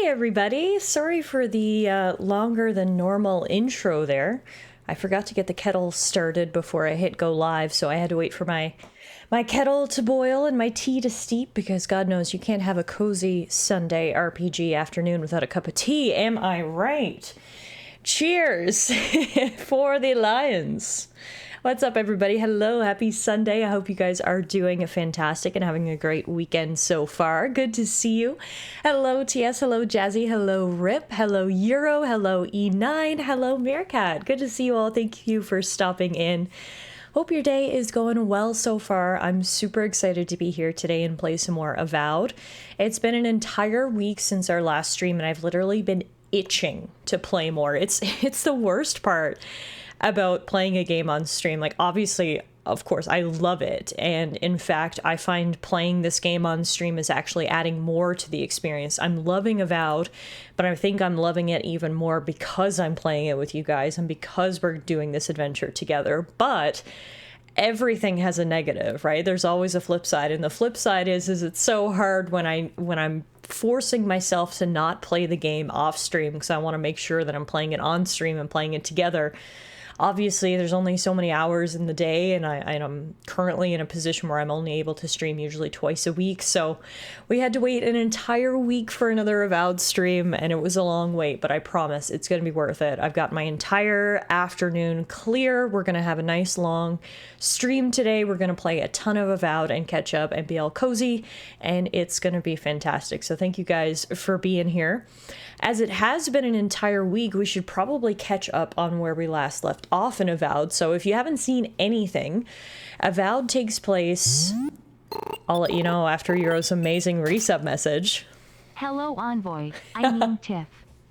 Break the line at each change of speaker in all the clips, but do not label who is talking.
everybody. Sorry for the longer than normal intro there. I forgot to get the kettle started before I hit go live, so I had to wait for my kettle to boil and my tea to steep, because God knows you can't have a cozy Sunday RPG afternoon without a cup of tea. Am I right? Cheers for the Lions. What's up, everybody? Hello, happy Sunday. I hope you guys are doing fantastic and having a great weekend so far. Good to see you. Hello, TS. Hello, Jazzy. Hello, Rip. Hello, Euro. Hello, E9. Hello, Meerkat. Good to see you all. Thank you for stopping in. Hope your day is going well so far. I'm super excited to be here today and play some more Avowed. It's been an entire week since our last stream, and I've literally been itching to play more. It's the worst part about playing a game on stream. Like, obviously, of course, I love it. And in fact, I find playing this game on stream is actually adding more to the experience. I'm loving Avowed, but I think I'm loving it even more because I'm playing it with you guys and because we're doing this adventure together. But everything has a negative, right? There's always a flip side. And the flip side is it's so hard when I'm forcing myself to not play the game off stream because I want to make sure that I'm playing it on stream and playing it together. Obviously, there's only so many hours in the day, and I'm currently in a position where I'm only able to stream usually twice a week, so we had to wait an entire week for another Avowed stream, and it was a long wait, but I promise it's going to be worth it. I've got my entire afternoon clear. We're going to have a nice long stream today. We're going to play a ton of Avowed and catch up and be all cozy, and it's going to be fantastic. So thank you guys for being here. As it has been an entire week, we should probably catch up on where we last left off in Avowed. So if you haven't seen anything, Avowed takes place, I'll let you know after Euro's amazing resub message.
Hello, Envoy. I mean Tiff.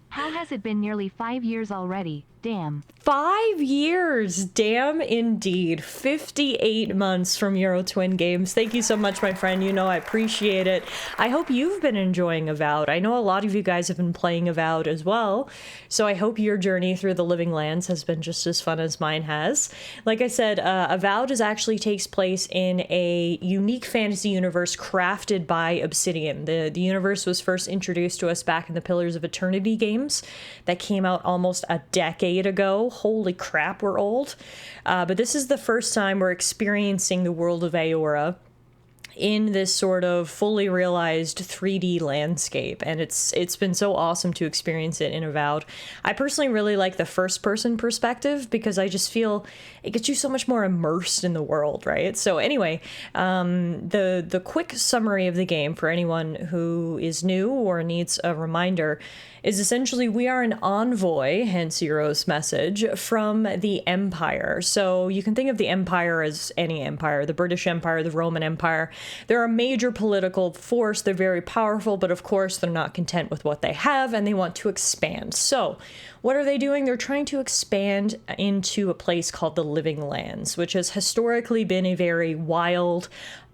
How has it been nearly 5 years already? Damn.
5 years! Damn, indeed. 58 months from Euro Twin Games. Thank you so much, my friend. You know I appreciate it. I hope you've been enjoying Avowed. I know a lot of you guys have been playing Avowed as well, so I hope your journey through the Living Lands has been just as fun as mine has. Like I said, Avowed actually takes place in a unique fantasy universe crafted by Obsidian. The universe was first introduced to us back in the Pillars of Eternity games that came out almost a decade ago. Holy crap, we're old. But this is the first time we're experiencing the world of Aora in this sort of fully realized 3D landscape, and it's been so awesome to experience it in Avowed. I personally really like the first person perspective because I just feel it gets you so much more immersed in the world, right? So anyway, the quick summary of the game for anyone who is new or needs a reminder is essentially we are an envoy, hence Euro's message, from the Empire. So you can think of the Empire as any empire, the British Empire, the Roman Empire. They're a major political force. They're very powerful, but of course they're not content with what they have and they want to expand. So what are they doing? They're trying to expand into a place called the Living Lands, which has historically been a very wild,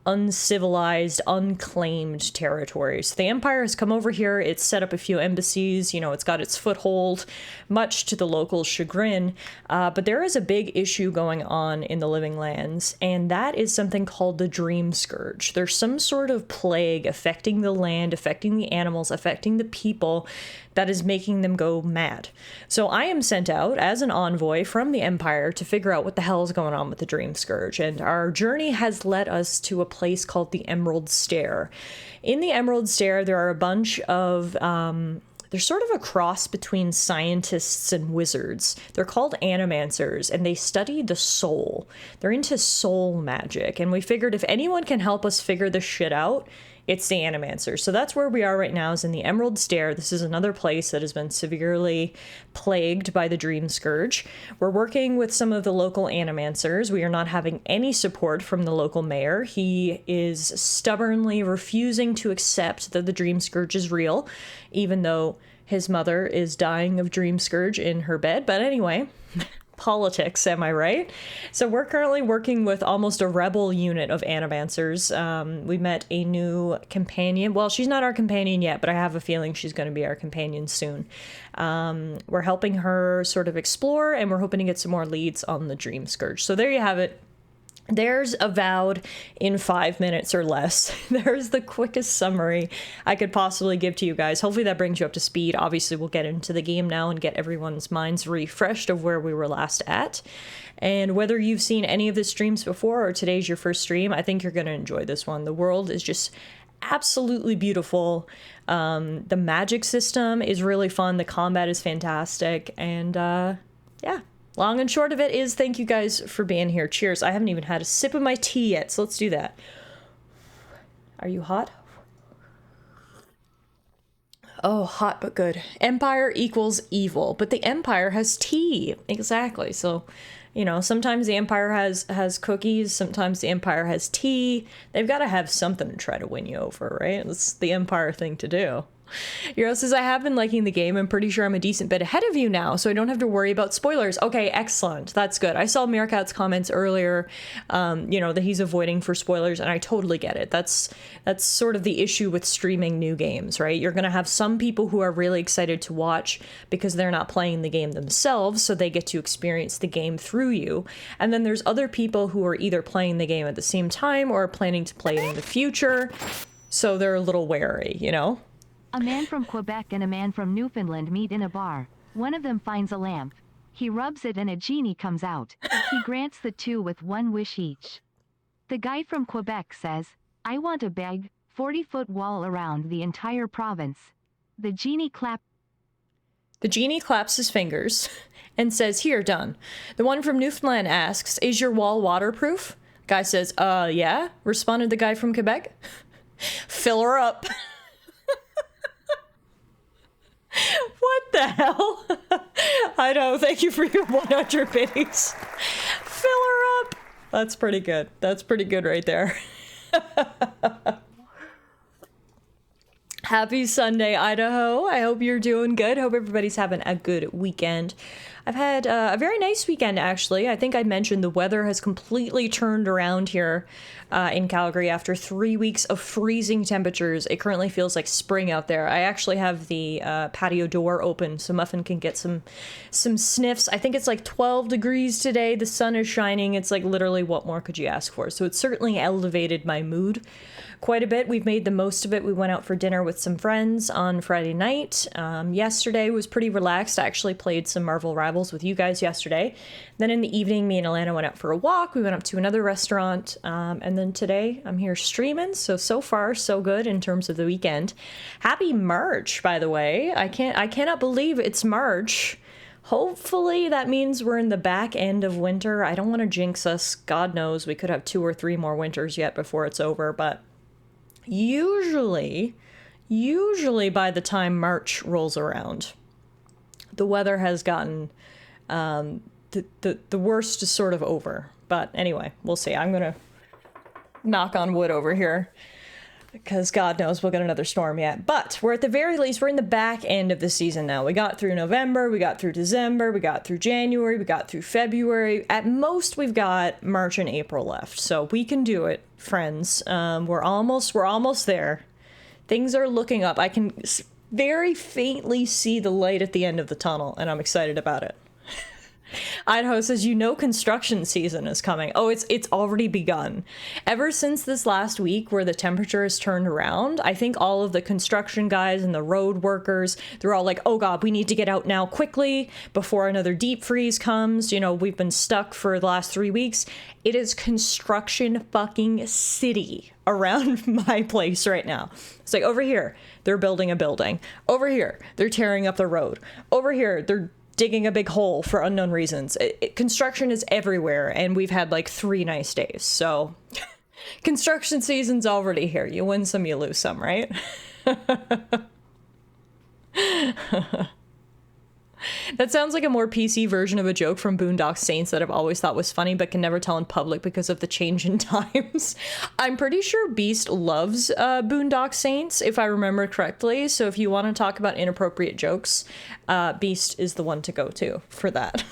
uncivilized, unclaimed territory. So the Empire has come over here, it's set up a few embassies, it's got its foothold, much to the local chagrin, but there is a big issue going on in the Living Lands, and that is something called the Dream Scourge. There's some sort of plague affecting the land, affecting the animals, affecting the people, that is making them go mad. So I am sent out as an envoy from the Empire to figure out what the hell is going on with the Dream Scourge, and our journey has led us to a place called the Emerald Stair. In the Emerald Stair, there are a bunch of there's sort of a cross between scientists and wizards. They're called animancers, and they study the soul. They're into soul magic, and we figured if anyone can help us figure this shit out, it's the animancers. So that's where we are right now, is in the Emerald Stair. This is another place that has been severely plagued by the Dream Scourge. We're working with some of the local animancers. We are not having any support from the local mayor. He is stubbornly refusing to accept that the Dream Scourge is real, even though his mother is dying of Dream Scourge in her bed. But anyway, politics, am I right? So we're currently working with almost a rebel unit of animancers. We met a new companion. Well, she's not our companion yet, but I have a feeling she's going to be our companion soon. We're helping her sort of explore, and we're hoping to get some more leads on the Dream Scourge. So there you have it. There's Avowed in 5 minutes or less. There's the quickest summary I could possibly give to you guys. Hopefully that brings you up to speed. Obviously, we'll get into the game now and get everyone's minds refreshed of where we were last at. And whether you've seen any of the streams before or today's your first stream, I think you're going to enjoy this one. The world is just absolutely beautiful. The magic system is really fun. The combat is fantastic. And yeah. Long and short of it is thank you guys for being here. Cheers. I haven't even had a sip of my tea yet, so let's do that. Are you hot? Oh, hot but good. Empire equals evil, but the Empire has tea. Exactly. So, you know, sometimes the Empire has cookies, sometimes the Empire has tea. They've got to have something to try to win you over, right? It's the Empire thing to do. Euro says, I have been liking the game. I'm pretty sure I'm a decent bit ahead of you now, so I don't have to worry about spoilers. Okay, excellent. That's good. I saw Meerkat's comments earlier, you know, that he's avoiding for spoilers, and I totally get it. That's sort of the issue with streaming new games, right? You're going to have some people who are really excited to watch because they're not playing the game themselves, so they get to experience the game through you. And then there's other people who are either playing the game at the same time or planning to play it in the future, so they're a little wary, you know?
A man from Quebec and a man from Newfoundland meet in a bar. One of them finds a lamp. He rubs it and a genie comes out. He grants the two with one wish each. The guy from Quebec says, I want a big, 40-foot wall around the entire province. The genie claps
his fingers and says, here, done. The one from Newfoundland asks, is your wall waterproof? Guy says, yeah, responded the guy from Quebec. Fill her up. What the hell? I know. Thank you for your 100 biddies. Fill her up. That's pretty good. That's pretty good right there. Happy Sunday, Idaho. I hope you're doing good. Hope everybody's having a good weekend. I've had a very nice weekend, actually. I think I mentioned the weather has completely turned around here in Calgary after 3 weeks of freezing temperatures. It currently feels like spring out there. I actually have the patio door open so Muffin can get some sniffs. I think it's like 12 degrees today. The sun is shining. It's like literally what more could you ask for? So it's certainly elevated my mood quite a bit. We've made the most of it. We went out for dinner with some friends on Friday night. Yesterday was pretty relaxed. I actually played some Marvel Rivals with you guys yesterday. Then in the evening, me and Alana went out for a walk. We went up to another restaurant. And then today I'm here streaming. So far, so good in terms of the weekend. Happy March, by the way. I cannot believe it's March. Hopefully that means we're in the back end of winter. I don't want to jinx us. God knows we could have 2 or 3 more winters yet before it's over, but usually by the time March rolls around, the weather has gotten the worst is sort of over. But anyway, we'll see. I'm gonna knock on wood over here because God knows we'll get another storm yet. But we're at the very least, we're in the back end of the season now. We got through November, we got through December, we got through January, we got through February. At most, we've got March and April left. So we can do it, friends. We're almost there. Things are looking up. I can very faintly see the light at the end of the tunnel, and I'm excited about it. Idaho says, you know, construction season is coming. Oh, it's already begun. Ever since this last week where the temperature has turned around, I think all of the construction guys and the road workers, they're all like, oh God, we need to get out now quickly before another deep freeze comes. You know, we've been stuck for the last 3 weeks. It is construction fucking city around my place right now. It's like over here, they're building a building. Over here, they're tearing up the road. Over here, they're digging a big hole for unknown reasons. Construction is everywhere, and we've had like 3 nice days. So construction season's already here. You win some, you lose some, right? That sounds like a more PC version of a joke from Boondock Saints that I've always thought was funny but can never tell in public because of the change in times. I'm pretty sure Beast loves Boondock Saints, if I remember correctly. So if you want to talk about inappropriate jokes, Beast is the one to go to for that.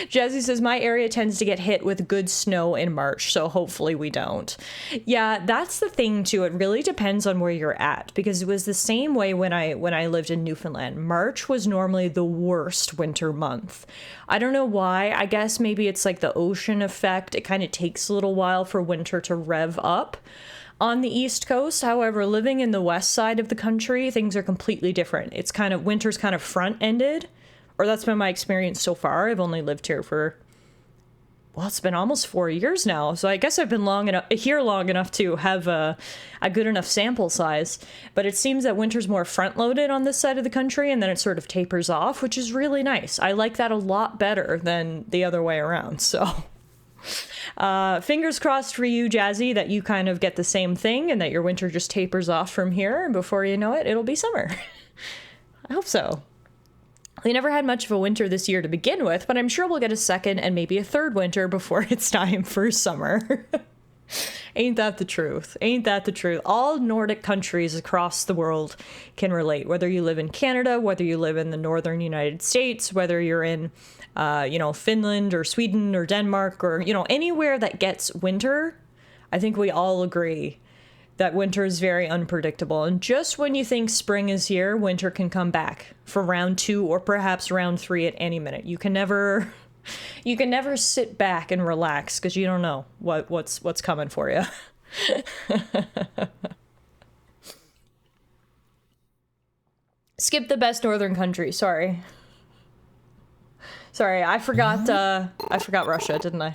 Jazzy says, my area tends to get hit with good snow in March, so hopefully we don't. Yeah, that's the thing too. It really depends on where you're at, because it was the same way when I lived in Newfoundland. March was normally the worst winter month. I don't know why. I guess maybe it's like the ocean effect. It kind of takes a little while for winter to rev up on the East Coast. However, living in the west side of the country, things are completely different. It's kind of, winter's kind of front-ended, or that's been my experience so far. I've only lived here for, well, it's been almost 4 years now. So I guess I've been long enough to have a good enough sample size. But it seems that winter's more front-loaded on this side of the country, and then it sort of tapers off, which is really nice. I like that a lot better than the other way around, so... fingers crossed for you, Jazzy, that you kind of get the same thing and that your winter just tapers off from here, and before you know it, it'll be summer. I hope so. We never had much of a winter this year to begin with, but I'm sure we'll get a second and maybe a third winter before it's time for summer. Ain't that the truth? Ain't that the truth? All Nordic countries across the world can relate, whether you live in Canada, whether you live in the northern United States, whether you're in Finland or Sweden or Denmark or, anywhere that gets winter. I think we all agree that winter is very unpredictable. And just when you think spring is here, winter can come back for round 2 or perhaps round 3 at any minute. You can never sit back and relax because you don't know what's coming for you. Skip the best northern country. Sorry, I forgot Russia, didn't I?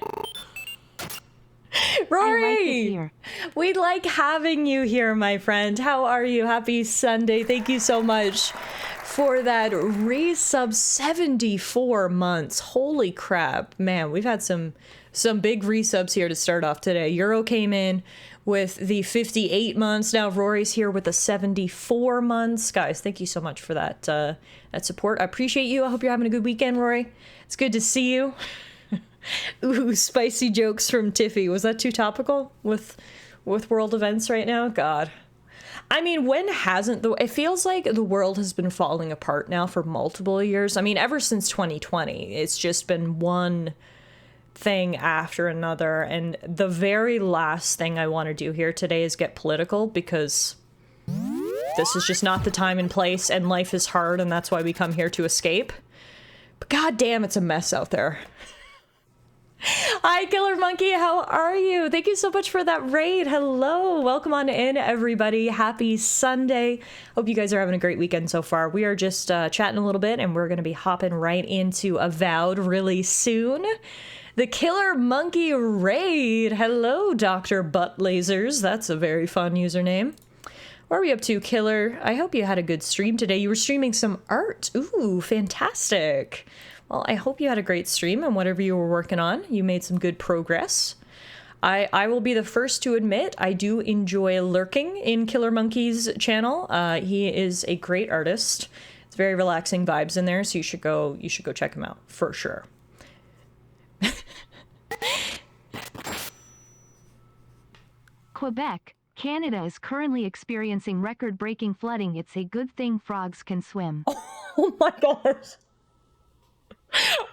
Rory,
I like it here.
We like having you here, my friend. How are you? Happy Sunday. Thank you so much for that resub. 74 months. Holy crap. Man, we've had some big resubs here to start off today. Euro came in with the 58 months. Now Rory's here with the 74 months. Guys, thank you so much for that support. I appreciate you. I hope you're having a good weekend, Rory. It's good to see you. Ooh, spicy jokes from Tiffy. Was that too topical with world events right now? God. I mean, when hasn't it feels like the world has been falling apart now for multiple years. I mean, ever since 2020, it's just been one thing after another. And the very last thing I want to do here today is get political, because this is just not the time and place, and life is hard, and that's why we come here to escape. But god damn, it's a mess out there. Hi, Killer Monkey. How are you? Thank you so much for that raid. Hello. Welcome on in, everybody. Happy Sunday. Hope you guys are having a great weekend so far. We are just chatting a little bit, and we're going to be hopping right into Avowed really soon. The Killer Monkey raid. Hello, Dr. Butt Lasers. That's a very fun username. What are we up to, Killer? I hope you had a good stream today. You were streaming some art. Ooh, fantastic. Well, I hope you had a great stream, and whatever you were working on, you made some good progress. I will be the first to admit I do enjoy lurking in Killer Monkey's channel. He is a great artist. It's very relaxing vibes in there, so you should go check him out for sure.
Quebec, Canada is currently experiencing record-breaking flooding. It's a good thing frogs can swim.
Oh my gosh.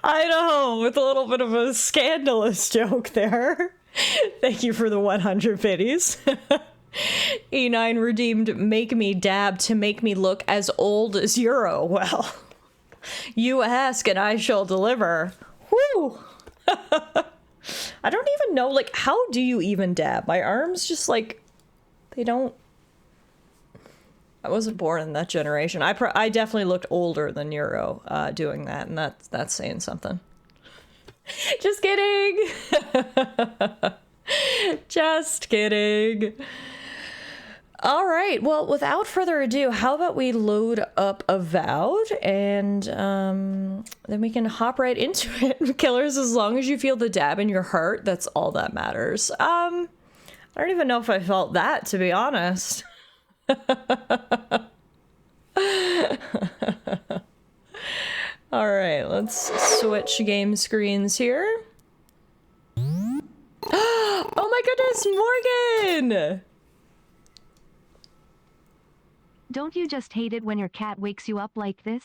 I know, with a little bit of a scandalous joke there. Thank you for the 100 biddies. E9 redeemed make me dab to make me look as old as Euro. Well, you ask and I shall deliver. Whew. I don't even know, like, how do you even dab? My arms just, like, they don't... I wasn't born in that generation. I definitely looked older than Euro doing that, and that's saying something. Just kidding. Just kidding. All right. Well, without further ado, how about we load up Avowed, and then we can hop right into it. Killers, as long as you feel the dab in your heart, that's all that matters. I don't even know if I felt that, to be honest. All right, let's switch game screens here. Oh my goodness, Morgan!
Don't you just hate it when your cat wakes you up like this?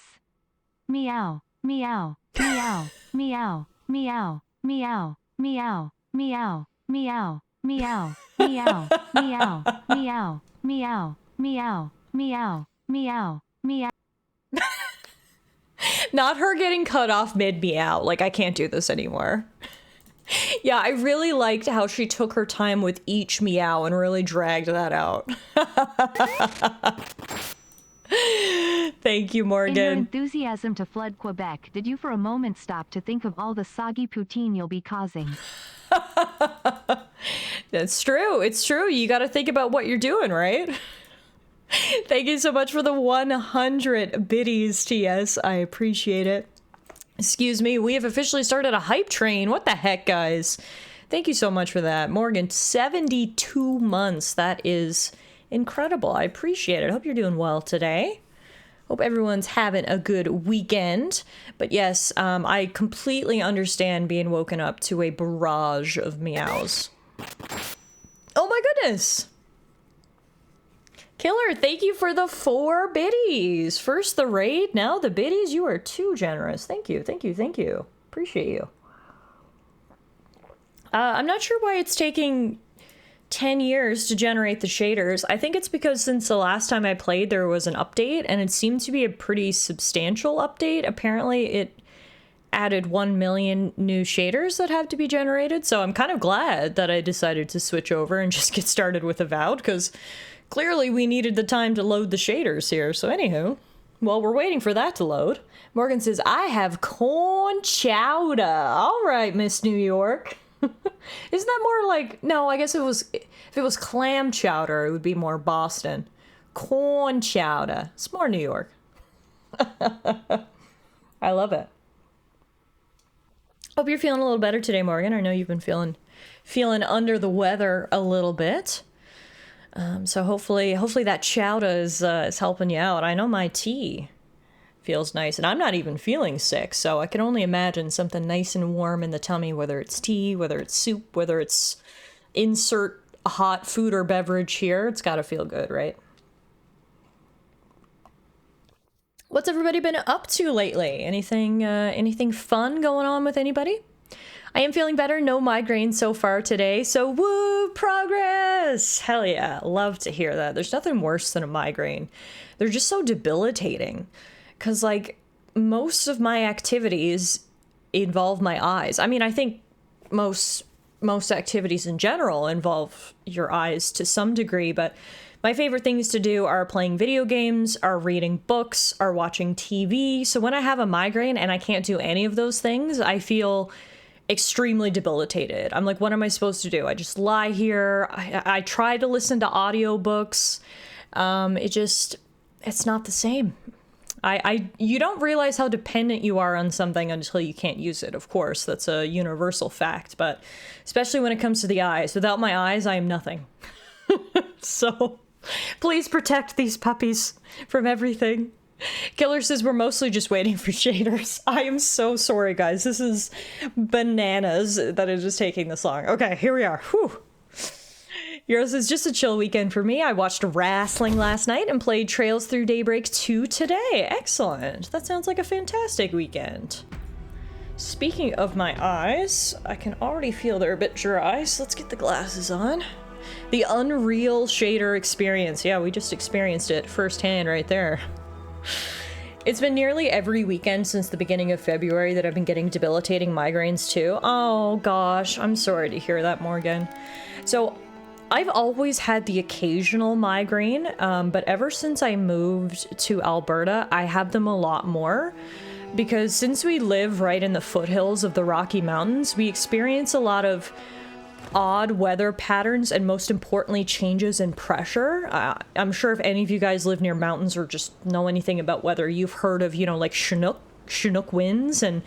Meow, meow, meow, meow. meow, meow, meow, meow, meow, meow, meow, meow, meow, meow, meow, meow, meow, meow.
Not her getting cut off mid meow. Like, I can't do this anymore. Yeah, I really liked how she took her time with each meow and really dragged that out. Thank you, Morgan.
In your enthusiasm to flood Quebec, did you for a moment stop to think of all the soggy poutine you'll be causing?
That's true. It's true. You got to think about what you're doing, right? Thank you so much for the 100 biddies, TS. I appreciate it. Excuse me, we have officially started a hype train. What the heck, guys? Thank you so much for that. Morgan, 72 months. That is incredible. I appreciate it. I hope you're doing well today. Hope everyone's having a good weekend. But yes, I completely understand being woken up to a barrage of meows. Oh my goodness! Killer, thank you for the 4 biddies. First the raid, now the biddies. You are too generous. Thank you, thank you, thank you. Appreciate you. I'm not sure why it's taking 10 years to generate the shaders. I think it's because since the last time I played, there was an update, and it seemed to be a pretty substantial update. Apparently, it added 1 million new shaders that have to be generated, so I'm kind of glad that I decided to switch over and just get started with Avowed, because clearly we needed the time to load the shaders here. So anywho, while we're waiting for that to load, Morgan says, I have corn chowder. All right, Miss New York. Isn't that more like, no, I guess if it was clam chowder, it would be more Boston. Corn chowder. It's more New York. I love it. Hope you're feeling a little better today, Morgan. I know you've been feeling under the weather a little bit. So hopefully that chowder is helping you out. I know my tea feels nice, and I'm not even feeling sick, so I can only imagine something nice and warm in the tummy, whether it's tea, whether it's soup, whether it's insert hot food or beverage here. It's got to feel good, right? What's everybody been up to lately? Anything fun going on with anybody? I am feeling better. No migraines so far today. So woo, progress. Hell yeah. Love to hear that. There's nothing worse than a migraine. They're just so debilitating. Because, like, most of my activities involve my eyes. I mean, I think most activities in general involve your eyes to some degree, but my favorite things to do are playing video games, are reading books, are watching TV. So when I have a migraine and I can't do any of those things, I feel extremely debilitated. I'm like, what am I supposed to do? I just lie here. I try to listen to audiobooks. It's not the same. You don't realize how dependent you are on something until you can't use it. Of course, that's a universal fact, but especially when it comes to the eyes. Without my eyes, I am nothing. So please protect these puppies from everything. Killer says we're mostly just waiting for shaders. I am so sorry, guys. This is bananas that it is taking this long. Okay, here we are. Whew. Yours is just a chill weekend for me. I watched wrestling last night and played Trails Through Daybreak 2 today. Excellent. That sounds like a fantastic weekend. Speaking of my eyes, I can already feel they're a bit dry, so let's get the glasses on. The Unreal Shader experience. Yeah, we just experienced it firsthand right there. It's been nearly every weekend since the beginning of February that I've been getting debilitating migraines too. Oh gosh, I'm sorry to hear that, Morgan. So I've always had the occasional migraine, but ever since I moved to Alberta, I have them a lot more. Because since we live right in the foothills of the Rocky Mountains, we experience a lot of odd weather patterns and, most importantly, changes in pressure. I'm sure if any of you guys live near mountains or just know anything about weather, you've heard of, like Chinook winds. And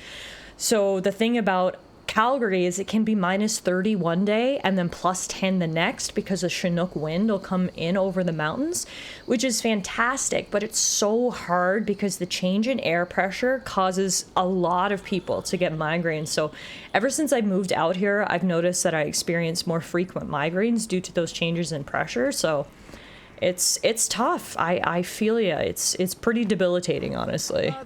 so the thing about Calgary is it can be -30 one day and then +10 the next, because a Chinook wind will come in over the mountains, which is fantastic, but it's so hard because the change in air pressure causes a lot of people to get migraines. So ever since I moved out here, I've noticed that I experience more frequent migraines due to those changes in pressure. So it's tough. I feel ya. It's pretty debilitating, honestly.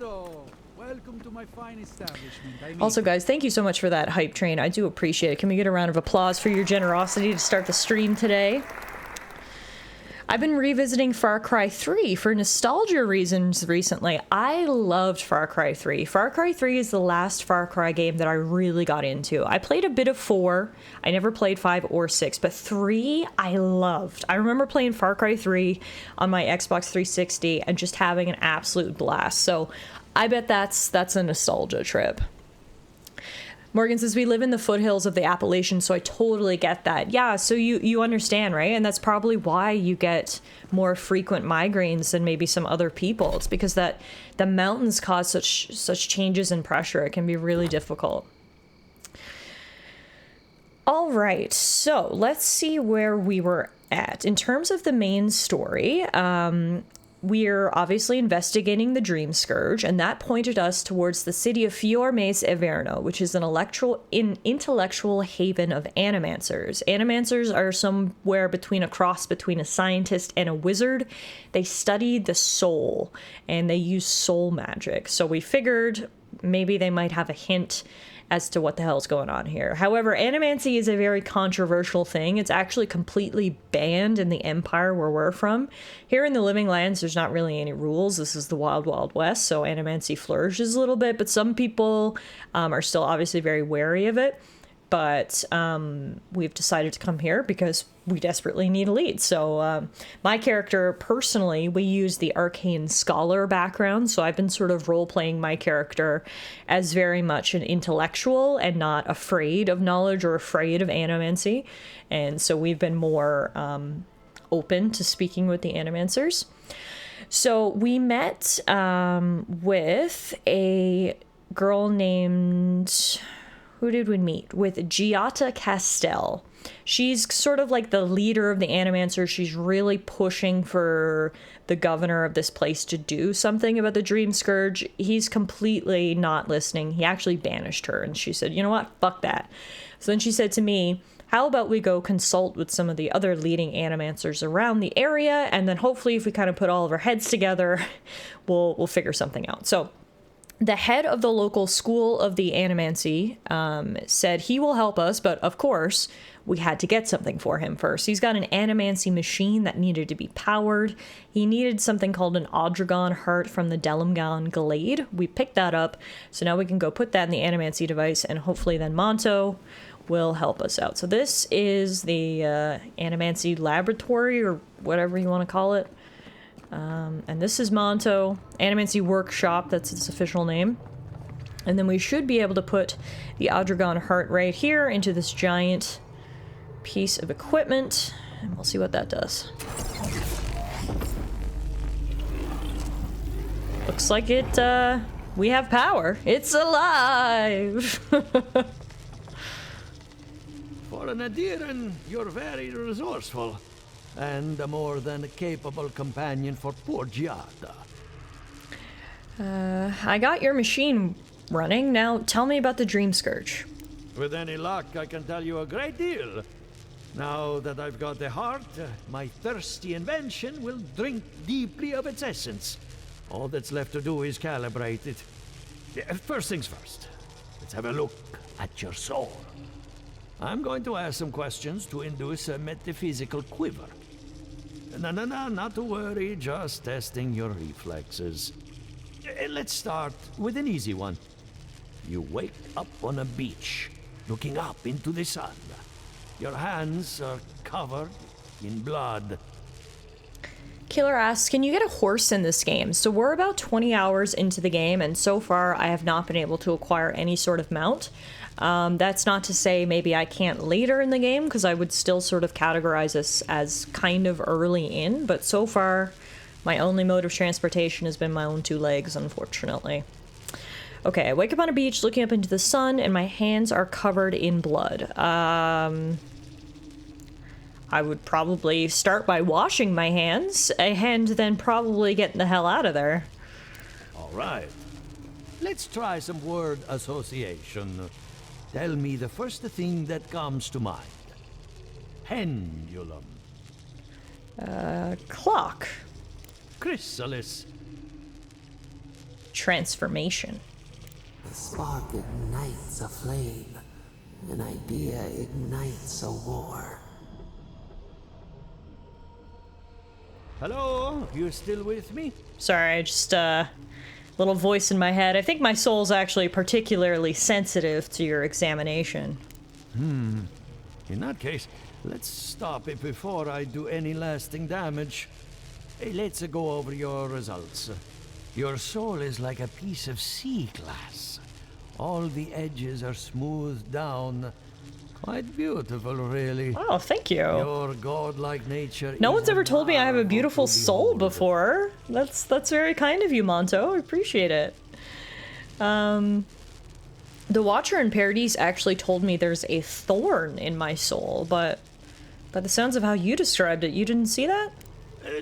Welcome to my my fine establishment. I mean,
Also, guys, thank you so much for that hype train. I do appreciate it. Can we get a round of applause for your generosity to start the stream today? I've been revisiting Far Cry 3 for nostalgia reasons recently. I loved Far Cry 3. Far Cry 3 is the last Far Cry game that I really got into. I played a bit of 4. I never played 5 or 6, but 3 I loved. I remember playing Far Cry 3 on my Xbox 360 and just having an absolute blast. So I bet that's a nostalgia trip. Morgan says, we live in the foothills of the Appalachians, so I totally get that. Yeah, so you understand, right? And that's probably why you get more frequent migraines than maybe some other people. It's because that the mountains cause such changes in pressure. It can be really difficult. All right, so let's see where we were at. In terms of the main story, we're obviously investigating the Dream Scourge, and that pointed us towards the city of Fiormes Everno, which is an intellectual haven of animancers. Animancers are somewhere between a cross between a scientist and a wizard. They study the soul, and they use soul magic. So we figured maybe they might have a hint as to what the hell's going on here. However, animancy is a very controversial thing. It's actually completely banned in the Empire where we're from. Here in the Living Lands, there's not really any rules. This is the Wild Wild West, so animancy flourishes a little bit, but some people are still obviously very wary of it. But we've decided to come here because we desperately need a lead. So my character, personally, we use the arcane scholar background. So I've been sort of role-playing my character as very much an intellectual and not afraid of knowledge or afraid of animancy. And so we've been more open to speaking with the animancers. So we met with a girl named... Who did we meet? With Giata Castell. She's sort of like the leader of the Animancers. She's really pushing for the governor of this place to do something about the Dream Scourge. He's completely not listening. He actually banished her, and she said, you know what? Fuck that. So then she said to me, how about we go consult with some of the other leading Animancers around the area, and then hopefully if we kind of put all of our heads together, we'll figure something out. So the head of the local school of the Animancy said he will help us, but of course, we had to get something for him first. He's got an Animancy machine that needed to be powered. He needed something called an Odragon heart from the Delimgan Glade. We picked that up, so now we can go put that in the Animancy device, and hopefully then Monto will help us out. So this is the Animancy laboratory, or whatever you want to call it. And this is Monto, Animancy Workshop, that's its official name. And then we should be able to put the Odragon heart right here into this giant piece of equipment, and we'll see what that does. Looks like we have power. It's alive!
For an Adiran, you're very resourceful. And a more than capable companion for poor Giada.
I got your machine running. Now tell me about the Dream Scourge.
With any luck, I can tell you a great deal. Now that I've got the heart, my thirsty invention will drink deeply of its essence. All that's left to do is calibrate it. First things first, let's have a look at your soul. I'm going to ask some questions to induce a metaphysical quiver. No, not to worry, just testing your reflexes. Let's start with an easy one. You wake up on a beach, looking up into the sun. Your hands are covered in blood.
Killer asks, can you get a horse in this game? So we're about 20 hours into the game, and so far I have not been able to acquire any sort of mount. That's not to say maybe I can't later in the game, because I would still sort of categorize this as kind of early in, but so far my only mode of transportation has been my own 2 legs, unfortunately. Okay, I wake up on a beach looking up into the sun, and my hands are covered in blood. I would probably start by washing my hands, and then probably getting the hell out of there.
All right. Let's try some word association. Tell me the first thing that comes to mind. Pendulum.
Clock.
Chrysalis.
Transformation.
spark ignites a flame. An idea ignites a war.
Hello? You still with me?
Sorry, I just, little voice in my head. I think my soul's actually particularly sensitive to your examination.
In that case, let's stop it before I do any lasting damage. Hey, let's go over your results. Your soul is like a piece of sea glass. All the edges are smoothed down. Quite beautiful, really.
Oh, thank you.
Your godlike nature.
No
is
one's ever told me I have a
marvel
beautiful
to
soul
behold.
before. That's very kind of you, Monto. I appreciate it. The Watcher in Paradise actually told me there's a thorn in my soul, but by the sounds of how you described it, you didn't see that?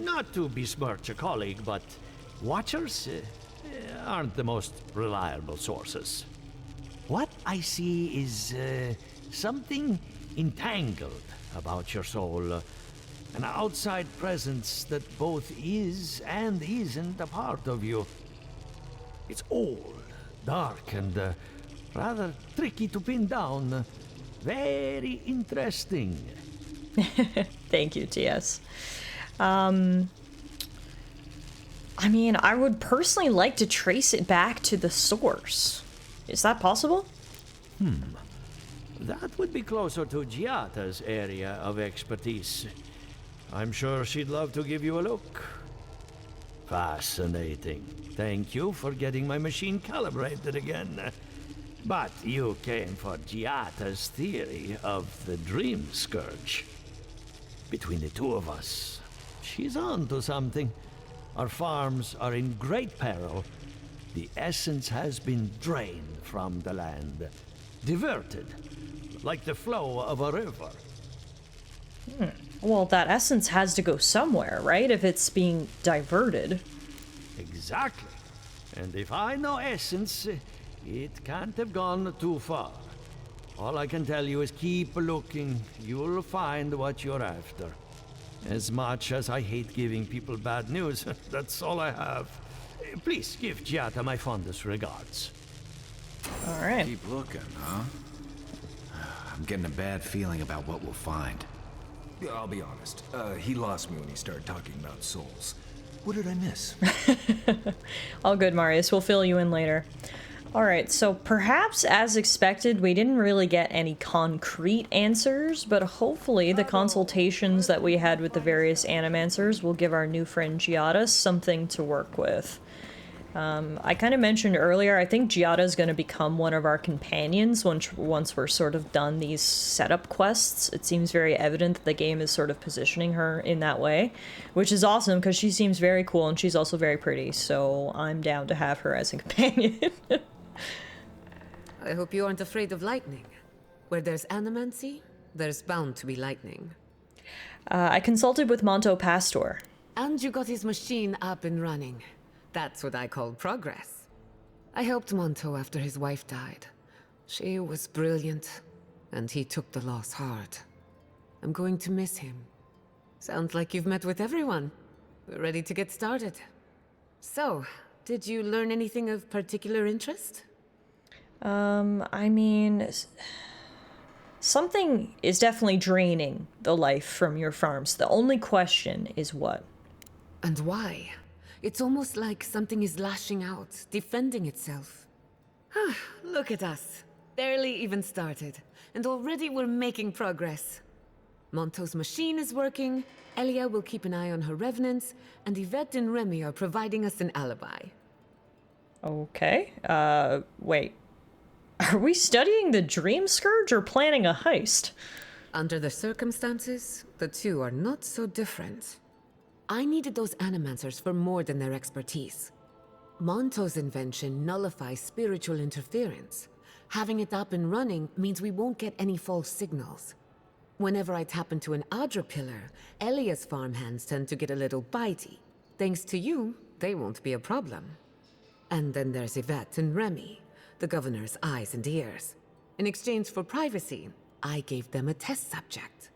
Not to besmirch a colleague, but Watchers aren't the most reliable sources. What I see is something entangled about your soul. An outside presence that both is and isn't a part of you. It's old, dark, and rather tricky to pin down. Very interesting.
Thank you, TS. I mean, I would personally like to trace it back to the source. Is that possible?
That would be closer to Giata's area of expertise. I'm sure she'd love to give you a look. Fascinating. Thank you for getting my machine calibrated again. But you came for Giata's theory of the Dream Scourge. Between the two of us, she's on to something. Our farms are in great peril. The essence has been drained from the land. Diverted, like the flow of a river.
Well, that essence has to go somewhere, right? If it's being diverted.
Exactly. And if I know essence, it can't have gone too far. All I can tell you is keep looking. You'll find what you're after. As much as I hate giving people bad news, that's all I have. Please give Giata my fondest regards.
All right.
Keep looking, huh? I'm getting a bad feeling about what we'll find.
Yeah, I'll be honest. He lost me when he started talking about souls. What did I miss?
All good, Marius. We'll fill you in later. All right, so perhaps as expected, we didn't really get any concrete answers, but hopefully the consultations that we had with the various animancers will give our new friend Giada something to work with. I kind of mentioned earlier, I think Giada is going to become one of our companions once we're sort of done these setup quests. It seems very evident that the game is sort of positioning her in that way, which is awesome because she seems very cool and she's also very pretty, so I'm down to have her as a companion.
I hope you aren't afraid of lightning. Where there's animancy, there's bound to be lightning.
I consulted with Monto Pastor.
And you got his machine up and running. That's what I call progress. I helped Monto after his wife died. She was brilliant, and he took the loss hard. I'm going to miss him. Sounds like you've met with everyone. We're ready to get started. So, did you learn anything of particular interest?
I mean, something is definitely draining the life from your farms. The only question is what?
And why? It's almost like something is lashing out, defending itself. Look at us. Barely even started, and already we're making progress. Monto's machine is working, Elia will keep an eye on her revenants, and Yvette and Remy are providing us an alibi.
Okay, wait. Are we studying the Dream Scourge or planning a heist?
Under the circumstances, the two are not so different. I needed those animancers for more than their expertise. Monto's invention nullifies spiritual interference. Having it up and running means we won't get any false signals. Whenever I tap into an Adra pillar, Elia's farmhands tend to get a little bitey. Thanks to you, they won't be a problem. And then there's Yvette and Remy, the governor's eyes and ears. In exchange for privacy, I gave them a test subject.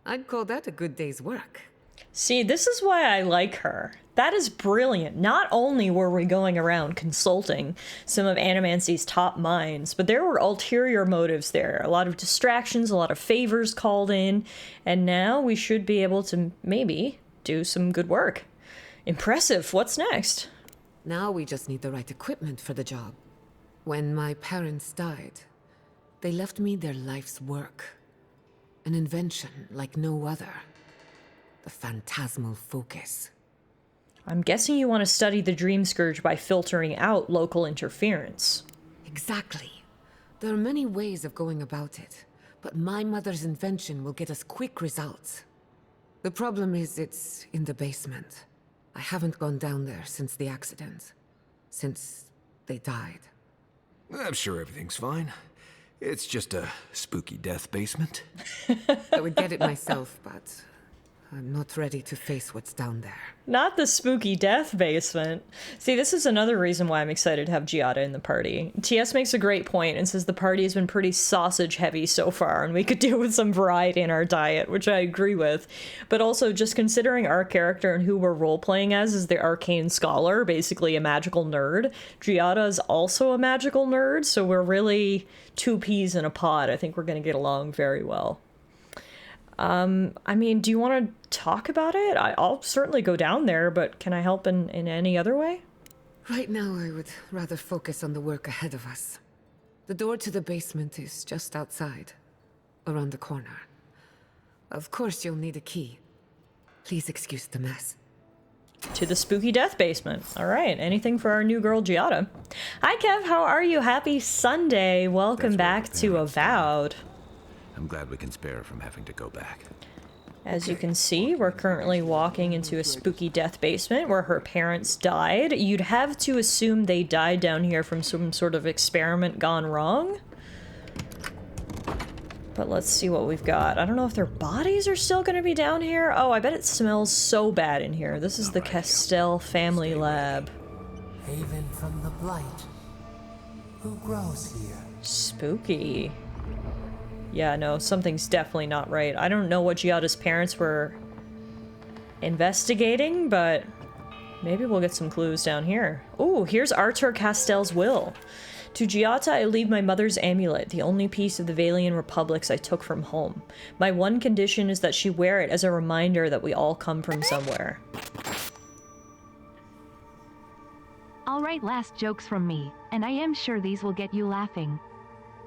I'd call that a good day's work.
See, this is why I like her. That is brilliant. Not only were we going around consulting some of Animancy's top minds, but there were ulterior motives there. A lot of distractions, a lot of favors called in, and now we should be able to maybe do some good work. Impressive. What's next?
Now we just need the right equipment for the job. When my parents died, they left me their life's work. An invention like no other. The phantasmal focus.
I'm guessing you want to study the Dream Scourge by filtering out local interference.
Exactly. There are many ways of going about it, but my mother's invention will get us quick results. The problem is it's in the basement. I haven't gone down there since the accident. Since they died.
I'm sure everything's fine. It's just a spooky death basement.
I would get it myself, but I'm not ready to face what's down there.
Not the spooky death basement. See, this is another reason why I'm excited to have Giada in the party. TS makes a great point and says the party has been pretty sausage heavy so far, and we could do with some variety in our diet, which I agree with. But also, just considering our character and who we're role-playing as is the arcane scholar, basically a magical nerd. Giada is also a magical nerd, so we're really two peas in a pod. I think we're going to get along very well. I mean, do you want to talk about it? I'll certainly go down there, but can I help in any other way?
Right now, I would rather focus on the work ahead of us. The door to the basement is just outside, around the corner. Of course, you'll need a key. Please excuse the mess.
To the spooky death basement. All right, anything for our new girl, Giada. Hi, Kev, how are you? Happy Sunday. Welcome back to Avowed.
I'm glad we can spare her from having to go back.
As you can see, we're currently walking into a spooky death basement where her parents died. You'd have to assume they died down here from some sort of experiment gone wrong. But let's see what we've got. I don't know if their bodies are still going to be down here. Oh, I bet it smells so bad in here. This is the Castell family lab.
Haven from the blight. Who grows here?
Spooky. Yeah, no, something's definitely not right. I don't know what Giada's parents were investigating, but maybe we'll get some clues down here. Ooh, here's Artur Castell's will. To Giada, I leave my mother's amulet, the only piece of the Valian Republics I took from home. My one condition is that she wear it as a reminder that we all come from somewhere.
All right, last jokes from me, and I am sure these will get you laughing.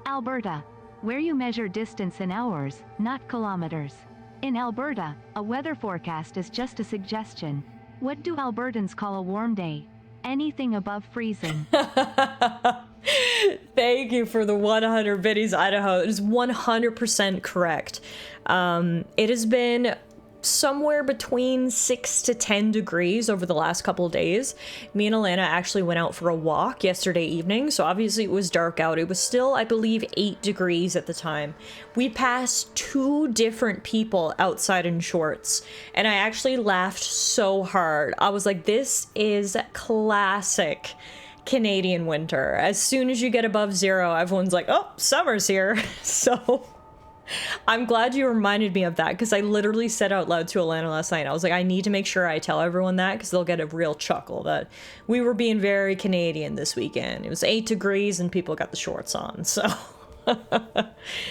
Alberta, where you measure distance in hours, not kilometers. In Alberta, a weather forecast is just a suggestion. What do Albertans call a warm day? Anything above freezing.
Thank you for the 100 biddies, Idaho. It is 100% correct. It has been somewhere between 6 to 10 degrees over the last couple of days. Me and Alana actually went out for a walk yesterday evening, so obviously it was dark out. It was still, I believe, 8 degrees at the time. We passed 2 different people outside in shorts, and I actually laughed so hard. I was like, this is classic Canadian winter. As soon as you get above 0, everyone's like, oh, summer's here. So I'm glad you reminded me of that, because I literally said out loud to Alana last night, I was like, I need to make sure I tell everyone that, because they'll get a real chuckle that we were being very Canadian this weekend. It was 8 degrees and people got the shorts on, so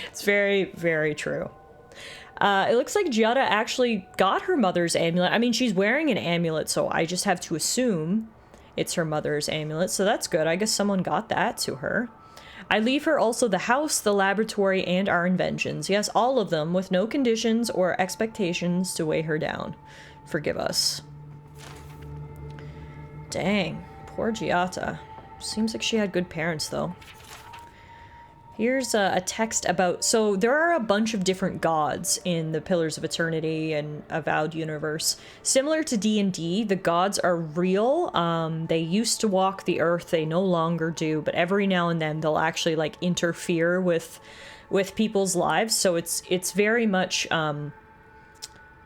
it's very, very true. It looks like Giada actually got her mother's amulet. I mean, she's wearing an amulet, so I just have to assume it's her mother's amulet, so that's good. I guess someone got that to her. I leave her also the house, the laboratory, and our inventions. Yes, all of them, with no conditions or expectations to weigh her down. Forgive us. Dang, poor Giada. Seems like she had good parents, though. Here's a text about... So there are a bunch of different gods in the Pillars of Eternity and Avowed universe. Similar to D&D, the gods are real. They used to walk the earth. They no longer do. But every now and then they'll actually like interfere with people's lives. So it's very much...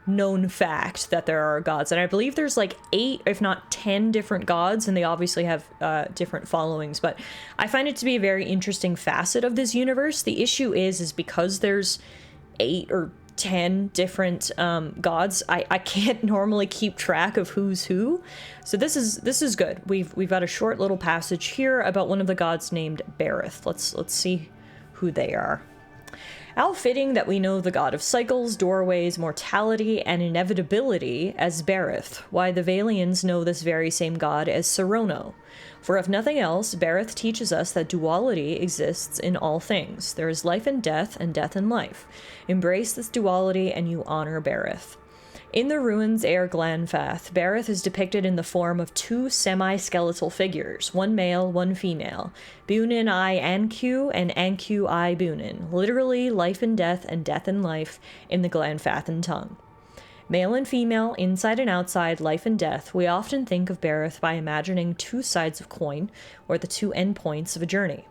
known fact that there are gods, and I believe there's like 8 if not 10 different gods, and they obviously have different followings, but I find it to be a very interesting facet of this universe. The issue is because there's 8 or 10 different gods. I can't normally keep track of who's who, so this is good. We've got a short little passage here about one of the gods named Berith. Let's see who they are. How fitting that we know the god of cycles, doorways, mortality, and inevitability as Berith. Why, the Valians know this very same god as Serono. For if nothing else, Berith teaches us that duality exists in all things. There is life and death and life. Embrace this duality and you honor Berith. In the ruins Air Glanfath, Berith is depicted in the form of 2 semi-skeletal figures, one male, one female, Bunin I Anku and Anku I Bunin, literally life and death and life in the Glanfathan tongue. Male and female, inside and outside, life and death, we often think of Berith by imagining 2 sides of coin, or the 2 endpoints of a journey.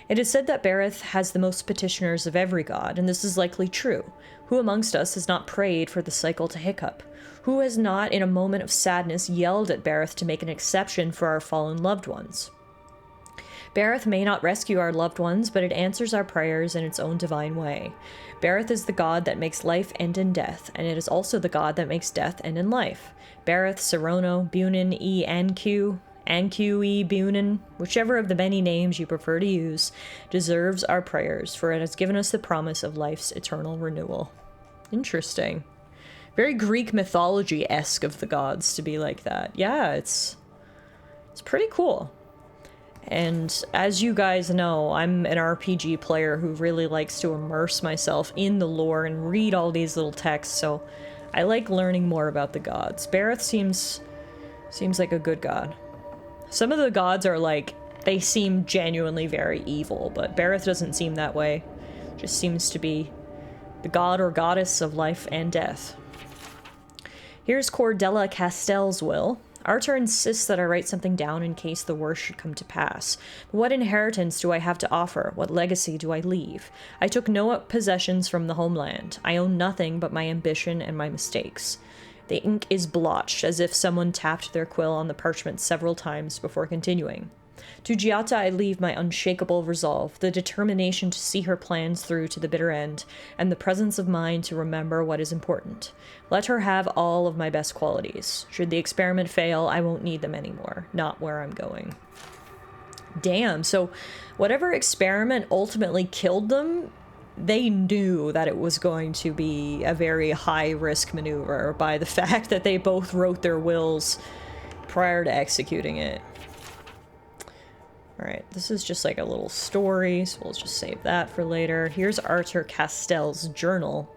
It is said that Berith has the most petitioners of every god, and this is likely true. Who amongst us has not prayed for the cycle to hiccup? Who has not, in a moment of sadness, yelled at Berith to make an exception for our fallen loved ones? Berith may not rescue our loved ones, but it answers our prayers in its own divine way. Berith is the god that makes life end in death, and it is also the god that makes death end in life. Berith, Serono, Bunin, Anku, Anku, Bunin, whichever of the many names you prefer to use, deserves our prayers, for it has given us the promise of life's eternal renewal. Interesting. Very Greek mythology-esque of the gods to be like that. Yeah, it's pretty cool. And as you guys know, I'm an RPG player who really likes to immerse myself in the lore and read all these little texts, so I like learning more about the gods. Berith seems like a good god. Some of the gods are like, they seem genuinely very evil, but Berith doesn't seem that way. Just seems to be the god or goddess of life and death. Here's Cordella Castell's will. Arthur insists that I write something down in case the worst should come to pass. But what inheritance do I have to offer? What legacy do I leave? I took no possessions from the homeland. I own nothing but my ambition and my mistakes. The ink is blotched, as if someone tapped their quill on the parchment several times before continuing. To Giata I leave my unshakable resolve, the determination to see her plans through to the bitter end, and the presence of mind to remember what is important. Let her have all of my best qualities. Should the experiment fail, I won't need them anymore. Not where I'm going. Damn, so whatever experiment ultimately killed them, they knew that it was going to be a very high-risk maneuver by the fact that they both wrote their wills prior to executing it. Alright, this is just like a little story, so we'll just save that for later. Here's Arthur Castell's journal.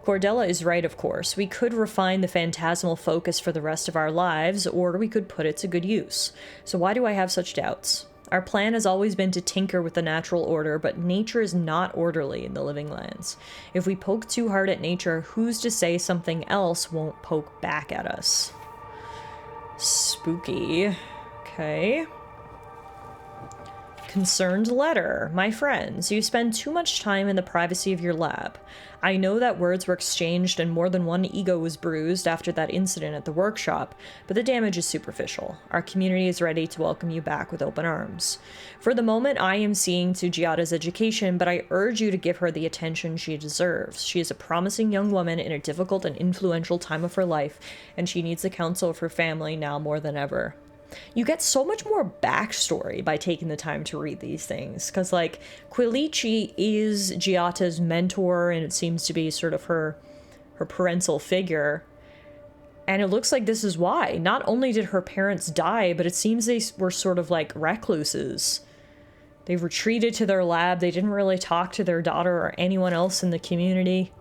Cordella is right, of course. We could refine the phantasmal focus for the rest of our lives, or we could put it to good use. So why do I have such doubts? Our plan has always been to tinker with the natural order, but nature is not orderly in the living lands. If we poke too hard at nature, who's to say something else won't poke back at us? Spooky. Okay. Concerned letter. My friends, you spend too much time in the privacy of your lab. I know that words were exchanged and more than one ego was bruised after that incident at the workshop, but the damage is superficial. Our community is ready to welcome you back with open arms. For the moment, I am seeing to Giada's education, but I urge you to give her the attention she deserves. She is a promising young woman in a difficult and influential time of her life, and she needs the counsel of her family now more than ever. You get so much more backstory by taking the time to read these things, because, like, Quilici is Giata's mentor, and it seems to be sort of her parental figure, and it looks like this is why. Not only did her parents die, but it seems they were sort of like recluses. They retreated to their lab, they didn't really talk to their daughter or anyone else in the community.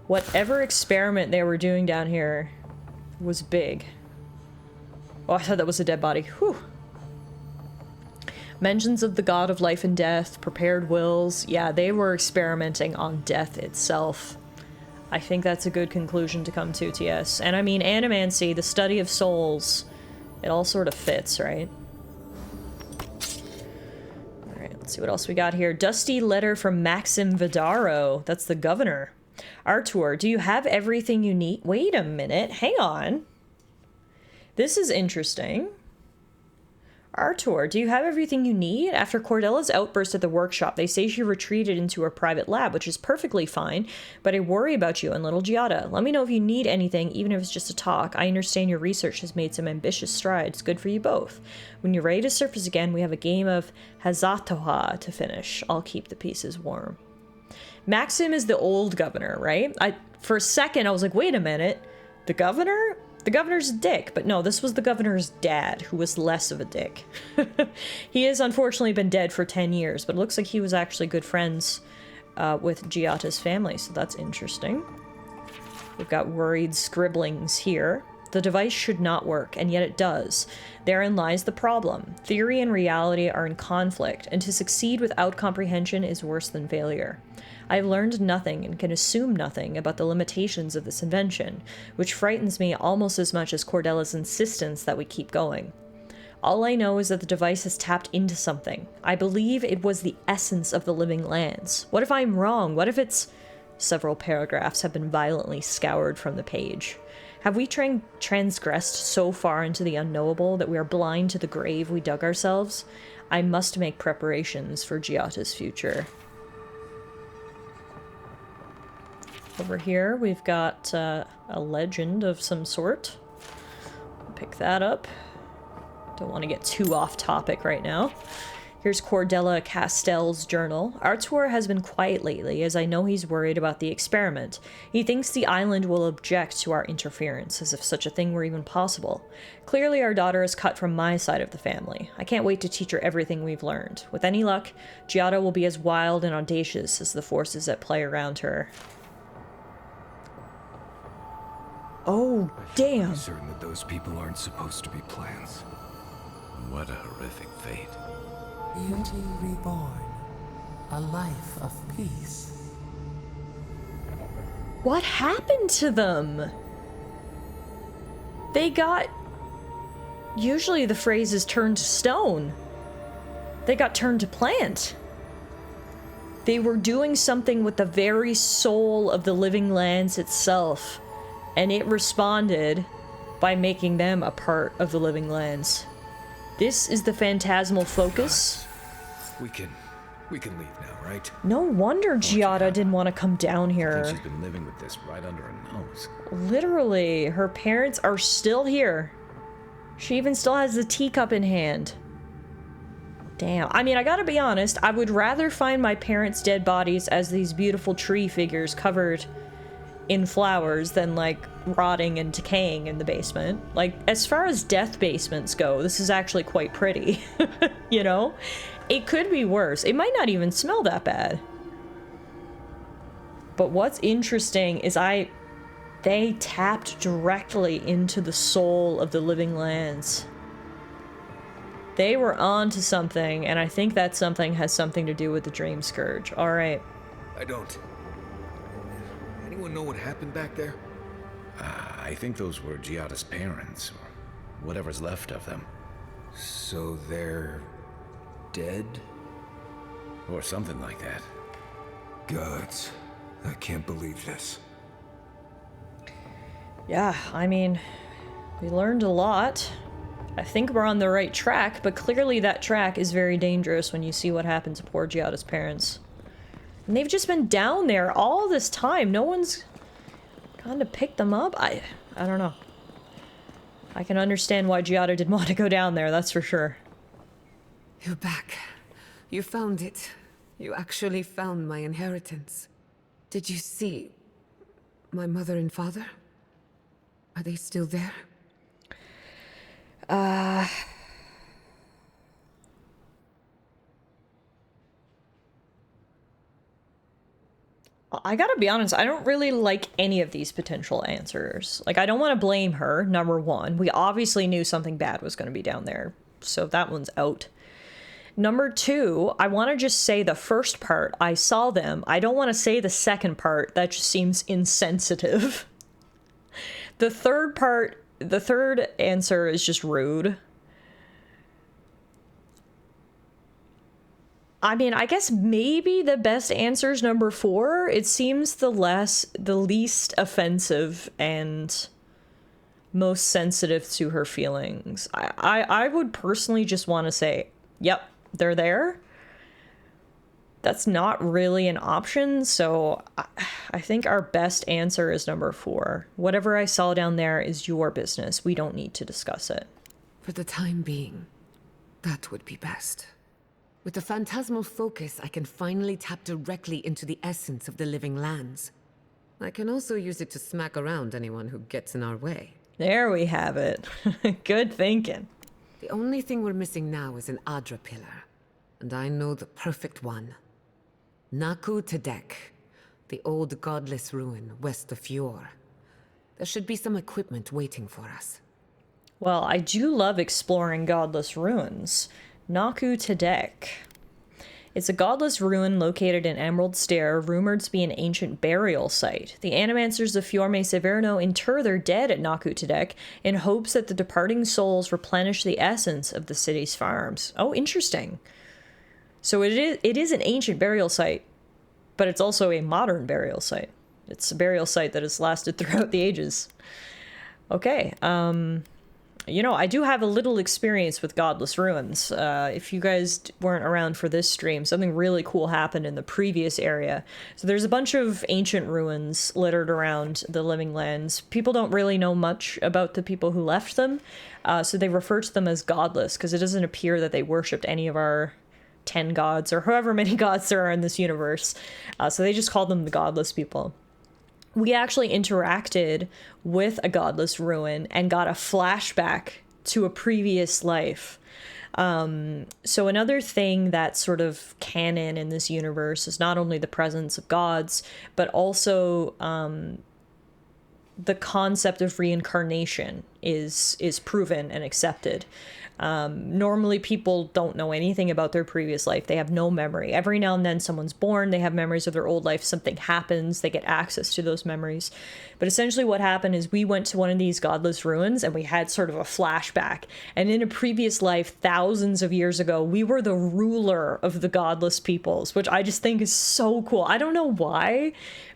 Whatever experiment they were doing down here was big. Oh, I thought that was a dead body. Whew. Mentions of the god of life and death, prepared wills. Yeah, they were experimenting on death itself. I think that's a good conclusion to come to, TS. And I mean, animancy, the study of souls, it all sort of fits, right? Alright, let's see what else we got here. Dusty letter from Maxim Vidaro. That's the governor. Artur, do you have everything you need? Wait a minute, hang on. This is interesting. Artur, do you have everything you need? After Cordella's outburst at the workshop, they say she retreated into her private lab, which is perfectly fine, but I worry about you and little Giada. Let me know if you need anything, even if it's just a talk. I understand your research has made some ambitious strides. Good for you both. When you're ready to surface again, we have a game of Hazatoha to finish. I'll keep the pieces warm. Maxim is the old governor, right? For a second, I was like, wait a minute. The governor? The governor's a dick, but no, this was the governor's dad, who was less of a dick. He has unfortunately been dead for 10 years, but it looks like he was actually good friends with Giada's family, so that's interesting. We've got worried scribblings here. The device should not work, and yet it does. Therein lies the problem. Theory and reality are in conflict, and to succeed without comprehension is worse than failure. I've learned nothing and can assume nothing about the limitations of this invention, which frightens me almost as much as Cordella's insistence that we keep going. All I know is that the device has tapped into something. I believe it was the essence of the living lands. What if I'm wrong? What if it's... Several paragraphs have been violently scoured from the page. Have we transgressed so far into the unknowable that we are blind to the grave we dug ourselves? I must make preparations for Giada's future. Over here, we've got a legend of some sort. Pick that up. Don't want to get too off topic right now. Here's Cordella Castell's journal. Artur has been quiet lately, as I know he's worried about the experiment. He thinks the island will object to our interference, as if such a thing were even possible. Clearly, our daughter is cut from my side of the family. I can't wait to teach her everything we've learned. With any luck, Giada will be as wild and audacious as the forces at play around her. Oh, damn.
I'm certain that those people aren't supposed to be plants.
What a horrific fate.
Beauty reborn. A life of peace.
What happened to them? They got... Usually the phrase is turned to stone. They got turned to plant. They were doing something with the very soul of the living lands itself. And it responded by making them a part of the living lands. This is the phantasmal focus.
We can leave now, right?
No wonder Giada didn't want to come down
I
here.
think she's been living with this right under her nose.
Literally, her parents are still here. She even still has the teacup in hand. Damn. I mean, I gotta be honest, I would rather find my parents' dead bodies as these beautiful tree figures covered in flowers than, like, rotting and decaying in the basement. Like, as far as death basements go, this is actually quite pretty. You know? It could be worse. It might not even smell that bad. But what's interesting is they tapped directly into the soul of the living lands. They were on to something, and I think that something has something to do with the Dream Scourge. Alright.
I don't. Anyone know what happened back there?
I think those were Giada's parents, or whatever's left of them.
So they're... dead?
Or something like that.
Gods, I can't believe this.
Yeah, I mean, we learned a lot. I think we're on the right track, but clearly that track is very dangerous when you see what happened to poor Giada's parents. And they've just been down there all this time. No one's gone to pick them up. I don't know. I can understand why Giada didn't want to go down there, that's for sure.
You're back. You found it. You actually found my inheritance. Did you see my mother and father? Are they still there?
I gotta be honest, I don't really like any of these potential answers. Like, I don't want to blame her, number one. We obviously knew something bad was going to be down there, so that one's out. Number two, I want to just say the first part, I saw them. I don't want to say the second part, that just seems insensitive. The third part, the third answer is just rude. I mean, I guess maybe the best answer is number four. It seems the least offensive and most sensitive to her feelings. I would personally just want to say, yep, they're there. That's not really an option, so I think our best answer is number 4. Whatever I saw down there is your business. We don't need to discuss it.
For the time being, that would be best. With the phantasmal focus, I can finally tap directly into the essence of the living lands. I can also use it to smack around anyone who gets in our way.
There we have it. Good thinking.
The only thing we're missing now is an Adra pillar, and I know the perfect one. Naku Tedek, the old godless ruin west of Fjord. There should be some equipment waiting for us.
Well, I do love exploring godless ruins. Naku Tedek. It's a godless ruin located in Emerald Stair, rumored to be an ancient burial site. The animancers of Fiorme Severno inter their dead at Naku Tedek in hopes that the departing souls replenish the essence of the city's farms. Oh, interesting. So it is an ancient burial site, but it's also a modern burial site. It's a burial site that has lasted throughout the ages. Okay, you know, I do have a little experience with godless ruins. If you guys weren't around for this stream, something really cool happened in the previous area. So there's a bunch of ancient ruins littered around the Living Lands. People don't really know much about the people who left them, so they refer to them as godless, because it doesn't appear that they worshipped any of our 10 gods, or however many gods there are in this universe. So they just called them the godless people. We actually interacted with a godless ruin and got a flashback to a previous life. So another thing that's sort of canon in this universe is not only the presence of gods, but also the concept of reincarnation is proven and accepted. Normally people don't know anything about their previous life. They have no memory. Every now and then someone's born, they have memories of their old life, something happens, they get access to those memories. But essentially what happened is we went to one of these godless ruins and we had sort of a flashback. And in a previous life, thousands of years ago, we were the ruler of the godless peoples, which I just think is so cool. I don't know why,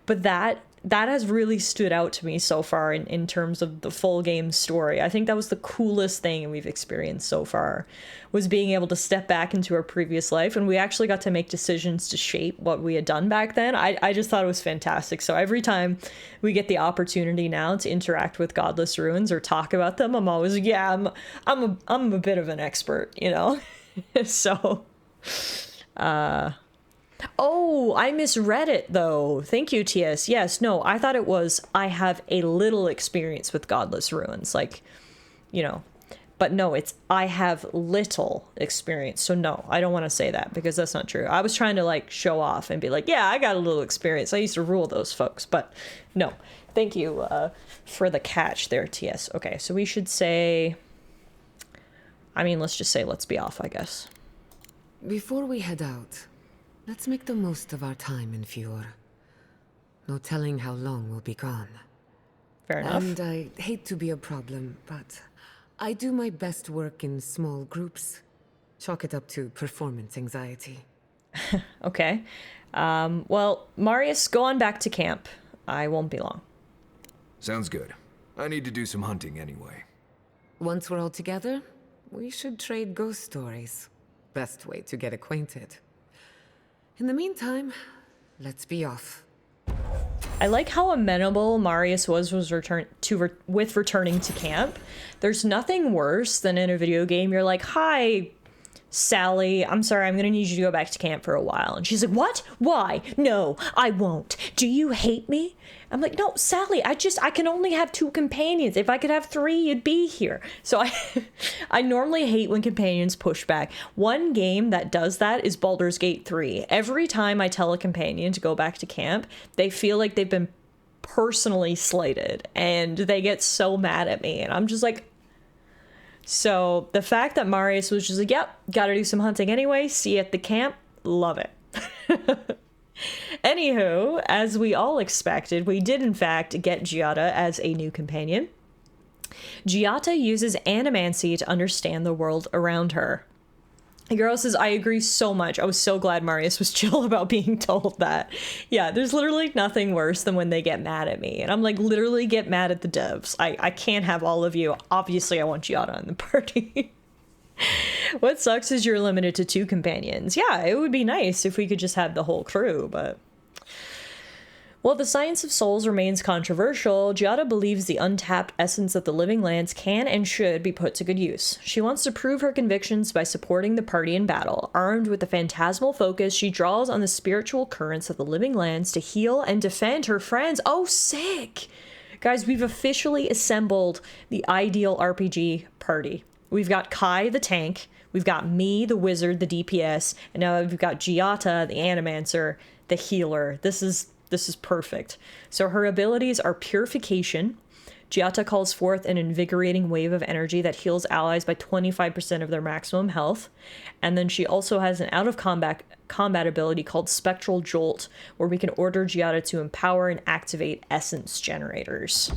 but that has really stood out to me so far in terms of the full game story. I think that was the coolest thing we've experienced so far, was being able to step back into our previous life, and we actually got to make decisions to shape what we had done back then. I just thought it was fantastic. So every time we get the opportunity now to interact with godless ruins or talk about them, I'm always, yeah, I'm a bit of an expert, you know? So, oh, I misread it, though. Thank you, TS. Yes, no, I thought it was, I have a little experience with godless ruins, like, you know. But no, it's, I have little experience. So no, I don't want to say that, because that's not true. I was trying to, like, show off and be like, yeah, I got a little experience. I used to rule those folks. But no, thank you for the catch there, TS. Okay, so we should say, I mean, let's just say let's be off, I guess.
Before we head out, let's make the most of our time in Fjord. No telling how long we'll be gone.
Fair enough.
And I hate to be a problem, but I do my best work in small groups. Chalk it up to performance anxiety.
Okay. Well, Marius, go on back to camp. I won't be long.
Sounds good. I need to do some hunting anyway.
Once we're all together, we should trade ghost stories. Best way to get acquainted. In the meantime, let's be off.
I like how amenable Marius was with returning to camp. There's nothing worse than in a video game you're like, "Hi, Sally, I'm sorry, I'm gonna need you to go back to camp for a while." And she's like, "What? Why? No, I won't. Do you hate me?" I'm like, "No, Sally, I can only have 2 companions. If I could have 3, you'd be here." So I normally hate when companions push back. One game that does that is Baldur's Gate 3. Every time I tell a companion to go back to camp, they feel like they've been personally slighted, and they get so mad at me, and I'm just like, so the fact that Marius was just like, yep, gotta do some hunting anyway, see you at the camp, love it. Anywho, as we all expected, we did in fact get Giada as a new companion. Giada uses animancy to understand the world around her. Girl says, I agree so much. I was so glad Marius was chill about being told that. Yeah, there's literally nothing worse than when they get mad at me. And I'm like, literally get mad at the devs. I can't have all of you. Obviously, I want Giada in the party. What sucks is you're limited to 2 companions. Yeah, it would be nice if we could just have the whole crew, but... While the science of souls remains controversial, Giada believes the untapped essence of the living lands can and should be put to good use. She wants to prove her convictions by supporting the party in battle. Armed with the phantasmal focus, she draws on the spiritual currents of the living lands to heal and defend her friends. Oh, sick! Guys, we've officially assembled the ideal RPG party. We've got Kai, the tank. We've got me, the wizard, the DPS. And now we've got Giata, the animancer, the healer. This is perfect. So her abilities are Purification. Giata calls forth an invigorating wave of energy that heals allies by 25% of their maximum health. And then she also has an out-of-combat ability called Spectral Jolt, where we can order Giata to empower and activate essence generators.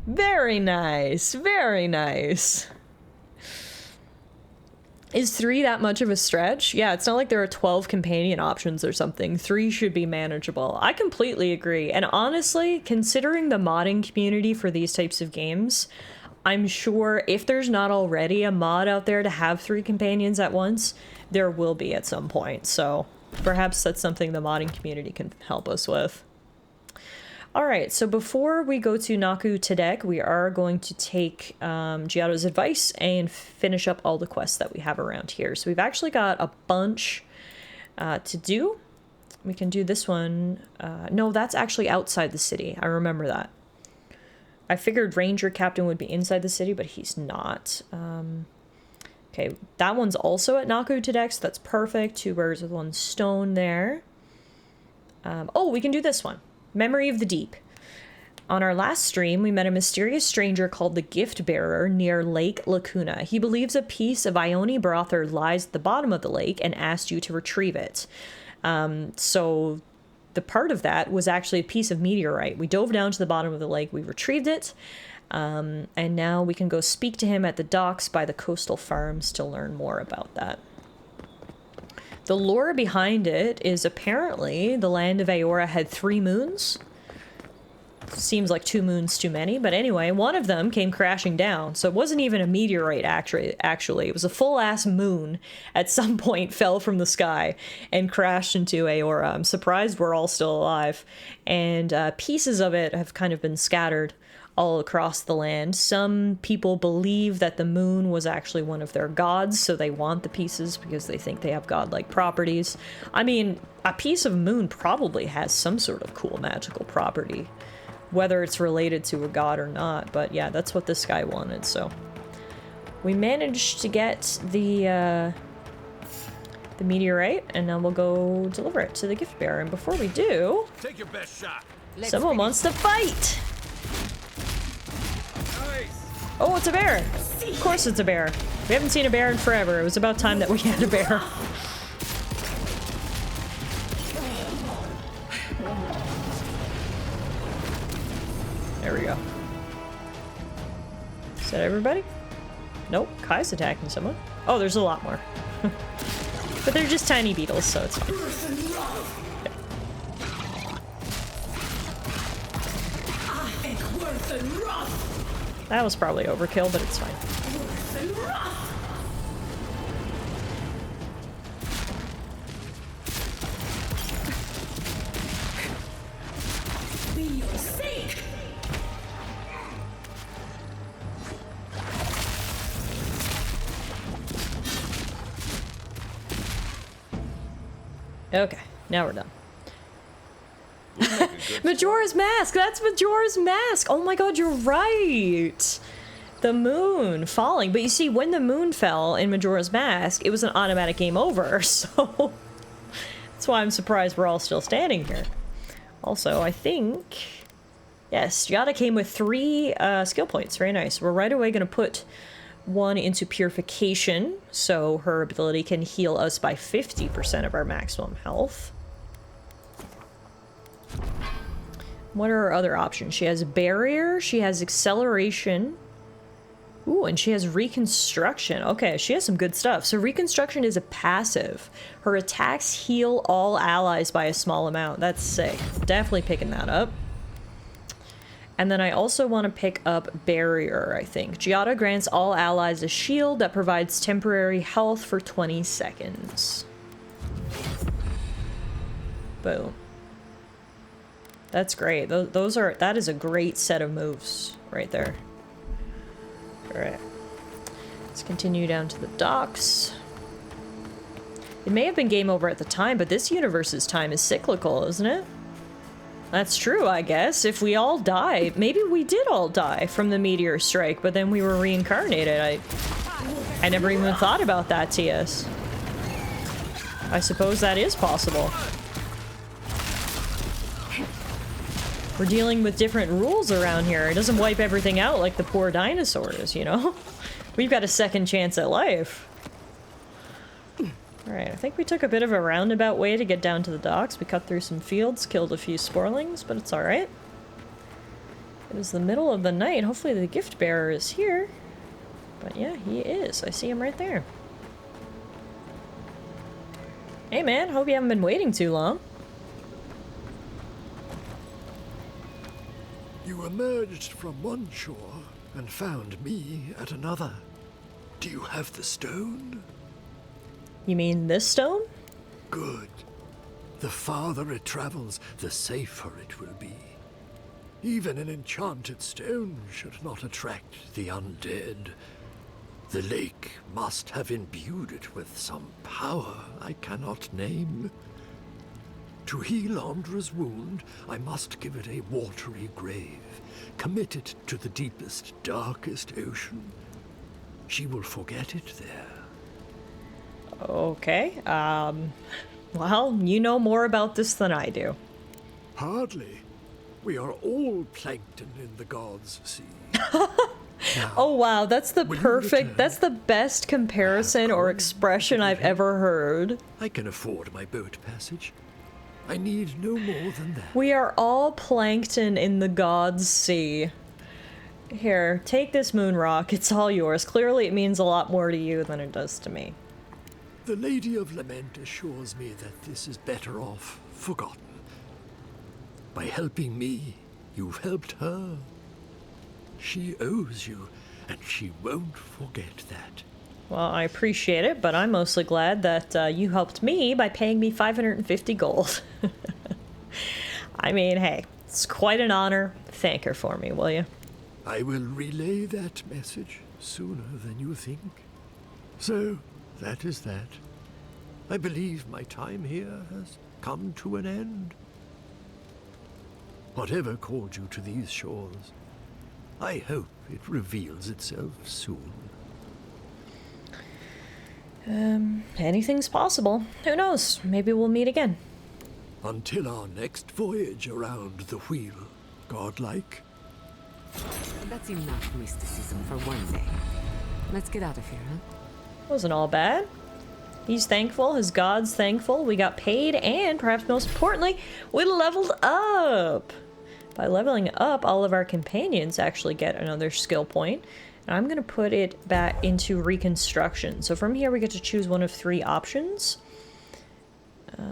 Very nice. Very nice. Is 3 that much of a stretch? Yeah, it's not like there are 12 companion options or something. 3 should be manageable. I completely agree. And honestly, considering the modding community for these types of games, I'm sure if there's not already a mod out there to have 3 companions at once, there will be at some point. So perhaps that's something the modding community can help us with. Alright, so before we go to Naku Tedek, we are going to take Giada's advice and finish up all the quests that we have around here. So we've actually got a bunch to do. We can do this one. No, that's actually outside the city. I remember that. I figured Ranger Captain would be inside the city, but he's not. Okay, that one's also at Naku Tedek, so that's perfect. 2 birds with 1 stone there. Oh, we can do this one. Memory of the Deep. On our last stream, we met a mysterious stranger called the Gift Bearer near Lake Lacuna. He believes a piece of Ione Brother lies at the bottom of the lake and asked you to retrieve it. So the part of that was actually a piece of meteorite. We dove down to the bottom of the lake, we retrieved it, and now we can go speak to him at the docks by the coastal farms to learn more about that. The lore behind it is apparently the land of Aora had 3 moons. Seems like 2 moons too many, but anyway, one of them came crashing down. So it wasn't even a meteorite, actually. It was a full-ass moon at some point fell from the sky and crashed into Aora. I'm surprised we're all still alive. And pieces of it have kind of been scattered all across the land. Some people believe that the moon was actually one of their gods, so they want the pieces because they think they have godlike properties. I mean, a piece of moon probably has some sort of cool magical property, whether it's related to a god or not, but yeah, that's what this guy wanted, so. We managed to get the meteorite, and now we'll go deliver it to the gift bearer, and before we do...
Take your best shot.
Someone wants to fight! Oh, it's a bear! Of course it's a bear. We haven't seen a bear in forever. It was about time that we had a bear. There we go. Is that everybody? Nope, Kai's attacking someone. Oh, there's a lot more. But they're just tiny beetles, so it's fine. That was probably overkill, but it's fine. Okay, now we're done. Majora's Mask! That's Majora's Mask! Oh my god, you're right! The moon falling. But you see, when the moon fell in Majora's Mask, it was an automatic game over, so... That's why I'm surprised we're all still standing here. Also, I think... Yes, Giada came with 3 skill points. Very nice. We're right away going to put 1 into Purification, so her ability can heal us by 50% of our maximum health. What are her other options? She has Barrier, she has Acceleration. Ooh, and she has Reconstruction. Okay, she has some good stuff. So Reconstruction is a passive. Her attacks heal all allies by a small amount. That's sick. Definitely picking that up. And then I also want to pick up Barrier, I think. Giada grants all allies a shield that provides temporary health for 20 seconds. Boom. That's great. That is a great set of moves right there. Alright. Let's continue down to the docks. It may have been game over at the time, but this universe's time is cyclical, isn't it? That's true, I guess. If we all die, maybe we did all die from the meteor strike, but then we were reincarnated. I never even thought about that, TS. I suppose that is possible. We're dealing with different rules around here. It doesn't wipe everything out like the poor dinosaurs, you know? We've got a second chance at life. Alright, I think we took a bit of a roundabout way to get down to the docks. We cut through some fields, killed a few sporlings, but it's alright. It is the middle of the night. Hopefully the gift bearer is here. But yeah, he is. I see him right there. Hey man, hope you haven't been waiting too long.
You emerged from one shore and found me at another. Do you have the stone?
You mean this stone?
Good. The farther it travels, the safer it will be. Even an enchanted stone should not attract the undead. The lake must have imbued it with some power I cannot name. To heal Andra's wound, I must give it a watery grave, commit it to the deepest, darkest ocean. She will forget it there.
Okay, well, you know more about this than I do.
Hardly. We are all plankton in the gods' sea. Now,
Oh wow, that's the
will you
perfect,
return?
that's the best comparison or expression I've ever heard.
I can afford my boat passage. I need no more than that.
We are all plankton in the gods' sea. Here, take this moon rock, it's all yours. Clearly it means a lot more to you than it does to me.
The Lady of Lament assures me that this is better off forgotten. By helping me, you've helped her. She owes you, and she won't forget that.
Well, I appreciate it, but I'm mostly glad that you helped me by paying me 550 gold. I mean, hey, it's quite an honor. Thank her for me, will you?
I will relay that message sooner than you think. So, that is that. I believe my time here has come to an end. Whatever called you to these shores, I hope it reveals itself soon.
Anything's possible. Who knows? Maybe we'll meet again.
Until our next voyage around the wheel, godlike.
That's enough mysticism for one day. Let's get out of here, huh?
Wasn't all bad. He's thankful, his god's thankful, we got paid, and perhaps most importantly, we leveled up! By leveling up, all of our companions actually get another skill point. And I'm gonna put it back into Reconstruction. So from here we get to choose one of 3 options. I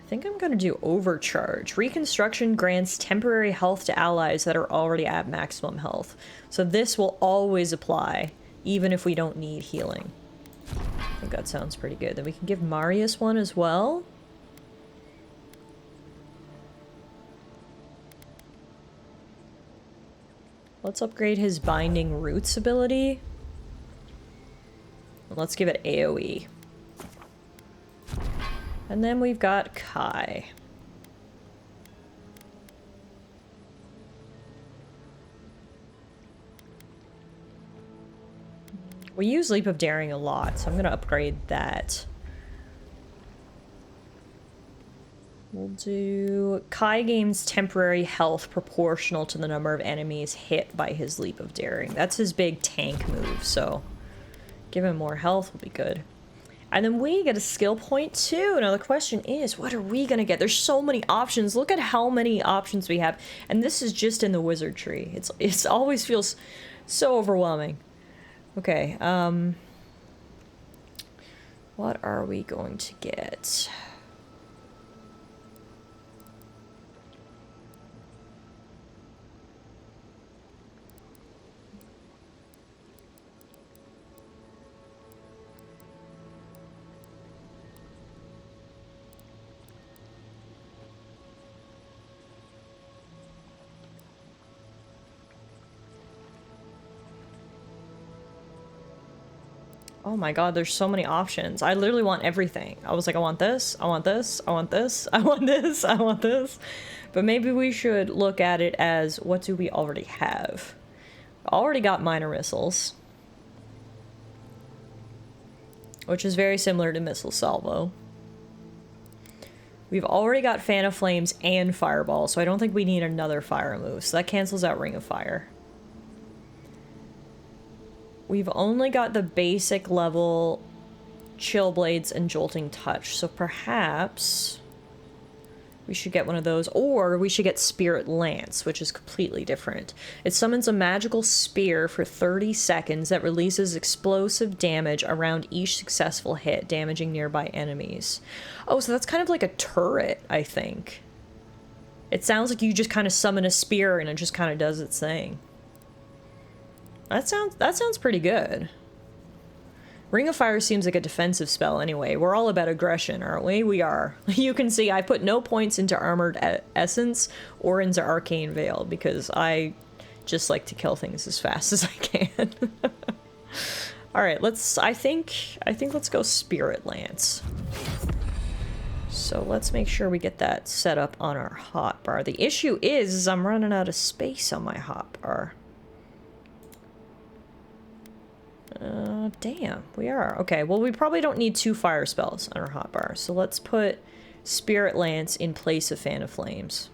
think I'm gonna do Overcharge. Reconstruction grants temporary health to allies that are already at maximum health. So this will always apply, even if we don't need healing. I think that sounds pretty good. Then we can give Marius one as well. Let's upgrade his Binding Roots ability. And let's give it AoE. And then we've got Kai. We use Leap of Daring a lot, so I'm gonna upgrade that. We'll do Kai gains temporary health proportional to the number of enemies hit by his Leap of Daring. That's his big tank move, so give him more health will be good. And then we get a skill point too. Now the question is, what are we gonna get? There's so many options. Look at how many options we have. And this is just in the wizard tree. It's always feels so overwhelming. Okay, what are we going to get? Oh my god, there's so many options. I literally want everything. I was like, I want this, I want this, I want this, I want this, I want this. But maybe we should look at it as, what do we already have? Already got minor missiles, which is very similar to missile salvo. We've already got fan of flames and fireball, so I don't think we need another fire move. So that cancels out ring of fire. We've only got the basic level chill blades and jolting touch, so perhaps we should get one of those, or we should get Spirit Lance, which is completely different. It summons a magical spear for 30 seconds that releases explosive damage around each successful hit, damaging nearby enemies. Oh, so that's kind of like a turret, I think. It sounds like you just kind of summon a spear and it just kind of does its thing. That sounds pretty good. Ring of Fire seems like a defensive spell anyway. We're all about aggression, aren't we? We are. You can see I put no points into Armored Essence or into Arcane Veil because I just like to kill things as fast as I can. All right, I think let's go Spirit Lance. So let's make sure we get that set up on our hotbar. The issue is I'm running out of space on my hotbar. Damn, we are. Okay, well, we probably don't need 2 fire spells on our hotbar, so let's put Spirit Lance in place of Fan of Flames.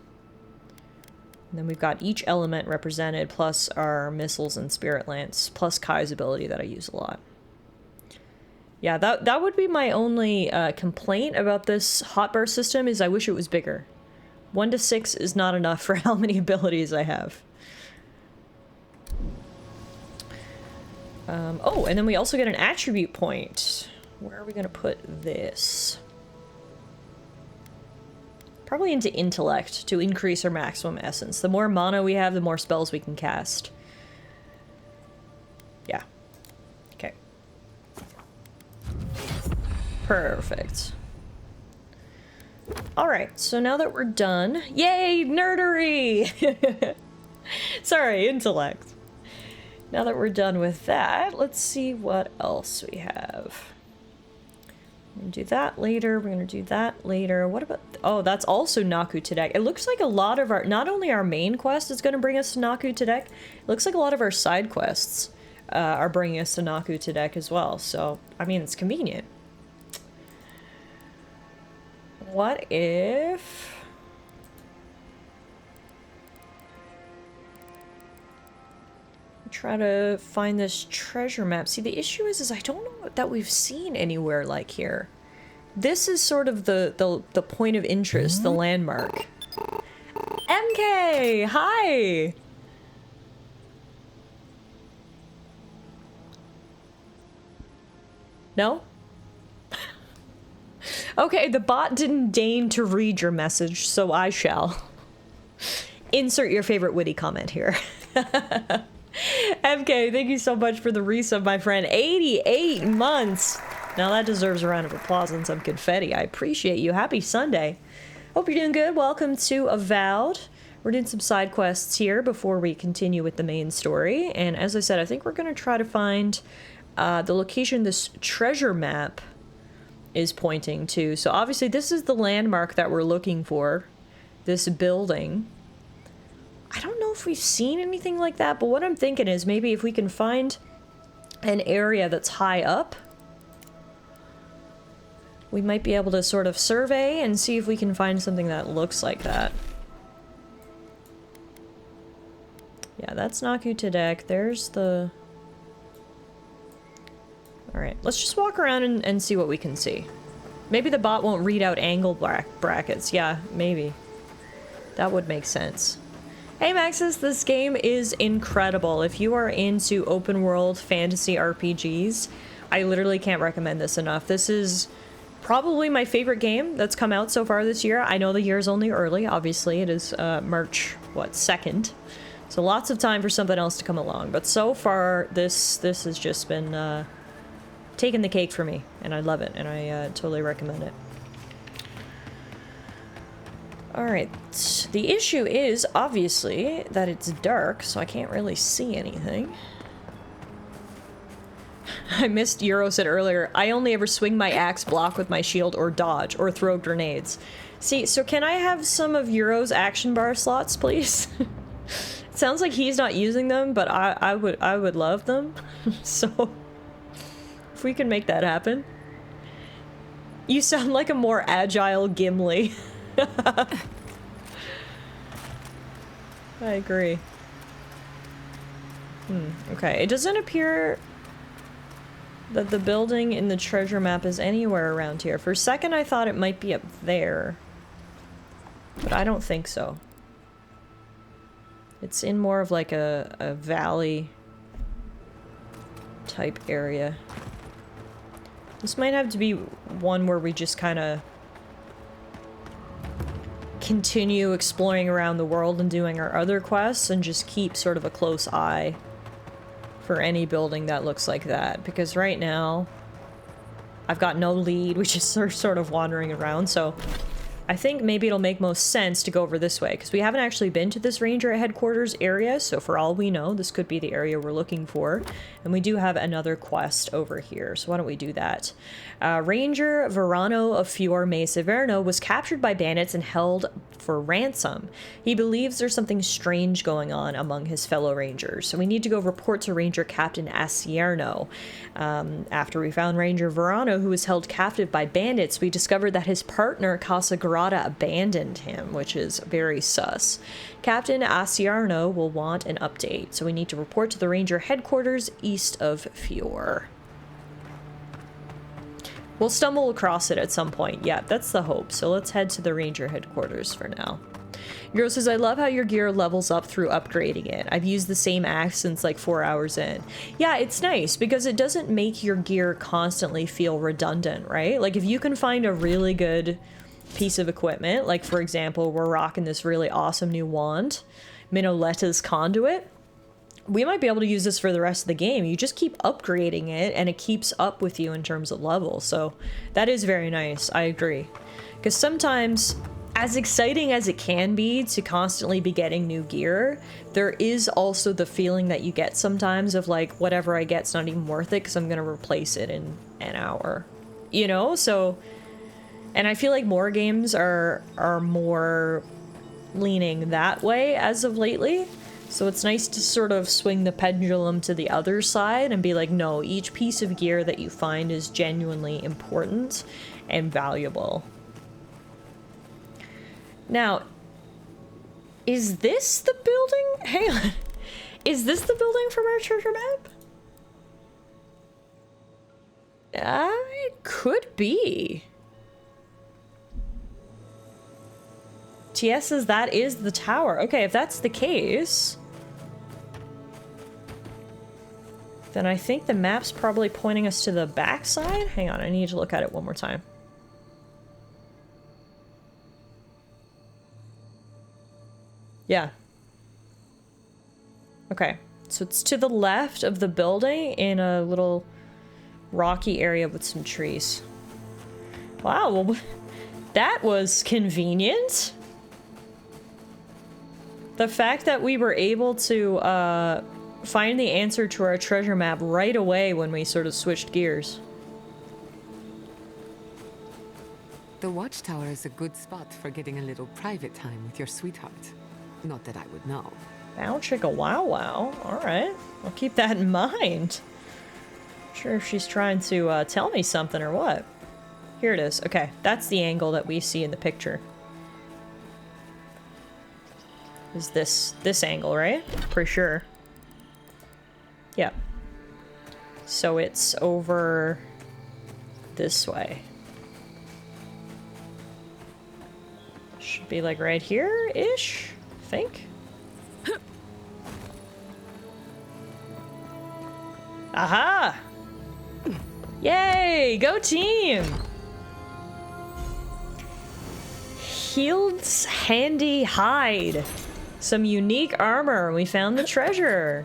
And then we've got each element represented, plus our missiles and Spirit Lance, plus Kai's ability that I use a lot. Yeah, that would be my only complaint about this hotbar system, is I wish it was bigger. 1 to 6 is not enough for how many abilities I have. Oh, and then we also get an attribute point. Where are we going to put this? Probably into intellect to increase our maximum essence. The more mana we have, the more spells we can cast. Yeah. Okay. Perfect. Alright, so now that we're done... Yay, nerdery! Sorry, intellect. Now that we're done with that, let's see what else we have. We're gonna do that later, we're gonna do that later. What about... Oh, that's also Naku Tedek. It looks like a lot of our... Not only our main quest is gonna bring us to Naku Tedek, it looks like a lot of our side quests are bringing us to Naku Tedek as well. So, I mean, it's convenient. What if... try to find this treasure map. See, the issue is I don't know that we've seen anywhere like here. This is sort of the point of interest, the landmark. MK! Hi! No? Okay, the bot didn't deign to read your message, so I shall. Insert your favorite witty comment here. MK, thank you so much for the resub, my friend. 88 months! Now that deserves a round of applause and some confetti. I appreciate you. Happy Sunday. Hope you're doing good. Welcome to Avowed. We're doing some side quests here before we continue with the main story. And as I said, I think we're going to try to find the location this treasure map is pointing to. So obviously this is the landmark that we're looking for. This building. I don't know if we've seen anything like that, but what I'm thinking is maybe if we can find an area that's high up, we might be able to sort of survey and see if we can find something that looks like that. Yeah, that's Naku Tedek. There's the... Alright, let's just walk around and see what we can see. Maybe the bot won't read out angle brackets. Yeah, maybe. That would make sense. Hey Maxis, this game is incredible. If you are into open world fantasy RPGs, I literally can't recommend this enough. This is probably my favorite game that's come out so far this year. I know the year is only early, obviously. It is March, what, 2nd? So lots of time for something else to come along. But so far, this has just been taking the cake for me. And I love it, and I totally recommend it. Alright, the issue is, obviously, that it's dark, so I can't really see anything. I missed Euro said earlier, I only ever swing my axe, block with my shield, or dodge, or throw grenades. See, so can I have some of Euro's action bar slots, please? It sounds like he's not using them, but I would love them. So, if we can make that happen. You sound like a more agile Gimli. I agree. Okay, it doesn't appear that the building in the treasure map is anywhere around here. For a second I thought it might be up there, but I don't think so. It's in more of like a valley type area. This might have to be one where we just kind of continue exploring around the world and doing our other quests and just keep sort of a close eye for any building that looks like that, because right now I've got no lead. We just sort of wandering around, so I think maybe it'll make most sense to go over this way, because we haven't actually been to this ranger headquarters area, so for all we know, this could be the area we're looking for. And we do have another quest over here, so why don't we do that? Ranger Verano of Fior May Severno was captured by bandits and held for ransom. He believes there's something strange going on among his fellow rangers, so we need to go report to Ranger Captain Asierno. After we found Ranger Verano, who was held captive by bandits, we discovered that his partner Casagrada abandoned him, which is very sus. Captain Asierno will want an update, so we need to report to the ranger headquarters east of Fior. We'll stumble across it at some point. Yeah, that's the hope. So let's head to the ranger headquarters for now. Euro says, I love how your gear levels up through upgrading it. I've used the same axe since like 4 hours in. Yeah, it's nice because it doesn't make your gear constantly feel redundant, right? Like if you can find a really good piece of equipment, like for example, we're rocking this really awesome new wand, Minoletta's Conduit. We might be able to use this for the rest of the game. You just keep upgrading it and it keeps up with you in terms of level. So that is very nice. I agree. Because sometimes, as exciting as it can be to constantly be getting new gear, there is also the feeling that you get sometimes of like, whatever I get's not even worth it because I'm going to replace it in an hour. You know? So, and I feel like more games are more leaning that way as of lately. So it's nice to sort of swing the pendulum to the other side and be like, no, each piece of gear that you find is genuinely important and valuable. Now, is this the building? Hang on. Is this the building from our treasure map? It could be. TS says that is the tower. Okay, if that's the case, then I think the map's probably pointing us to the backside. Hang on, I need to look at it one more time. Yeah. Okay, so it's to the left of the building in a little rocky area with some trees. Wow, well, that was convenient. The fact that we were able to find the answer to our treasure map right away when we sort of switched gears.
The watchtower is a good spot for getting a little private time with your sweetheart. Not that I would know.
Bow chicka wow wow. Alright. I'll keep that in mind. Not sure if she's trying to tell me something or what. Here it is. Okay, that's the angle that we see in the picture. Is this angle, right? Pretty sure. Yeah. So it's over this way. Should be like right here-ish, I think. Aha! Yay! Go team! Hield's handy hide. Some unique armor. We found the treasure.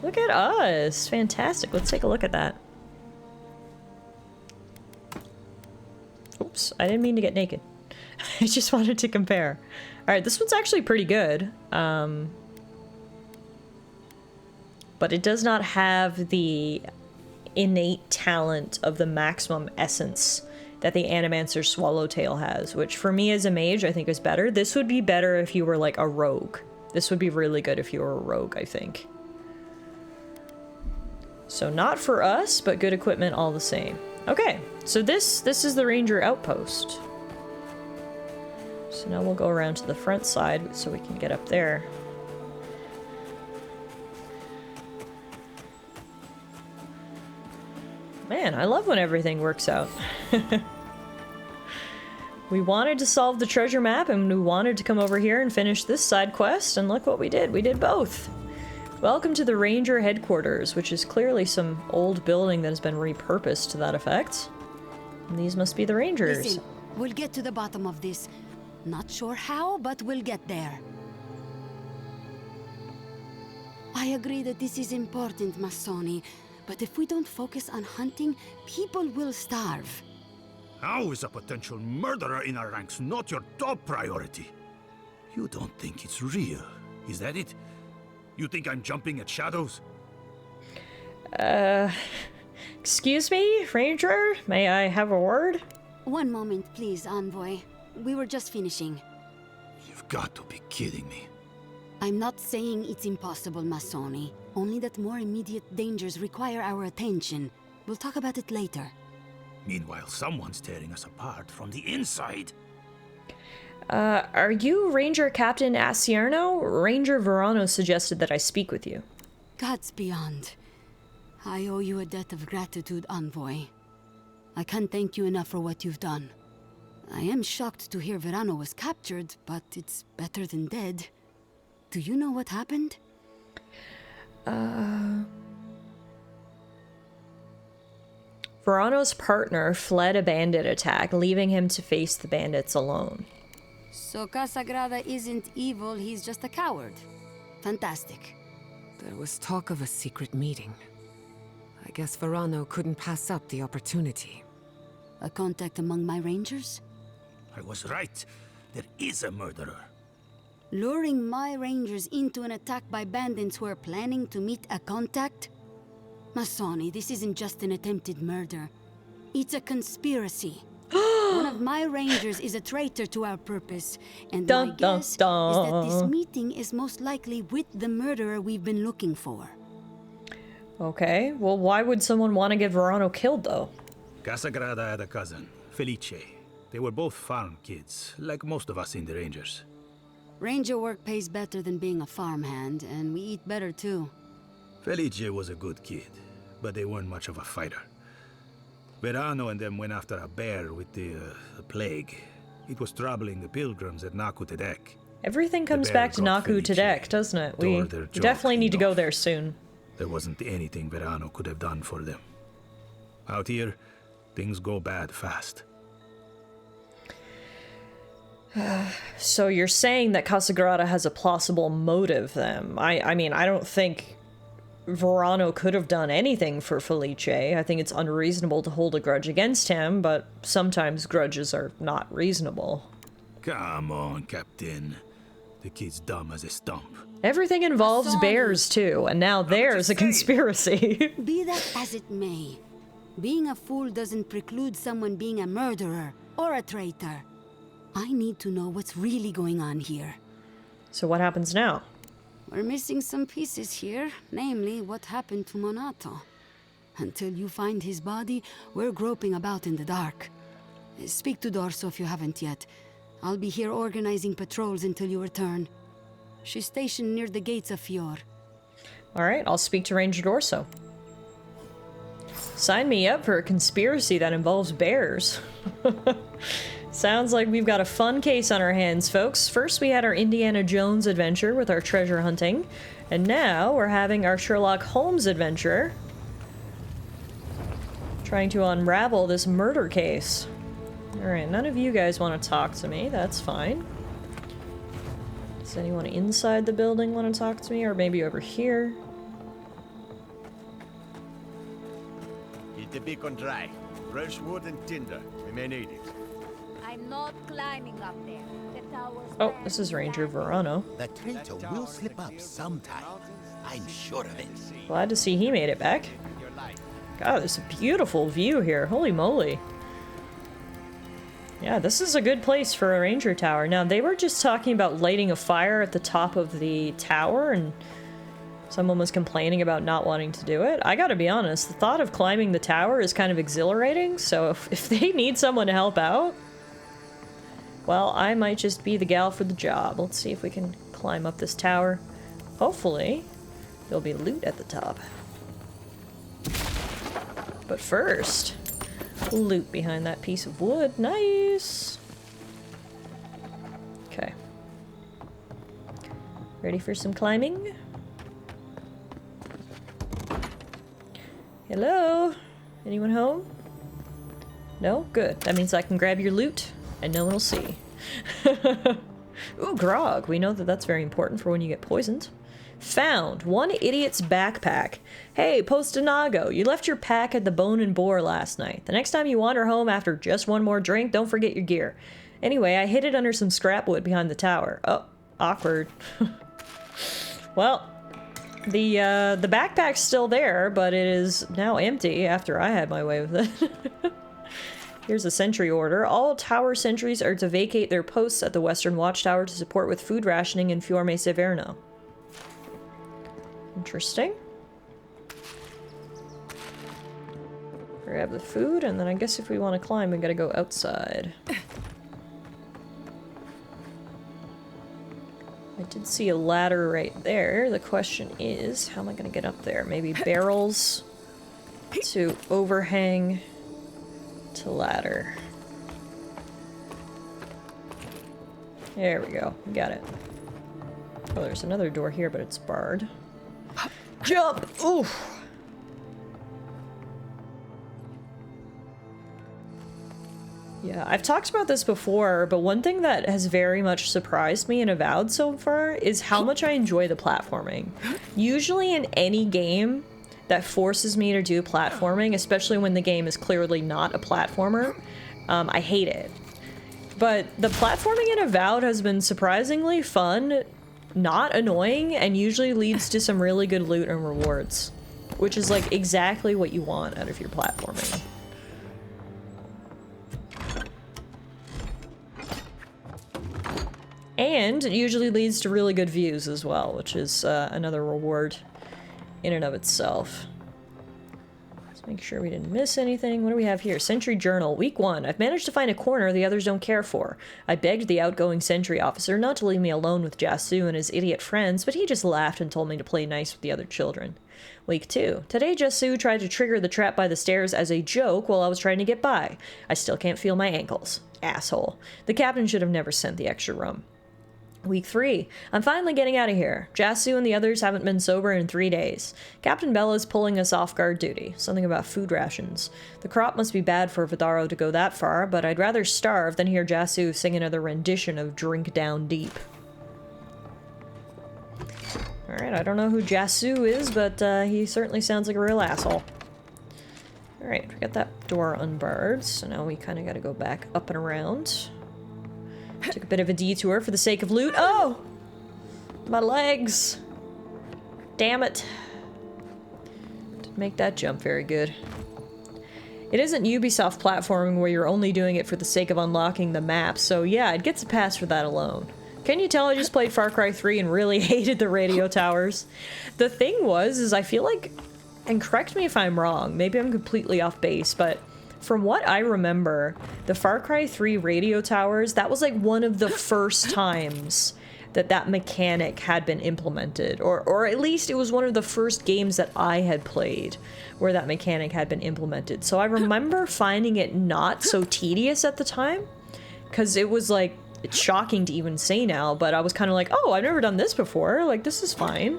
Look at us. Fantastic. Let's take a look at that. Oops. I didn't mean to get naked. I just wanted to compare. Alright, this one's actually pretty good. But it does not have the innate talent of the maximum essence that the Animancer Swallowtail has, which for me as a mage I think is better. This would be better if you were like a rogue. This would be really good if you were a rogue, I think. So not for us, but good equipment all the same. Okay, so this is the Ranger Outpost. So now we'll go around to the front side so we can get up there. Man, I love when everything works out. We wanted to solve the treasure map and we wanted to come over here and finish this side quest, and look what we did. We did both. Welcome to the Ranger headquarters, which is clearly some old building that has been repurposed to that effect. And these must be the Rangers.
Listen, we'll get to the bottom of this. Not sure how, but we'll get there. I agree that this is important, Masoni, but if we don't focus on hunting, people will starve.
How is a potential murderer in our ranks not your top priority? You don't think it's real, is that it? You think I'm jumping at shadows?
Excuse me, Ranger? May I have a word?
One moment, please, Envoy. We were just finishing.
You've got to be kidding me.
I'm not saying it's impossible, Masoni. Only that more immediate dangers require our attention. We'll talk about it later.
Meanwhile, someone's tearing us apart from the inside.
Are you Ranger Captain Asierno? Ranger Verano suggested that I speak with you.
Gods beyond. I owe you a debt of gratitude, Envoy. I can't thank you enough for what you've done. I am shocked to hear Verano was captured, but it's better than dead. Do you know what happened?
Verano's partner fled a bandit attack, leaving him to face the bandits alone.
So Casagrada isn't evil, he's just a coward. Fantastic.
There was talk of a secret meeting. I guess Verano couldn't pass up the opportunity.
A contact among my rangers?
I was right. There is a murderer.
Luring my rangers into an attack by bandits who are planning to meet a contact? Masoni, this isn't just an attempted murder. It's a conspiracy. One of my rangers is a traitor to our purpose, and my guess is that this meeting is most likely with the murderer we've been looking for.
Okay, well why would someone want to get Verano killed though?
Casagrada had a cousin, Felice. They were both farm kids, like most of us in the Rangers.
Ranger work pays better than being a farmhand, and we eat better too.
Felice was a good kid, but they weren't much of a fighter. Verano and them went after a bear with the plague. It was troubling the pilgrims at Nakutedek.
Everything comes back to Nakutedek, doesn't it? We definitely need to go there soon.
There wasn't anything Verano could have done for them. Out here, things go bad fast.
So you're saying that Casagrada has a plausible motive then? I mean, I don't think Verano could have done anything for Felice. I think it's unreasonable to hold a grudge against him, but sometimes grudges are not reasonable.
Come on, Captain. The kid's dumb as a stump.
Everything involves bears too, and now there's a conspiracy.
Be that as it may, being a fool doesn't preclude someone being a murderer or a traitor. I need to know what's really going on here.
So what happens now?
We're missing some pieces here, namely what happened to Monato. Until you find his body, we're groping about in the dark. Speak to Dorso if you haven't yet. I'll be here organizing patrols until you return. She's stationed near the gates of Fior.
Alright, I'll speak to Ranger Dorso. Sign me up for a conspiracy that involves bears. Sounds like we've got a fun case on our hands, folks. First we had our Indiana Jones adventure with our treasure hunting, and now we're having our Sherlock Holmes adventure, trying to unravel this murder case. Alright, none of you guys want to talk to me, that's fine. Does anyone inside the building want to talk to me, or maybe over here?
Keep the beacon dry. Fresh wood and tinder. We may need it.
I'm not climbing up there. The tower's
Oh, this is Ranger Verano.
The traitor will slip up sometime. I'm sure of it.
Glad to see he made it back. God, there's a beautiful view here. Holy moly. Yeah, this is a good place for a ranger tower. Now, they were just talking about lighting a fire at the top of the tower, and someone was complaining about not wanting to do it. I gotta be honest, the thought of climbing the tower is kind of exhilarating, so if they need someone to help out, well, I might just be the gal for the job. Let's see if we can climb up this tower. Hopefully, there'll be loot at the top. But first, loot behind that piece of wood. Nice! Okay. Ready for some climbing? Hello? Anyone home? No? Good. That means I can grab your loot, and no one will see. Ooh, grog. We know that that's very important for when you get poisoned. Found. One idiot's backpack. Hey, Postanago, you left your pack at the Bone and Boar last night. The next time you wander home after just one more drink, don't forget your gear. Anyway, I hid it under some scrap wood behind the tower. Oh, awkward. Well, the backpack's still there, but it is now empty after I had my way with it. Here's a sentry order. All tower sentries are to vacate their posts at the Western Watchtower to support with food rationing in Fiorme Severno. Interesting. Grab the food, and then I guess if we want to climb, we gotta go outside. I did see a ladder right there. The question is, how am I gonna get up there? Maybe barrels to overhang to ladder. There we go. We got it. Oh, there's another door here, but it's barred. Jump! Oof! Yeah, I've talked about this before, but one thing that has very much surprised me in Avowed so far is how much I enjoy the platforming. Usually in any game that forces me to do platforming, especially when the game is clearly not a platformer, I hate it. But the platforming in Avowed has been surprisingly fun, not annoying, and usually leads to some really good loot and rewards, which is like exactly what you want out of your platforming. And it usually leads to really good views as well, which is another reward in and of itself. Let's make sure we didn't miss anything. What do we have here? Sentry Journal, Week 1. I've managed to find a corner the others don't care for. I begged the outgoing sentry officer not to leave me alone with Jasu and his idiot friends, but he just laughed and told me to play nice with the other children. Week 2. Today Jasu tried to trigger the trap by the stairs as a joke while I was trying to get by. I still can't feel my ankles. Asshole. The captain should have never sent the extra rum. Week 3. I'm finally getting out of here. Jasu and the others haven't been sober in 3 days. Captain Bella's pulling us off guard duty. Something about food rations. The crop must be bad for Vidaro to go that far, but I'd rather starve than hear Jasu sing another rendition of Drink Down Deep. Alright, I don't know who Jasu is, but he certainly sounds like a real asshole. Alright, we got that door unbarred, so now we kind of got to go back up and around. Took a bit of a detour for the sake of loot. Oh! My legs! Damn it. Didn't make that jump very good. It isn't Ubisoft platforming where you're only doing it for the sake of unlocking the map, so yeah, I'd get a pass for that alone. Can you tell I just played Far Cry 3 and really hated the radio towers? The thing was, I feel like, and correct me if I'm wrong, maybe I'm completely off base, but from what I remember, the Far Cry 3 radio towers, that was like one of the first times that mechanic had been implemented, or at least it was one of the first games that I had played where that mechanic had been implemented. So I remember finding it not so tedious at the time, because it was like, it's shocking to even say now, but I was kind of like, oh, I've never done this before, like this is fine.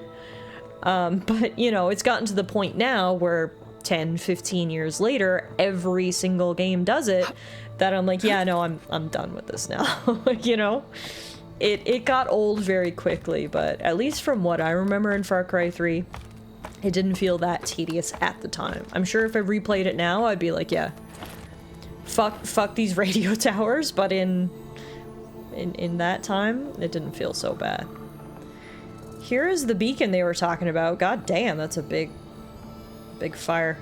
But you know, it's gotten to the point now where 10, 15 years later, every single game does it, that I'm like, yeah, no, I'm done with this now. You know? It got old very quickly, but at least from what I remember in Far Cry 3, it didn't feel that tedious at the time. I'm sure if I replayed it now, I'd be like, yeah, fuck these radio towers, but in that time, it didn't feel so bad. Here is the beacon they were talking about. God damn, that's a big fire.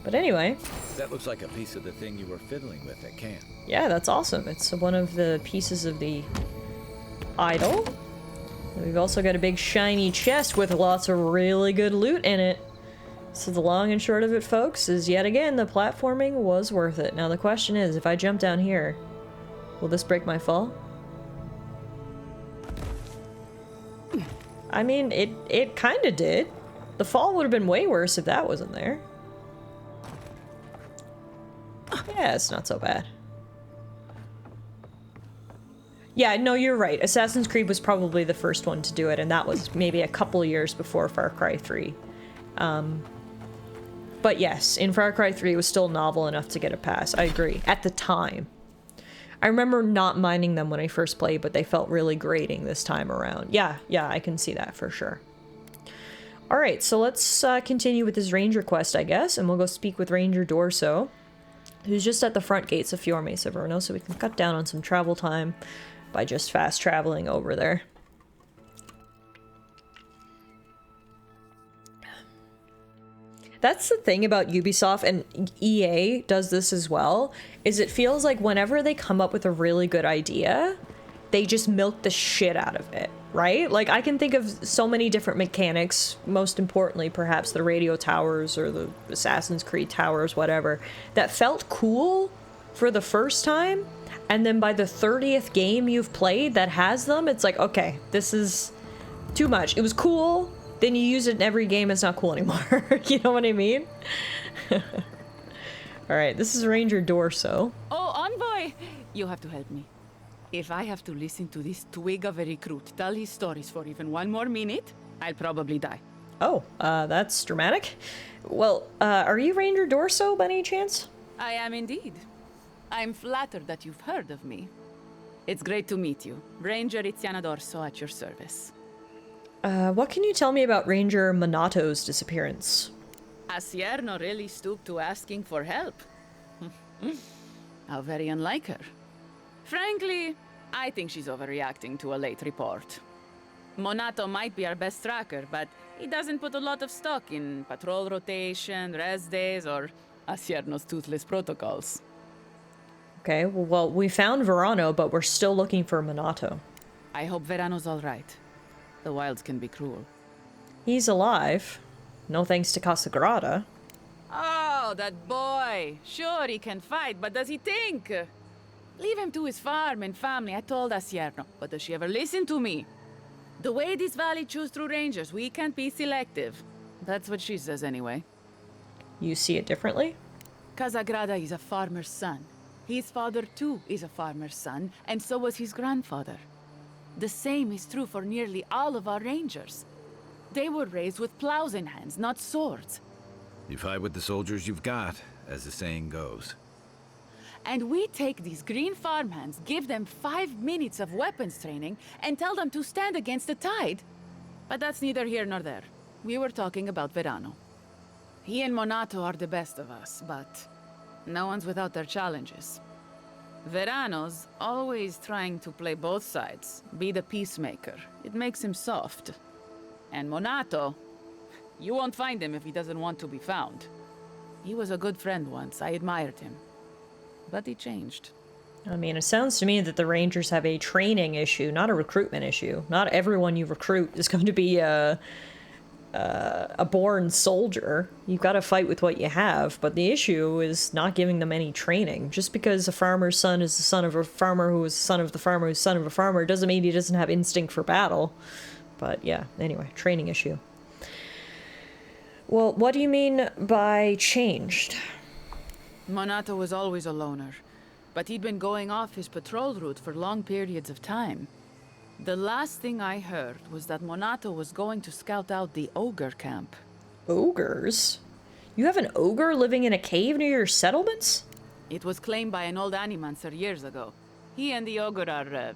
But anyway.
That looks like a piece of the thing you were fiddling with at camp.
Yeah, that's awesome. It's one of the pieces of the idol. And we've also got a big shiny chest with lots of really good loot in it. So the long and short of it, folks, is yet again, the platforming was worth it. Now the question is, if I jump down here, will this break my fall? I mean, it kind of did. The fall would have been way worse if that wasn't there. Yeah, it's not so bad. Yeah, no, you're right. Assassin's Creed was probably the first one to do it, and that was maybe a couple years before Far Cry 3. But yes, in Far Cry 3, it was still novel enough to get a pass. I agree. At the time. I remember not minding them when I first played, but they felt really grating this time around. Yeah, I can see that for sure. Alright, so let's continue with this ranger quest, I guess, and we'll go speak with Ranger Dorso, who's just at the front gates of Fior Mesa Verno, so we can cut down on some travel time by just fast traveling over there. That's the thing about Ubisoft, and EA does this as well, is it feels like whenever they come up with a really good idea, they just milk the shit out of it, right? Like, I can think of so many different mechanics, most importantly, perhaps the radio towers or the Assassin's Creed towers, whatever, that felt cool for the first time, and then by the 30th game you've played that has them, it's like, okay, this is too much. It was cool, then you use it in every game, it's not cool anymore. You know what I mean? Alright, this is Ranger Dorso.
Oh, Envoy! You have to help me. If I have to listen to this twig of a recruit tell his stories for even one more minute, I'll probably die.
Oh, that's dramatic. Well, are you Ranger Dorso by any chance?
I am indeed. I'm flattered that you've heard of me. It's great to meet you. Ranger Iziana Dorso at your service.
What can you tell me about Ranger Monato's disappearance?
Asierno really stooped to asking for help. How very unlike her. Frankly, I think she's overreacting to a late report. Monato might be our best tracker, but he doesn't put a lot of stock in patrol rotation, rest days, or Asierno's toothless protocols.
Okay, well, we found Verano, but we're still looking for Monato.
I hope Verano's all right. The wilds can be cruel.
He's alive. No thanks to Casagrada.
Oh, that boy! Sure, he can fight, but does he think? Leave him to his farm and family, I told Asierno. But does she ever listen to me? The way this valley chews through rangers, we can't be selective. That's what she says anyway.
You see it differently?
Casagrada is a farmer's son. His father, too, is a farmer's son, and so was his grandfather. The same is true for nearly all of our rangers. They were raised with plows in hands, not swords.
You fight with the soldiers you've got, as the saying goes.
And we take these green farmhands, give them 5 minutes of weapons training, and tell them to stand against the tide. But that's neither here nor there. We were talking about Verano. He and Monato are the best of us, but no one's without their challenges. Verano's always trying to play both sides, be the peacemaker. It makes him soft. And Monato, you won't find him if he doesn't want to be found. He was a good friend once, I admired him. But he changed.
I mean, it sounds to me that the Rangers have a training issue, not a recruitment issue. Not everyone you recruit is going to be a born soldier. You've got to fight with what you have, but the issue is not giving them any training. Just because a farmer's son is the son of a farmer who is the son of the farmer who's son of a farmer doesn't mean he doesn't have instinct for battle. But yeah, anyway, training issue. Well, what do you mean by changed?
Monato was always a loner, but he'd been going off his patrol route for long periods of time. The last thing I heard was that Monato was going to scout out the ogre camp.
Ogres? You have an ogre living in a cave near your settlements?
It was claimed by an old animancer years ago. He and the ogre are,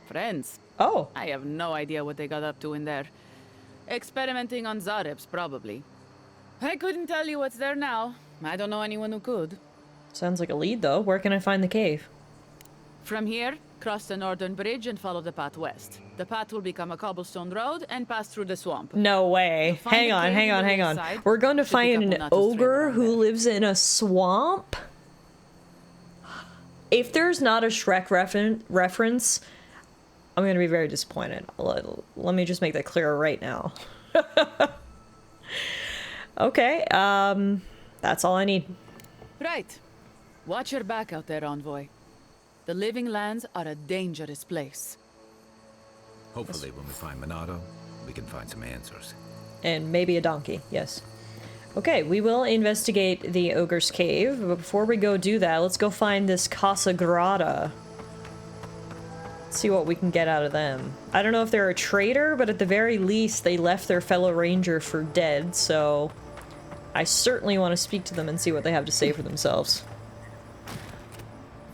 friends.
Oh.
I have no idea what they got up to in there. Experimenting on Zarebs, probably. I couldn't tell you what's there now. I don't know anyone who could.
Sounds like a lead, though. Where can I find the cave?
From here, cross the northern bridge and follow the path west. The path will become a cobblestone road and pass through the swamp.
No way. Hang on. We're going to find an ogre who lives in a swamp? If there's not a Shrek reference, I'm going to be very disappointed. Let me just make that clear right now. Okay, that's all I need.
Right. Watch your back out there, envoy. The Living Lands are a dangerous place.
Hopefully when we find Monato, we can find some answers.
And maybe a donkey, yes. Okay, we will investigate the ogre's cave, but before we go do that, let's go find this Casa Grata. See what we can get out of them. I don't know if they're a traitor, but at the very least, they left their fellow ranger for dead, so I certainly want to speak to them and see what they have to say for themselves.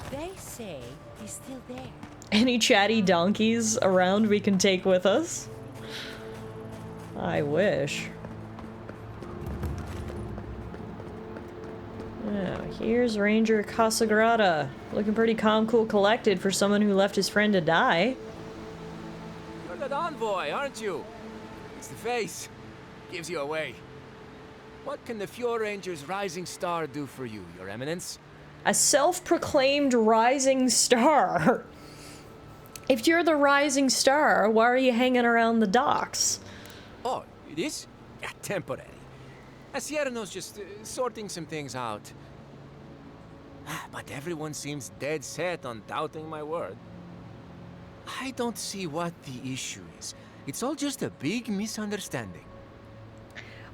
They say he's still there.
Any chatty donkeys around we can take with us? I wish. Oh, here's Ranger Casagrata. Looking pretty calm, cool, collected for someone who left his friend to die.
You're that envoy, aren't you? It's the face. Gives you away. What can the Fjord Ranger's rising star do for you, Your Eminence?
A self-proclaimed rising star. If you're the rising star, why are you hanging around the docks?
Oh, it is? Yeah, temporary. Asierno's just sorting some things out. But everyone seems dead set on doubting my word. I don't see what the issue is. It's all just a big misunderstanding.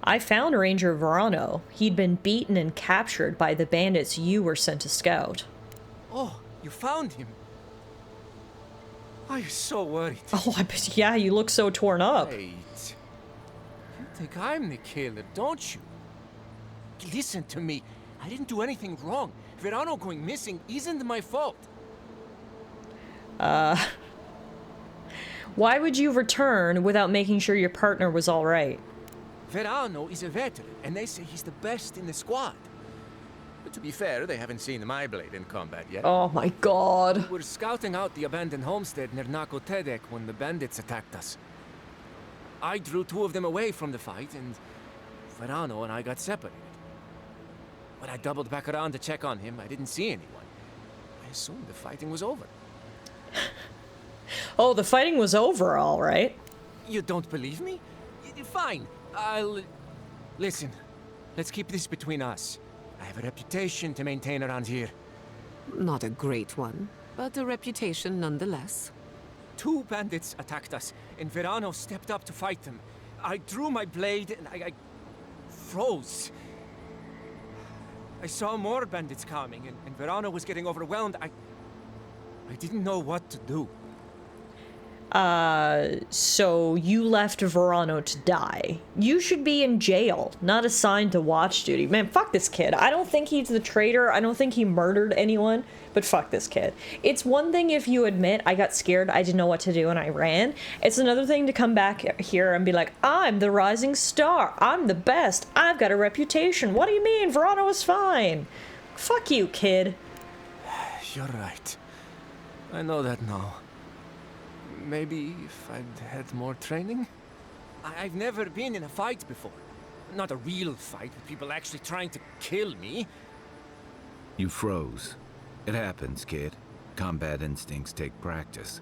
I found Ranger Verano. He'd been beaten and captured by the bandits you were sent to scout.
Oh, you found him? I'm so worried.
Oh, I bet, yeah, you look so torn up.
Wait. You think I'm the killer, don't you? Listen to me. I didn't do anything wrong. Verano going missing isn't my fault.
Why would you return without making sure your partner was all right?
Verano is a veteran, and they say he's the best in the squad. But to be fair, they haven't seen my blade in combat yet.
Oh my god.
We were scouting out the abandoned homestead near Nakotedek when the bandits attacked us. I drew two of them away from the fight, and Verano and I got separated. When I doubled back around to check on him, I didn't see anyone. I assumed the fighting was over.
Oh, the fighting was over, all right.
You don't believe me? Fine. Listen, let's keep this between us. I have a reputation to maintain around here.
Not a great one, but a reputation nonetheless.
Two bandits attacked us, and Verano stepped up to fight them. I drew my blade, and I froze. I saw more bandits coming, and Verano was getting overwhelmed. I didn't know what to do.
So you left Verano to die. You should be in jail, not assigned to watch duty. Man, fuck this kid. I don't think he's the traitor. I don't think he murdered anyone, but fuck this kid. It's one thing if you admit, I got scared, I didn't know what to do, and I ran. It's another thing to come back here and be like, I'm the rising star. I'm the best. I've got a reputation. What do you mean? Verano was fine. Fuck you, kid.
You're right. I know that now. Maybe if I'd had more training? I've never been in a fight before. Not a real fight with people actually trying to kill me.
You froze. It happens, kid. Combat instincts take practice.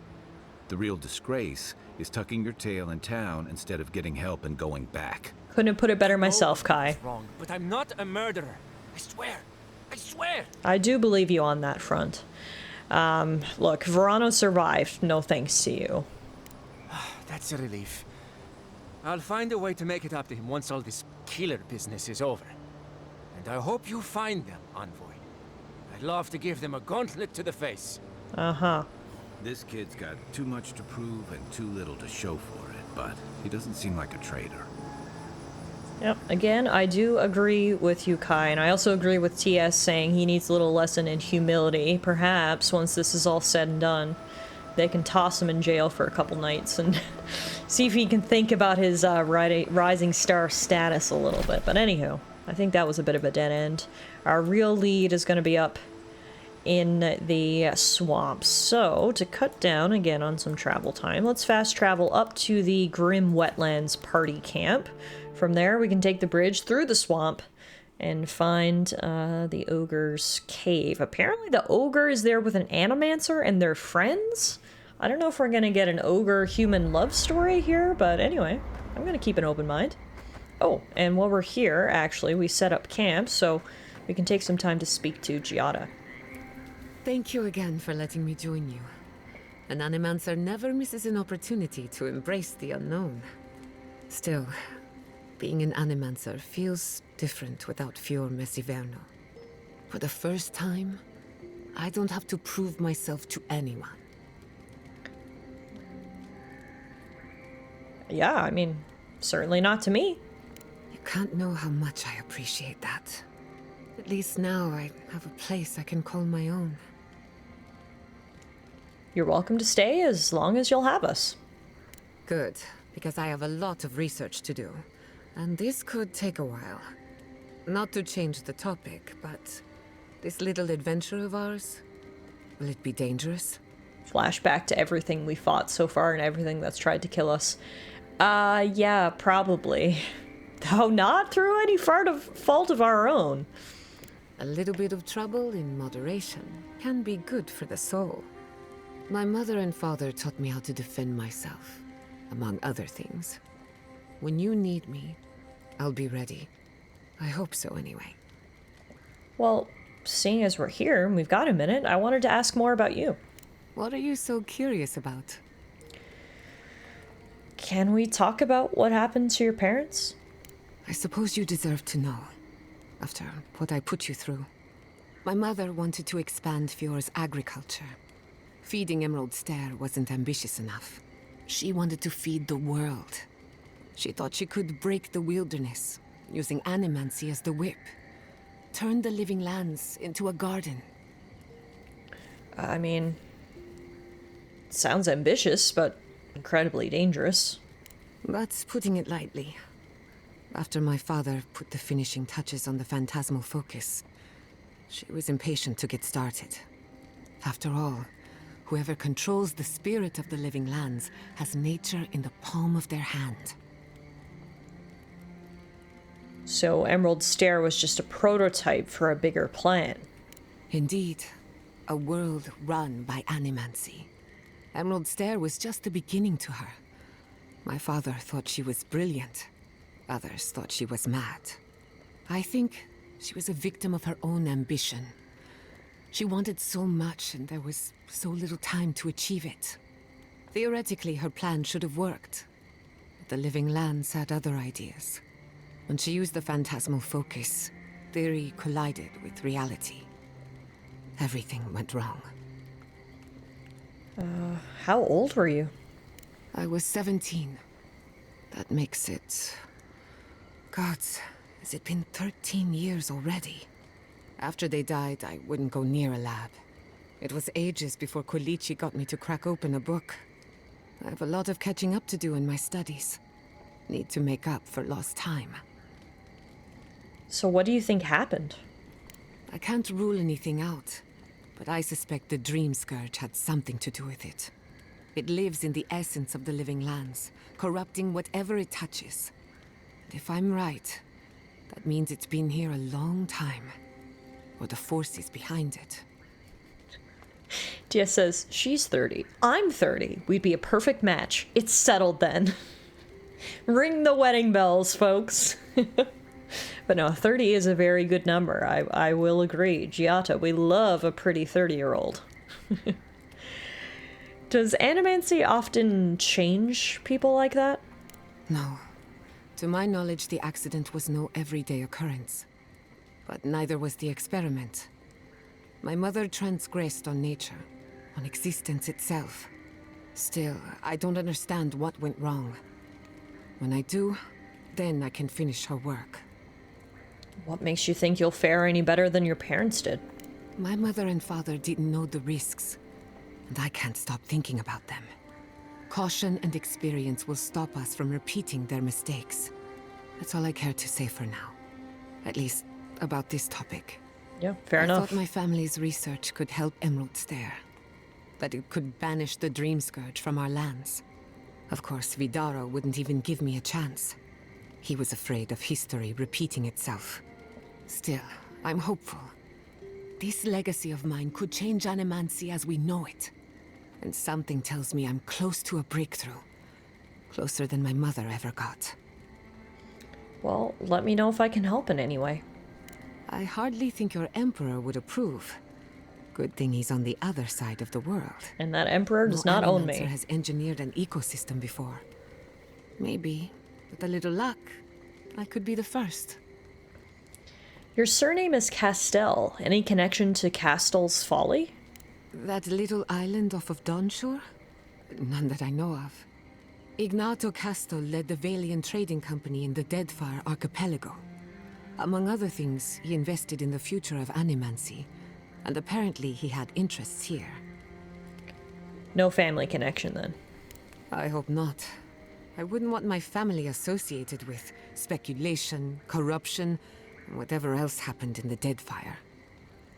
The real disgrace is tucking your tail in town instead of getting help and going back.
Couldn't have put it better myself, Kai.
Wrong, but I'm not a murderer. I swear. I swear.
I do believe you on that front. Look, Verano survived. No thanks to you.
That's a relief. I'll find a way to make it up to him once all this killer business is over. And I hope you find them, Envoy. I'd love to give them a gauntlet to the face.
Uh-huh.
This kid's got too much to prove and too little to show for it, but he doesn't seem like a traitor.
Yep, again, I do agree with you, Kai, and I also agree with TS saying he needs a little lesson in humility. Perhaps, once this is all said and done, they can toss him in jail for a couple nights and see if he can think about his rising star status a little bit. But anywho, I think that was a bit of a dead end. Our real lead is going to be up in the swamps. So, to cut down again on some travel time, let's fast travel up to the Grim Wetlands party camp. From there, we can take the bridge through the swamp and find the ogre's cave. Apparently the ogre is there with an animancer and they're friends. I don't know if we're going to get an ogre-human love story here, but anyway, I'm going to keep an open mind. Oh, and while we're here, actually, we set up camp, so we can take some time to speak to Giada.
Thank you again for letting me join you. An animancer never misses an opportunity to embrace the unknown. Still, being an animancer feels different without Fior Messiverno. For the first time, I don't have to prove myself to anyone.
Yeah, I mean, certainly not to me.
You can't know how much I appreciate that. At least now I have a place I can call my own.
You're welcome to stay as long as you'll have us.
Good, because I have a lot of research to do. And this could take a while. Not to change the topic, but this little adventure of ours, will it be dangerous?
Flashback to everything we fought so far and everything that's tried to kill us. Yeah, probably. Though not through any fault of our own.
A little bit of trouble in moderation can be good for the soul. My mother and father taught me how to defend myself, among other things. When you need me, I'll be ready. I hope so, anyway.
Well, seeing as we're here and we've got a minute, I wanted to ask more about you.
What are you so curious about?
Can we talk about what happened to your parents?
I suppose you deserve to know, after what I put you through. My mother wanted to expand Fior's agriculture. Feeding Emerald Stair wasn't ambitious enough. She wanted to feed the world. She thought she could break the wilderness, using animancy as the whip. Turn the living lands into a garden.
I mean, sounds ambitious, but incredibly dangerous.
That's putting it lightly. After my father put the finishing touches on the phantasmal focus, she was impatient to get started. After all, whoever controls the spirit of the living lands has nature in the palm of their hand.
So Emerald Stair was just a prototype for a bigger plan.
Indeed. A world run by animancy. Emerald Stair was just the beginning to her. My father thought she was brilliant. Others thought she was mad. I think she was a victim of her own ambition. She wanted so much, and there was so little time to achieve it. Theoretically, her plan should have worked. But the living lands had other ideas. When she used the phantasmal focus, theory collided with reality. Everything went wrong.
How old were you?
I was 17. That makes it... Gods, has it been 13 years already? After they died, I wouldn't go near a lab. It was ages before Quilici got me to crack open a book. I have a lot of catching up to do in my studies. Need to make up for lost time.
So what do you think happened?
I can't rule anything out, but I suspect the Dream Scourge had something to do with it. It lives in the essence of the living lands, corrupting whatever it touches. And if I'm right, that means it's been here a long time. Or the forces behind it.
Tia says, she's 30. I'm 30. We'd be a perfect match. It's settled then. Ring the wedding bells, folks. But no, 30 is a very good number. I will agree. Giata, we love a pretty 30-year-old. Does animancy often change people like that?
No. To my knowledge, the accident was no everyday occurrence. But neither was the experiment. My mother transgressed on nature, on existence itself. Still, I don't understand what went wrong. When I do, then I can finish her work.
What makes you think you'll fare any better than your parents did?
My mother and father didn't know the risks, and I can't stop thinking about them. Caution and experience will stop us from repeating their mistakes. That's all I care to say for now. At least, about this topic.
Yeah, fair enough.
I thought my family's research could help Emerald Stare. That it could banish the Dream Scourge from our lands. Of course, Vidaro wouldn't even give me a chance. He was afraid of history repeating itself. Still, I'm hopeful. This legacy of mine could change animancy as we know it. And something tells me I'm close to a breakthrough. Closer than my mother ever got.
Well, let me know if I can help in any way.
I hardly think your Emperor would approve. Good thing he's on the other side of the world.
And that Emperor does not own me.
No has engineered an ecosystem before. Maybe, with a little luck, I could be the first.
Your surname is Castell. Any connection to Castell's Folly?
That little island off of Dawnshore? None that I know of. Ignato Castel led the Valian trading company in the Deadfire Archipelago. Among other things, he invested in the future of animancy, and apparently he had interests here.
No family connection, then?
I hope not. I wouldn't want my family associated with speculation, corruption, and whatever else happened in the Deadfire.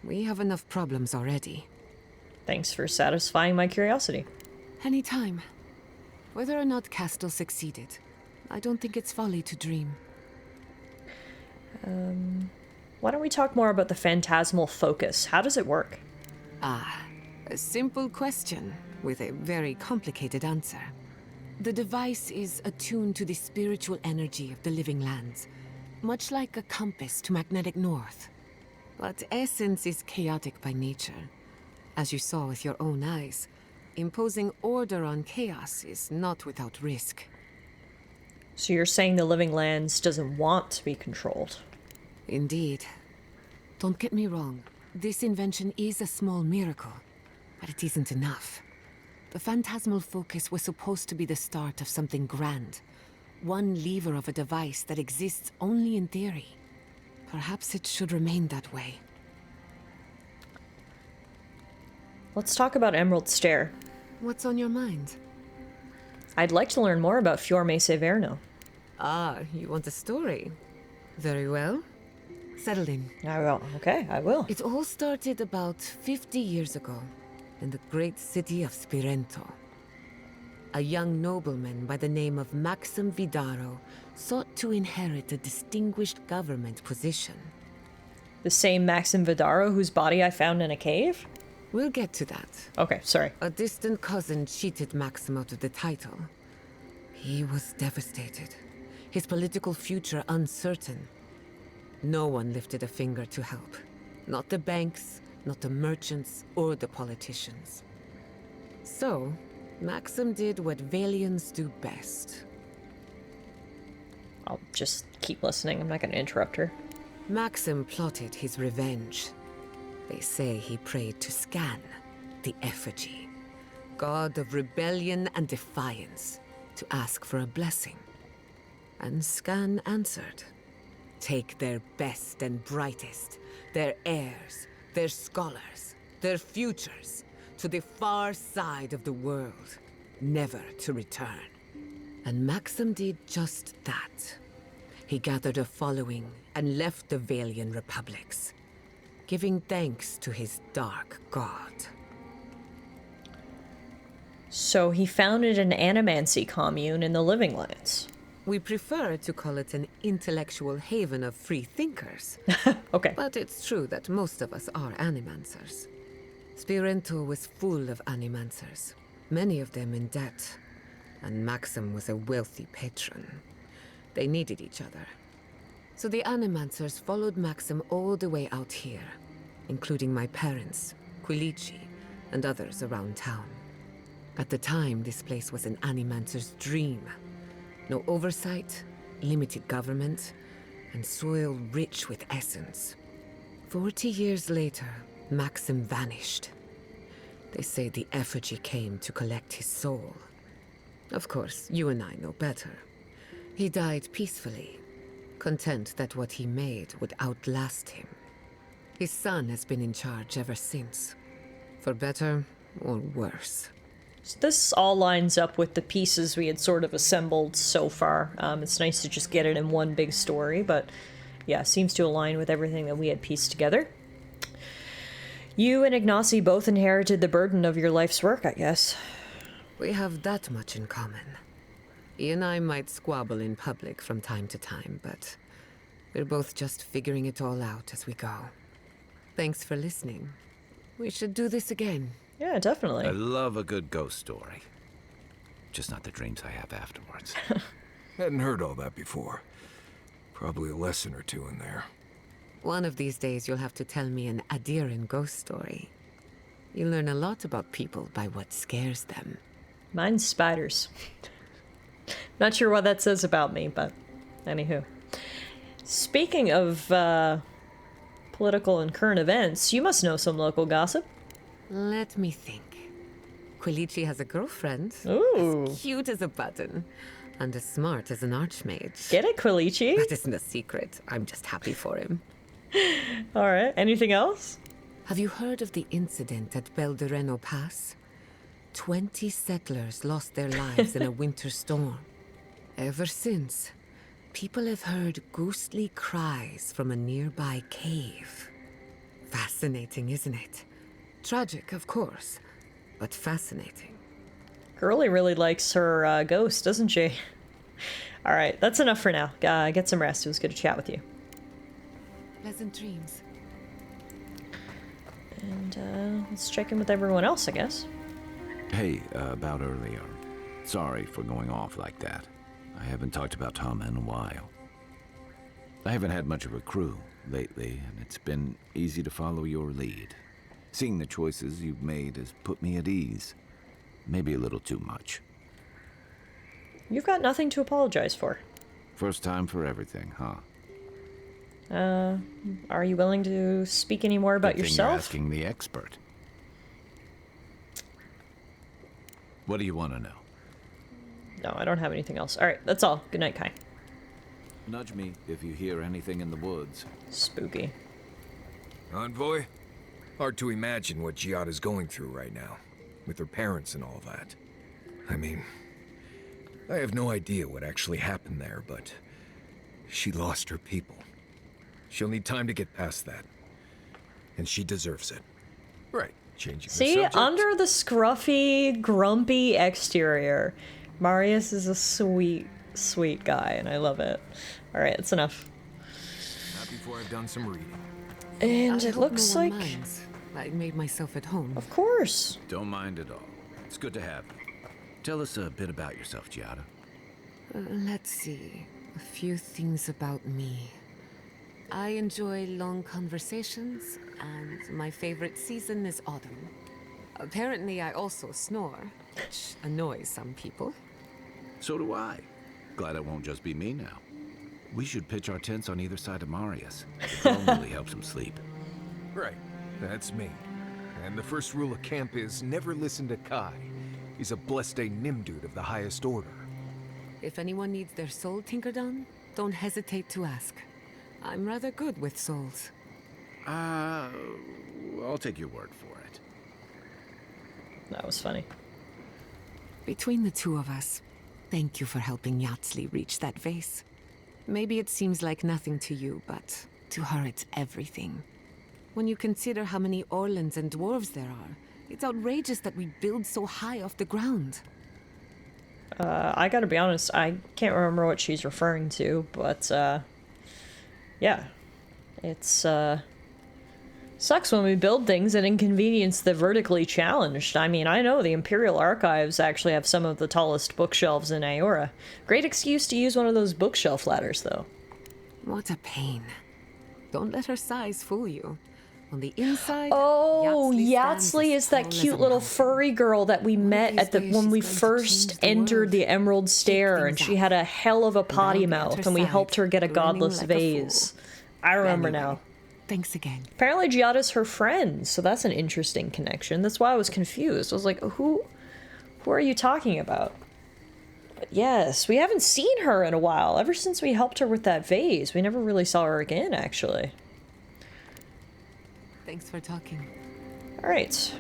We have enough problems already.
Thanks for satisfying my curiosity.
Anytime. Whether or not Castle succeeded, I don't think it's folly to dream.
Why don't we talk more about the phantasmal focus? How does it work?
Ah, a simple question with a very complicated answer. The device is attuned to the spiritual energy of the living lands, much like a compass to magnetic north. But essence is chaotic by nature. As you saw with your own eyes, imposing order on chaos is not without risk.
So you're saying the living lands doesn't want to be controlled?
Indeed. Don't get me wrong, this invention is a small miracle, but it isn't enough. The phantasmal focus was supposed to be the start of something grand. One lever of a device that exists only in theory. Perhaps it should remain that way.
Let's talk about Emerald Stare.
What's on your mind?
I'd like to learn more about Fiorme Severno.
Ah, you want a story? Very well. Settle in.
I will. Okay, I will.
It all started about 50 years ago, in the great city of Spirento. A young nobleman by the name of Maxim Vidaro sought to inherit a distinguished government position.
The same Maxim Vidaro whose body I found in a cave?
We'll get to that.
Okay, sorry.
A distant cousin cheated Maxim out of the title. He was devastated. His political future uncertain. No one lifted a finger to help. Not the banks, not the merchants, or the politicians. So, Maxim did what Valians do best.
I'll just keep listening. I'm not going to interrupt her.
Maxim plotted his revenge. They say he prayed to Scan, the effigy, god of rebellion and defiance, to ask for a blessing. And Scan answered. Take their best and brightest, their heirs, their scholars, their futures, to the far side of the world, never to return. And Maxim did just that. He gathered a following and left the Valian republics, giving thanks to his dark god.
So he founded an animancy commune in the Living Lands.
We prefer to call it an intellectual haven of free thinkers.
Okay.
But it's true that most of us are animancers. Spirento was full of animancers, many of them in debt. and Maxim was a wealthy patron. They needed each other. So the Animancers followed Maxim all the way out here, including my parents, Quilici, and others around town. At the time, this place was an Animancer's dream. No oversight, limited government, and soil rich with essence. 40 years later, Maxim vanished. They say the effigy came to collect his soul. Of course, you and I know better. He died peacefully, content that what he made would outlast him. His son has been in charge ever since, for better or worse.
So this all lines up with the pieces we had sort of assembled so far. It's nice to just get it in one big story, but yeah, seems to align with everything that we had pieced together. You and Ignacy both inherited the burden of your life's work, I guess.
We have that much in common. He and I might squabble in public from time to time, but we're both just figuring it all out as we go. Thanks for listening. We should do this again.
Yeah, definitely.
I love a good ghost story. Just not the dreams I have afterwards.
Hadn't heard all that before. Probably a lesson or two in there.
One of these days you'll have to tell me an Adiran ghost story. You learn a lot about people by what scares them.
Mine's spiders. Not sure what that says about me, but anywho. Speaking of political and current events, you must know some local gossip.
Let me think. Quilici has a girlfriend.
Ooh.
As cute as a button. And as smart as an archmage.
Get it, Quilici?
That isn't a secret. I'm just happy for him.
Alright, anything else?
Have you heard of the incident at Beldereno Pass? 20 settlers lost their lives in a winter storm. Ever since, people have heard ghostly cries from a nearby cave. Fascinating, isn't it? Tragic, of course, but fascinating.
Girlie really likes her ghost, doesn't she? Alright, that's enough for now. Get some rest. It was good to chat with you.
Pleasant dreams.
And let's check in with everyone else, I guess.
Hey, about earlier. Sorry for going off like that. I haven't talked about Tom in a while. I haven't had much of a crew lately, and it's been easy to follow your lead. Seeing the choices you've made has put me at ease. Maybe a little too much.
You've got nothing to apologize for.
First time for everything, huh?
Are you willing to speak any more about
Good thing
yourself?
You're asking the expert. What do you want to know?
No, I don't have anything else. Alright, that's all. Good night, Kai.
Nudge me if you hear anything in the woods.
Spooky.
Envoy? Hard to imagine what Giada's going through right now, with her parents and all that. I mean, I have no idea what actually happened there, but she lost her people. She'll need time to get past that. And she deserves it. Right, changing the
See,
subject.
under the scruffy, grumpy exterior, Marius is a sweet, sweet guy, and I love it. Alright, that's enough.
Not before I've done some reading.
And
I
it
hope
looks
no one
like...
minds. I made myself at home.
Of course.
Don't mind at all. It's good to have you. Tell us a bit about yourself, Giada.
Let's see. A few things about me. I enjoy long conversations, and my favorite season is autumn. Apparently, I also snore, which annoys some people.
So do I. Glad it won't just be me now. We should pitch our tents on either side of Marius. The drone really helps him sleep.
Right, that's me. And the first rule of camp is never listen to Kai. He's a blessed Nimdude of the highest order.
If anyone needs their soul tinkered on, don't hesitate to ask. I'm rather good with souls.
I'll take your word for it.
That was funny.
Between the two of us, thank you for helping Yatsli reach that vase. Maybe it seems like nothing to you, but to her it's everything. When you consider how many Orlans and dwarves there are, it's outrageous that we build so high off the ground.
I gotta be honest, I can't remember what she's referring to, but, yeah. It's Sucks when we build things that inconvenience the vertically challenged. I mean, I know the Imperial Archives actually have some of the tallest bookshelves in Aora. Great excuse to use one of those bookshelf ladders, though.
What a pain. Don't let her size fool you. On the inside,
oh,
Yatsley
Yatsley is that cute little furry girl that we met at when we first entered the Emerald Stair, and she had a hell of a potty mouth, and we helped her get a godless vase. I remember now.
Thanks again.
Apparently Giada's her friend, so that's an interesting connection. That's why I was confused. I was like, who are you talking about? But yes, we haven't seen her in a while. Ever since we helped her with that vase, we never really saw her again, actually.
Thanks for talking.
Alright.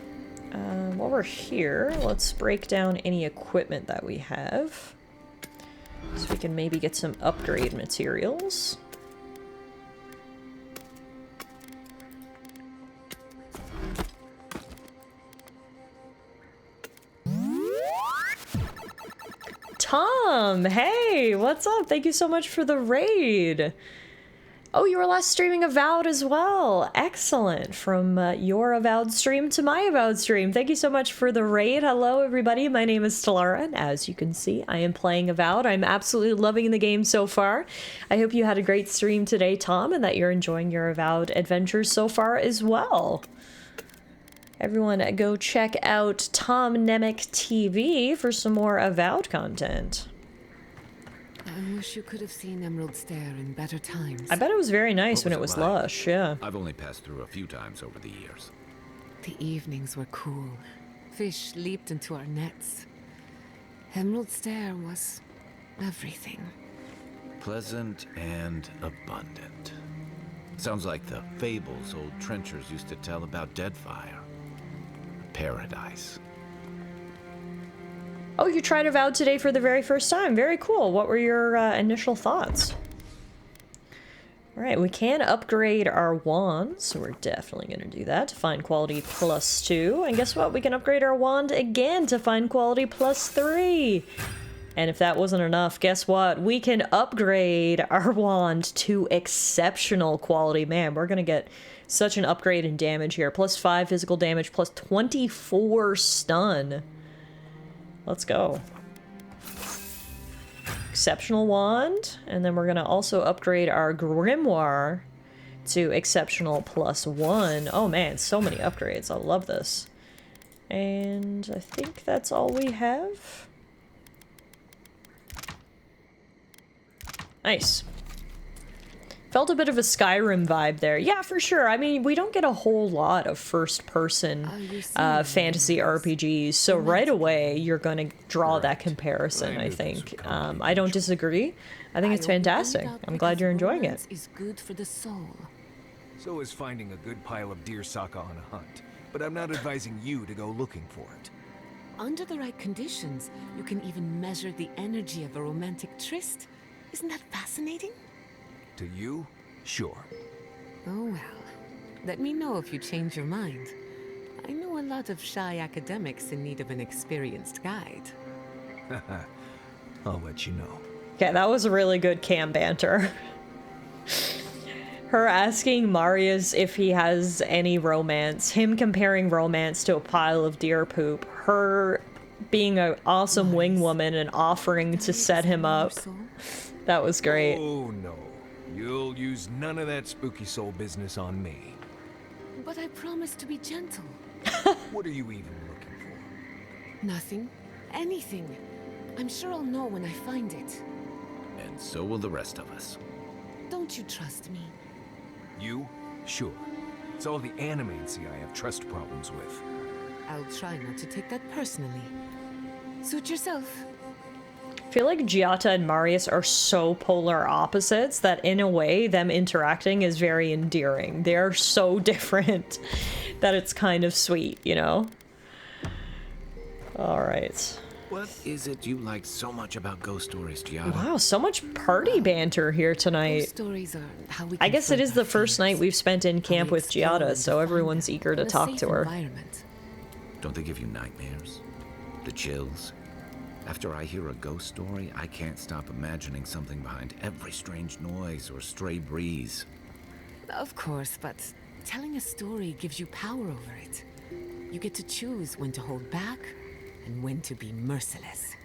While we're here, let's break down any equipment that we have. So we can maybe get some upgrade materials. Tom, hey, what's up? Thank you so much for the raid. Oh, you were last streaming Avowed as well. Excellent. From your Avowed stream to my Avowed stream. Thank you so much for the raid. Hello, everybody. My name is Tallara, and as you can see, I am playing Avowed. I'm absolutely loving the game so far. I hope you had a great stream today, Tom, and that you're enjoying your Avowed adventures so far as well. Everyone, go check out Tom Nemec TV for some more Avowed content.
I wish you could have seen Emerald Stair in better times.
I bet it was very nice when it was lush, yeah.
I've only passed through a few times over the years.
The evenings were cool. Fish leaped into our nets. Emerald Stair was everything.
Pleasant and abundant. Sounds like the fables old trenchers used to tell about Deadfire. Paradise.
Oh, you tried Avowed today for the very first time. Very cool. What were your initial thoughts? All right, we can upgrade our wand, so we're definitely going to do that to find quality +2. And guess what? We can upgrade our wand again to find quality +3. And if that wasn't enough, guess what? We can upgrade our wand to exceptional quality. Man, we're going to get such an upgrade in damage here. +5 physical damage, +24 stun. Let's go. Exceptional wand, and then we're gonna also upgrade our grimoire to exceptional +1. Oh man, so many upgrades. I love this. And I think that's all we have. Nice. Felt a bit of a Skyrim vibe there. Yeah, for sure. I mean, we don't get a whole lot of first-person fantasy RPGs, so right away you're going to draw that comparison, I think. I don't disagree. I think it's fantastic. I'm glad you're enjoying it.
Is good for the soul.
So is finding a good pile of deer saka on a hunt, but I'm not advising you to go looking for it.
Under the right conditions, you can even measure the energy of a romantic tryst. Isn't that fascinating?
To you? Sure.
Oh well. Let me know if you change your mind. I know a lot of shy academics in need of an experienced guide.
I'll let you know.
Okay, that was really good cam banter. Her asking Marius if he has any romance, him comparing romance to a pile of deer poop, her being an awesome wing woman and offering to set him up. That was great.
Oh no. You'll use none of that spooky soul business on me.
But I promise to be gentle.
What are you even looking for?
Nothing. Anything. I'm sure I'll know when I find it.
And so will the rest of us.
Don't you trust me?
You? Sure. It's all the animancy I have trust problems with.
I'll try not to take that personally. Suit yourself.
I feel like Giada and Marius are so polar opposites that in a way them interacting is very endearing. They're so different that it's kind of sweet, you know? Alright.
What is it you like so much about ghost stories, Giada?
Wow, so much party banter here tonight.
Ghost stories are how we
I guess it
confront
is the
our
first
fears.
night we've spent in camp with
explore
Giada,
and
so everyone's eager to
in a
talk
safe
to her.
environment.
Don't they give you nightmares? The chills? After I hear a ghost story, I can't stop imagining something behind every strange noise or stray breeze.
Of course, but Telling a story gives you power over it. You get to choose when to hold back and when to be merciless.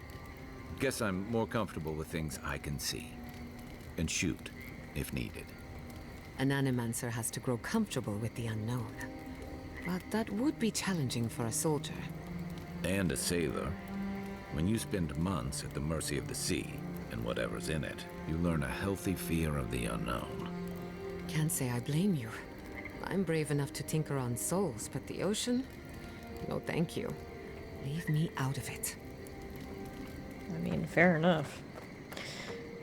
Guess I'm more comfortable with things I can see. And shoot, if needed.
An animancer has to grow comfortable with the unknown. But that would be challenging for a soldier.
And a sailor. When you spend months at the mercy of the sea, and whatever's in it, you learn a healthy fear of the unknown.
Can't say I blame you. I'm brave enough to tinker on souls, but the ocean? No thank you. Leave me out of it.
I mean, fair enough.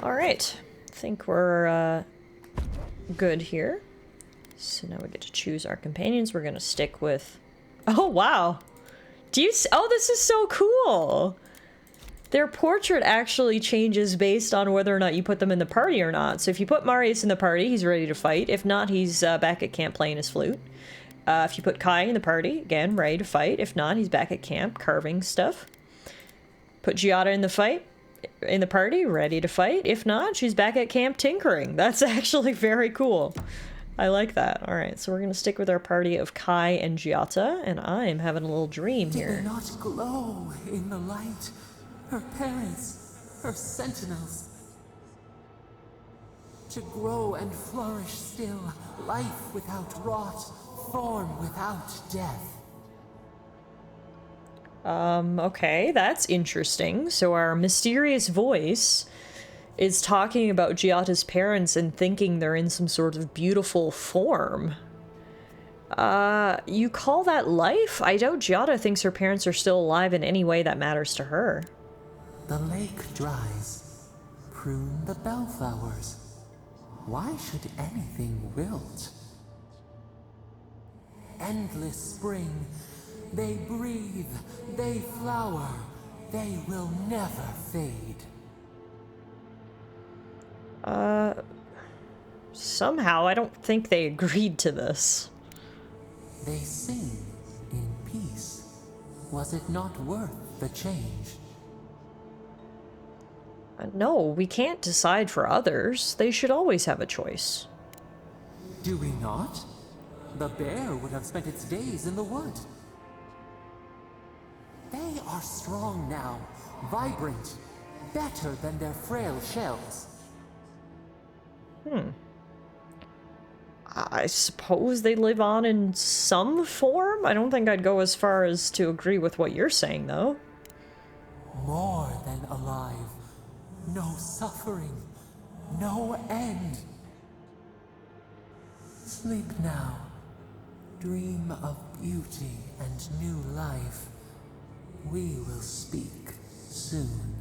Alright. I think we're good here. So now we get to choose our companions. We're gonna stick with... Oh, wow! Do you... Oh, this is so cool! Their portrait actually changes based on whether or not you put them in the party or not. So if you put Marius in the party, he's ready to fight. If not, he's back at camp playing his flute. If you put Kai in the party, again, ready to fight. If not, he's back at camp carving stuff. Put Giada in the party, ready to fight. If not, she's back at camp tinkering. That's actually very cool. I like that. Alright, so we're gonna stick with our party of Kai and Giata, and I'm having a little dream
Did
here.
they not glow in the light? Her parents, her sentinels. To grow and flourish still, life without rot, form without death.
Okay, that's interesting. So our mysterious voice is talking about Giata's parents and thinking they're in some sort of beautiful form. You call that life? I doubt Giata thinks her parents are still alive in any way that matters to her.
The lake dries. Prune the bellflowers. Why should anything wilt? Endless spring. They breathe. They flower. They will never fade.
Somehow I don't think they agreed to this.
They sing in peace. Was it not worth the change?
No, we can't decide for others. They should always have a choice.
Do we not? The bear would have spent its days in the wood. They are strong now, vibrant, better than their frail shells.
I suppose they live on in some form? I don't think I'd go as far as to agree with what you're saying, though.
More than alive. No suffering. No end. Sleep now. Dream of beauty and new life. We will speak soon.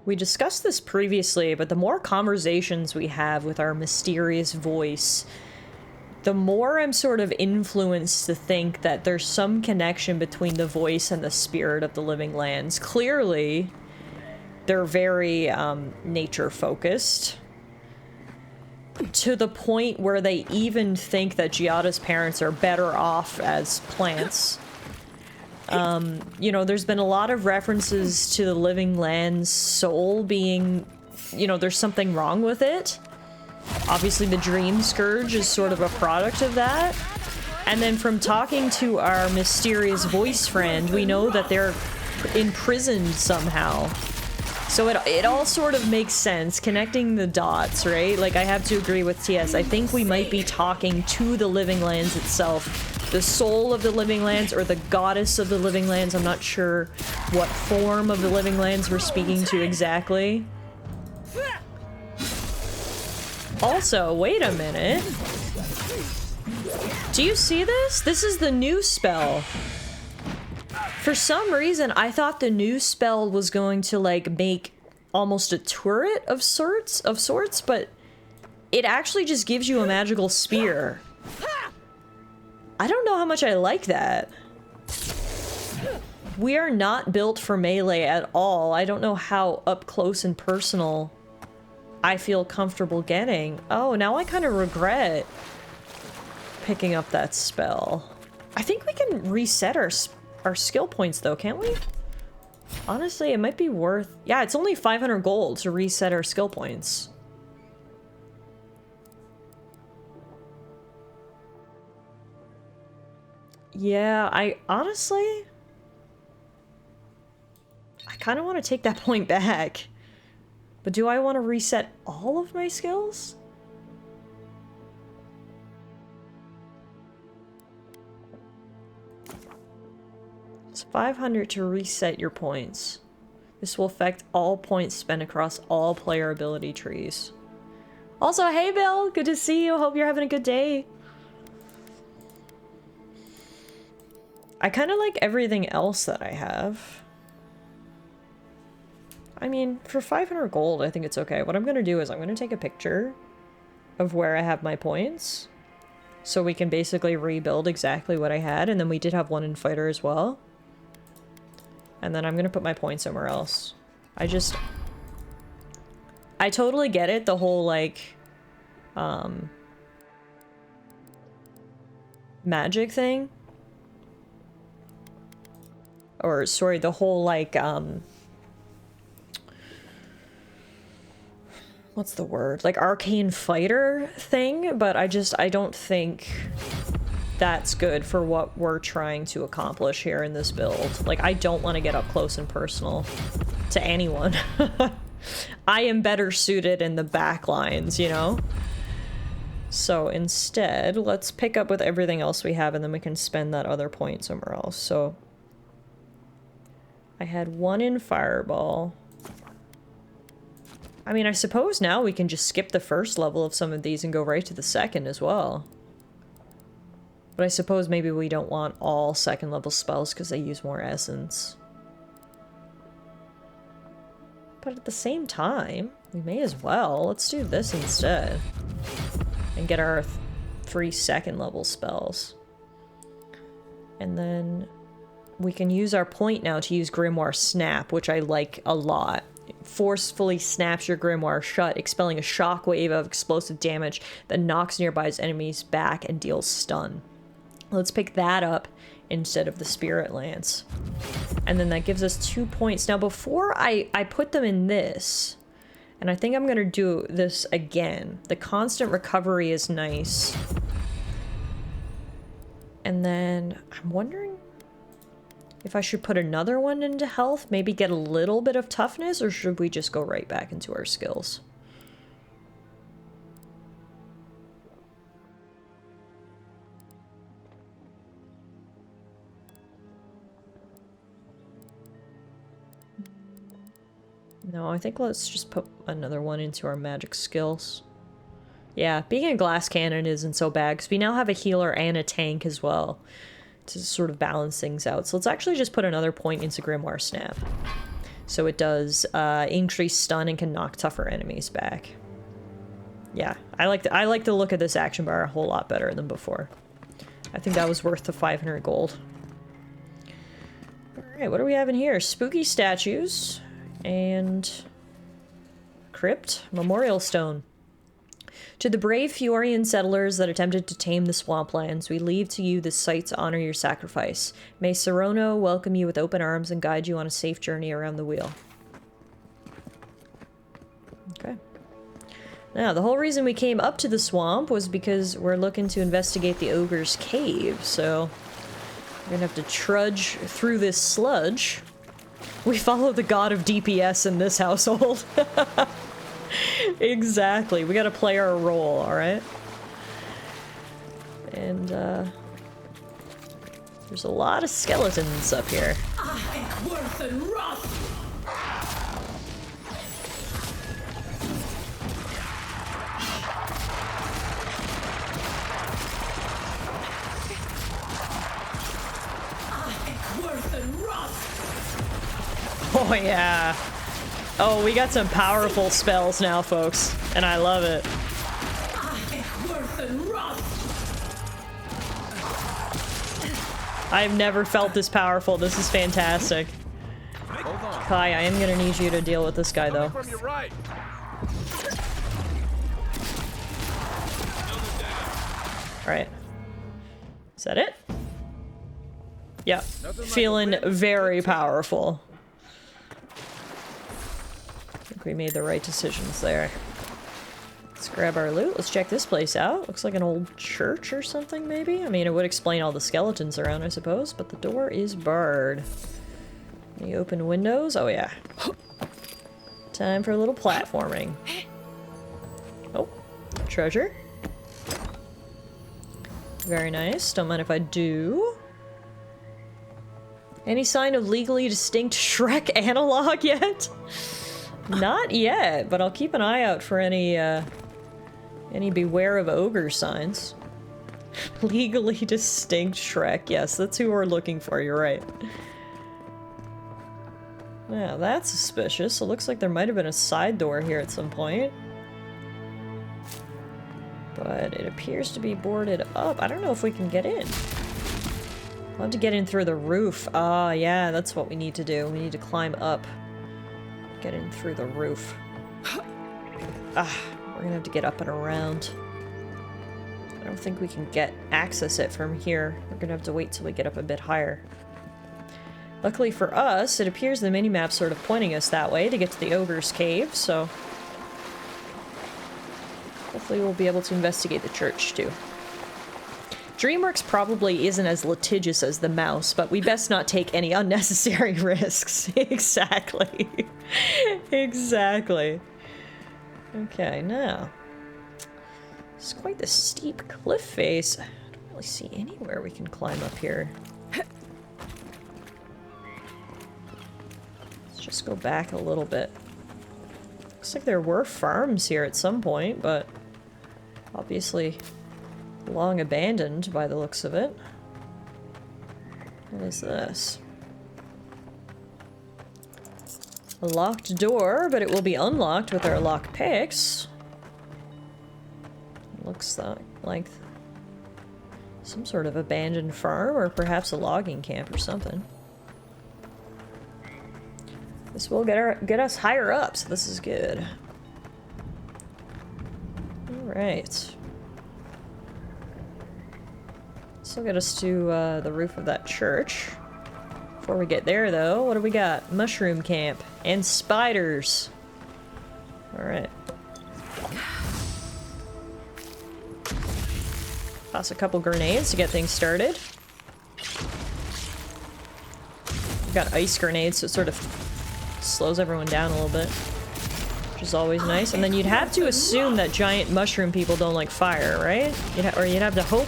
We discussed this previously, but the more conversations we have with our mysterious voice, the more I'm sort of influenced to think that there's some connection between the voice and the spirit of the living lands. Clearly, they're very nature-focused, to the point where they even think that Giada's parents are better off as plants. You know, there's been a lot of references to the living land's soul being, you know, there's something wrong with it. Obviously, the Dream Scourge is sort of a product of that. And then from talking to our mysterious voice friend, we know that they're imprisoned somehow. So it all sort of makes sense, connecting the dots, right? Like, I have to agree with TS. I think we might be talking to the living lands itself. The soul of the living lands, or the goddess of the living lands. I'm not sure what form of the living lands we're speaking to exactly. Also, wait a minute. Do you see this? This is the new spell. For some reason, I thought the new spell was going to, like, make almost a turret of sorts, but it actually just gives you a magical spear. I don't know how much I like that. We are not built for melee at all. I don't know how up close and personal I feel comfortable getting. Oh, now I kind of regret picking up that spell. I think we can reset our skill points though, can't we? Honestly, it might be worth... Yeah, it's only 500 gold to reset our skill points. Yeah, I honestly... I kind of want to take that point back. But do I want to reset all of my skills? It's 500 to reset your points. This will affect all points spent across all player ability trees. Also, hey Bill, good to see you. Hope you're having a good day. I kind of like everything else that I have. I mean, for 500 gold, I think it's okay. What I'm going to do is I'm going to take a picture of where I have my points, so we can basically rebuild exactly what I had, and then we did have one in fighter as well. And then I'm going to put my points somewhere else. I totally get it, the whole, like, magic thing. Or, sorry, the whole, like, what's the word? Like, arcane fighter thing, but I don't think that's good for what we're trying to accomplish here in this build. Like, I don't want to get up close and personal to anyone. I am better suited in the back lines, you know? So instead, let's pick up with everything else we have, and then we can spend that other point somewhere else. So I had one in Fireball. I mean, I suppose now we can just skip the first level of some of these and go right to the second as well. But I suppose maybe we don't want all second level spells because they use more essence. But at the same time, we may as well. Let's do this instead. And get our 3 second level spells. And then we can use our point now to use Grimoire Snap, which I like a lot. It forcefully snaps your Grimoire shut, expelling a shockwave of explosive damage that knocks nearby enemies back and deals stun. Let's pick that up instead of the Spirit Lance. And then that gives us 2 points. Now, before I put them in this, and I think I'm going to do this again. The constant recovery is nice. And then I'm wondering if I should put another one into health, maybe get a little bit of toughness, or should we just go right back into our skills? No, I think let's just put another one into our magic skills. Yeah, being a glass cannon isn't so bad, because we now have a healer and a tank as well to sort of balance things out. So let's actually just put another point into Grimoire Snap. So it does increase stun and can knock tougher enemies back. Yeah, I like the look of this action bar a whole lot better than before. I think that was worth the 500 gold. Alright, what do we have in here? Spooky statues. And Crypt, Memorial Stone. To the brave Fiorian settlers that attempted to tame the swamplands, we leave to you this site to honor your sacrifice. May Sarono welcome you with open arms and guide you on a safe journey around the wheel. Okay. Now, the whole reason we came up to the swamp was because we're looking to investigate the ogre's cave, so we're gonna have to trudge through this sludge. We follow the god of DPS in this household. Exactly. We gotta play our role, alright? And, there's a lot of skeletons up here. Oh yeah. Oh, we got some powerful spells now, folks, and I love it. I've never felt this powerful. This is fantastic. Kai, I am gonna need you to deal with this guy, though. Alright. Is that it? Yeah. Feeling very powerful. I think we made the right decisions there. Let's grab our loot. Let's check this place out. Looks like an old church or something, maybe? I mean, it would explain all the skeletons around, I suppose, but the door is barred. Any open windows? Oh, yeah. Time for a little platforming. Oh, treasure. Very nice. Don't mind if I do. Any sign of legally distinct Shrek analog yet? Not yet, but I'll keep an eye out for any beware of ogre signs. Legally distinct Shrek. Yes, that's who we're looking for, you're right. Yeah, that's suspicious. It looks like there might have been a side door here at some point. But it appears to be boarded up. I don't know if we can get in. We'll have to get in through the roof. Ah, yeah, that's what we need to do. We need to climb up. Get in through the roof. Ah, we're gonna have to get up and around. I don't think we can access it from here. We're gonna have to wait till we get up a bit higher. Luckily for us, it appears the minimap's sort of pointing us that way to get to the ogre's cave, so hopefully we'll be able to investigate the church too. DreamWorks probably isn't as litigious as the mouse, but we best not take any unnecessary risks. Exactly. Exactly. Okay, now. It's quite the steep cliff face. I don't really see anywhere we can climb up here. Let's just go back a little bit. Looks like there were farms here at some point, but obviously long abandoned by the looks of it. What is this? A locked door, but it will be unlocked with our lock picks. Looks like some sort of abandoned farm, or perhaps a logging camp or something. This will get us higher up, so this is good. Alright. This will get us to the roof of that church. Before we get there, though, what do we got? Mushroom camp and spiders. Alright. Toss a couple grenades to get things started. We've got ice grenades, so it sort of slows everyone down a little bit, which is always nice. And then you'd have to assume that giant mushroom people don't like fire, right? Or you'd have to hope.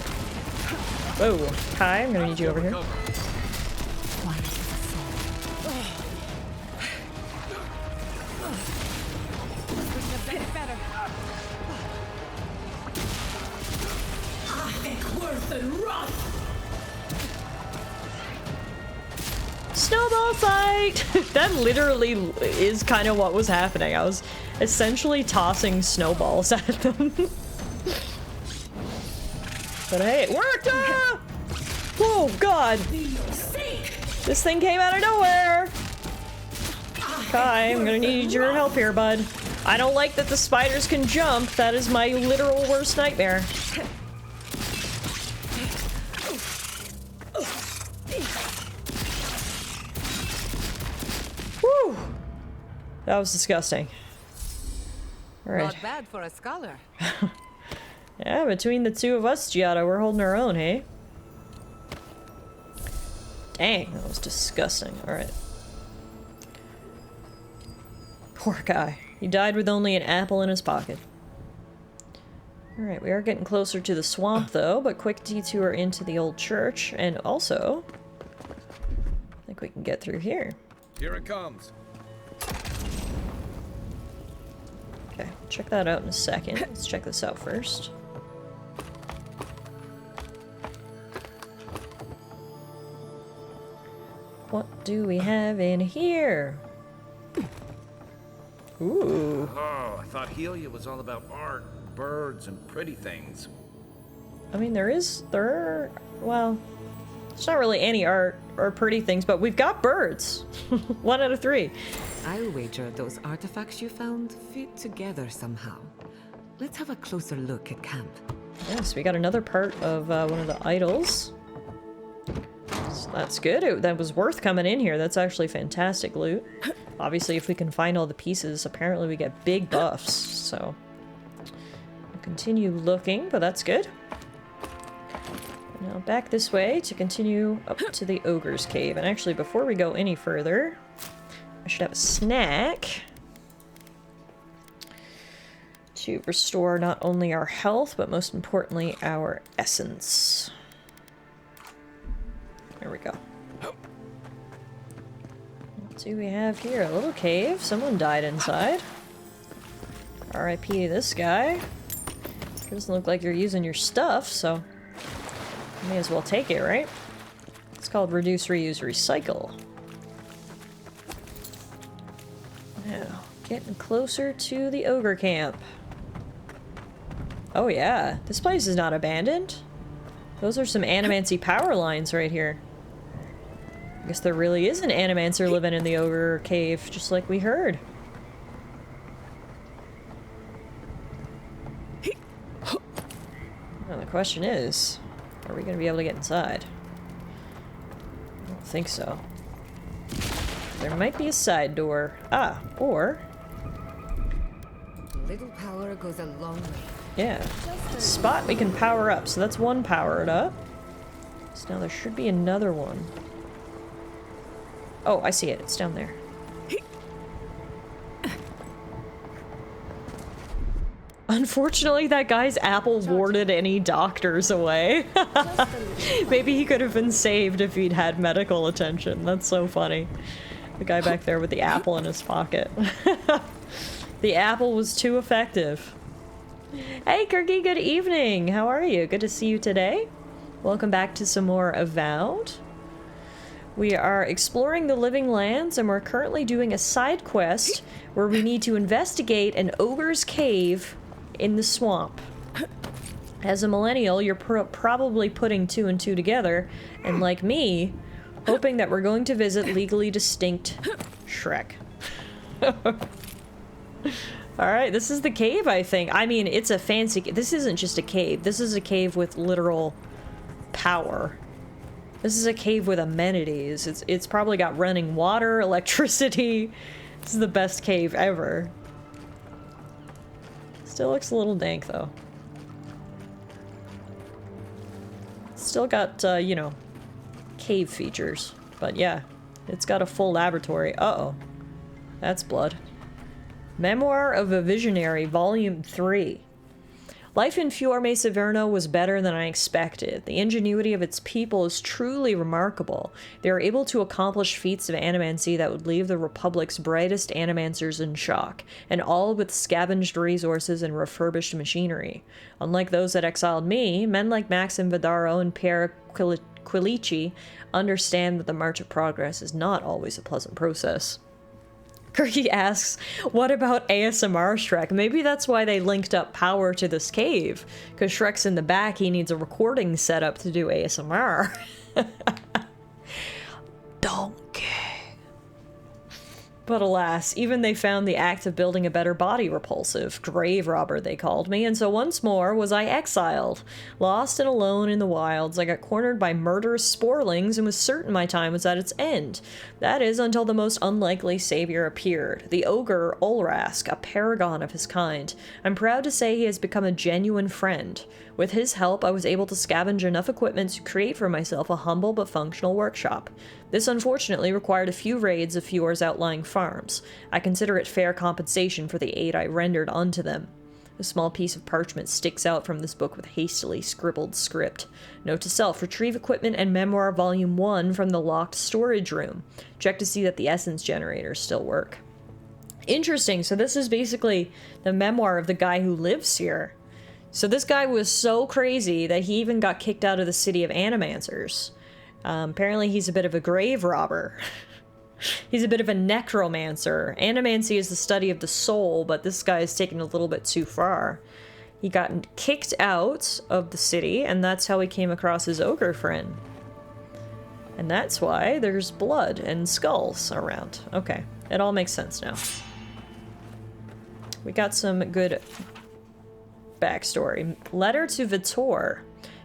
Whoa, Kai, I'm gonna need you over here. Snowball fight! That literally is kind of what was happening. I was essentially tossing snowballs at them. But hey, it worked! Ah! Oh god! This thing came out of nowhere! Kai, I'm gonna need your help here, bud. I don't like that the spiders can jump. That is my literal worst nightmare. Whew! That was disgusting. Alright.
Not bad for a scholar.
Yeah, between the two of us, Giada, we're holding our own, hey? Dang, that was disgusting. Alright. Poor guy. He died with only an apple in his pocket. Alright, we are getting closer to the swamp, though, but quick detour into the old church, and also, I think we can get through here.
Here it comes.
Okay, check that out in a second. Let's check this out first. What do we have in here? Ooh.
Oh, I thought Helia was all about art, birds, and pretty things.
I mean, well, it's not really any art or pretty things, but we've got birds. 1 out of 3.
I'll wager those artifacts you found fit together somehow. Let's have a closer look at camp.
Yes, we got another part of one of the idols. So that's good. That was worth coming in here. That's actually fantastic loot. Obviously, if we can find all the pieces, apparently we get big buffs, so continue looking, but that's good. Now back this way to continue up to the Ogre's Cave. And actually, before we go any further, I should have a snack to restore not only our health, but most importantly, our essence. There we go. What do we have here? A little cave. Someone died inside. R.I.P. this guy. Doesn't look like you're using your stuff, so may as well take it, right? It's called reduce, reuse, recycle. Now, getting closer to the ogre camp. Oh yeah, this place is not abandoned. Those are some animancy power lines right here. I guess there really is an animancer living in the ogre cave, just like we heard. Well, the question is, are we going to be able to get inside? I don't think so. There might be a side door. Ah, or...
Little power goes a long way.
Yeah. Spot we can power up, so that's one powered up. So now there should be another one. Oh, I see it. It's down there. Unfortunately, that guy's apple warded any doctors away. Maybe he could have been saved if he'd had medical attention. That's so funny. The guy back there with the apple in his pocket. The apple was too effective. Hey, Kirky, good evening. How are you? Good to see you today. Welcome back to some more Avowed. We are exploring the Living Lands, and we're currently doing a side quest where we need to investigate an ogre's cave in the swamp. As a millennial, you're probably putting two and two together, and like me, hoping that we're going to visit legally distinct Shrek. Alright, this is the cave, I think. I mean, it's a fancy... This isn't just a cave. This is a cave with literal power. This is a cave with amenities. It's probably got running water, electricity. This is the best cave ever. Still looks a little dank, though. Still got, you know, cave features. But yeah, it's got a full laboratory. Uh-oh. That's blood. Memoir of a Visionary, Volume 3. Life in Fior Mesa Verno was better than I expected. The ingenuity of its people is truly remarkable. They are able to accomplish feats of animancy that would leave the Republic's brightest animancers in shock, and all with scavenged resources and refurbished machinery. Unlike those that exiled me, men like Maxim Vidaro and Pierre Quilici understand that the march of progress is not always a pleasant process. Kirky asks, what about ASMR Shrek? Maybe that's why they linked up power to this cave. Because Shrek's in the back, he needs a recording setup to do ASMR. Donkey. But alas, even they found the act of building a better body repulsive. Grave robber, they called me, and so once more was I exiled. Lost and alone in the wilds, I got cornered by murderous sporelings and was certain my time was at its end. That is, until the most unlikely savior appeared. The ogre Olrask, a paragon of his kind. I'm proud to say he has become a genuine friend. With his help, I was able to scavenge enough equipment to create for myself a humble but functional workshop. This unfortunately required a few raids of Fior's outlying farms. I consider it fair compensation for the aid I rendered unto them. A small piece of parchment sticks out from this book with hastily scribbled script. Note to self, retrieve equipment and memoir volume 1 from the locked storage room. Check to see that the essence generators still work. Interesting, so this is basically the memoir of the guy who lives here. So this guy was so crazy that he even got kicked out of the city of Animancers. Apparently he's a bit of a grave robber. He's a bit of a necromancer. Animancy is the study of the soul, but this guy is taken a little bit too far. He got kicked out of the city, and that's how he came across his ogre friend. And that's why there's blood and skulls around. Okay, it all makes sense now. We got some good backstory. Letter to Vitor.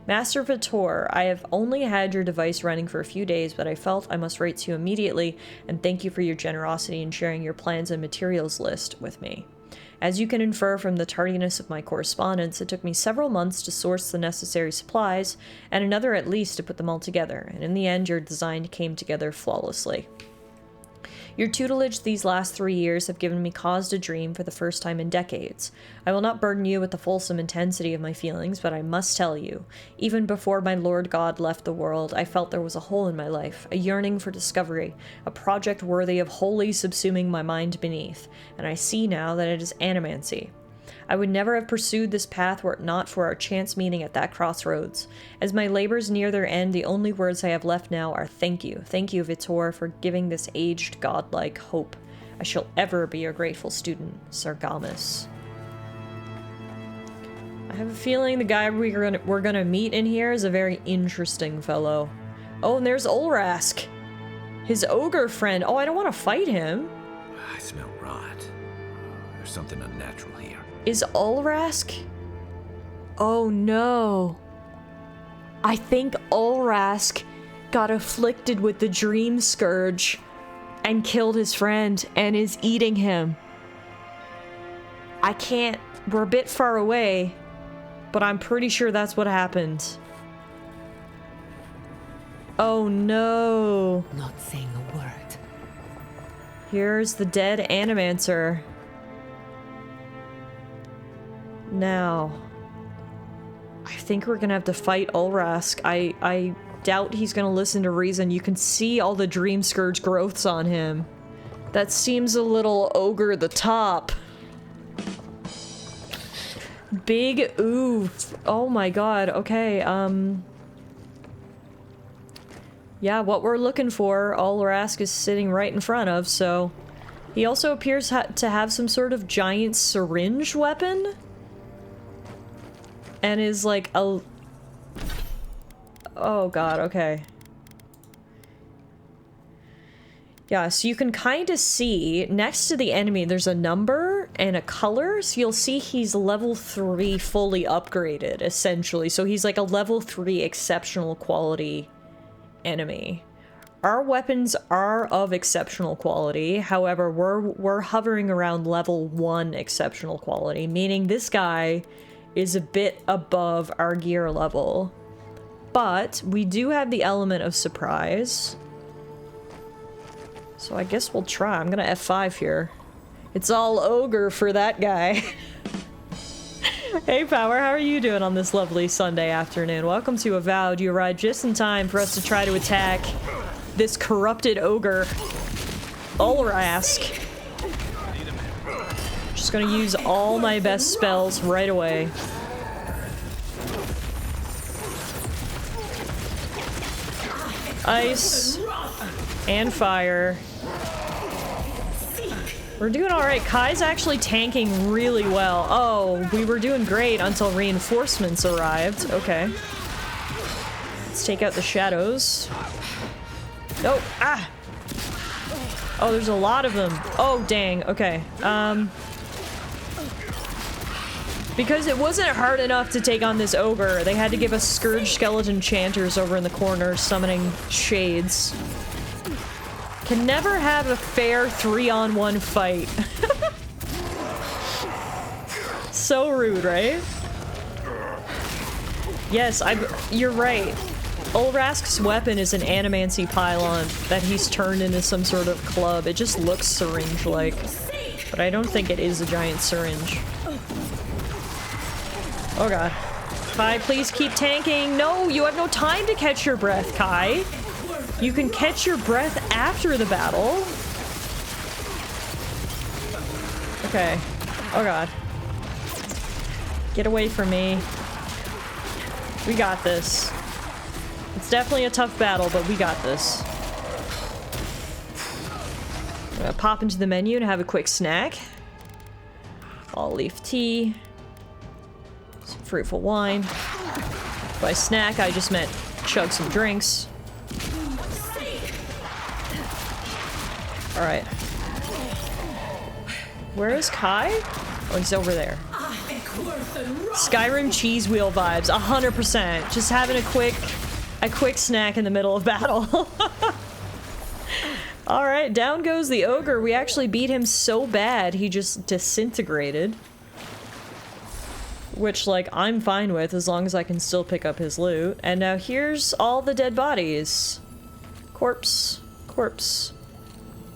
Master Vitor, I have only had your device running for a few days, but I felt I must write to you immediately, and thank you for your generosity in sharing your plans and materials list with me. As you can infer from the tardiness of my correspondence, it took me several months to source the necessary supplies, and another at least to put them all together, and in the end your design came together flawlessly. Your tutelage these last 3 years have given me cause to dream for the first time in decades. I will not burden you with the fulsome intensity of my feelings, but I must tell you, even before my Lord God left the world, I felt there was a hole in my life, a yearning for discovery, a project worthy of wholly subsuming my mind beneath, and I see now that it is animancy. I would never have pursued this path were it not for our chance meeting at that crossroads. As my labors near their end, the only words I have left now are thank you. Thank you, Vitor, for giving this aged godlike hope. I shall ever be your grateful student, Sargamus. I have a feeling the guy we're gonna meet in here is a very interesting fellow. Oh, and there's Olrask. His ogre friend. Oh, I don't want to fight him.
I smell rot. There's something unnatural here.
Is Olrask? Oh no. I think Olrask got afflicted with the Dream Scourge and killed his friend and is eating him. I can't... We're a bit far away, but I'm pretty sure that's what happened. Oh no.
Not saying a word.
Here's the dead Animancer. Now, I think we're gonna have to fight Olrask. I doubt he's gonna listen to reason. You can see all the Dream Scourge growths on him. That seems a little ogre the top. Big oof. Oh my god. Okay, yeah, what we're looking for, Olrask is sitting right in front of, so... He also appears to have some sort of giant syringe weapon? And is like a... Oh god, okay. Yeah, so you can kind of see, next to the enemy, there's a number and a color, so you'll see he's level 3 fully upgraded, essentially. So he's like a level 3 exceptional quality enemy. Our weapons are of exceptional quality, however, we're hovering around level 1 exceptional quality, meaning this guy is a bit above our gear level. But we do have the element of surprise. So I guess we'll try. I'm gonna F5 here. It's all ogre for that guy. Hey Power, how are you doing on this lovely Sunday afternoon? Welcome to Avowed. You arrived just in time for us to try to attack this corrupted ogre, Olrask. Just gonna use all my best spells right away. Ice and fire. We're doing alright. Kai's actually tanking really well. Oh, we were doing great until reinforcements arrived. Okay. Let's take out the shadows. Nope. Ah! Oh, there's a lot of them. Oh, dang. Okay. Because it wasn't hard enough to take on this ogre, they had to give us Scourge Skeleton Chanters over in the corner summoning shades. Can never have a fair 3-on-1 fight. So rude, right? Yes, you're right. Olrask's weapon is an animancy pylon that he's turned into some sort of club. It just looks syringe-like. But I don't think it is a giant syringe. Oh god. Kai, please keep tanking. No, you have no time to catch your breath, Kai. You can catch your breath after the battle. Okay. Oh god. Get away from me. We got this. It's definitely a tough battle, but we got this. I'm gonna pop into the menu and have a quick snack. All leaf tea. Some fruitful wine. By snack, I just meant chug some drinks. Alright. Where is Kai? Oh, he's over there. Skyrim cheese wheel vibes, 100%. Just having a quick snack in the middle of battle. Alright, down goes the ogre. We actually beat him so bad, he just disintegrated. Which, like, I'm fine with as long as I can still pick up his loot. And now here's all the dead bodies. Corpse, corpse,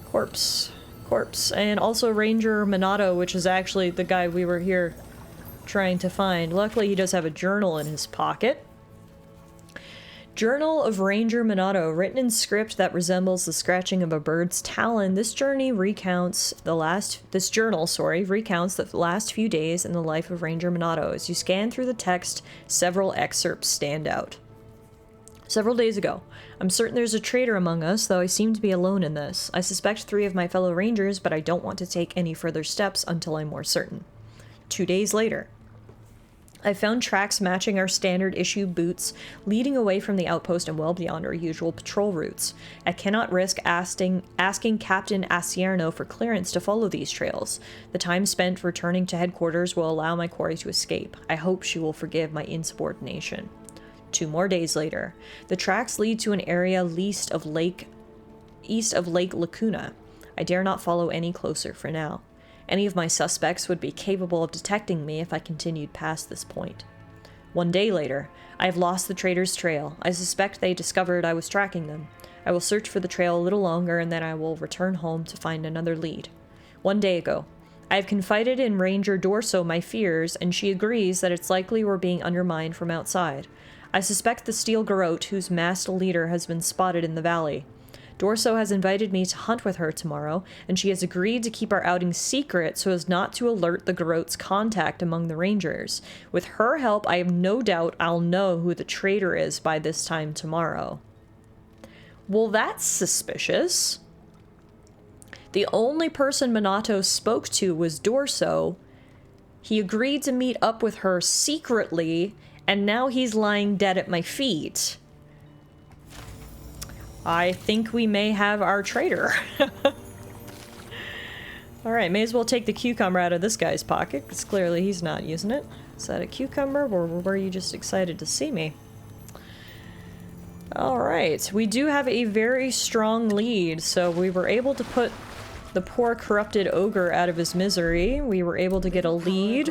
corpse, corpse. And also Ranger Minato, which is actually the guy we were here trying to find. Luckily, he does have a journal in his pocket. Journal of Ranger Minato, written in script that resembles the scratching of a bird's talon. This journal recounts the last few days in the life of Ranger Minato. As you scan through the text, several excerpts stand out. Several days ago, I'm certain there's a traitor among us, though I seem to be alone in this. I suspect 3 of my fellow rangers, but I don't want to take any further steps until I'm more certain. 2 days later, I found tracks matching our standard issue boots, leading away from the outpost and well beyond our usual patrol routes. I cannot risk asking Captain Asierno for clearance to follow these trails. The time spent returning to headquarters will allow my quarry to escape. I hope she will forgive my insubordination. 2 more days later, the tracks lead to an area east of Lake Lacuna. I dare not follow any closer for now. Any of my suspects would be capable of detecting me if I continued past this point. 1 day later, I have lost the traitor's trail. I suspect they discovered I was tracking them. I will search for the trail a little longer and then I will return home to find another lead. 1 day ago, I have confided in Ranger Dorso my fears, and she agrees that it's likely we're being undermined from outside. I suspect the Steel Garrote, whose masked leader has been spotted in the valley. Dorso has invited me to hunt with her tomorrow, and she has agreed to keep our outing secret so as not to alert the Garrote's contact among the Rangers. With her help, I have no doubt I'll know who the traitor is by this time tomorrow. Well, that's suspicious. The only person Minato spoke to was Dorso. He agreed to meet up with her secretly, and now he's lying dead at my feet. I think we may have our traitor. Alright, may as well take the cucumber out of this guy's pocket, because clearly he's not using it. Is that a cucumber, or were you just excited to see me? Alright, we do have a very strong lead, so we were able to put the poor corrupted ogre out of his misery. We were able to get a lead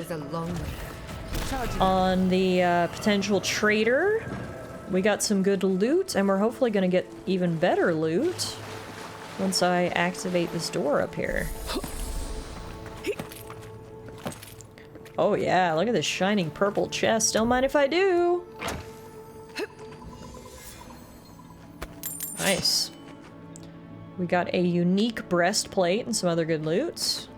on the potential traitor. We got some good loot, and we're hopefully going to get even better loot once I activate this door up here. Oh yeah, look at this shining purple chest. Don't mind if I do. Nice. We got a unique breastplate and some other good loot.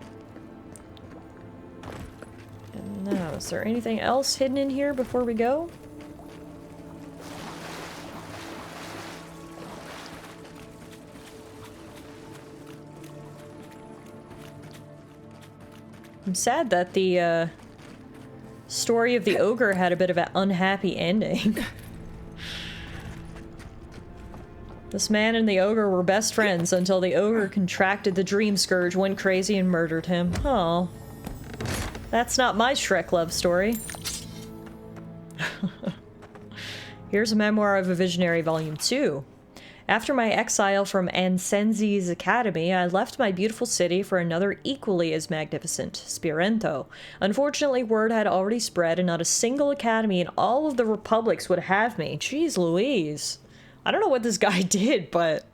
And now, is there anything else hidden in here before we go? I'm sad that the story of the ogre had a bit of an unhappy ending. This man and the ogre were best friends until the ogre contracted the dream scourge, went crazy, and murdered him. Oh. That's not my Shrek love story. Here's a memoir of a visionary, volume 2. After my exile from Ansenzi's academy, I left my beautiful city for another equally as magnificent, Spirento. Unfortunately, word had already spread and not a single academy in all of the republics would have me. Jeez Louise. I don't know what this guy did, but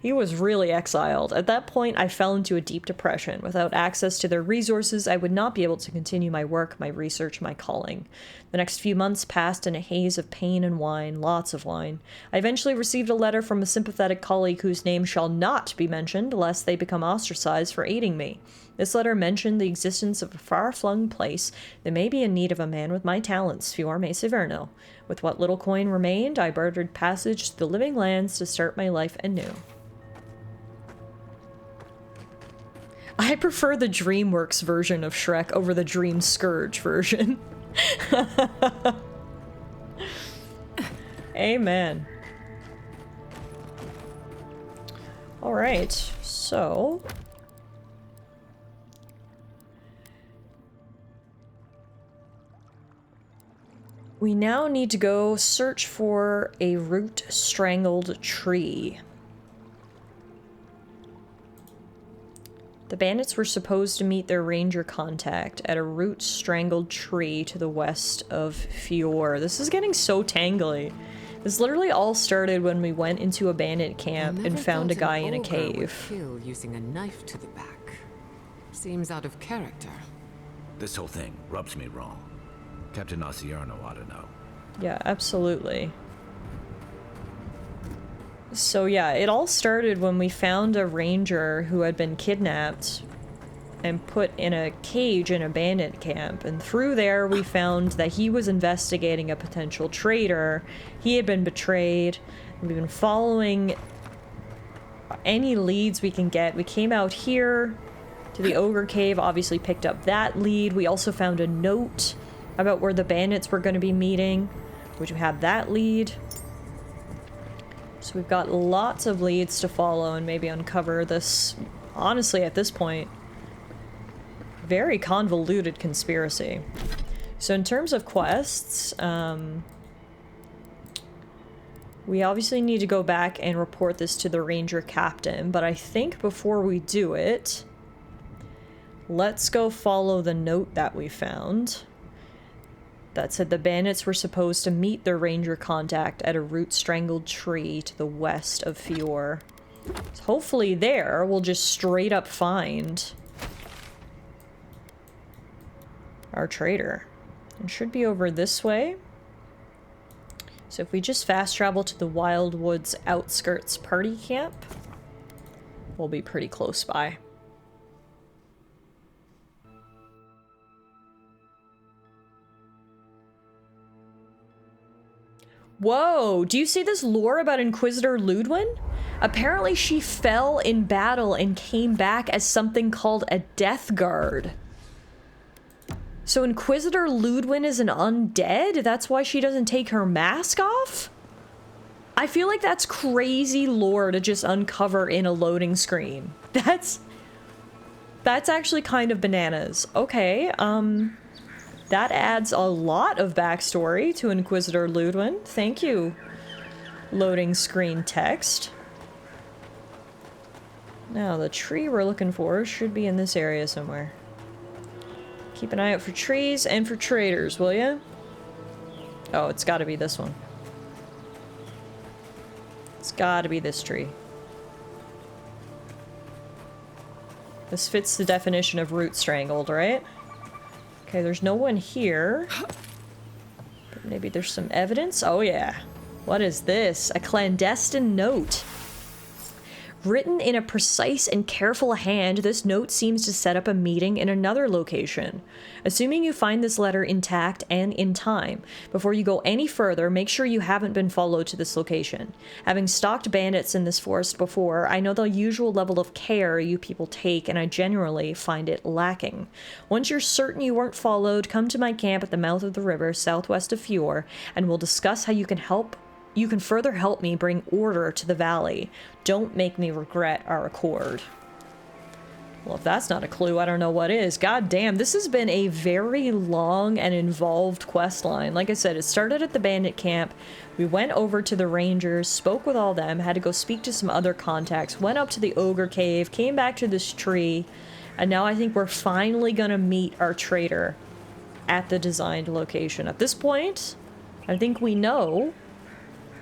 he was really exiled. At that point, I fell into a deep depression. Without access to their resources, I would not be able to continue my work, my research, my calling. The next few months passed in a haze of pain and wine, lots of wine. I eventually received a letter from a sympathetic colleague whose name shall not be mentioned, lest they become ostracized for aiding me. This letter mentioned the existence of a far-flung place that may be in need of a man with my talents, Fiorme Severno. With what little coin remained, I bartered passage to the living lands to start my life anew. I prefer the DreamWorks version of Shrek over the Dream Scourge version. Amen. Alright, so... we now need to go search for a root-strangled tree. The bandits were supposed to meet their ranger contact at a root-strangled tree to the west of Fior. This is getting so tangly. This literally all started when we went into a bandit camp and found a guy in a cave.
Kill using a knife to the back. Seems out of character.
This whole thing rubs me wrong. Captain Asciano ought to know.
Yeah, absolutely. So yeah, it all started when we found a ranger who had been kidnapped and put in a cage in a bandit camp. And through there, we found that he was investigating a potential traitor. He had been betrayed. We've been following any leads we can get. We came out here to the ogre cave, obviously picked up that lead. We also found a note about where the bandits were going to be meeting, which we have that lead. So we've got lots of leads to follow and maybe uncover this, honestly, at this point, very convoluted conspiracy. So in terms of quests, we obviously need to go back and report this to the ranger captain, but I think before we do it, let's go follow the note that we found that said the bandits were supposed to meet their ranger contact at a root-strangled tree to the west of Fior. So hopefully there we'll just straight up find our traitor. It should be over this way. So if we just fast travel to the Wildwoods outskirts party camp, we'll be pretty close by. Whoa, do you see this lore about Inquisitor Ludwin? Apparently she fell in battle and came back as something called a Death Guard. So Inquisitor Ludwin is an undead? That's why she doesn't take her mask off? I feel like that's crazy lore to just uncover in a loading screen. That's actually kind of bananas. Okay, that adds a lot of backstory to Inquisitor Ludwin. Thank you, loading screen text. Now, the tree we're looking for should be in this area somewhere. Keep an eye out for trees and for traitors, will ya? Oh, it's gotta be this one. It's gotta be this tree. This fits the definition of root strangled, right? Okay, there's no one here. But maybe there's some evidence? Oh yeah. What is this? A clandestine note. Written in a precise and careful hand, this note seems to set up a meeting in another location. Assuming you find this letter intact and in time, before you go any further, make sure you haven't been followed to this location. Having stalked bandits in this forest before, I know the usual level of care you people take, and I generally find it lacking. Once you're certain you weren't followed, come to my camp at the mouth of the river, southwest of Fior, and we'll discuss how you can further help me bring order to the valley. Don't make me regret our accord. Well, if that's not a clue, I don't know what is. God damn, this has been a very long and involved quest line. Like I said, it started at the bandit camp. We went over to the rangers, spoke with all them, had to go speak to some other contacts, went up to the ogre cave, came back to this tree, and now I think we're finally gonna meet our traitor at the designed location. At this point, I think we know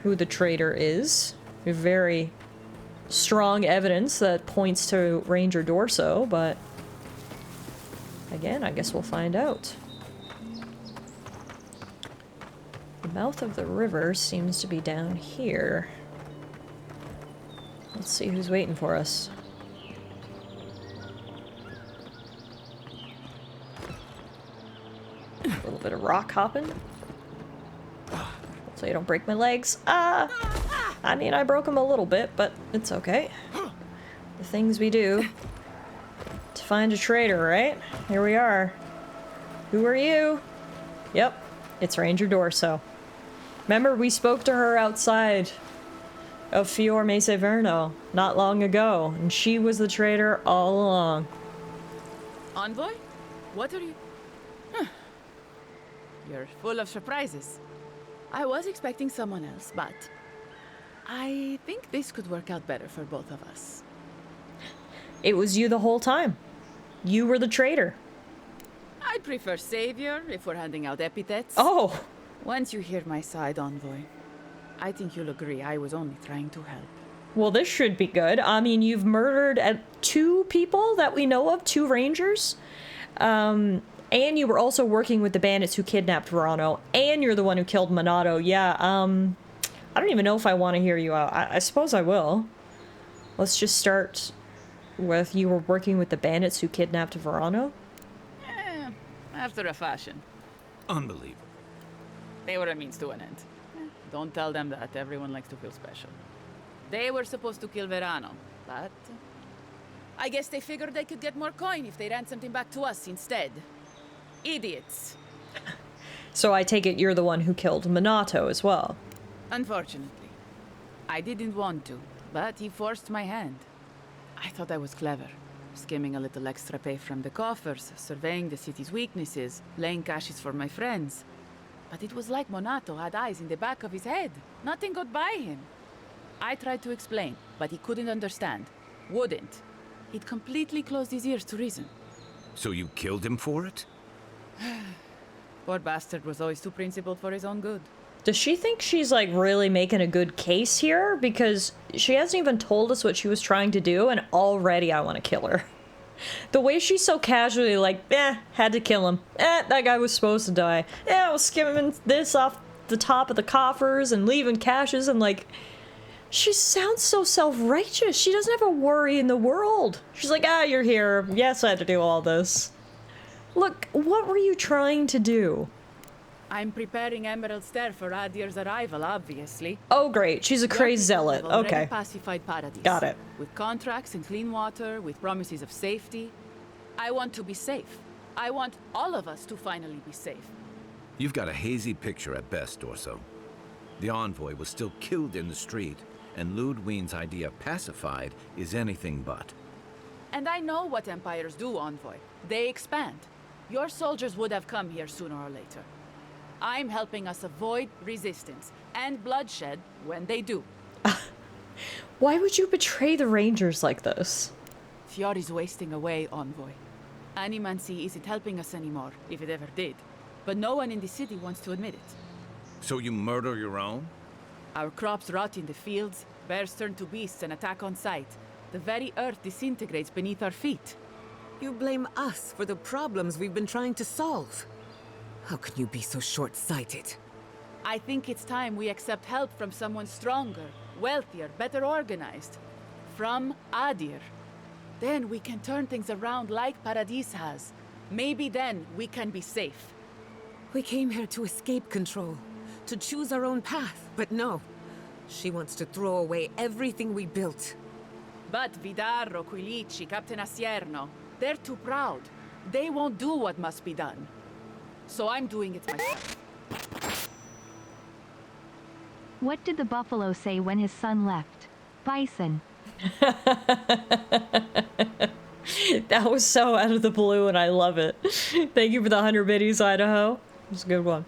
who the traitor is. We have very strong evidence that points to Ranger Dorso, but again, I guess we'll find out. The mouth of the river seems to be down here. Let's see who's waiting for us. A little bit of rock hopping. So you don't break my legs. I mean, I broke them a little bit, but it's okay. The things we do to find a traitor, right? Here we are. Who are you? Yep, it's Ranger Dorso. Remember, we spoke to her outside of Fior Meseverno not long ago, and she was the traitor all along.
Envoy? What are you... Huh. You're full of surprises. I was expecting someone else, but I think this could work out better for both of us.
It was you the whole time. You were the traitor.
I'd prefer savior if we're handing out epithets.
Oh!
Once you hear my side, Envoy, I think you'll agree I was only trying to help.
Well, this should be good. I mean, you've murdered 2 people that we know of, 2 rangers. And you were also working with the bandits who kidnapped Verano. And you're the one who killed Minato. Yeah, I don't even know if I want to hear you out. I suppose I will. Let's just start with you were working with the bandits who kidnapped Verano.
After a fashion.
Unbelievable.
They were a means to an end. Don't tell them that. Everyone likes to feel special. They were supposed to kill Verano, but I guess they figured they could get more coin if they ran something back to us instead. Idiots.
So I take it you're the one who killed Minato as well.
Unfortunately. I didn't want to, but he forced my hand. I thought I was clever. Skimming a little extra pay from the coffers, surveying the city's weaknesses, laying caches for my friends. But it was like Minato had eyes in the back of his head. Nothing got by him. I tried to explain, but he couldn't understand. Wouldn't. He'd completely closed his ears to reason.
So you killed him for it?
Poor bastard was always too principled for his own good.
Does she think she's, like, really making a good case here? Because she hasn't even told us what she was trying to do, and already I want to kill her. The way she's so casually like, had to kill him. That guy was supposed to die. I was skimming this off the top of the coffers and leaving caches, and, like, she sounds so self-righteous. She doesn't have a worry in the world. She's like, you're here. Yes, I had to do all this. Look, what were you trying to do?
I'm preparing Emerald Stair for Adir's arrival, obviously.
Oh, great. She's a crazy zealot. Okay.
Pacified paradise.
Got it.
With contracts and clean water, with promises of safety. I want to be safe. I want all of us to finally be safe.
You've got a hazy picture at best, Dorso. The envoy was still killed in the street, and Ludwine's idea of pacified is anything but.
And I know what empires do, Envoy. They expand. Your soldiers would have come here sooner or later. I'm helping us avoid resistance and bloodshed when they do.
Why would you betray the Rangers like this?
Fiori's wasting away, Envoy. Animancy isn't helping us anymore, if it ever did. But no one in the city wants to admit it.
So you murder your own?
Our crops rot in the fields, bears turn to beasts and attack on sight. The very earth disintegrates beneath our feet.
You blame us for the problems we've been trying to solve. How can you be so short-sighted?
I think it's time we accept help from someone stronger, wealthier, better organized. From Adir. Then we can turn things around like Paradis has. Maybe then we can be safe.
We came here to escape control, to choose our own path, but no. She wants to throw away everything we built.
But Vidarro, Quilici, Captain Asierno, they're too proud. They won't do what must be done. So I'm doing it myself.
What did the buffalo say when his son left? Bison.
That was so out of the blue, and I love it. Thank you for the 100 biddies, Idaho. It's a good one.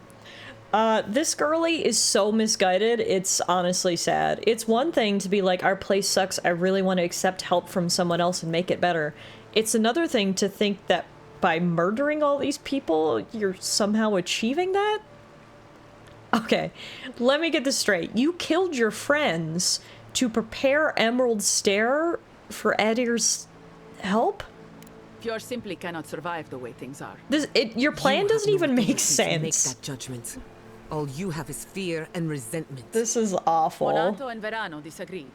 This girlie is so misguided, it's honestly sad. It's one thing to be like, our place sucks, I really want to accept help from someone else and make it better. It's another thing to think that by murdering all these people, you're somehow achieving that? Okay, let me get this straight. You killed your friends to prepare Emerald Stair for Adir's help?
Fior simply cannot survive the way things are.
Your plan doesn't even make sense.
Make that judgment. All you have is fear and resentment.
This is awful.
Monato and Verano disagreed.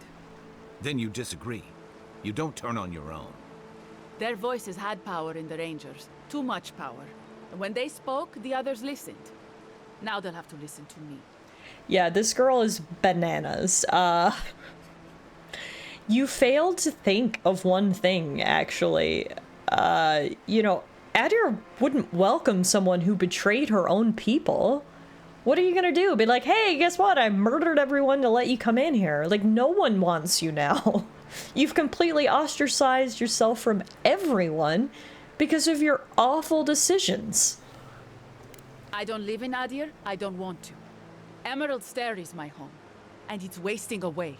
Then you disagree. You don't turn on your own.
Their voices had power in the Rangers. Too much power. And when they spoke, the others listened. Now they'll have to listen to me.
Yeah, this girl is bananas. You failed to think of one thing, actually. You know, Adir wouldn't welcome someone who betrayed her own people. What are you gonna do? Be like, hey, guess what? I murdered everyone to let you come in here. Like, no one wants you now. You've completely ostracized yourself from everyone because of your awful decisions.
I don't live in Adir. I don't want to. Emerald Stair is my home, and it's wasting away.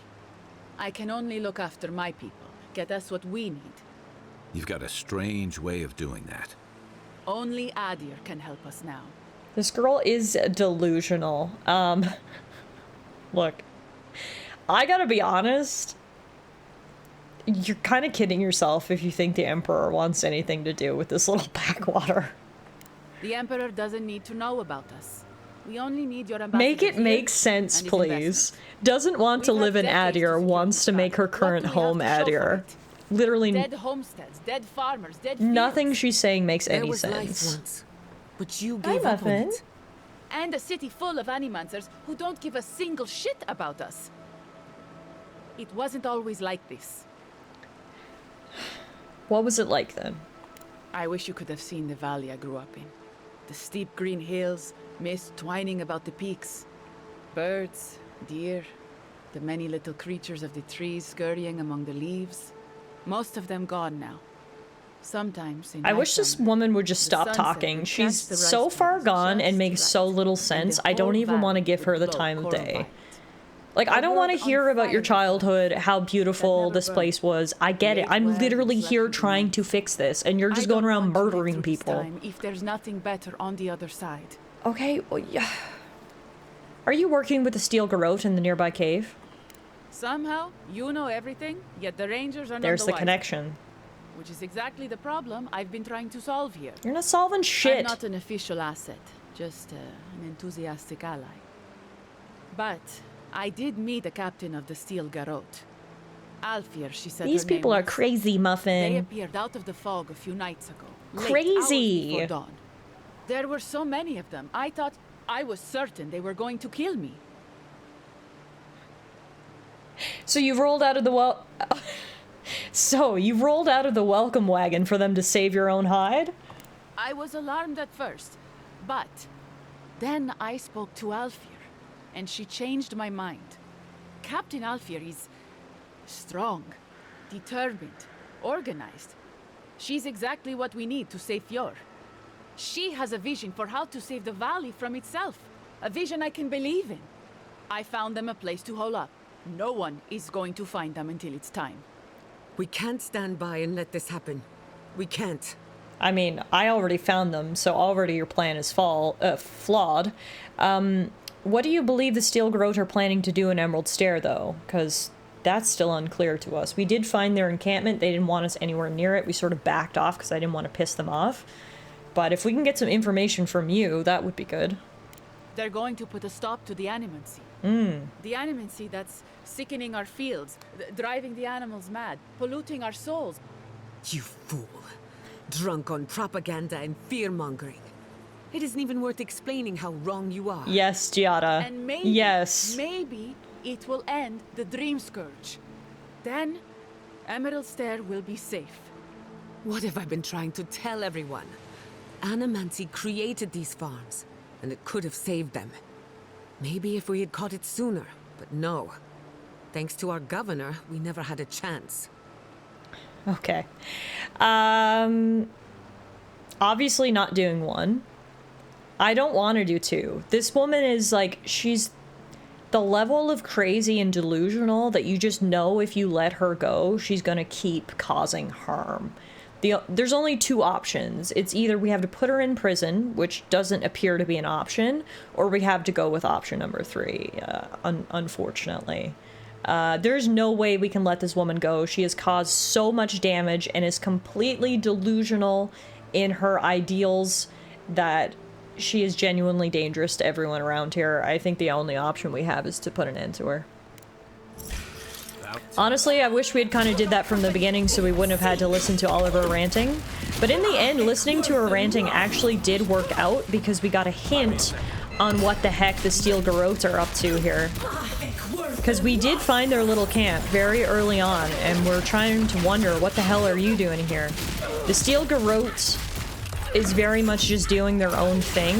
I can only look after my people, get us what we need.
You've got a strange way of doing that.
Only Adir can help us now.
This girl is delusional. Look, I gotta be honest. You're kind of kidding yourself if you think the Emperor wants anything to do with this little backwater.
The Emperor doesn't need to know about us. We only need your ambassador.
Make it make sense, please. Doesn't want to live in Adir, wants to make her current home Adir. Literally,
dead homesteads, dead farmers, dead fields.
Nothing she's saying makes
There
any
was life
sense.
once, but you gave up on it.
And a city full of animancers who don't give a single shit about us. It wasn't always like this.
What was it like then?
I wish you could have seen the valley I grew up in. The steep green hills, mist twining about the peaks. Birds, deer, the many little creatures of the trees scurrying among the leaves. Most of them gone now. Sometimes in
I wish this woman would just stop talking. She's so far gone and makes so little sense. I don't even want to give her the time of day. Like, I don't want to hear about your childhood, how beautiful this place was. I get it. I'm literally here trying to fix this, and you're just going around murdering people.
If there's nothing better on the other side.
Okay, well, yeah. Are you working with the steel garrote in the nearby cave?
Somehow, you know everything, yet the Rangers are not
There's the connection.
Which is exactly the problem I've been trying to solve here.
You're not solving shit.
I'm not an official asset, just an enthusiastic ally. But I did meet the captain of the Steel Garrote. Alfir, she said.
These people are crazy, Muffin.
They appeared out of the fog a few nights ago.
Crazy.
Late hours before dawn. There were so many of them. I was certain they were going to kill me.
So you've rolled out of the So you've rolled out of the welcome wagon for them to save your own hide?
I was alarmed at first, but then I spoke to Alfir, and she changed my mind. Captain Alfir is strong, determined, organized. She's exactly what we need to save Fjord. She has a vision for how to save the valley from itself, a vision I can believe in. I found them a place to hole up. No one is going to find them until it's time.
We can't stand by and let this happen. We can't.
I mean, I already found them, so already your plan is flawed. What do you believe the Steel Garrote are planning to do in Emerald Stair, though? Because that's still unclear to us. We did find their encampment. They didn't want us anywhere near it. We sort of backed off because I didn't want to piss them off. But if we can get some information from you, that would be good.
They're going to put a stop to the animancy. The animancy that's sickening our fields, driving the animals mad, polluting our souls.
You fool. Drunk on propaganda and fear-mongering. It isn't even worth explaining how wrong you are.
Yes, Giada.
And maybe, maybe it will end the Dream Scourge. Then, Emerald Stair will be safe.
What have I been trying to tell everyone? Animancy created these farms, and it could have saved them. Maybe if we had caught it sooner, but no. Thanks to our governor, we never had a chance.
Okay. Obviously not doing one. I don't want to do two. This woman is like, she's the level of crazy and delusional that you just know if you let her go, she's gonna keep causing harm. There's only two options. It's either we have to put her in prison, which doesn't appear to be an option, or we have to go with option number 3, unfortunately. There's no way we can let this woman go. She has caused so much damage and is completely delusional in her ideals that she is genuinely dangerous to everyone around here. I think the only option we have is to put an end to her. Honestly, I wish we had kind of did that from the beginning so we wouldn't have had to listen to all of her ranting. But in the end, listening to her ranting actually did work out because we got a hint on what the heck the Steel Garrotes are up to here. Because we did find their little camp very early on, and we're trying to wonder, what the hell are you doing here? The Steel Garrote is very much just doing their own thing.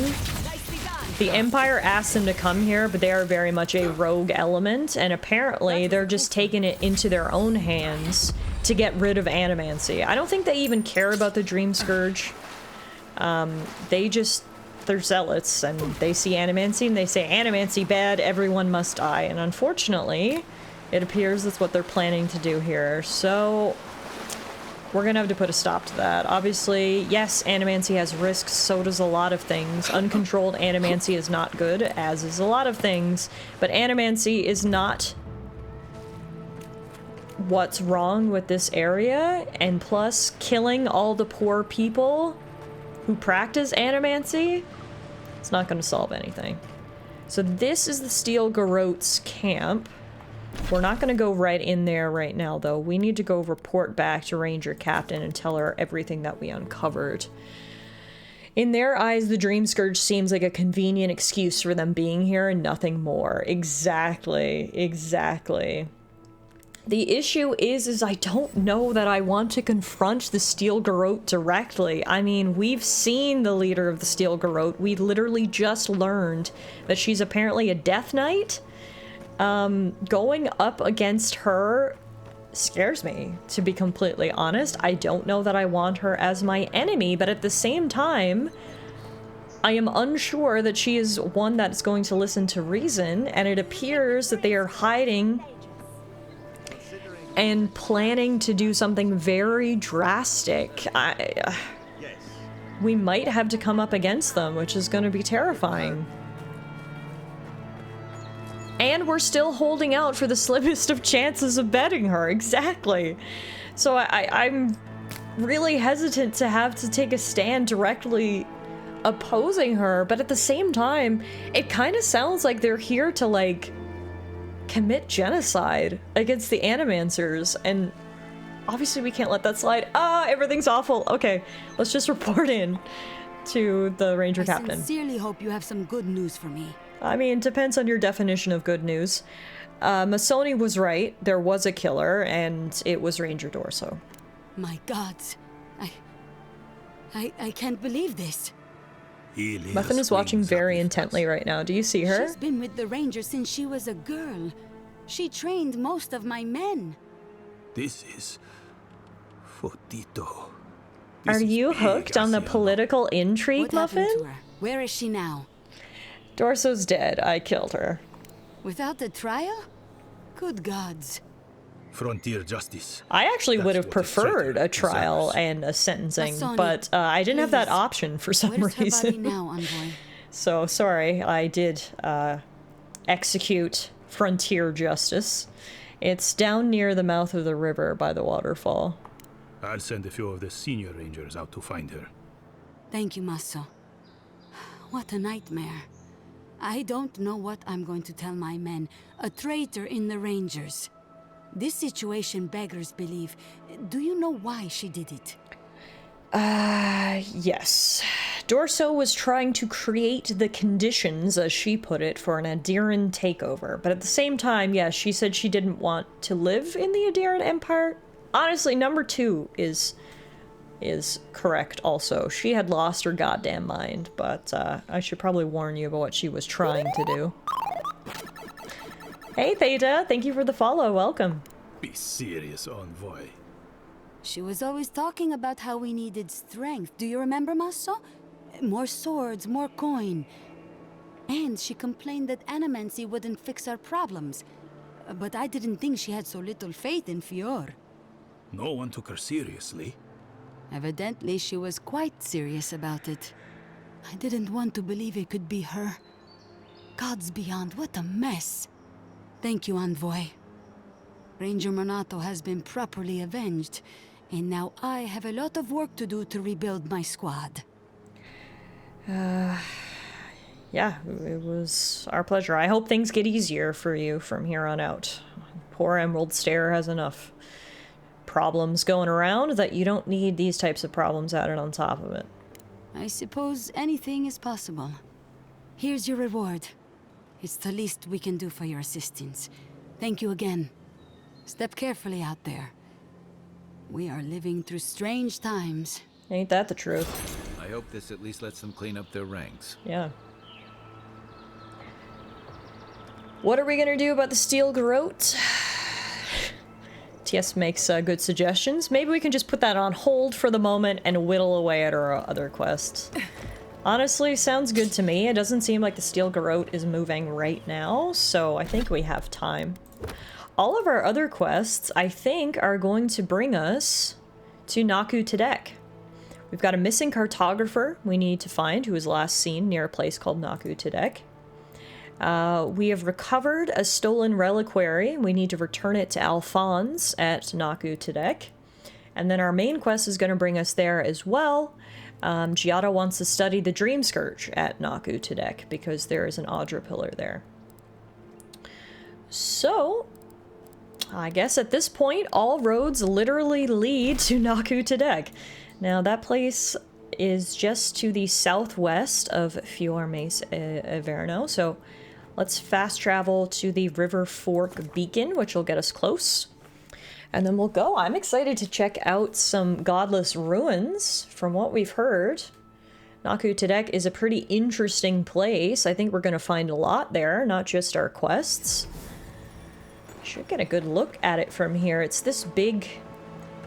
The Empire asked them to come here, but they are very much a rogue element, and apparently they're just taking it into their own hands to get rid of animancy. I don't think they even care about the Dream Scourge. They're zealots, and they see animancy, and they say, animancy bad, everyone must die. And unfortunately, it appears that's what they're planning to do here. So, We're gonna have to put a stop to that. Obviously, yes, animancy has risks, so does a lot of things. Uncontrolled animancy is not good, as is a lot of things, but animancy is not what's wrong with this area, and plus, killing all the poor people who practice animancy, it's not gonna solve anything. So this is the Steel Garrote's camp. We're not going to go right in there right now, though. We need to go report back to Ranger Captain and tell her everything that we uncovered. In their eyes, the Dream Scourge seems like a convenient excuse for them being here and nothing more. Exactly. Exactly. The issue is I don't know that I want to confront the Steel Garrote directly. I mean, we've seen the leader of the Steel Garrote. We literally just learned that she's apparently a Death Knight. Going up against her scares me, to be completely honest. I don't know that I want her as my enemy, but at the same time, I am unsure that she is one that's going to listen to reason, and it appears that they are hiding and planning to do something very drastic. We might have to come up against them, which is going to be terrifying. And we're still holding out for the slimmest of chances of betting her. Exactly. So I'm really hesitant to have to take a stand directly opposing her, but at the same time, it kind of sounds like they're here to, like, commit genocide against the Animancers, and obviously we can't let that slide. Ah, everything's awful. Okay, let's just report in to the Ranger Captain.
I sincerely hope you have some good news for me.
I mean, it depends on your definition of good news. Masoni was right. There was a killer, and it was Ranger Dorso.
My gods. I can't believe this.
Muffin is watching very intently right now. Do you see her?
She's been with the Ranger since she was a girl. She trained most of my men.
This is... Fotito.
Are you hooked on the political intrigue, Muffin?
What happened to her? Where is she now?
Dorso's dead. I killed her.
Without a trial? Good gods.
Frontier justice.
I actually would have preferred a trial and a sentencing, but I didn't have that option for some reason.
Where's her body now, Envoy?
So, sorry, I did execute frontier justice. It's down near the mouth of the river by the waterfall.
I'll send a few of the senior rangers out to find her.
Thank you, Masso. What a nightmare. I don't know what I'm going to tell my men. A traitor in the Rangers. This situation beggars belief. Do you know why she did it?
Yes. Dorso was trying to create the conditions, as she put it, for an Adiran takeover. But at the same time, yes, she said she didn't want to live in the Adiran Empire. Honestly, number 2 is correct also. She had lost her goddamn mind, but I should probably warn you about what she was trying to do. Hey Theta, thank you for the follow, welcome.
Be serious, Envoy.
She was always talking about how we needed strength. Do you remember, Masso? More swords, more coin. And she complained that animancy wouldn't fix our problems. But I didn't think she had so little faith in Fior.
No one took her seriously.
Evidently, she was quite serious about it. I didn't want to believe it could be her. Gods beyond, what a mess. Thank you, Envoy. Ranger Monato has been properly avenged, and now I have a lot of work to do to rebuild my squad.
Yeah, it was our pleasure. I hope things get easier for you from here on out. Poor Emerald Stair has enough problems going around that you don't need these types of problems added on top of it.
I suppose anything is possible. Here's your reward. It's the least we can do for your assistance. Thank you again. Step carefully out there. We are living through strange times.
Ain't that the truth?
I hope this at least lets them clean up their ranks.
Yeah. What are we gonna do about the Steel Garrote? TS makes good suggestions. Maybe we can just put that on hold for the moment and whittle away at our other quests. Honestly, sounds good to me. It doesn't seem like the Steel Garrote is moving right now, so I think we have time. All of our other quests, I think, are going to bring us to Naku Tedek. We've got a missing cartographer we need to find who was last seen near a place called Naku Tedek. We have recovered a stolen reliquary. We need to return it to Alphonse at Naku Tedek. And then our main quest is going to bring us there as well. Giada wants to study the Dream Scourge at Naku Tedek because there is an Audra pillar there. So, I guess at this point, all roads literally lead to Naku Tedek. Now, that place is just to the southwest of Fiormes Averno, so let's fast travel to the River Fork Beacon, which will get us close. And then we'll go. I'm excited to check out some godless ruins from what we've heard. Naku Tedek is a pretty interesting place. I think we're going to find a lot there, not just our quests. Should get a good look at it from here. It's this big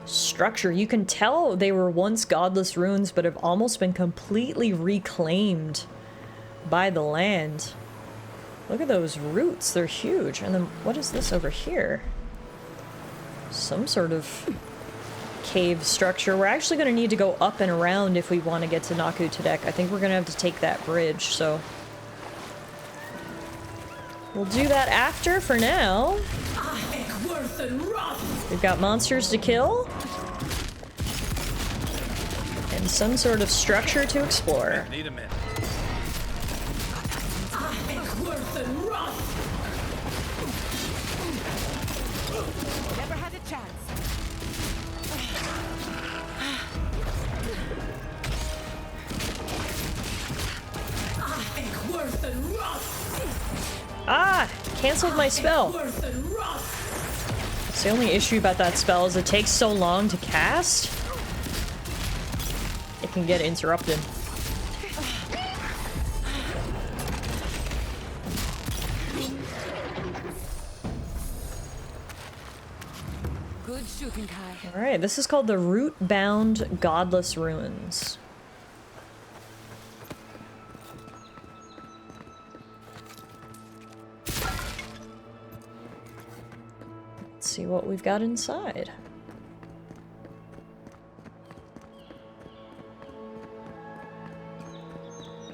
structure. You can tell they were once godless ruins, but have almost been completely reclaimed by the land. Look at those roots. They're huge. And then what is this over here? Some sort of cave structure. We're actually going to need to go up and around if we want to get to Naku Tedek. I think we're going to have to take that bridge, so we'll do that after. For now, we've got monsters to kill and some sort of structure to explore.
Need a minute.
Never had a chance.
Ah! Canceled my spell. It's the only issue about that spell is it takes so long to cast. It can get interrupted.
Good shooting, Kai.
Alright, this is called the Root-Bound Godless Ruins. Let's see what we've got inside.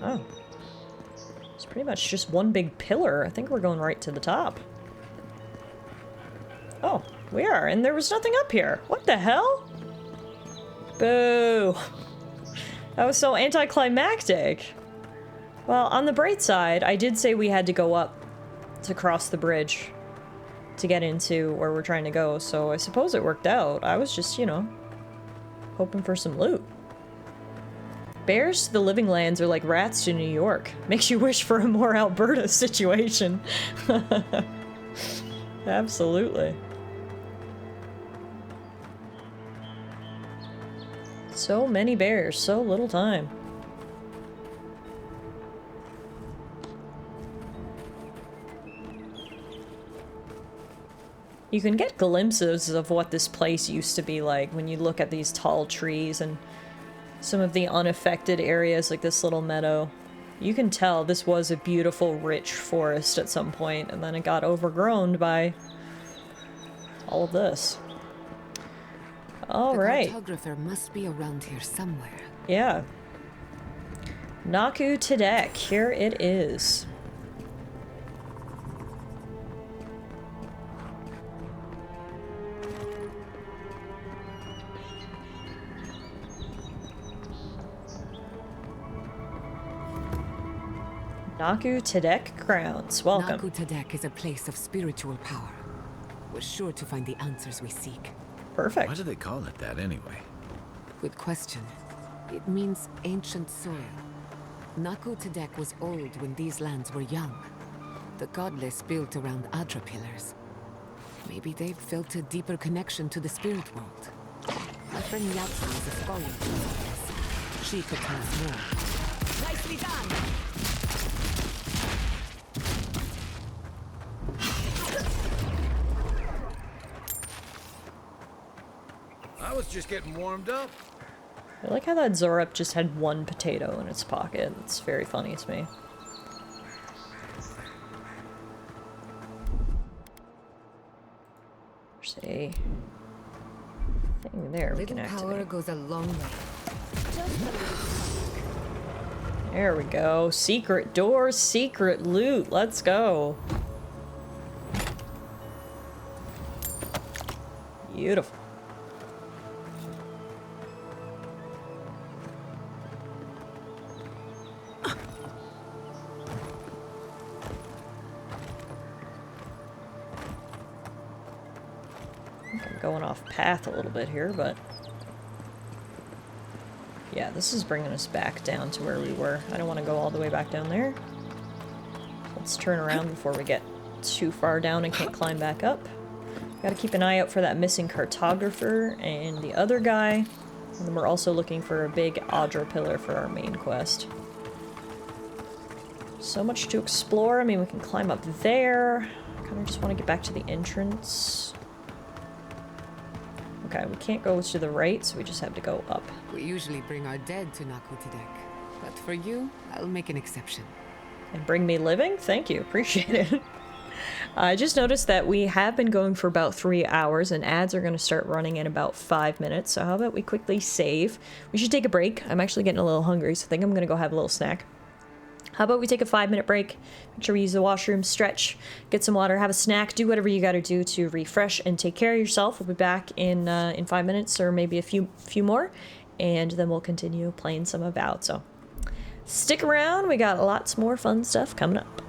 Oh. It's pretty much just one big pillar. I think we're going right to the top. Oh, we are, and there was nothing up here. What the hell? Boo. That was so anticlimactic. Well, on the bright side, I did say we had to go up to cross the bridge to get into where we're trying to go, so I suppose it worked out. I was just, you know, hoping for some loot. Bears to the living lands are like rats to New York. Makes you wish for a more Alberta situation. Absolutely. So many bears, so little time. You can get glimpses of what this place used to be like when you look at these tall trees and some of the unaffected areas like this little meadow. You can tell this was a beautiful, rich forest at some point, and then it got overgrown by all of this. All right.
The cartographer must be around here somewhere.
Yeah. Naku Tedek, here it is. Naku Tedek grounds. Welcome.
Naku Tedek is a place of spiritual power. We're sure to find the answers we seek.
Perfect.
Why do they call it that anyway?
Good question. It means ancient soil. Naku Tedek was old when these lands were young. The godless built around Adra pillars. Maybe they've felt a deeper connection to the spirit world. My friend Yatsu is a scholar of this. She could tell us more.
Nicely done.
I was just getting warmed up.
I like how that Zorup just had one potato in its pocket. It's very funny to me. There's a Thing there we
Little
can
power
activate.
goes a long way.
Just a little spark.
There we go. Secret doors, secret loot. Let's go. Beautiful. I'm going off path a little bit here, but yeah, this is bringing us back down to where we were. I don't want to go all the way back down there. Let's turn around before we get too far down and can't climb back up. Gotta keep an eye out for that missing cartographer and the other guy. And then we're also looking for a big Audra pillar for our main quest. So much to explore. I mean, we can climb up there. Kind of just want to get back to the entrance. Okay, we can't go to the right, so we just have to go up.
We usually bring our dead to Nakutidek, but for you, I'll make an exception.
And bring me living? Thank you, appreciate it. I just noticed that we have been going for about 3 hours, and ads are going to start running in about 5 minutes, so how about we quickly save? We should take a break. I'm actually getting a little hungry, so I think I'm going to go have a little snack. How about we take a 5-minute break, make sure we use the washroom, stretch, get some water, have a snack, do whatever you gotta do to refresh and take care of yourself. We'll be back in 5 minutes or maybe a few more, and then we'll continue playing some Avowed. So stick around, we got lots more fun stuff coming up.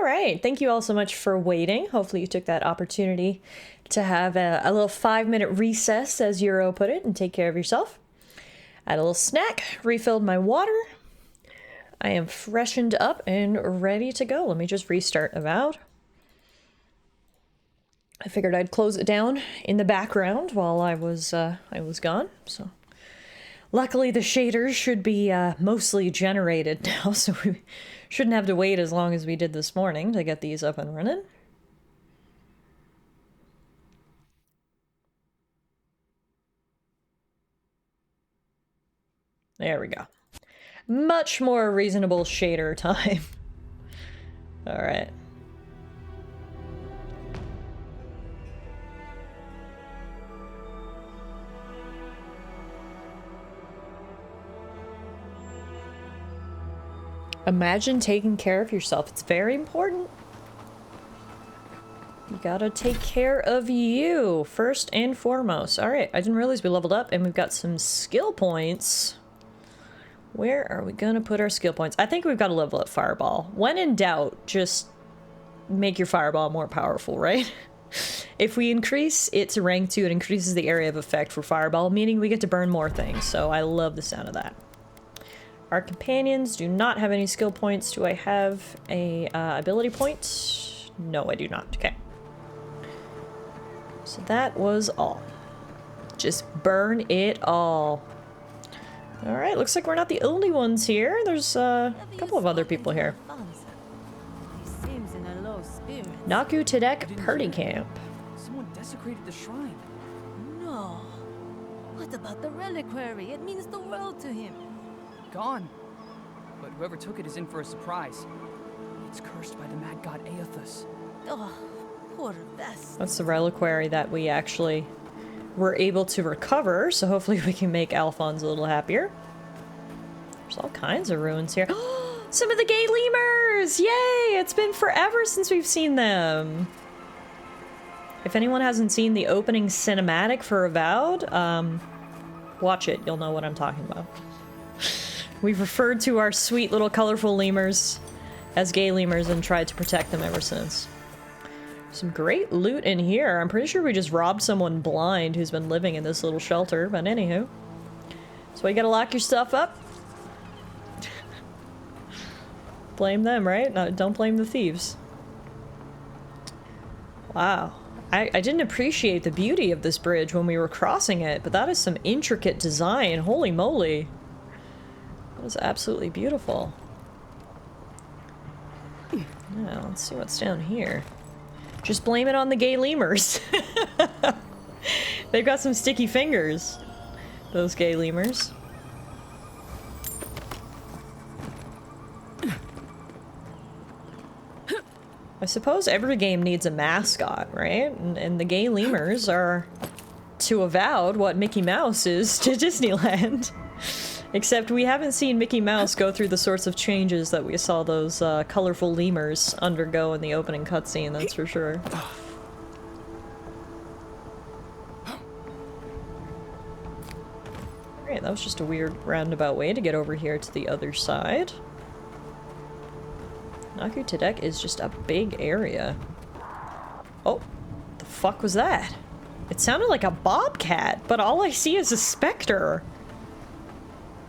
All right, thank you all so much for waiting. Hopefully you took that opportunity to have a little 5-minute recess, as Euro put it, and take care of yourself. I had a little snack, refilled my water. I am freshened up and ready to go. Let me just restart Avowed. I figured I'd close it down in the background while I was gone. So luckily the shaders should be mostly generated now, so we shouldn't have to wait as long as we did this morning to get these up and running. There we go. Much more reasonable shader time. All right. Imagine taking care of yourself. It's very important. You gotta take care of you first and foremost. All right, I didn't realize we leveled up and we've got some skill points. Where are we gonna put our skill points? I think we've got to level up Fireball. When in doubt, just make your Fireball more powerful, right? If we increase it to rank 2, it increases the area of effect for Fireball, meaning we get to burn more things, so I love the sound of that. Our companions do not have any skill points. Do I have a ability point? No, I do not. Okay. So that was all. Just burn it all. Alright, looks like we're not the only ones here. There's a couple of other people here. Naku Tedek Party Camp.
Someone desecrated the shrine.
No. What about the reliquary? It means the world to him.
Gone. But whoever took it is in for a surprise. It's cursed by the mad god Aethus.
Oh, poor Vest.
That's the reliquary that we actually were able to recover, so hopefully we can make Alphonse a little happier. There's all kinds of ruins here. Some of the gay lemurs! Yay! It's been forever since we've seen them. If anyone hasn't seen the opening cinematic for Avowed, watch it. You'll know what I'm talking about. We've referred to our sweet little colorful lemurs as gay lemurs and tried to protect them ever since. Some great loot in here. I'm pretty sure we just robbed someone blind who's been living in this little shelter, but anywho. So you gotta lock your stuff up. Blame them, right? No, don't blame the thieves. Wow. I didn't appreciate the beauty of this bridge when we were crossing it, but that is some intricate design. Holy moly. That is absolutely beautiful. Now, let's see what's down here. Just blame it on the gay lemurs. They've got some sticky fingers, those gay lemurs. I suppose every game needs a mascot, right? And the gay lemurs are to Avowed what Mickey Mouse is to Disneyland. Except we haven't seen Mickey Mouse go through the sorts of changes that we saw those colorful lemurs undergo in the opening cutscene, that's for sure. Alright, that was just a weird roundabout way to get over here to the other side. Naku Tedek is just a big area. Oh, the fuck was that? It sounded like a bobcat, but all I see is a specter.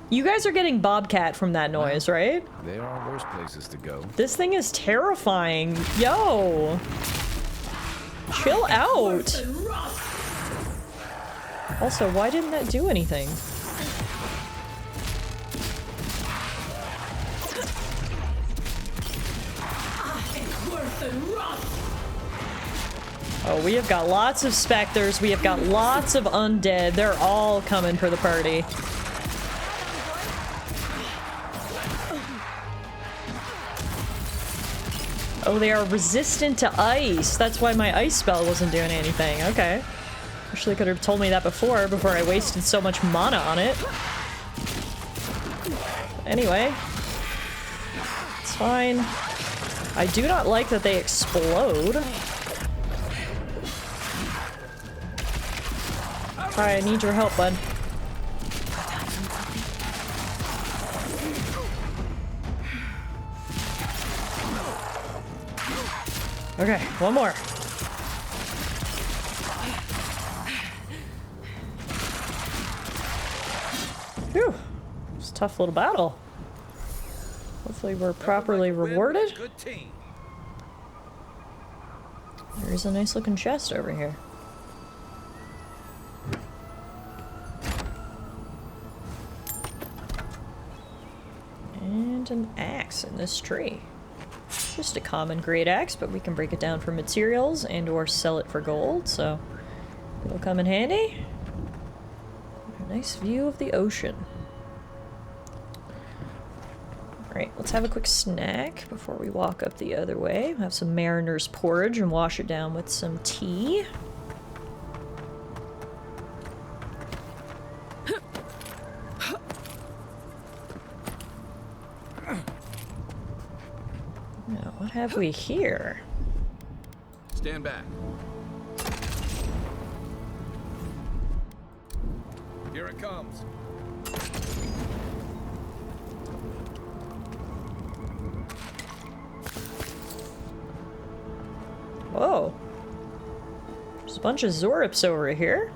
You guys are getting bobcat from that noise, right?
There are worse places to go.
This thing is terrifying. Yo! Chill out! Also, why didn't that do anything? Oh, we have got lots of specters, we have got lots of undead. They're all coming for the party. Oh, they are resistant to ice. That's why my ice spell wasn't doing anything. Okay. Actually, could have told me that before I wasted so much mana on it. Anyway. It's fine. I do not like that they explode. Alright, I need your help, bud. Okay, one more. Phew. It's a tough little battle. Hopefully we're properly rewarded. There's a nice looking chest over here. And an axe in this tree. Just a common great axe, but we can break it down for materials and or sell it for gold, so it'll come in handy. A nice view of the ocean. Alright, let's have a quick snack before we walk up the other way. Have some mariner's porridge and wash it down with some tea. Now, what have we here?
Stand back. Here it comes.
Whoa. There's a bunch of Zorips over here.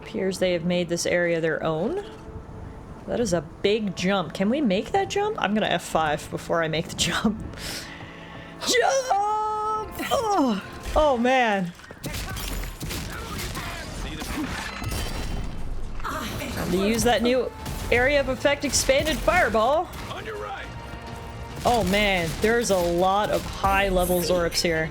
Appears they have made this area their own. That is a big jump. Can we make that jump? I'm gonna F5 before I make the jump. Jump! Oh, oh man. Time to use that new area of effect expanded fireball. Oh man, there's a lot of high level Zorips here.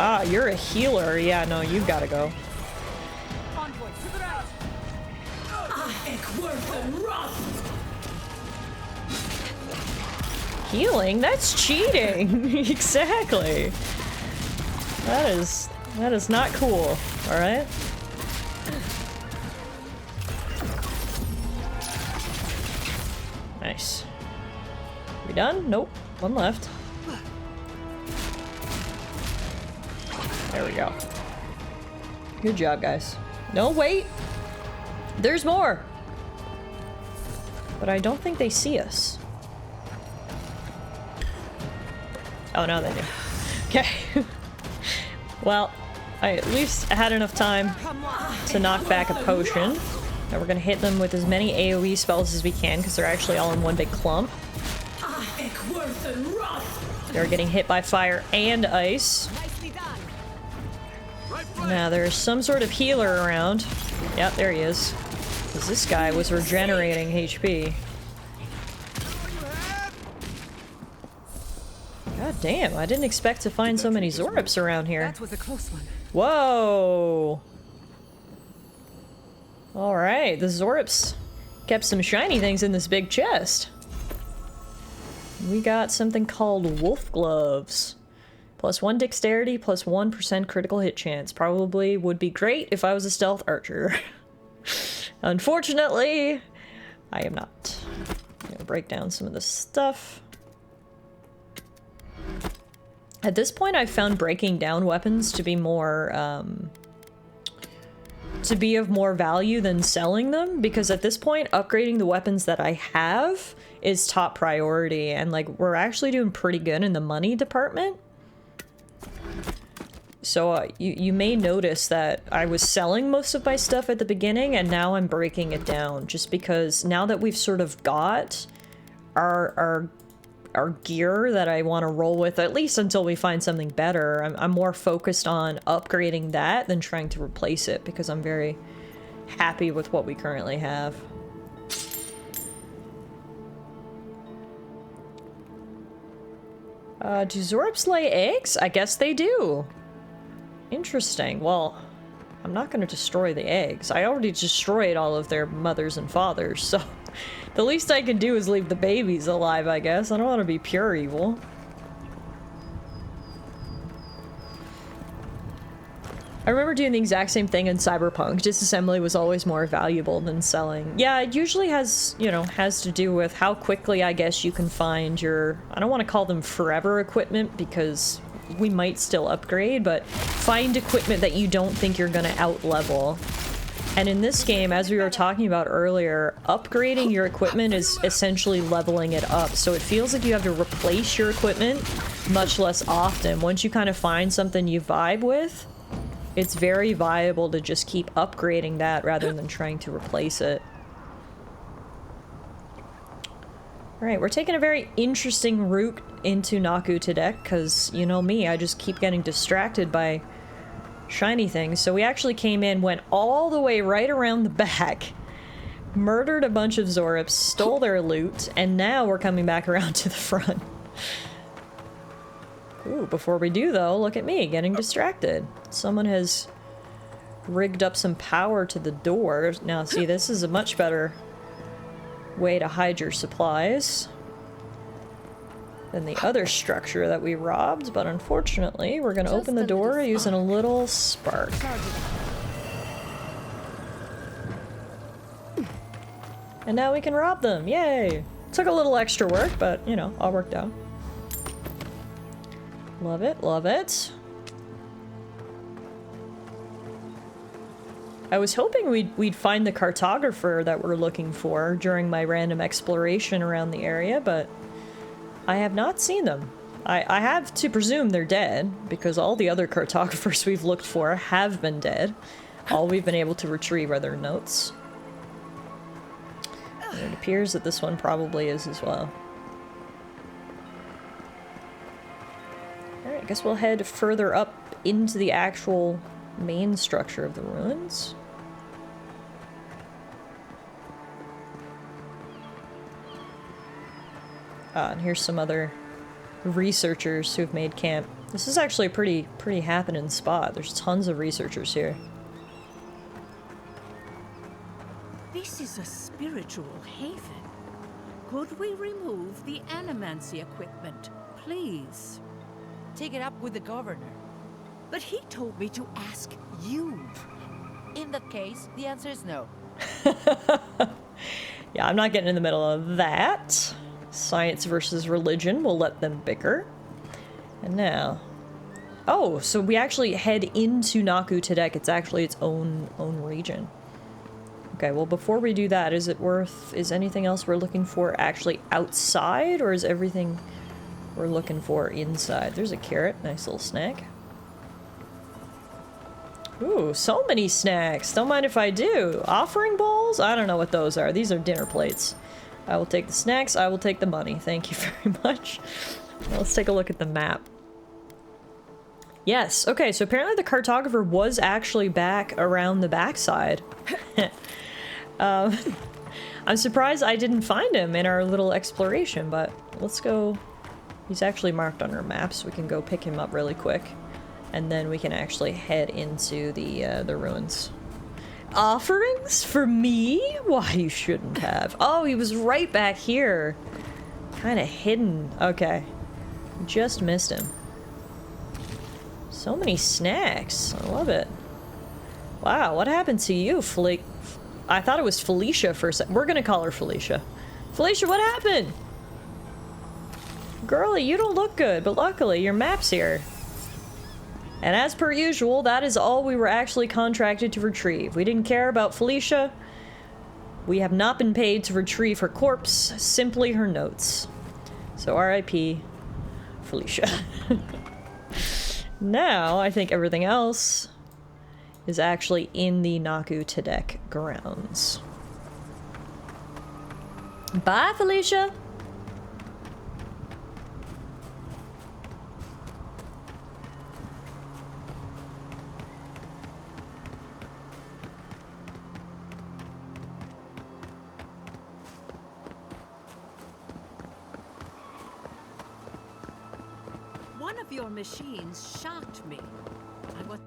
Ah, you're a healer. Yeah, no, you gotta go. Healing? That's cheating. Exactly. That is not cool. All right. Nice. We done? Nope. One left. There we go. Good job, guys. No, wait! There's more! But I don't think they see us. Oh, no, they do. Okay. Well, I at least had enough time to knock back a potion. Now we're gonna hit them with as many AoE spells as we can, because they're actually all in one big clump. They're getting hit by fire and ice. Now there's some sort of healer around. Yep, there he is. Because this guy was regenerating HP. God damn, I didn't expect to find so many Zorips around here.
That was a close one.
Whoa! Alright, the Zorips kept some shiny things in this big chest. We got something called Wolf Gloves. +1 dexterity, +1% critical hit chance. Probably would be great if I was a stealth archer. Unfortunately, I am not. I'm gonna break down some of this stuff. At this point, I've found breaking down weapons to be more, to be of more value than selling them, because at this point, upgrading the weapons that I have is top priority, and like, we're actually doing pretty good in the money department. So you may notice that I was selling most of my stuff at the beginning, and now I'm breaking it down, just because now that we've sort of got our gear that I want to roll with, at least until we find something better, I'm more focused on upgrading that than trying to replace it, because I'm very happy with what we currently have. Do Zorips lay eggs? I guess they do. Interesting. Well, I'm not going to destroy the eggs. I already destroyed all of their mothers and fathers, so the least I can do is leave the babies alive, I guess. I don't want to be pure evil. I remember doing the exact same thing in Cyberpunk. Disassembly was always more valuable than selling. Yeah, it usually has, you know, has to do with how quickly, I guess, you can find your, I don't want to call them forever equipment because we might still upgrade, but find equipment that you don't think you're gonna out-level. And in this game, as we were talking about earlier, upgrading your equipment is essentially leveling it up. So it feels like you have to replace your equipment much less often. Once you kind of find something you vibe with, it's very viable to just keep upgrading that rather than trying to replace it. Alright, we're taking a very interesting route into Naku Tedek, because, you know me, I just keep getting distracted by shiny things. So we actually came in, went all the way right around the back, murdered a bunch of Zorips, stole their loot, and now we're coming back around to the front. Ooh, before we do though, look at me, getting distracted. Someone has rigged up some power to the door. Now see, this is a much better way to hide your supplies than the other structure that we robbed, but unfortunately, we're gonna open the door using a little spark. And now we can rob them, yay! Took a little extra work, but, you know, all worked out. Love it, love it. I was hoping we'd find the cartographer that we're looking for during my random exploration around the area, but I have not seen them. I have to presume they're dead, because all the other cartographers we've looked for have been dead. All we've been able to retrieve are their notes. And it appears that this one probably is as well. Alright, I guess we'll head further up into the actual main structure of the ruins. And here's some other researchers who've made camp. This is actually a pretty happening spot. There's tons of researchers here.
This is a spiritual haven. Could we remove the animancy equipment, please?
Take it up with the governor.
But he told me to ask you.
In that case, the answer is no.
Yeah, I'm not getting in the middle of that. Science versus religion, we'll let them bicker. And now... Oh, so we actually head into Naku Tedek. It's actually its own region. Okay, well before we do that, is anything else we're looking for actually outside, or is everything we're looking for inside? There's a carrot, nice little snack. Ooh, so many snacks. Don't mind if I do. Offering bowls? I don't know what those are. These are dinner plates. I will take the snacks, I will take the money. Thank you very much. Well, let's take a look at the map. Yes, okay, so apparently the cartographer was actually back around the backside. I'm surprised I didn't find him in our little exploration, but let's go. He's actually marked on our map, so we can go pick him up really quick. And then we can actually head into the ruins. Offerings for me? Why, you shouldn't have. Oh, he was right back here. Kind of hidden. Okay. Just missed him. So many snacks. I love it. Wow, what happened to you, I thought it was Felicia for a sec. We're gonna call her Felicia. Felicia, what happened? Girlie, you don't look good, but luckily your map's here. And as per usual, that is all we were actually contracted to retrieve. We didn't care about Felicia. We have not been paid to retrieve her corpse, simply her notes. So R.I.P. Felicia. Now, I think everything else is actually in the Naku Tedek grounds. Bye, Felicia!
One of your machines shocked me. I was...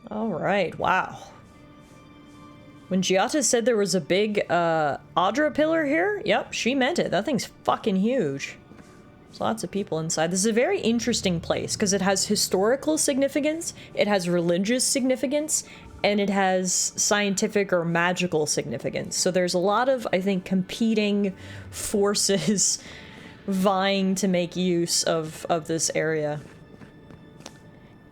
Alright, wow. When Giata said there was a big Audra pillar here, yep, she meant it. That thing's fucking huge. There's lots of people inside. This is a very interesting place because it has historical significance, it has religious significance, and it has scientific or magical significance. So there's a lot of, I think, competing forces vying to make use of this area.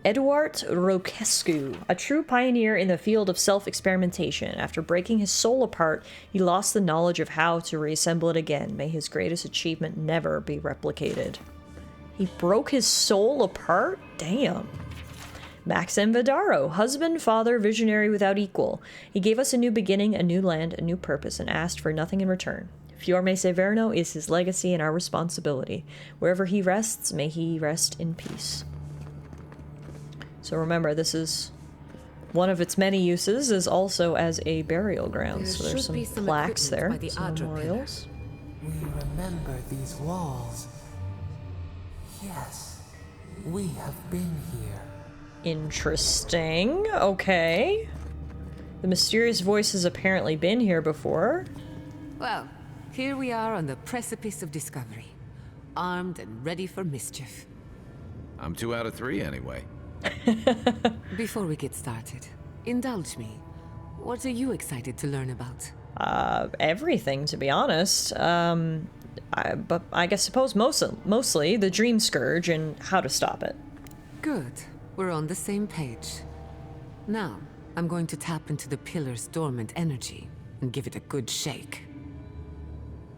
Eduard Roquescu, a true pioneer in the field of self-experimentation. After breaking his soul apart, he lost the knowledge of how to reassemble it again. May his greatest achievement never be replicated. He broke his soul apart? Damn. Maxim Vidaro, husband, father, visionary without equal. He gave us a new beginning, a new land, a new purpose, and asked for nothing in return. Fiorme Severno is his legacy and our responsibility. Wherever he rests, may he rest in peace. So remember, this is one of its many uses is also as a burial ground. So there's some plaques there, some memorials.
We remember these walls. Yes, we have been here.
Interesting. Okay. The mysterious voice has apparently been here before.
Well, here we are on the precipice of discovery. Armed and ready for mischief.
I'm 2 out of 3 anyway.
Before we get started, indulge me. What are you excited to learn about?
Everything, to be honest. But I suppose mostly the Dream Scourge and how to stop it.
Good. We're on the same page. Now, I'm going to tap into the pillar's dormant energy and give it a good shake.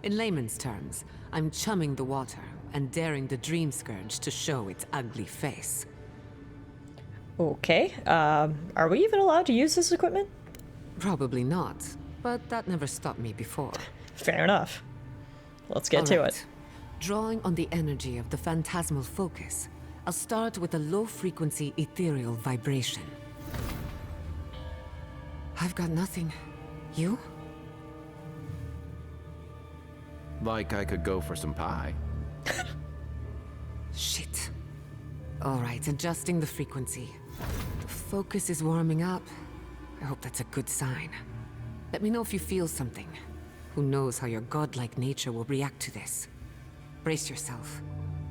In layman's terms, I'm chumming the water and daring the Dream Scourge to show its ugly face.
Okay, are we even allowed to use this equipment?
Probably not, but that never stopped me before.
Fair enough. Let's get to it.
Drawing on the energy of the phantasmal focus, I'll start with a low-frequency ethereal vibration. I've got nothing. You?
Like I could go for some pie.
Shit. All right, adjusting the frequency. The focus is warming up. I hope that's a good sign. Let me know if you feel something. Who knows how your godlike nature will react to this. Brace yourself.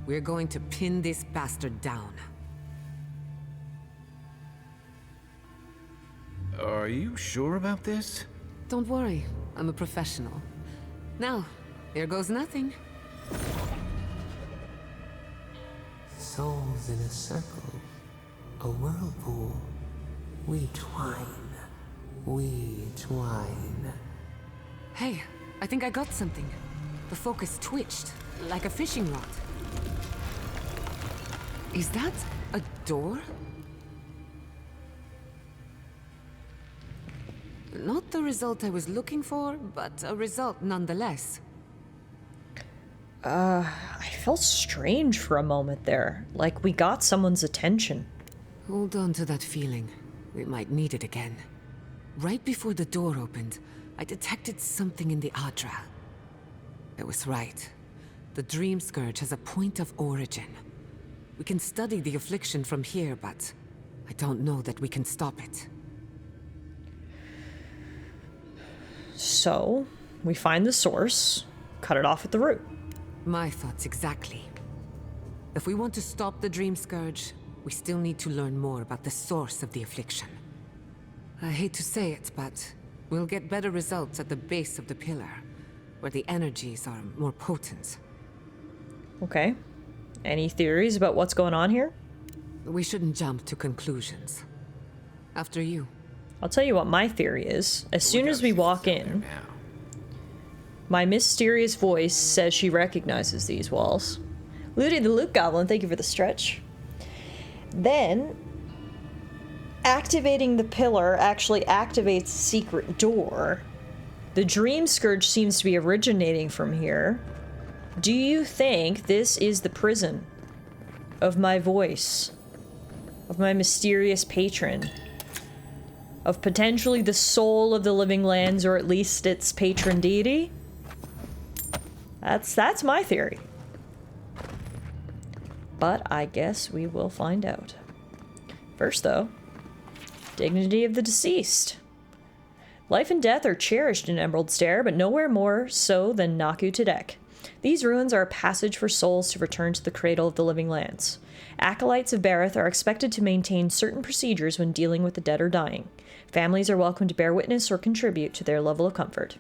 We're going to pin this bastard down.
Are you sure about this?
Don't worry, I'm a professional. Now, here goes nothing.
Souls in a circle, a whirlpool. We twine. We twine.
Hey, I think I got something. The focus twitched, like a fishing rod. Is that a door? Not the result I was looking for, but a result nonetheless.
I felt strange for a moment there, like we got someone's attention.
Hold on to that feeling. We might need it again. Right before the door opened, I detected something in the Adra. I was right. The Dream Scourge has a point of origin. We can study the affliction from here, but I don't know that we can stop it.
So, we find the source, cut it off at the root.
My thoughts exactly. If we want to stop the Dream Scourge, we still need to learn more about the source of the affliction. I hate to say it, but we'll get better results at the base of the pillar, where the energies are more potent.
Okay. Any theories about what's going on here?
We shouldn't jump to conclusions. After you.
I'll tell you what my theory is. As soon as we walk in, my mysterious voice says she recognizes these walls. Looty the Loot Goblin, thank you for the stretch. Then, activating the pillar actually activates a secret door. The Dream Scourge seems to be originating from here. Do you think this is the prison of my voice? Of my mysterious patron? Of potentially the soul of the living lands, or at least its patron deity? That's my theory. But I guess we will find out. First though, dignity of the deceased. Life and death are cherished in Emerald Stair, but nowhere more so than Naku Tedek. These ruins are a passage for souls to return to the cradle of the living lands. Acolytes of Bareth are expected to maintain certain procedures when dealing with the dead or dying. Families are welcome to bear witness or contribute to their level of comfort.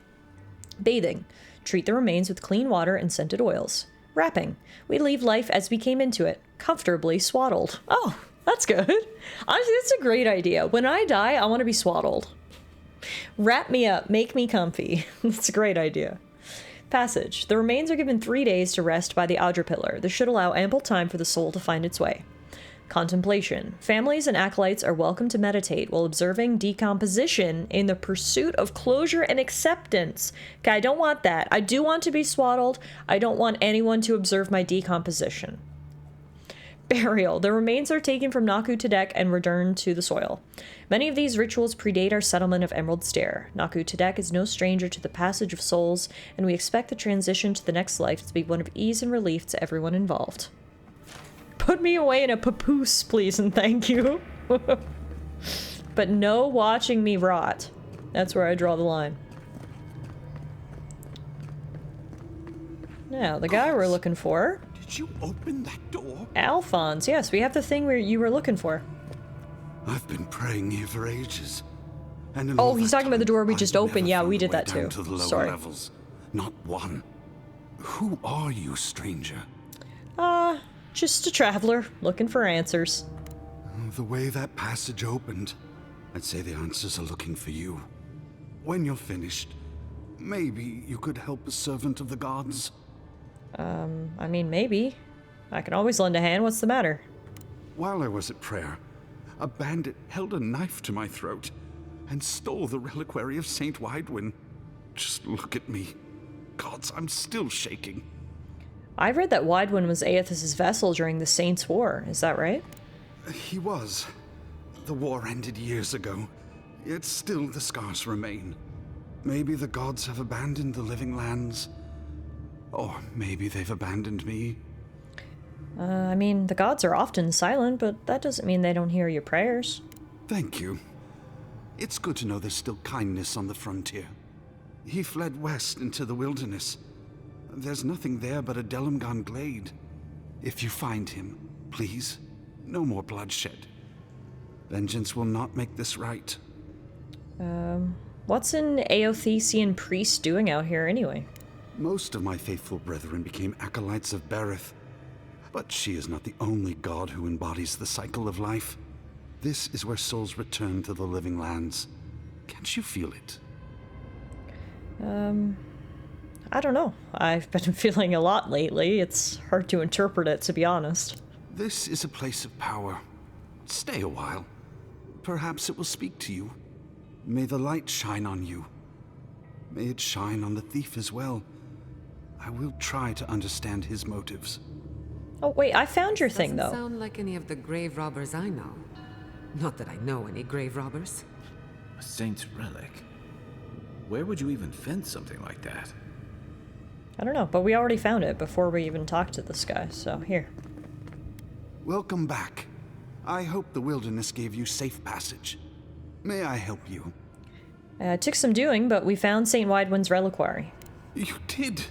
Bathing. Treat the remains with clean water and scented oils. Wrapping. We leave life as we came into it, comfortably swaddled. Oh, that's good. Honestly, that's a great idea. When I die, I want to be swaddled. Wrap me up, make me comfy. That's a great idea. Passage. The remains are given 3 days to rest by the Audra Pillar. This should allow ample time for the soul to find its way. Contemplation. Families and acolytes are welcome to meditate while observing decomposition in the pursuit of closure and acceptance. Okay, I don't want that. I do want to be swaddled. I don't want anyone to observe my decomposition. Burial. The remains are taken from Naku Tedek and returned to the soil. Many of these rituals predate our settlement of Emerald Stair. Naku Tedek is no stranger to the passage of souls, and we expect the transition to the next life to be one of ease and relief to everyone involved. Put me away in a papoose, please, and thank you. But no watching me rot. That's where I draw the line. Now, the guy we're looking for...
Did you open that door?
Alphonse, yes, we have the thing you were looking for.
I've been praying here for ages. And
oh, he's talking about the door we just opened. Yeah, we did that too.
To the lower
Sorry.
Levels. Not one. Who are you, stranger?
Just a traveler, looking for answers.
The way that passage opened, I'd say the answers are looking for you. When you're finished, maybe you could help a servant of the gods?
I mean, maybe. I can always lend a hand. What's the matter?
While I was at prayer, a bandit held a knife to my throat and stole the reliquary of Saint Widewin. Just look at me. Gods, I'm still shaking.
I read that Widewin was Aethys' vessel during the Saints' War. Is that right?
He was. The war ended years ago, yet still the scars remain. Maybe the gods have abandoned the living lands. Or maybe they've abandoned me.
I mean, the gods are often silent, but that doesn't mean they don't hear your prayers.
Thank you. It's good to know there's still kindness on the frontier. He fled west into the wilderness. There's nothing there but a Delimgan glade. If you find him, please, no more bloodshed. Vengeance will not make this right.
What's an Aothesian priest doing out here anyway?
Most of my faithful brethren became acolytes of Bareth. But she is not the only god who embodies the cycle of life. This is where souls return to the living lands. Can't you feel it?
I don't know. I've been feeling a lot lately. It's hard to interpret it, to be honest.
This is a place of power. Stay a while. Perhaps it will speak to you. May the light shine on you. May it shine on the thief as well. I will try to understand his motives.
Oh, wait, I found your thing, though.
Doesn't sound like any of the grave robbers I know. Not that I know any grave robbers.
A saint's relic? Where would you even find something like that?
I don't know, but we already found it before we even talked to this guy, so here.
Welcome back. I hope the wilderness gave you safe passage. May I help you?
It took some doing, but we found St. Widewin's reliquary.
You did?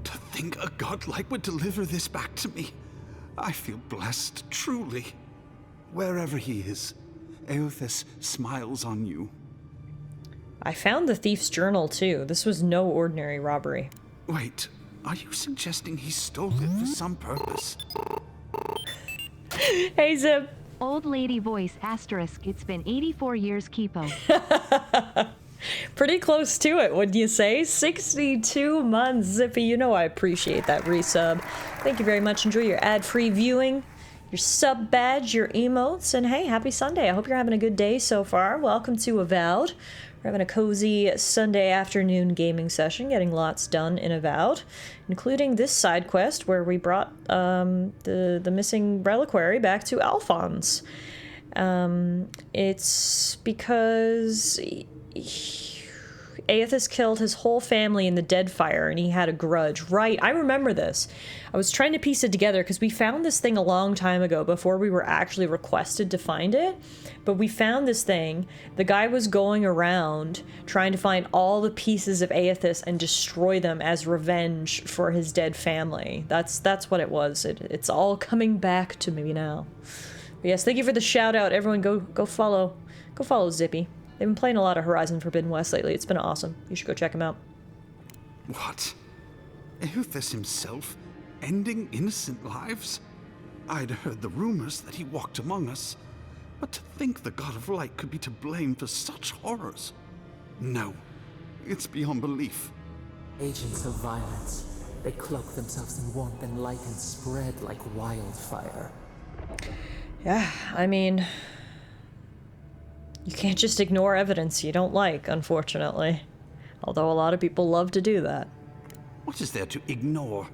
To think a godlike would deliver this back to me. I feel blessed, truly. Wherever he is, Aothys smiles on you.
I found the thief's journal, too. This was no ordinary robbery.
Wait, are you suggesting he stole it for some purpose?
Hey, Zip.
Old lady voice asterisk. It's been 84 years, Kipo.
Pretty close to it, wouldn't you say? 62 months, Zippy. You know I appreciate that resub. Thank you very much. Enjoy your ad-free viewing, your sub badge, your emotes, and hey, happy Sunday. I hope you're having a good day so far. Welcome to Avowed. We're having a cozy Sunday afternoon gaming session, getting lots done in Avowed, including this side quest where we brought the missing reliquary back to Alphonse. Aethys killed his whole family in the Dead Fire, and he had a grudge. Right, I remember this. I was trying to piece it together, because we found this thing a long time ago, before we were actually requested to find it. But we found this thing. The guy was going around trying to find all the pieces of Aethys and destroy them as revenge for his dead family. That's what it was. It's all coming back to me now. But yes, thank you for the shout out. Everyone go follow Zippy. They've been playing a lot of Horizon Forbidden West lately. It's been awesome. You should go check him out.
What? Aethys himself ending innocent lives? I'd heard the rumors that he walked among us, but to think the God of Light could be to blame for such horrors. No, it's beyond belief.
Agents of violence. They cloak themselves in warmth and light and spread like wildfire.
Yeah, I mean, you can't just ignore evidence you don't like, unfortunately. Although a lot of people love to do that.
What is there to ignore?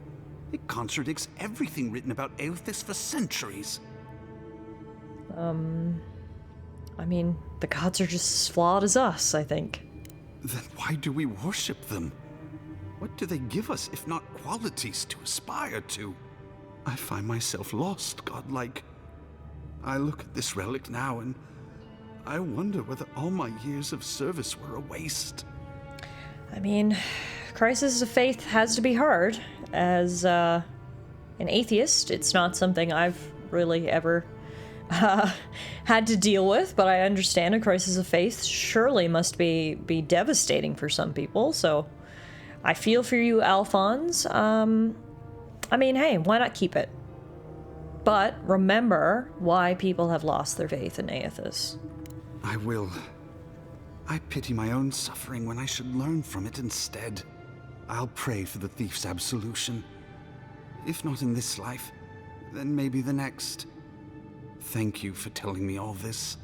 It contradicts everything written about Aethys for centuries.
I mean, the gods are just as flawed as us, I think.
Then why do we worship them? What do they give us if not qualities to aspire to? I find myself lost, godlike. I look at this relic now and I wonder whether all my years of service were a waste.
I mean, crisis of faith has to be hard. As an atheist, it's not something I've really ever had to deal with, but I understand a crisis of faith surely must be devastating for some people, so I feel for you, Alphonse. I mean, hey, why not keep it? But remember why people have lost their faith in Aethys.
I will. I pity my own suffering when I should learn from it instead. I'll pray for the thief's absolution. If not in this life, then maybe the next. Thank you for telling me all this.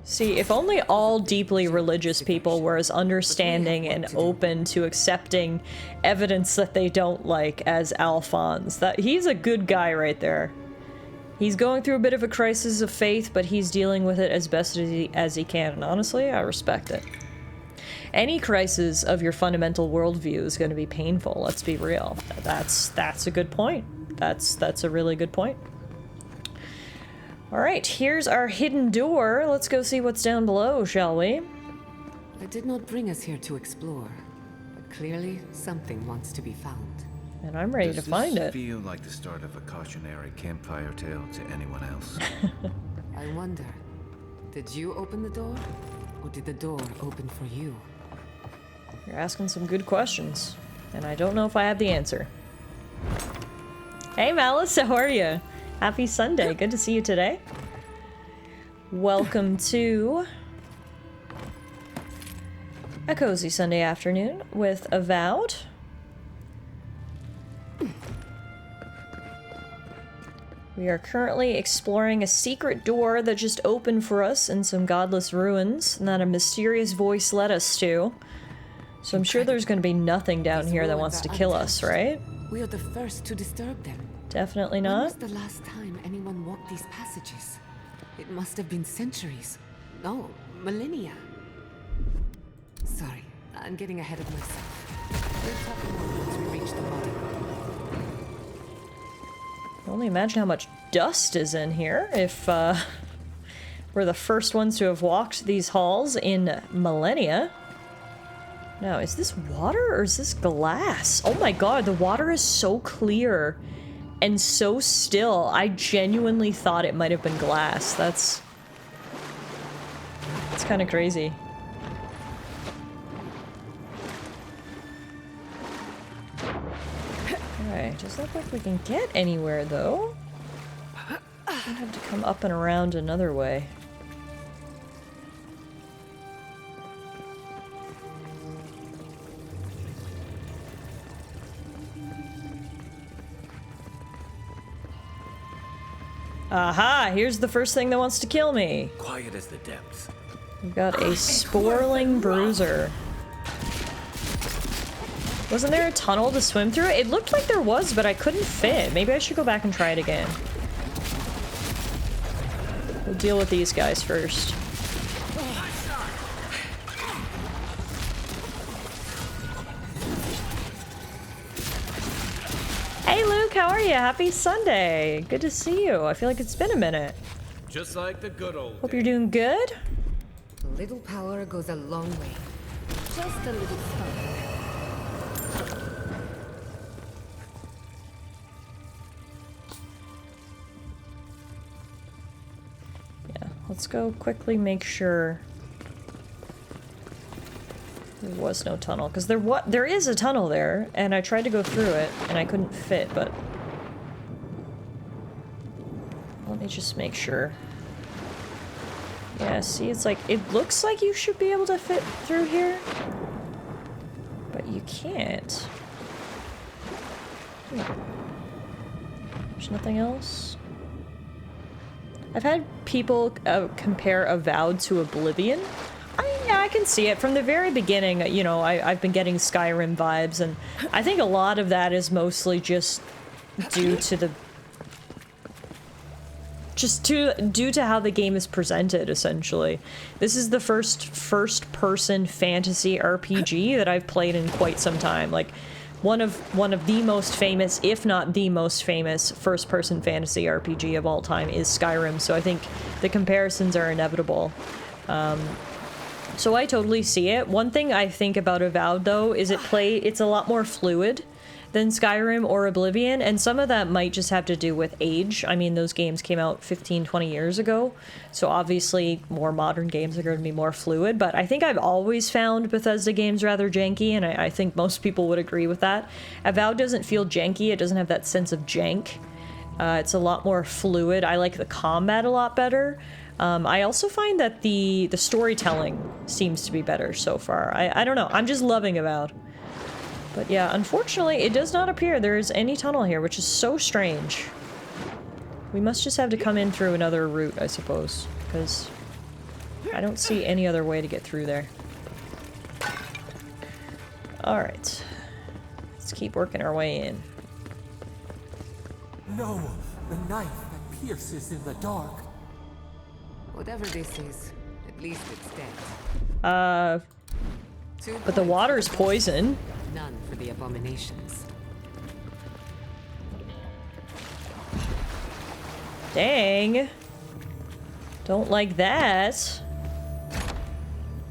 See, if only all deeply religious people were as understanding and open to accepting evidence that they don't like as Alphonse. He's a good guy right there. He's going through a bit of a crisis of faith, but he's dealing with it as best as he can, and honestly, I respect it. Any crisis of your fundamental worldview is going to be painful, let's be real. That's a good point. That's a really good point. Alright, here's our hidden door. Let's go see what's down below, shall we?
I did not bring us here to explore, but clearly something wants to be found.
And I'm ready to find it.
Does this feel like the start of a cautionary campfire tale to anyone else?
I wonder, did you open the door? Or did the door open for you?
You're asking some good questions, and I don't know if I have the answer. Hey Malice, how are you? Happy Sunday, good to see you today. Welcome to a cozy Sunday afternoon with Avowed. We are currently exploring a secret door that just opened for us in some godless ruins that a mysterious voice led us to. So I'm sure there's going to be nothing down here that wants to kill us, right?
We are the first to disturb them.
Definitely
When
not.
was the last time anyone walked these passages? It must have been centuries. No, millennia. Sorry, I'm getting ahead of myself. We'll talk more once we reach the bottom.
I can only imagine how much dust is in here if we're the first ones to have walked these halls in millennia. Now, is this water or is this glass? Oh my god, the water is so clear and so still. I genuinely thought it might have been glass. That's kind of crazy. Alright, doesn't look like we can get anywhere though. We'll have to come up and around another way. Aha! Here's the first thing that wants to kill me.
Quiet as the depths.
We've got a sporling bruiser. Wasn't there a tunnel to swim through? It looked like there was, but I couldn't fit. Maybe I should go back and try it again. We'll deal with these guys first. Hey Luke, how are you? Happy Sunday. Good to see you. I feel like it's been a minute.
Just like the good old
Hope you're doing good.
A little power goes a long way. Just a little spark.
Yeah, let's go quickly make sure there was no tunnel, because there is a tunnel there, and I tried to go through it, and I couldn't fit, but let me just make sure. Yeah, see, it's like, it looks like you should be able to fit through here, but you can't. There's nothing else. I've had people compare Avowed to Oblivion. Yeah, I can see it. From the very beginning, you know, I've been getting Skyrim vibes, and I think a lot of that is mostly just due to the... due to how the game is presented, essentially. This is the first-person fantasy RPG that I've played in quite some time. Like, one of the most famous, if not the most famous, first-person fantasy RPG of all time is Skyrim, so I think the comparisons are inevitable. So I totally see it. One thing I think about Avowed, though, is it's a lot more fluid than Skyrim or Oblivion, and some of that might just have to do with age. I mean, those games came out 15, 20 years ago, so obviously more modern games are going to be more fluid, but I think I've always found Bethesda games rather janky, and I think most people would agree with that. Avowed doesn't feel janky, it doesn't have that sense of jank. It's a lot more fluid. I like the combat a lot better. I also find that the storytelling seems to be better so far. I don't know, I'm just loving Avowed. But yeah, unfortunately, it does not appear there is any tunnel here, which is so strange. We must just have to come in through another route, I suppose, because I don't see any other way to get through there. Alright. Let's keep working our way in.
No, the knife that pierces in the dark.
Whatever this is, at least it's dead.
But the water's poison.
None for the abominations.
Dang. Don't like that.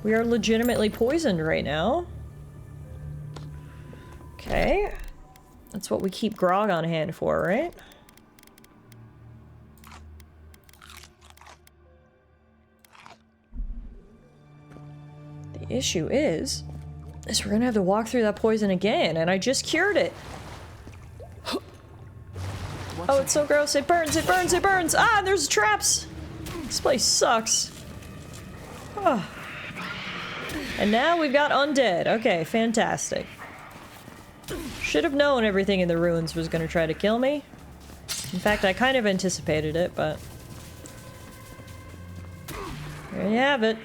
We are legitimately poisoned right now. Okay. That's what we keep grog on hand for, right? The issue is we're gonna have to walk through that poison again, and I just cured it. Oh, it's so gross. It burns, it burns, it burns! Ah, there's traps! This place sucks. Oh. And now we've got undead. Okay, fantastic. Should have known everything in the ruins was gonna try to kill me. In fact, I kind of anticipated it, but... there you have it.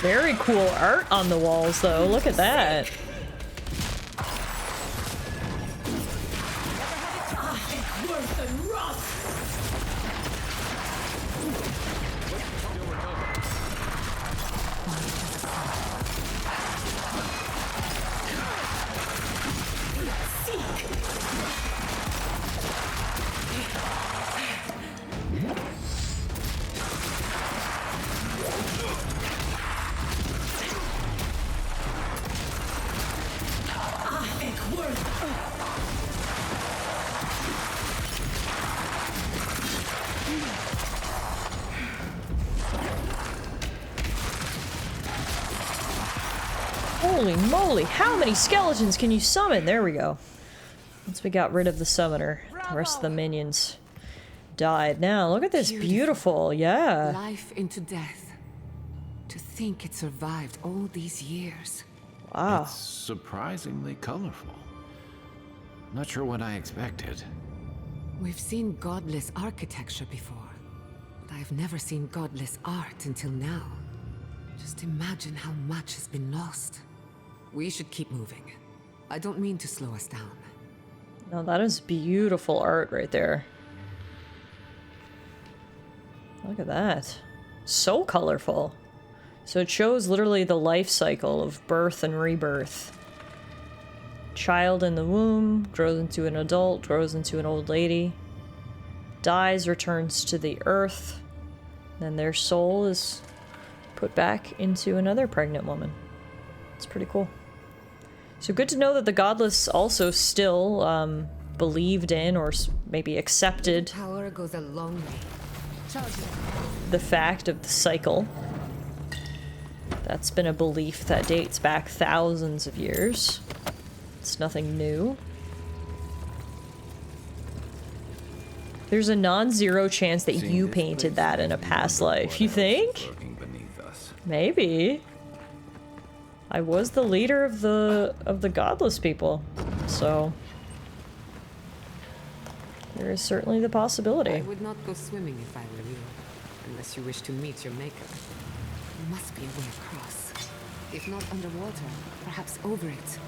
Very cool art on the walls, though. Look at that. Holy moly, how many skeletons can you summon? There we go. Once we got rid of the summoner, the rest of the minions died. Now, look at this beautiful, yeah.
Life into death. To think it survived all these years.
Wow.
It's surprisingly colorful. Not sure what I expected.
We've seen godless architecture before, but I've never seen godless art until now. Just imagine how much has been lost. We should keep moving. I don't mean to slow us down.
No, that is beautiful art right there. Look at that. So colorful. So it shows literally the life cycle of birth and rebirth. Child in the womb, grows into an adult, grows into an old lady, dies, returns to the earth, then their soul is put back into another pregnant woman. It's pretty cool. So good to know that the godless also still believed in or maybe accepted
Power goes a long way.
the fact of the cycle. That's been a belief that dates back thousands of years. It's nothing new. There's a non-zero chance that you painted that in a past life. You think? Maybe. I was the leader of the godless people, so there is certainly the possibility.
I would not go swimming if I were you, unless you wish to meet your maker. There must be a way across. If not underwater, perhaps over it,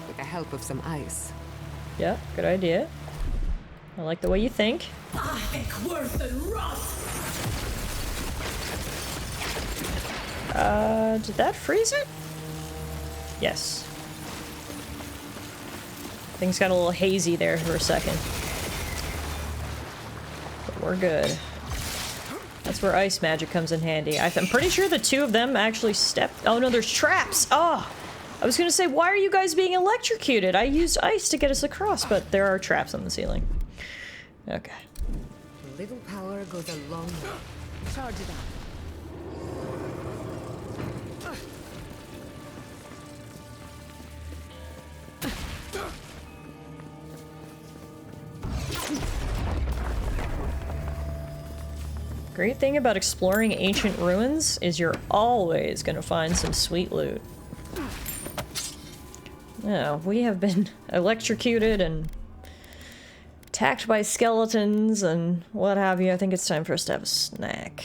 with the help of some ice.
Yeah, good idea. I like the way you think. Did that freeze it? Yes. Things got a little hazy there for a second. But we're good. That's where ice magic comes in handy. I'm pretty sure the two of them actually stepped... Oh no, there's traps! Oh! I was gonna say, why are you guys being electrocuted? I used ice to get us across, but there are traps on the ceiling. Okay.
A little power goes a long way. Charge it up.
Great thing about exploring ancient ruins is you're always gonna find some sweet loot. Now, we have been electrocuted and attacked by skeletons and what have you. I think it's time for us to have a snack.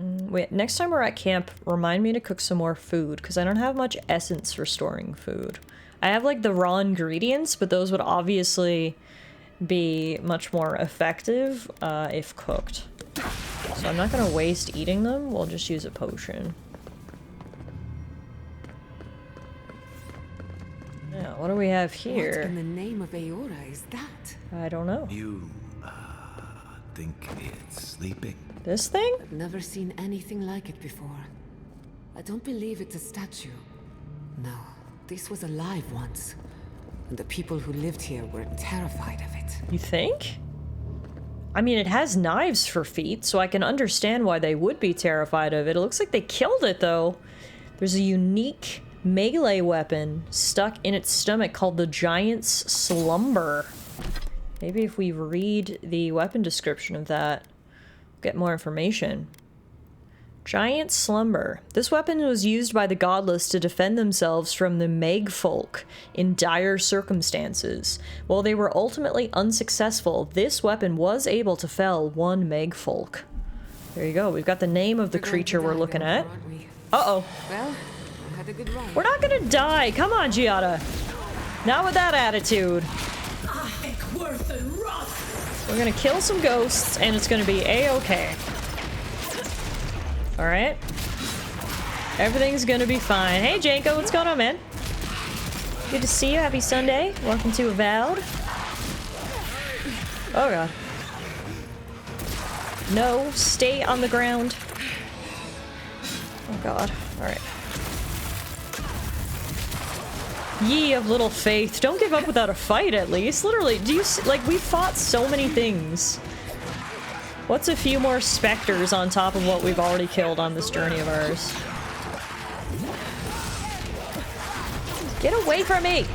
Wait, next time we're at camp, remind me to cook some more food, because I don't have much essence for storing food. I have, like, the raw ingredients, but those would obviously be much more effective if cooked. So I'm not gonna waste eating them, we'll just use a potion. Now, what do we have here?
What in the name of Aora is that?
I don't know.
You, think it's sleeping?
This thing?
I've never seen anything like it before. I don't believe it's a statue. No, this was alive once. And the people who lived here were terrified of it.
You think? I mean, it has knives for feet, so I can understand why they would be terrified of it. It looks like they killed it, though. There's a unique melee weapon stuck in its stomach called the Giant's Slumber. Maybe if we read the weapon description of that, get more information. Giant Slumber. This weapon was used by the godless to defend themselves from the Megfolk in dire circumstances. While they were ultimately unsuccessful, this weapon was able to fell one Megfolk. There you go. We've got the name of the creature we're looking at. Uh-oh.
Well, I had a good run.
We're not gonna die. Come on, Giada. Not with that attitude. We're gonna kill some ghosts, and it's gonna be a-okay. Alright. Everything's gonna be fine. Hey, Janko, what's going on, man? Good to see you. Happy Sunday. Welcome to Avowed. Oh, God. No, stay on the ground. Oh, God. Alright. Ye of little faith. Don't give up without a fight, at least. Literally, do you see, like, we fought so many things. What's a few more specters on top of what we've already killed on this journey of ours? Get away from me!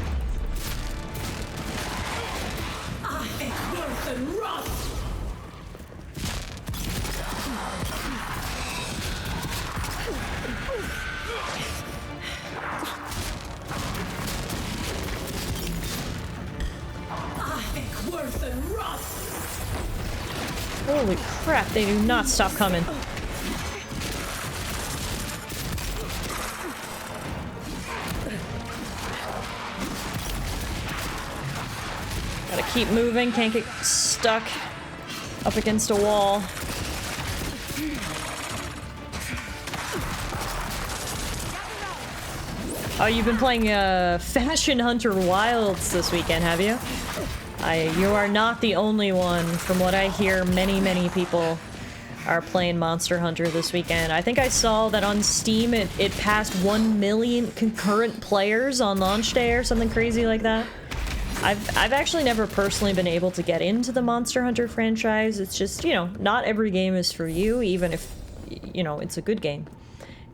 Holy crap, they do not stop coming. Gotta keep moving, can't get stuck up against a wall. Oh, you've been playing Fashion Hunter Wilds this weekend, have you? You are not the only one. From what I hear, many people are playing Monster Hunter this weekend. I think I saw that on Steam it passed 1 million concurrent players on launch day or something crazy like that. I've actually never personally been able to get into the Monster Hunter franchise. It's just, you know, not every game is for you, even if, you know, it's a good game.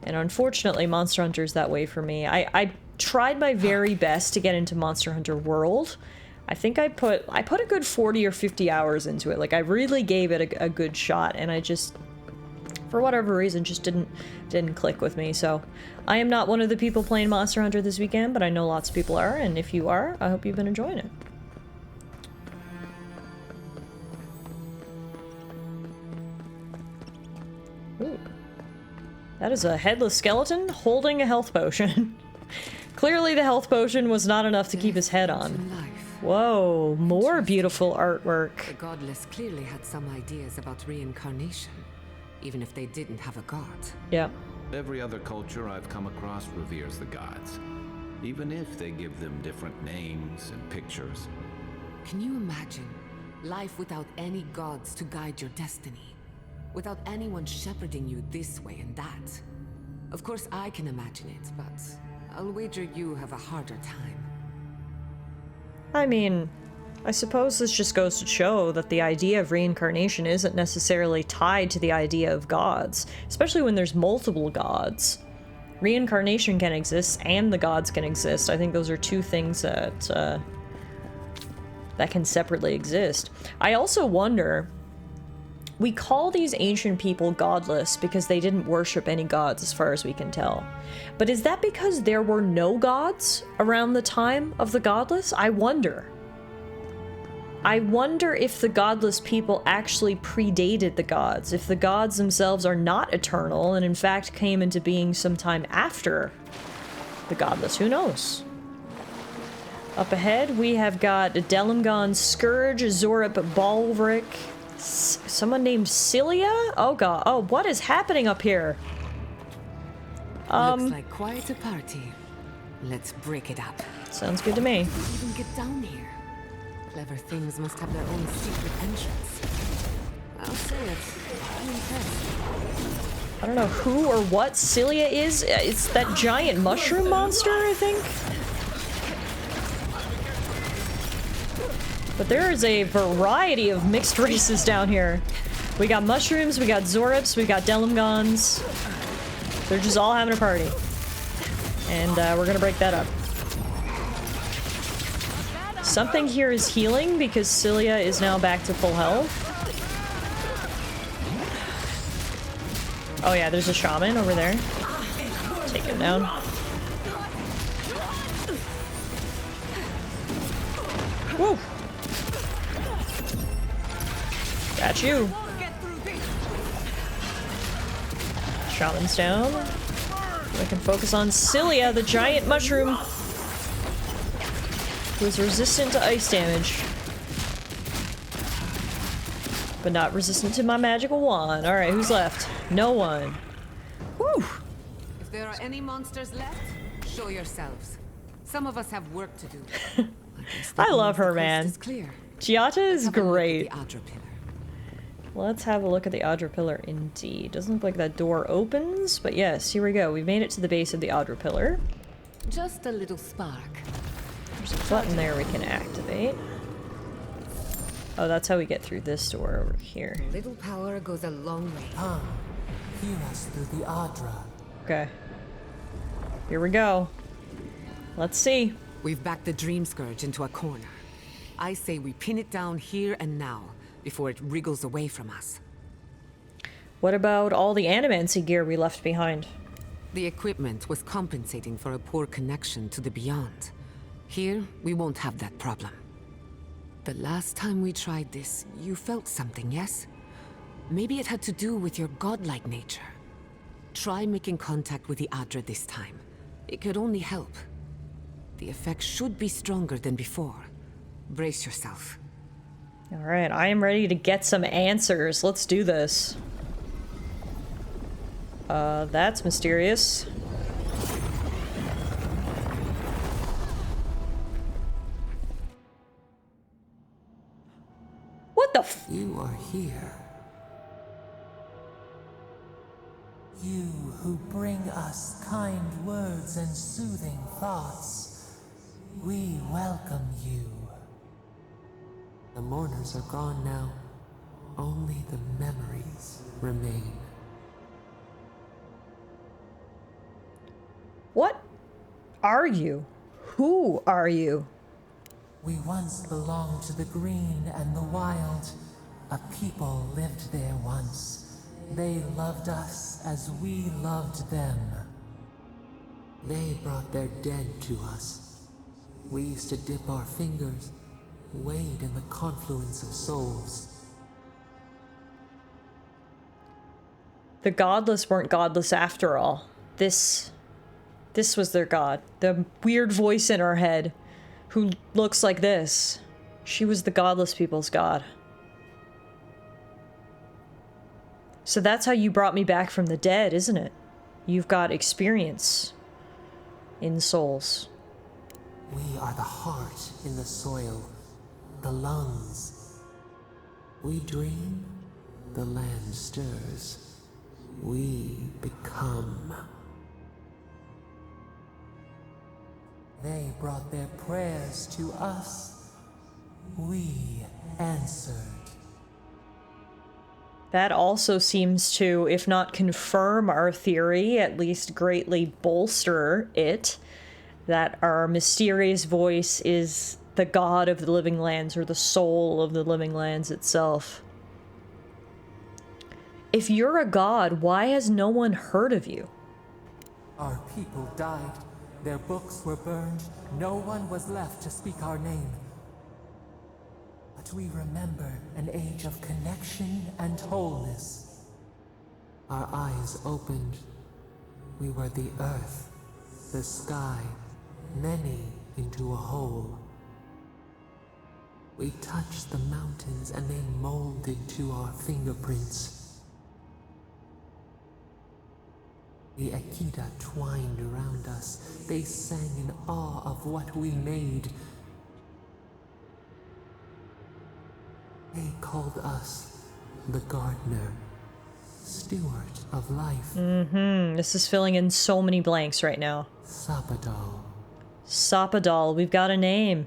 And unfortunately, Monster Hunter's that way for me. I tried my very best to get into Monster Hunter World. I think I put a good 40 or 50 hours into it. Like, I really gave it a good shot, and I just, for whatever reason, just didn't click with me. So I am not one of the people playing Monster Hunter this weekend, but I know lots of people are, and if you are, I hope you've been enjoying it. Ooh. That is a headless skeleton holding a health potion. Clearly the health potion was not enough to keep his head on. Whoa, more beautiful artwork.
The godless clearly had some ideas about reincarnation, even if they didn't have a god.
Yeah.
Every other culture I've come across reveres the gods, even if they give them different names and pictures.
Can you imagine life without any gods to guide your destiny? Without anyone shepherding you this way and that? Of course I can imagine it, but I'll wager you have a harder time.
I mean, I suppose this just goes to show that the idea of reincarnation isn't necessarily tied to the idea of gods, especially when there's multiple gods. Reincarnation can exist and the gods can exist. I think those are two things that can separately exist. I also wonder, we call these ancient people godless because they didn't worship any gods as far as we can tell. But is that because there were no gods around the time of the godless? I wonder. I wonder if the godless people actually predated the gods, if the gods themselves are not eternal and in fact came into being sometime after the godless. Who knows? Up ahead, we have got Delimgon's Scourge, Zorip Balvric, someone named Cilia? Oh god. Oh, what is happening up here?
Looks like quite a party. Let's break it up.
Sounds good to me.
Even get down here. Clever things must have their own secret entrance. I'll say it. I'm impressed.
I don't know who or what Cilia is. It's that giant mushroom monster, I think. But there is a variety of mixed races down here. We got mushrooms, we got Zorips, we got Delimgons. They're just all having a party. And we're gonna break that up. Something here is healing because Cilia is now back to full health. Oh yeah, there's a shaman over there. Take him down. Woo! Got you. Shaman's down. I can focus on Cilia, the giant mushroom, who is resistant to ice damage, but not resistant to my magical wand. Alright, who's left? No one. Whew!
If there are any monsters left, show yourselves. Some of us have work to do.
I love her, man. Giata is great. Let's have a look at the Adra Pillar, indeed. Doesn't look like that door opens, but yes, here we go. We've made it to the base of the Adra Pillar.
Just a little spark.
There's a button there we can activate. Oh, that's how we get through this door over here.
Little power goes a long way.
Hear us through the Adra.
Okay. Here we go. Let's see.
We've backed the Dream Scourge into a corner. I say we pin it down here and now, before it wriggles away from us.
What about all the animancy gear we left behind?
The equipment was compensating for a poor connection to the beyond. Here, we won't have that problem. The last time we tried this, you felt something, yes? Maybe it had to do with your godlike nature. Try making contact with the Adra this time. It could only help. The effect should be stronger than before. Brace yourself.
Alright, I am ready to get some answers. Let's do this. That's mysterious.
You are here. You who bring us kind words and soothing thoughts, we welcome you. The mourners are gone now. Only the memories remain.
What are you? Who are you?
We once belonged to the green and the wild. A people lived there once. They loved us as we loved them. They brought their dead to us. We used to dip our fingers, wade in the confluence of souls.
The godless weren't godless after all. This was their god. The weird voice in our head who looks like this. She was the godless people's god. So that's how you brought me back from the dead, isn't it? You've got experience in souls.
We are the heart in the soil, the lungs. We dream, the land stirs. We become. They brought their prayers to us. We answered.
That also seems to, if not confirm our theory, at least greatly bolster it, that our mysterious voice is the god of the living lands, or the soul of the living lands itself. If you're a god, why has no one heard of you?
Our people died. Their books were burned. No one was left to speak our name. But we remember an age of connection and wholeness. Our eyes opened. We were the earth, the sky, many into a whole. We touched the mountains and they molded to our fingerprints. The Akita twined around us. They sang in awe of what we made. They called us the gardener, steward of life.
This is filling in so many blanks right now.
Sapadal.
Sapadal, we've got a name.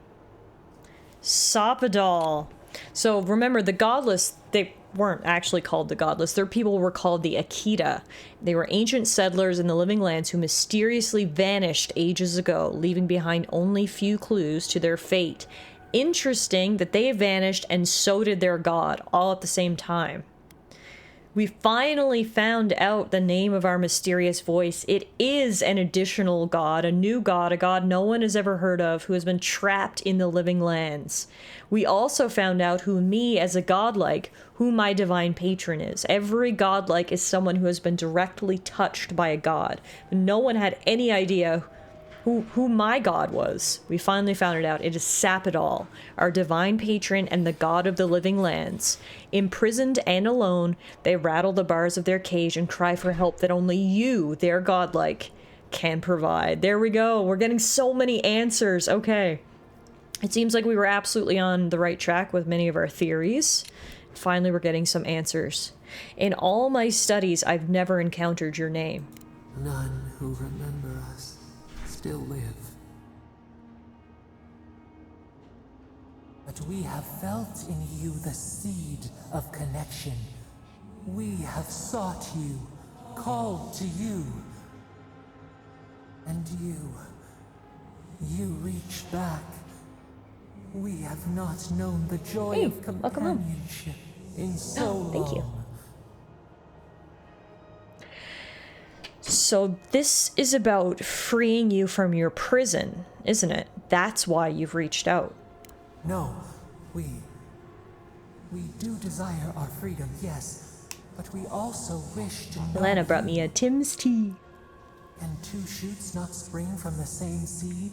Sapadal. So remember, the godless, they weren't actually called the godless. Their people were called the Akita. They were ancient settlers in the living lands who mysteriously vanished ages ago, leaving behind only few clues to their fate. Interesting that they vanished and so did their god, all at the same time. We finally found out the name of our mysterious voice. It is an additional god, a new god, a god no one has ever heard of, who has been trapped in the living lands. We also found out who me, as a godlike, who my divine patron is. Every godlike is someone who has been directly touched by a god. No one had any idea who my god was. We finally found it out. It is Sapadal, our divine patron and the god of the living lands. Imprisoned and alone, they rattle the bars of their cage and cry for help that only you, their godlike, can provide. There we go. We're getting so many answers. Okay. It seems like we were absolutely on the right track with many of our theories. Finally, we're getting some answers. In all my studies, I've never encountered your name.
None who remember us still live. But we have felt in you the seed of connection. We have sought you, called to you. And you reached back. We have not known the joy of companionship in so long.
Thank you. So this is about freeing you from your prison, isn't it? That's why you've reached out.
No, we do desire our freedom, yes, but we also wish to know.
Lana brought me a Tim's tea.
Can two shoots not spring from the same seed?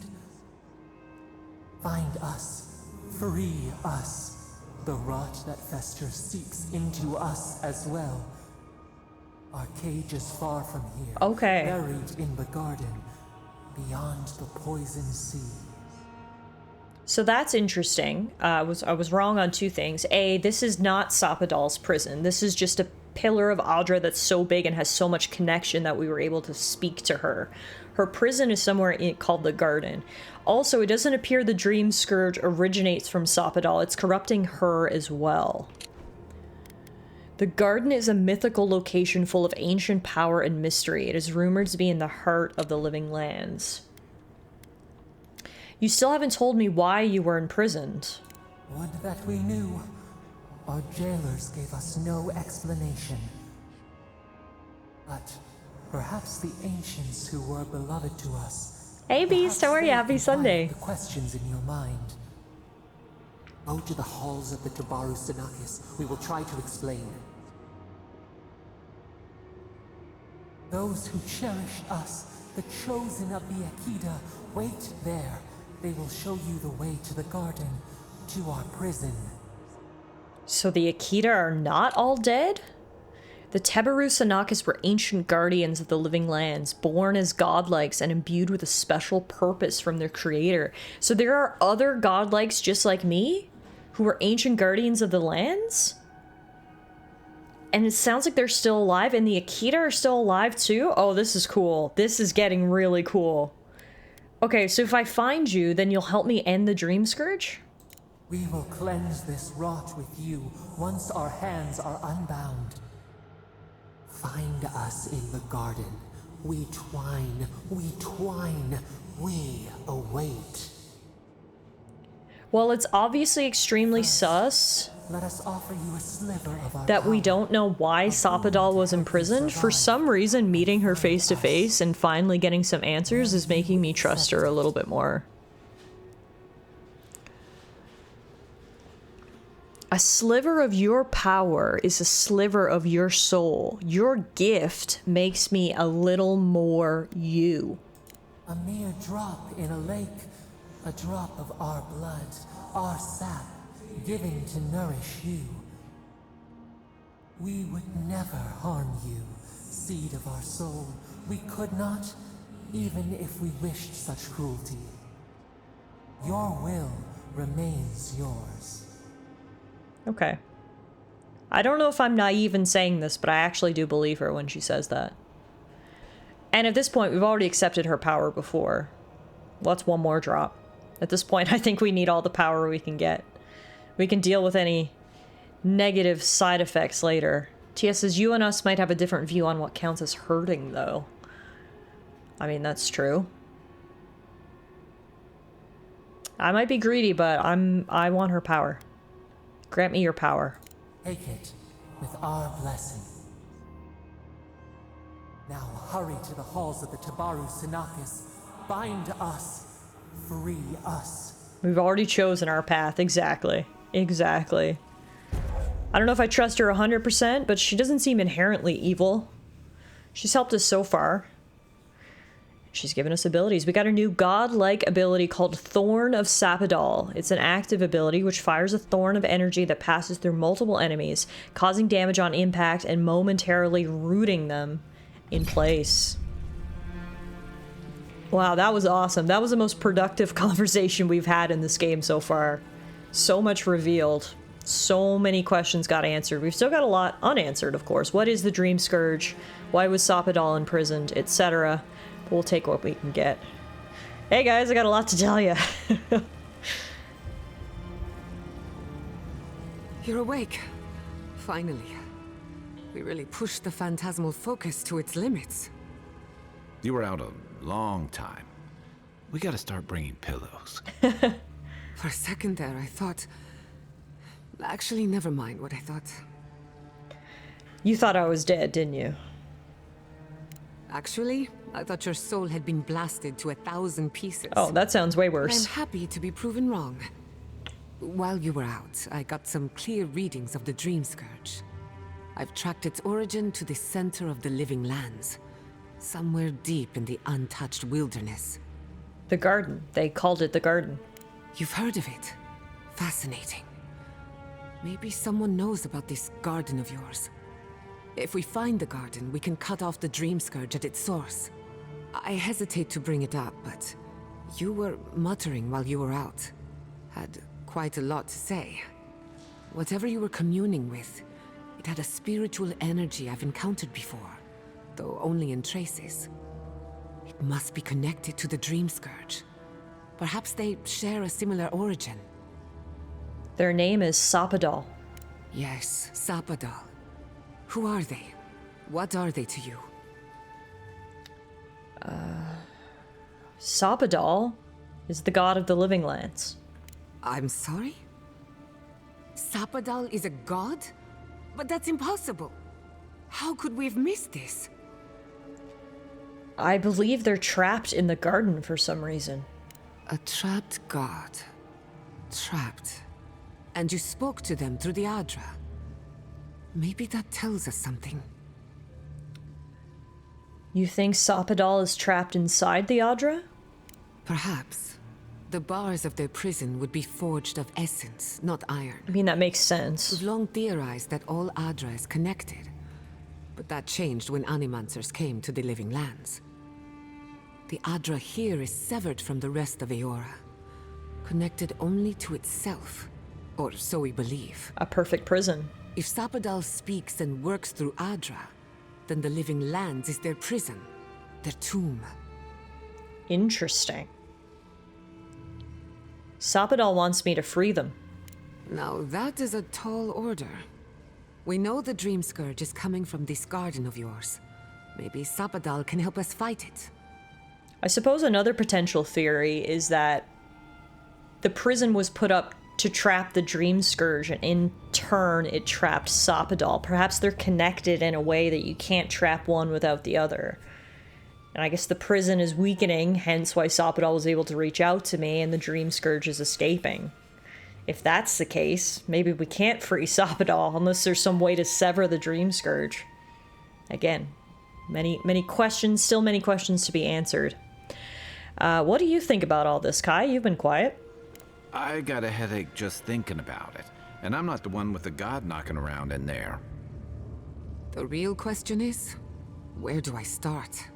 Find us, free us. The rot that festers seeps into us as well. Our cage is far from here.
Okay.
Buried in the garden, beyond the poison sea.
So that's interesting. I was wrong on two things. A, this is not Sapadal's prison. This is just a pillar of Audra that's so big and has so much connection that we were able to speak to her. Her prison is somewhere called the Garden. Also, it doesn't appear the Dream Scourge originates from Sapadal. It's corrupting her as well. The Garden is a mythical location full of ancient power and mystery. It is rumored to be in the heart of the Living Lands. You still haven't told me why you were imprisoned.
Would that we knew. Our jailers gave us no explanation. But perhaps the ancients who were beloved to us.
Hey Beast, how are you? Happy Sunday.
The questions in your mind. Go to the halls of the Tabaru Sanakis. We will try to explain. Those who cherished us, the chosen of the Akita, wait there. They will show you the way to the garden, to our prison.
So the Akita are not all dead? The Tabaru Sanakis were ancient guardians of the living lands, born as godlikes and imbued with a special purpose from their creator. So there are other godlikes just like me, who were ancient guardians of the lands? And it sounds like they're still alive, and the Akita are still alive too? Oh, this is cool. This is getting really cool. Okay, so if I find you, then you'll help me end the Dream Scourge?
We will cleanse this rot with you once our hands are unbound. Find us in the garden. We twine, we await.
Well, it's obviously extremely sus
Let us offer you a sliver of our
that we don't know why Sapadal was imprisoned. For some reason, meeting her face to face and finally getting some answers is making me trust her a little bit more. A sliver of your power is a sliver of your soul. Your gift makes me a little more you.
A mere drop in a lake, a drop of our blood, our sap, giving to nourish you. We would never harm you, seed of our soul. We could not, even if we wished such cruelty. Your will remains yours.
Okay. I don't know if I'm naive in saying this, but I actually do believe her when she says that. And at this point, we've already accepted her power before. Well, that's one more drop. At this point, I think we need all the power we can get. We can deal with any negative side effects later. Tia says, you and us might have a different view on what counts as hurting, though. I mean, that's true. I might be greedy, but I want her power. Grant me your power.
Take it with our blessing. Now hurry to the halls of the Tabaru Sanakis. Bind us. Free us.
We've already chosen our path. Exactly. Exactly. I don't know if I trust her 100%, but she doesn't seem inherently evil. She's helped us so far. She's given us abilities. We got a new godlike ability called Thorn of Sapadal. It's an active ability which fires a thorn of energy that passes through multiple enemies, causing damage on impact and momentarily rooting them in place. Wow, that was awesome. That was the most productive conversation we've had in this game so far. So much revealed. So many questions got answered. We've still got a lot unanswered, of course. What is the Dream Scourge? Why was Sapadal imprisoned? Etc. We'll take what we can get. Hey guys, I got a lot to tell you.
You're awake. Finally. We really pushed the phantasmal focus to its limits.
You were out a long time. We gotta start bringing pillows.
For a second there, I thought... Actually, never mind what I thought.
You thought I was dead, didn't you?
Actually, I thought your soul had been blasted to 1,000 pieces.
Oh, that sounds way worse.
I'm happy to be proven wrong. While you were out, I got some clear readings of the Dream Scourge. I've tracked its origin to the center of the Living Lands. Somewhere deep in the untouched wilderness.
The Garden. They called it the Garden.
You've heard of it. Fascinating. Maybe someone knows about this garden of yours. If we find the garden, we can cut off the Dream Scourge at its source. I hesitate to bring it up, but you were muttering while you were out. Had quite a lot to say. Whatever you were communing with, it had a spiritual energy I've encountered before, though only in traces. It must be connected to the Dream Scourge. Perhaps they share a similar origin.
Their name is Sapadal.
Yes, Sapadal. Who are they? What are they to you?
Sapadal is the god of the living lands.
I'm sorry? Sapadal is a god? But that's impossible. How could we have missed this?
I believe they're trapped in the garden for some reason.
A trapped god. Trapped. And you spoke to them through the Adra. Maybe that tells us something.
You think Sapadal is trapped inside the Adra?
Perhaps. The bars of their prison would be forged of essence, not iron.
I mean, that makes sense.
We've long theorized that all Adra is connected. But that changed when Animancers came to the Living Lands. The Adra here is severed from the rest of Eora. Connected only to itself. Or so we believe.
A perfect prison.
If Sapadal speaks and works through Adra, then the Living Lands is their prison. Their tomb.
Interesting. Sapadal wants me to free them.
Now that is a tall order. We know the Dream Scourge is coming from this garden of yours. Maybe Sapadal can help us fight it.
I suppose another potential theory is that the prison was put up to trap the Dream Scourge, and in turn it trapped Sapadal. Perhaps they're connected in a way that you can't trap one without the other. And I guess the prison is weakening, hence why Sapadal was able to reach out to me and the Dream Scourge is escaping. If that's the case, maybe we can't free Sapadal unless there's some way to sever the Dream Scourge. Again, many questions, still many questions to be answered. What do you think about all this, Kai? You've been quiet.
I got a headache just thinking about it. And I'm not the one with the god knocking around in there.
The real question is, where do I start?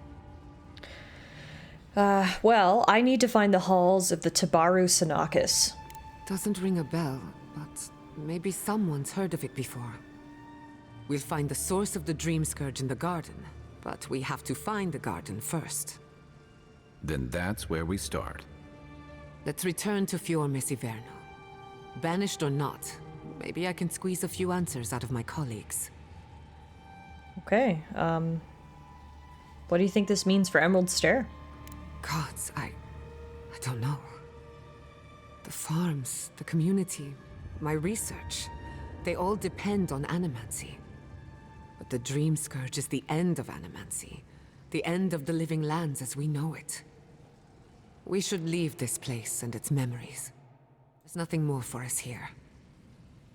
Well, I need to find the halls of the Tabaru Sanakis.
Doesn't ring a bell, but maybe someone's heard of it before. We'll find the source of the Dream Scourge in the garden, but we have to find the garden first.
Then that's where we start.
Let's return to Fiorme Siverno. Banished or not, maybe I can squeeze a few answers out of my colleagues.
Okay, what do you think this means for Emerald Stair?
Gods, I don't know. The farms, the community, my research, they all depend on animancy. But the Dream Scourge is the end of animancy. The end of the Living Lands as we know it. We should leave this place and its memories. There's nothing more for us here.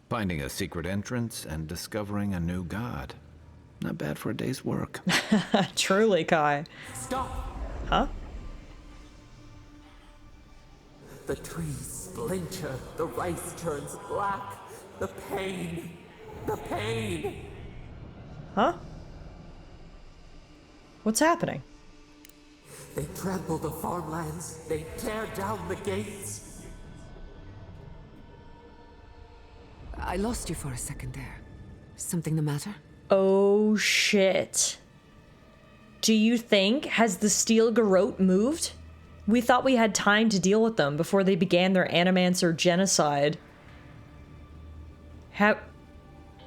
Finding a secret entrance and discovering a new god. Not bad for a day's work.
Truly, Kai.
Stop!
Huh?
The trees splinter, the rice turns black. The pain! The pain!
Huh? What's happening?
They trample the farmlands. They tear down the gates.
I lost you for a second there. Something the matter?
Oh shit. Do you think, has the Steel Garrote moved? We thought we had time to deal with them before they began their Animancer genocide.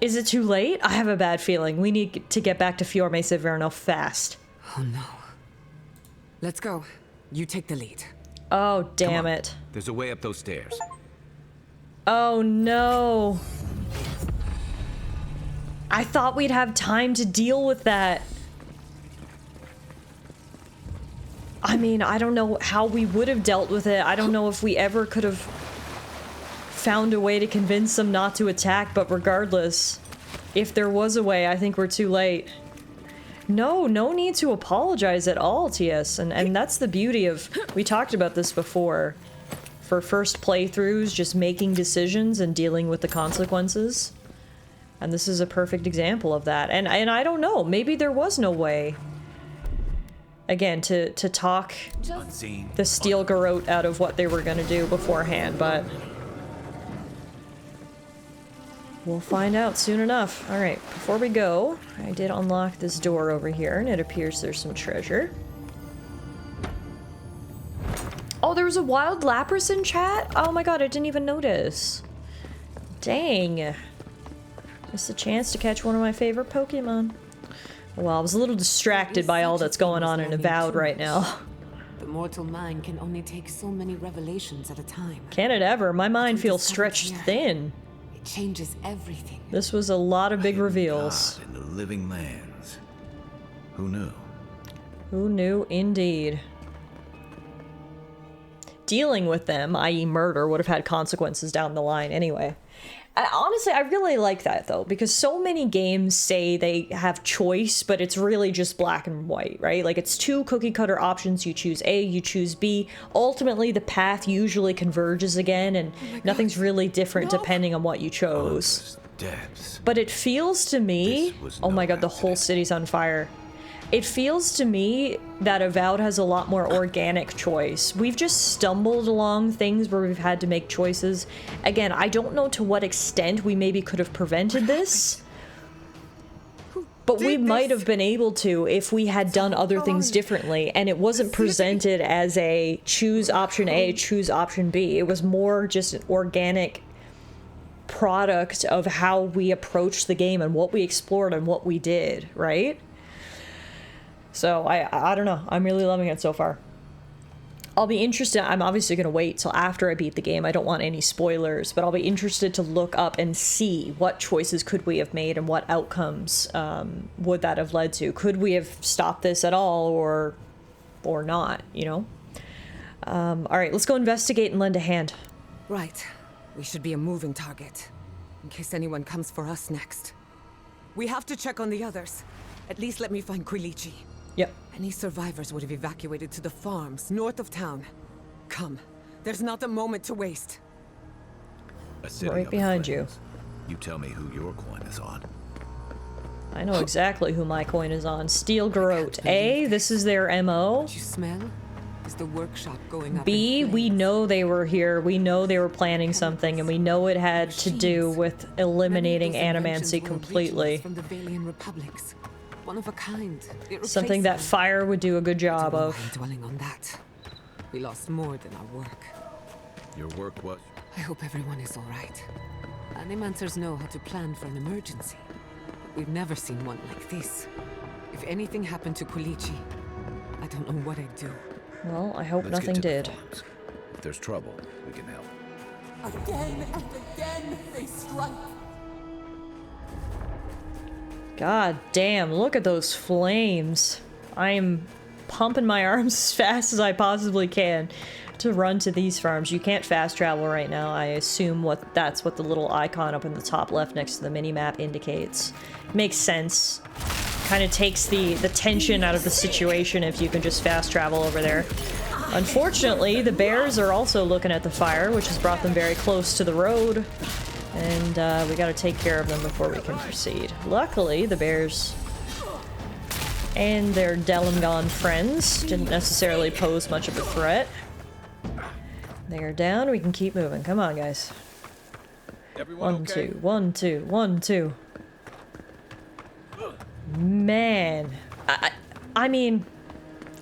Is it too late? I have a bad feeling. We need to get back to Fiorme Siverno fast.
Oh no. Let's go. You take the lead.
Oh, damn it.
There's a way up those stairs.
Oh no. I thought we'd have time to deal with that. I mean, I don't know how we would have dealt with it. I don't know if we ever could have found a way to convince them not to attack, but regardless, if there was a way, I think we're too late. No need to apologize at all, TS, and that's the beauty of, we talked about this before, for first playthroughs, just making decisions and dealing with the consequences. And this is a perfect example of that. And I don't know, maybe there was no way, again, to talk
Unseen.
the Steel Garrote out of what they were gonna do beforehand, but We'll find out soon enough. Alright, before we go, I did unlock this door over here, and it appears there's some treasure. Oh, there was a wild lapras in chat? Oh my god, I didn't even notice. Dang. Missed a chance to catch one of my favorite Pokemon. Well, I was a little distracted by all that's going on in Avowed right now.
The mortal mind can only take so many revelations at a time.
Can it ever? My mind feels stretched thin.
It changes everything.
This was a lot of big reveals.
God in the living lands. Who knew?
Who knew, indeed. Dealing with them, i.e. murder, would have had consequences down the line anyway. Honestly, I really like that, though, because so many games say they have choice, but it's really just black and white, right? Like, it's two cookie-cutter options. You choose A, you choose B. Ultimately, the path usually converges again, and nothing's really different depending on what you chose. But it feels to me... Oh my god, the whole city's on fire. It feels to me that Avowed has a lot more organic choice. We've just stumbled along things where we've had to make choices. Again, I don't know to what extent we maybe could have prevented this, but we might have been able to if we had done other things differently, and it wasn't presented as a choose option A, choose option B. It was more just an organic product of how we approached the game and what we explored and what we did, right? So, I don't know. I'm really loving it so far. I'll be interested. I'm obviously going to wait till after I beat the game. I don't want any spoilers, but I'll be interested to look up and see what choices could we have made and what outcomes would that have led to. Could we have stopped this at all or not, you know? All right, let's go investigate and lend a hand.
Right. We should be a moving target, in case anyone comes for us next. We have to check on the others. At least let me find Quilichi.
Yep.
Any survivors would have evacuated to the farms north of town. Come, there's not a moment to waste.
Right behind you.
You tell me who your coin is on.
I know exactly who my coin is on. Steel Garrote. A, this is their MO.
What you smell? Is the workshop going up?
B, we know they were here. We know they were planning something, and we know it had to do with eliminating animancy completely.
From the Valian Republics. One of a kind.
Something that fire would do a good job of.
Dwelling on that. We lost more than our work.
Your work was?
I hope everyone is all right. Animancers know how to plan for an emergency. But we've never seen one like this. If anything happened to Quilichi, I don't know what I'd do.
Well, I hope nothing did.
If there's trouble, we can help.
Again and again they strike.
God damn, look at those flames. I'm pumping my arms as fast as I possibly can to run to these farms. You can't fast travel right now. I assume that's what the little icon up in the top left next to the mini-map indicates. Makes sense. Kind of takes the tension out of the situation if you can just fast travel over there. Unfortunately, the bears are also looking at the fire, which has brought them very close to the road. And we gotta take care of them before we can proceed. Luckily, the bears and their Delimgon friends didn't necessarily pose much of a threat. They are down, we can keep moving. Come on, guys. One, two, one, two, one, two. Man. I mean,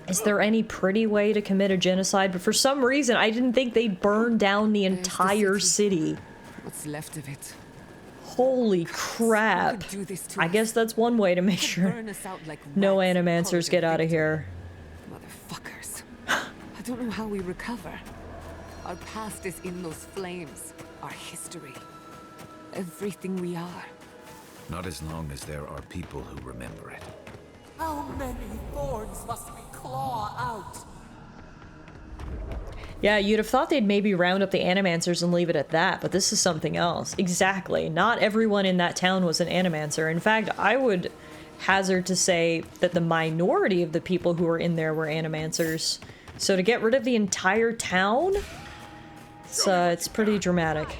is there any pretty way to commit a genocide? But for some reason, I didn't think they'd burn down the entire city.
What's left of it?
Holy crap. I guess that's one way to make sure no animancers get out of here.
Motherfuckers. I don't know how we recover. Our past is in those flames. Our history. Everything we are.
Not as long as there are people who remember it.
How many thorns must we claw out?
Yeah, you'd have thought they'd maybe round up the animancers and leave it at that, but this is something else. Exactly. Not everyone in that town was an animancer. In fact, I would hazard to say that the minority of the people who were in there were animancers. So to get rid of the entire town, it's pretty dramatic.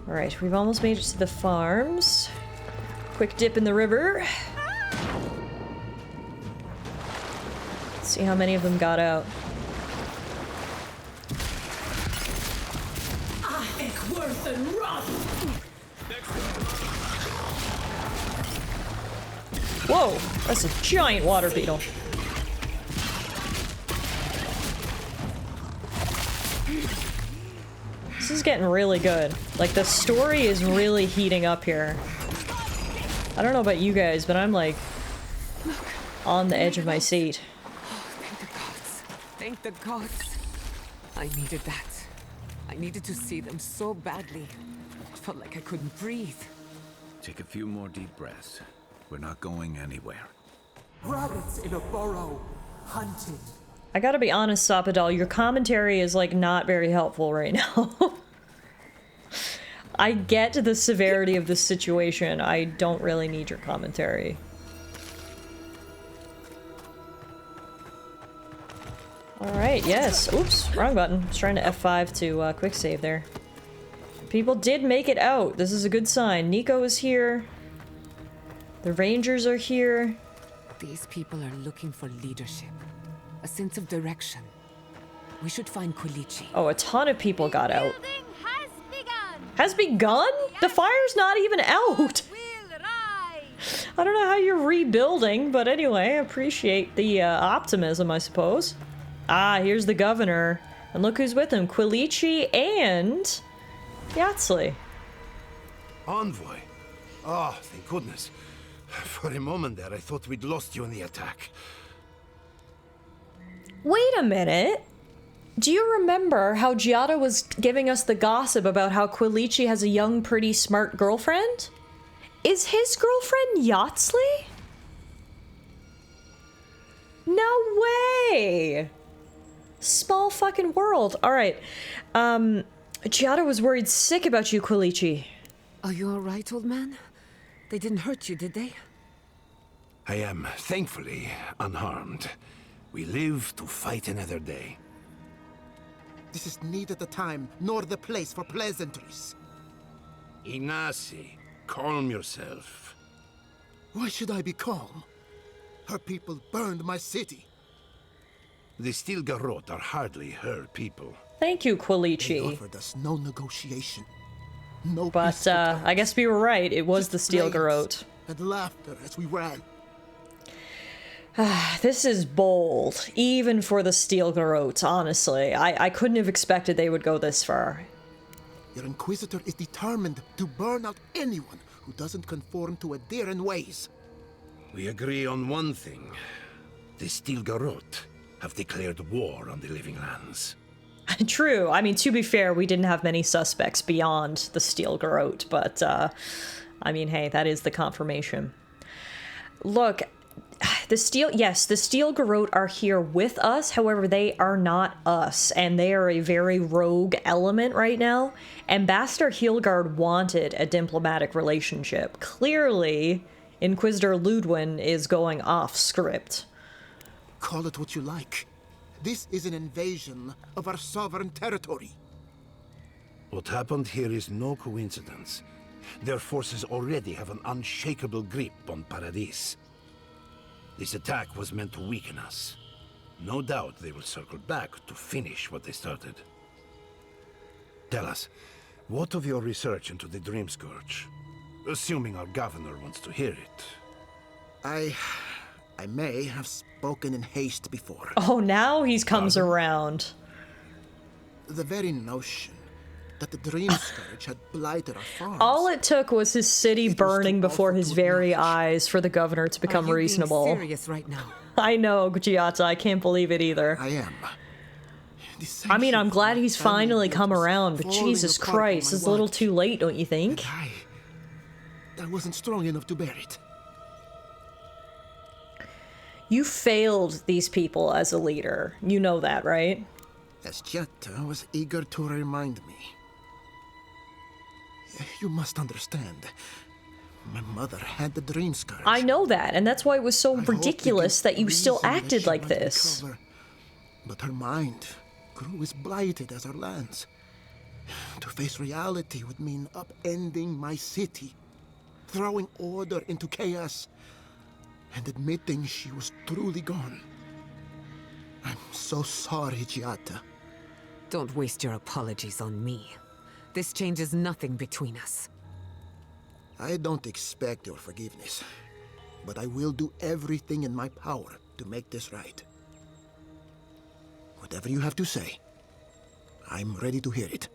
Alright, we've almost made it to the farms. Quick dip in the river. Let's see how many of them got out. Whoa, that's a giant water beetle. This is getting really good. Like, the story is really heating up here. I don't know about you guys, but I'm like on the edge of my seat.
Thank the gods. Thank the gods. I needed that. I needed to see them so badly. It felt like I couldn't breathe.
Take a few more deep breaths. We're not going anywhere.
Rabbits in a burrow, hunted.
I gotta be honest, Sapadal, your commentary is like not very helpful right now. I get the severity of the situation. I don't really need your commentary. Alright, yes. Oops, wrong button. I was trying to F5 to quick save there. People did make it out. This is a good sign. Nico is here. The Rangers are here.
These people are looking for leadership. A sense of direction. We should find Quilichi.
Oh, a ton of people got out. Has begun? The fire's not even out. I don't know how you're rebuilding, but anyway, I appreciate the optimism, I suppose. Ah, here's the governor. And look who's with him. Quilichi and Yatzli.
Envoy. Oh, thank goodness. For a moment there, I thought we'd lost you in the attack.
Wait a minute. Do you remember how Giada was giving us the gossip about how Quilichi has a young, pretty, smart girlfriend? Is his girlfriend Yatzli? No way! Small fucking world. Alright. Giada was worried sick about you, Quilichi.
Are you alright, old man? They didn't hurt you, did they?
I am, thankfully, unharmed. We live to fight another day.
This is neither the time nor the place for pleasantries.
Ignacy, calm yourself.
Why should I be calm? Her people burned my city.
The Stilgarrot are hardly her people.
Thank you,
They
Quilichi.
offered us no negotiation. No
But, I guess we were right. It was the Stilgarrot.
and laughter as we ran.
This is bold, even for the Stilgarrot, honestly. I couldn't have expected they would go this far.
Your Inquisitor is determined to burn out anyone who doesn't conform to Adiran ways.
We agree on one thing. The Stilgarrot have declared war on the Living Lands.
True. I mean, to be fair, we didn't have many suspects beyond the Stilgarrot, but, I mean, hey, that is the confirmation. Look, the Stilgarrot are here with us, however, they are not us, and they are a very rogue element right now. Ambassador Hilgard wanted a diplomatic relationship. Clearly, Inquisitor Ludwin is going off script.
Call it what you like. This is an invasion of our sovereign territory.
What happened here is no coincidence. Their forces already have an unshakable grip on Paradis. This attack was meant to weaken us. No doubt they will circle back to finish what they started. Tell us, what of your research into the Dream Scourge? Assuming our governor wants to hear it.
I may have spoken in haste before.
Oh, now he comes around.
The very notion that the Dream Scourge had blighted our farms.
All it took was his city burning before his very eyes for the governor to become reasonable.
Being serious right now?
I know, Giata, I can't believe it either.
I am.
I mean, I'm glad he's finally come around, but Jesus Christ, it's a little too late, don't you think?
I wasn't strong enough to bear it.
You failed these people as a leader. You know that, right?
As Giata was eager to remind me. You must understand. My mother had the Dream Scourge.
I know that, and that's why it was so ridiculous that you still acted like this.
But her mind grew as blighted as our lands. To face reality would mean upending my city, throwing order into chaos, and admitting she was truly gone. I'm so sorry, Giata.
Don't waste your apologies on me. This changes nothing between us.
I don't expect your forgiveness. but I will do everything in my power to make this right. Whatever you have to say, I'm ready to hear it.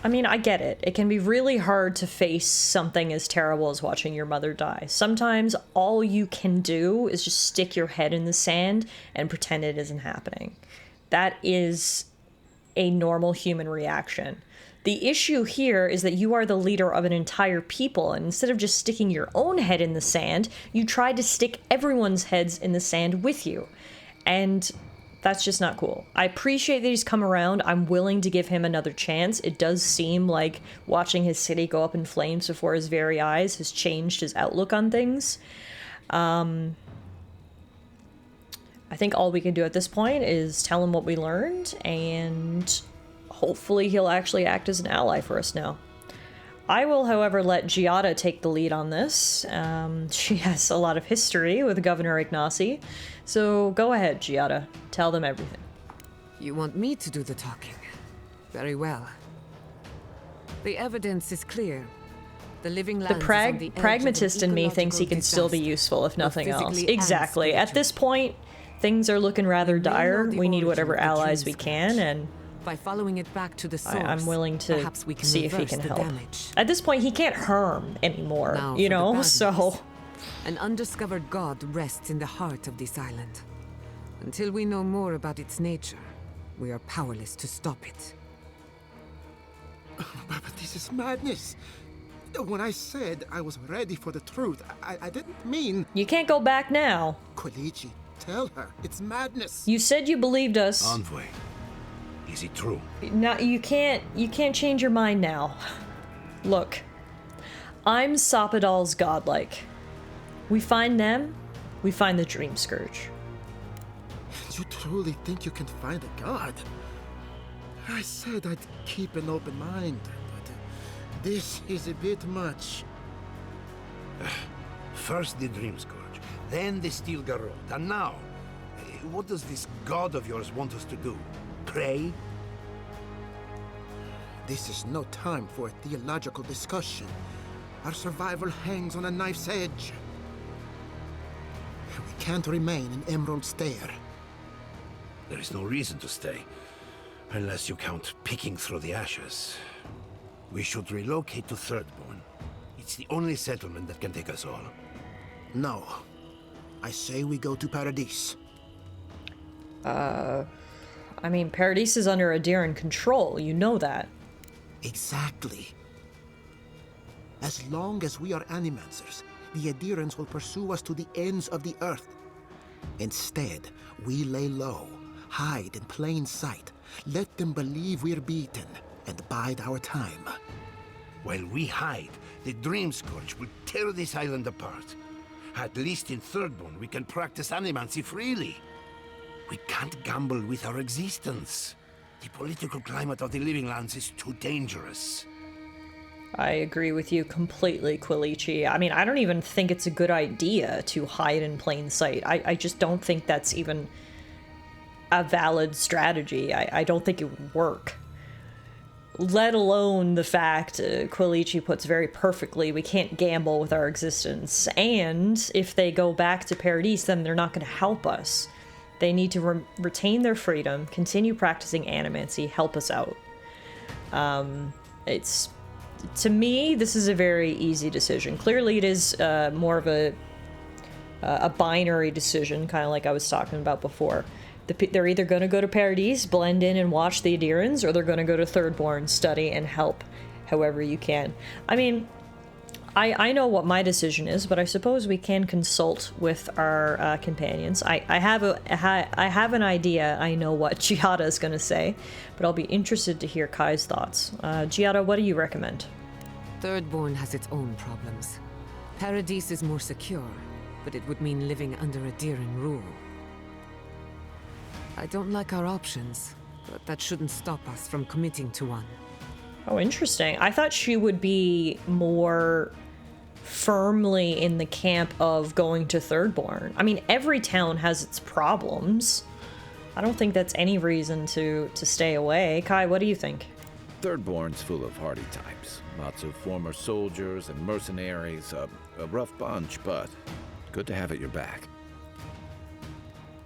I mean, I get it. It can be really hard to face something as terrible as watching your mother die. Sometimes all you can do is just stick your head in the sand and pretend it isn't happening. That is a normal human reaction. The issue here is that you are the leader of an entire people, and instead of just sticking your own head in the sand, you tried to stick everyone's heads in the sand with you. And that's just not cool. I appreciate that he's come around. I'm willing to give him another chance. It does seem like watching his city go up in flames before his very eyes has changed his outlook on things. I think all we can do at this point is tell him what we learned, and hopefully he'll actually act as an ally for us now. I will, however, let Giada take the lead on this. She has a lot of history with Governor Ignacy. So go ahead, Giada. Tell them everything.
You want me to do the talking? Very well. The evidence is clear. The living lands
The pragmatist in me thinks he can still be useful, if nothing else. Exactly. At this point, things are looking rather dire. We need whatever allies we can, and
by following it back to the source,
I'm willing to
perhaps we can
see if he
reverse
can
the
help.
damage.
At this point, he can't harm anymore,
Now
you
for the
know,
bad
so...
news. An undiscovered god rests in the heart of this island. Until we know more about its nature, we are powerless to stop it.
But this is madness. When I said I was ready for the truth, I didn't mean...
You can't go back now.
Quilichi, tell her. It's madness.
You said you believed us.
Envoy, is it true?
No, you can't change your mind now. Look, I'm Sapadal's godlike. We find them, we find the Dream Scourge.
You truly think you can find a god? I said I'd keep an open mind, but this is a bit much.
First the Dream Scourge, then the Steel Garrote, and now, what does this god of yours want us to do? Pray?
This is no time for a theological discussion. Our survival hangs on a knife's edge. We can't remain in Emerald Stair.
There is no reason to stay, unless you count picking through the ashes. We should relocate to Thirdborn. It's the only settlement that can take us all.
No. I say we go to Paradis.
I mean, Paradis is under Adiran control, you know that.
Exactly. As long as we are Animancers, the Adirans will pursue us to the ends of the earth. Instead, we lay low, hide in plain sight, let them believe we're beaten, and bide our time.
While we hide, the Dream Scourge will tear this island apart. At least in Thirdborn, we can practice animancy freely. We can't gamble with our existence. The political climate of the Living Lands is too dangerous.
I agree with you completely, Quilichi. I mean, I don't even think it's a good idea to hide in plain sight. I just don't think that's even a valid strategy. I don't think it would work. Let alone the fact, Quilichi puts very perfectly, we can't gamble with our existence. And if they go back to Paradis, then they're not going to help us. They need to retain their freedom, continue practicing animancy, help us out. To me, this is a very easy decision. Clearly, it is more of a binary decision, kind of like I was talking about before. They're either going to go to Paradis, blend in and watch the Adirans, or they're going to go to Thirdborn, study, and help however you can. I mean, I know what my decision is, but I suppose we can consult with our companions. I have an idea. I know what Giada is going to say, but I'll be interested to hear Kai's thoughts. Giada, what do you recommend?
Thirdborn has its own problems. Paradis is more secure, but it would mean living under Adiran rule. I don't like our options, but that shouldn't stop us from committing to one.
Oh, interesting. I thought she would be more firmly in the camp of going to Thirdborn. I mean, every town has its problems. I don't think that's any reason to stay away. Kai, what do you think?
Thirdborn's full of hardy types. Lots of former soldiers and mercenaries.
A rough bunch, but good to have at your back.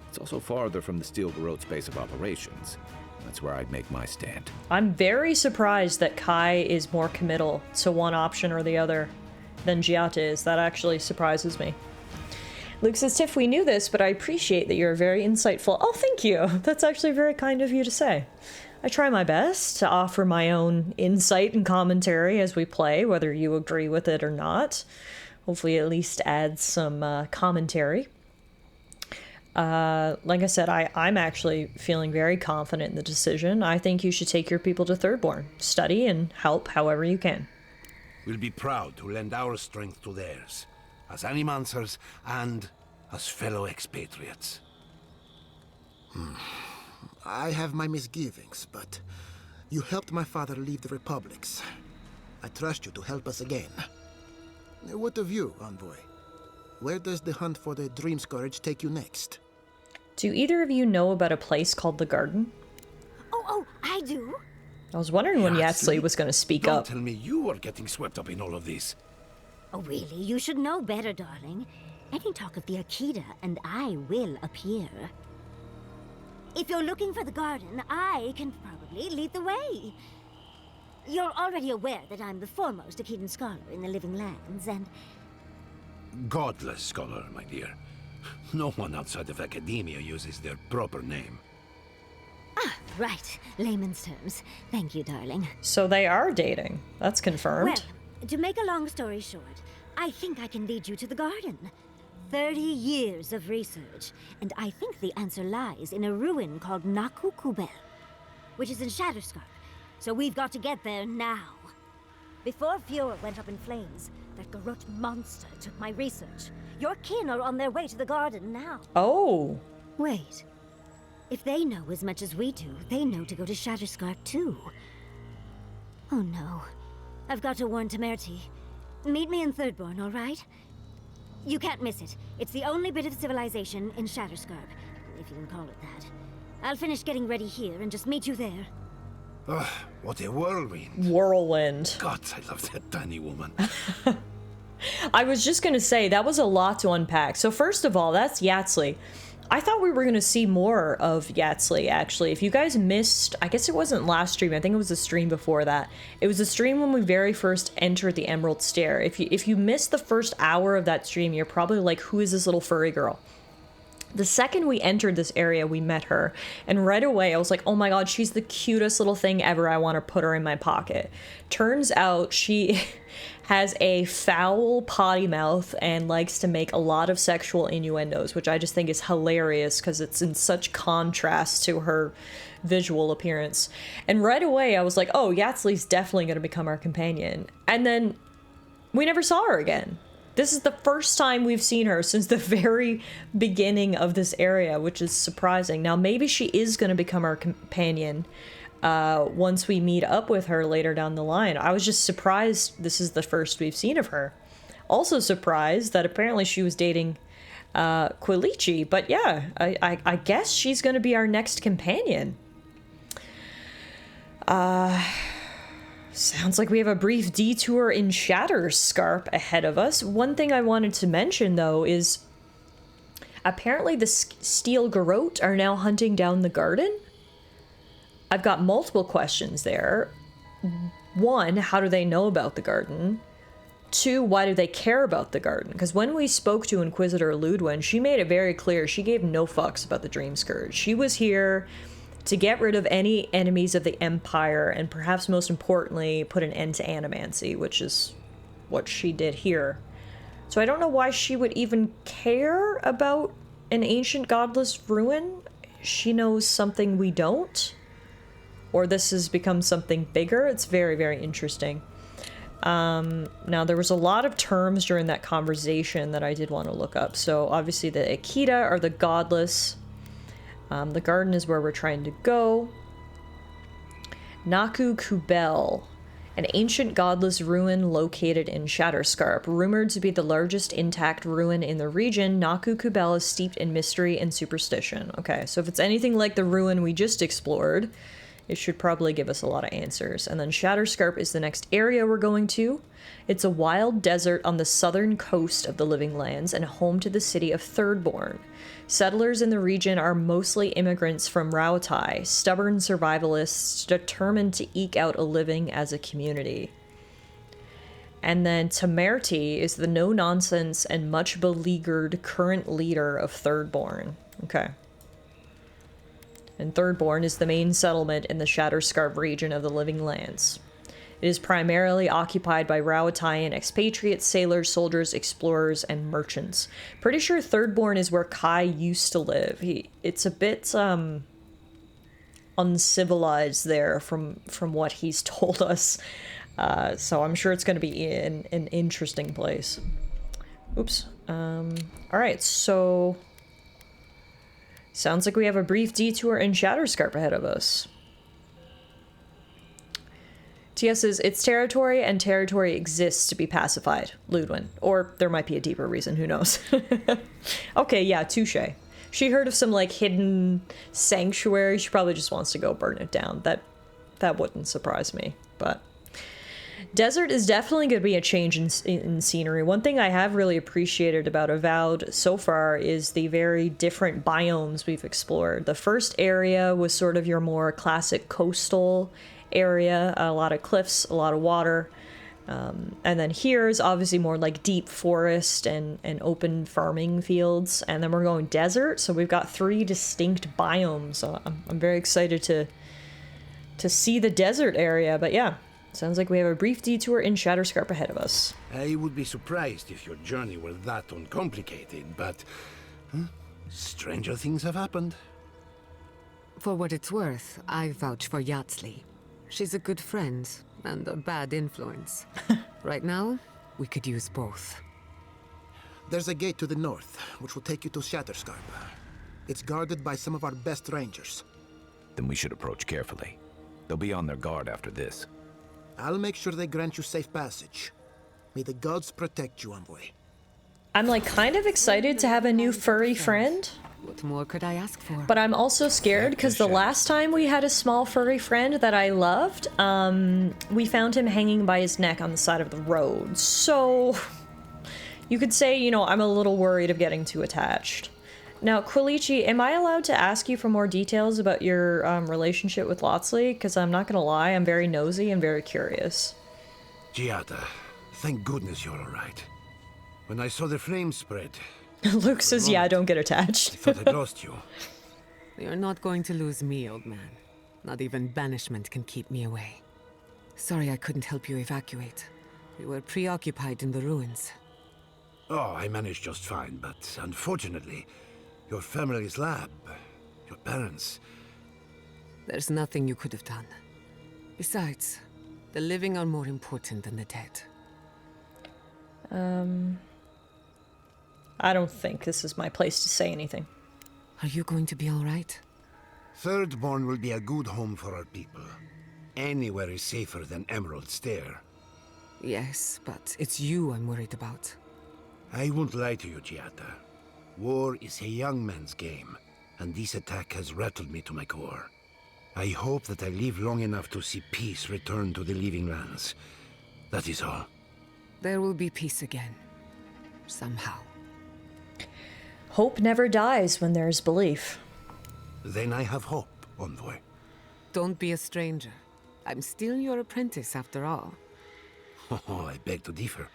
It's also farther from the Steel Garrote's base of operations. That's where I'd make my stand.
I'm very surprised that Kai is more committal to one option or the other than Giata is. That actually surprises me. Luke says, Tiff, we knew this, but I appreciate that you're very insightful. Oh, thank you. That's actually very kind of you to say. I try my best to offer my own insight and commentary as we play, whether you agree with it or not. Hopefully at least add some commentary. Like I said, I'm actually feeling very confident in the decision. I think you should take your people to Thirdborn. Study and help however you can.
We'll be proud to lend our strength to theirs, as animancers and as fellow expatriates.
I have my misgivings, but you helped my father leave the republics. I trust you to help us again. What of you, Envoy? Where does the hunt for the Dream Scourge take you next?
Do either of you know about a place called the Garden?
Oh, I do.
I was wondering when Yatsli was going to speak
Don't
up.
tell me you are getting swept up in all of this.
Oh, really? You should know better, darling. Any talk of the Akita, and I will appear. If you're looking for the garden, I can probably lead the way. You're already aware that I'm the foremost Akitan scholar in the Living Lands, and...
Godless scholar, my dear. No one outside of academia uses their proper name.
Ah, right. Layman's terms. Thank you, darling.
So they are dating. That's confirmed.
Well, to make a long story short, I think I can lead you to the garden. 30 years of research, and I think the answer lies in a ruin called Naku Kubel, which is in Shatterscarp. So we've got to get there now. Before Fiora went up in flames, that Garrote monster took my research. Your kin are on their way to the garden now.
Oh.
Wait. If they know as much as we do, they know to go to Shatterscarp too. Oh no. I've got to warn Temerity. Meet me in Thirdborn, all right? You can't miss it. It's the only bit of civilization in Shatterscarp, if you can call it that. I'll finish getting ready here and just meet you there.
Ugh, what a whirlwind.
Whirlwind.
God, I love that tiny woman.
I was just going to say, that was a lot to unpack. So first of all, that's Yatsli. I thought we were going to see more of Yatsli, actually. If you guys missed, I guess it wasn't last stream, I think it was the stream before that. It was the stream when we very first entered the Emerald Stair. If you missed the first hour of that stream, you're probably like, who is this little furry girl? The second we entered this area, we met her, and right away I was like, oh my god, she's the cutest little thing ever, I want to put her in my pocket. Turns out she has a foul potty mouth and likes to make a lot of sexual innuendos, which I just think is hilarious because it's in such contrast to her visual appearance. And right away I was like, oh, Yatsli's definitely going to become our companion. And then we never saw her again. This is the first time we've seen her since the very beginning of this area, which is surprising. Now, maybe she is going to become our companion once we meet up with her later down the line. I was just surprised this is the first we've seen of her. Also surprised that apparently she was dating Quilichi. But yeah, I guess she's going to be our next companion. Sounds like we have a brief detour in Shatterscarp ahead of us. One thing I wanted to mention, though, is apparently the Steel Garrote are now hunting down the garden. I've got multiple questions there. One, how do they know about the garden? Two, why do they care about the garden? Because when we spoke to Inquisitor Ludwin, she made it very clear she gave no fucks about the Dream Scourge. She was here to get rid of any enemies of the Empire, and perhaps most importantly, put an end to animancy, which is what she did here. So I don't know why she would even care about an ancient godless ruin. She knows something we don't. Or this has become something bigger. It's very, very interesting. Now, there was a lot of terms during that conversation that I did want to look up. So obviously the Akita are the godless. The garden is where we're trying to go. Naku Kubel, an ancient godless ruin located in Shatterscarp. Rumored to be the largest intact ruin in the region, Naku Kubel is steeped in mystery and superstition. Okay, so if it's anything like the ruin we just explored, It should probably give us a lot of answers. And then Shatterscarp is the next area we're going to. It's a wild desert on the southern coast of the Living Lands and home to the city of Thirdborn. Settlers in the region are mostly immigrants from Rautai, stubborn survivalists determined to eke out a living as a community. And then Temerty is the no-nonsense and much beleaguered current leader of Thirdborn. Okay. And Thirdborn is the main settlement in the Shatterscarp region of the Living Lands. It is primarily occupied by Rauataian expatriates, sailors, soldiers, explorers, and merchants. Pretty sure Thirdborn is where Kai used to live. It's a bit uncivilized there from what he's told us. So I'm sure it's going to be an interesting place. Oops. All right, so sounds like we have a brief detour in Shatterscarp ahead of us. TS says, it's territory, and territory exists to be pacified, Ludwin. Or there might be a deeper reason, who knows. Okay, yeah, touche. She heard of some, like, hidden sanctuary. She probably just wants to go burn it down. That wouldn't surprise me, but... Desert is definitely going to be a change in scenery. One thing I have really appreciated about Avowed so far is the very different biomes we've explored. The first area was sort of your more classic coastal area, a lot of cliffs, a lot of water. And then here is obviously more like deep forest and open farming fields. And then we're going desert, so we've got 3 distinct biomes. So I'm very excited to see the desert area, but yeah. Sounds like we have a brief detour in Shatterscarp ahead of us.
I would be surprised if your journey were that uncomplicated, but stranger things have happened.
For what it's worth, I vouch for Yatsley. She's a good friend and a bad influence. Right now, we could use both.
There's a gate to the north, which will take you to Shatterscarp. It's guarded by some of our best rangers.
Then we should approach carefully. They'll be on their guard after this.
I'll make sure they grant you safe passage. May the gods protect you, Envoy.
I'm like kind of excited to have a new furry friend.
What more could I ask for?
But I'm also scared because the last time we had a small furry friend that I loved, we found him hanging by his neck on the side of the road. So you could say, you know, I'm a little worried of getting too attached. Now, Quilichi, am I allowed to ask you for more details about your relationship with Lotzley? Because I'm not going to lie, I'm very nosy and very curious.
Giada, thank goodness you're all right. When I saw the flames spread...
Luke says, yeah, don't get attached.
I thought I'd lost you.
You're not going to lose me, old man. Not even banishment can keep me away. Sorry I couldn't help you evacuate. We were preoccupied in the ruins.
Oh, I managed just fine, but unfortunately... Your family's lab, your parents...
There's nothing you could have done. Besides, the living are more important than the dead.
I don't think this is my place to say anything.
Are you going to be all right?
Thirdborn will be a good home for our people. Anywhere is safer than Emerald Stair.
Yes, but it's you I'm worried about.
I won't lie to you, Giada. War is a young man's game, and this attack has rattled me to my core. I hope that I live long enough to see peace return to the Living Lands. That is all.
There will be peace again. Somehow.
Hope never dies when there's belief.
Then I have hope, Envoy.
Don't be a stranger. I'm still your apprentice after all.
Oh, I beg to differ.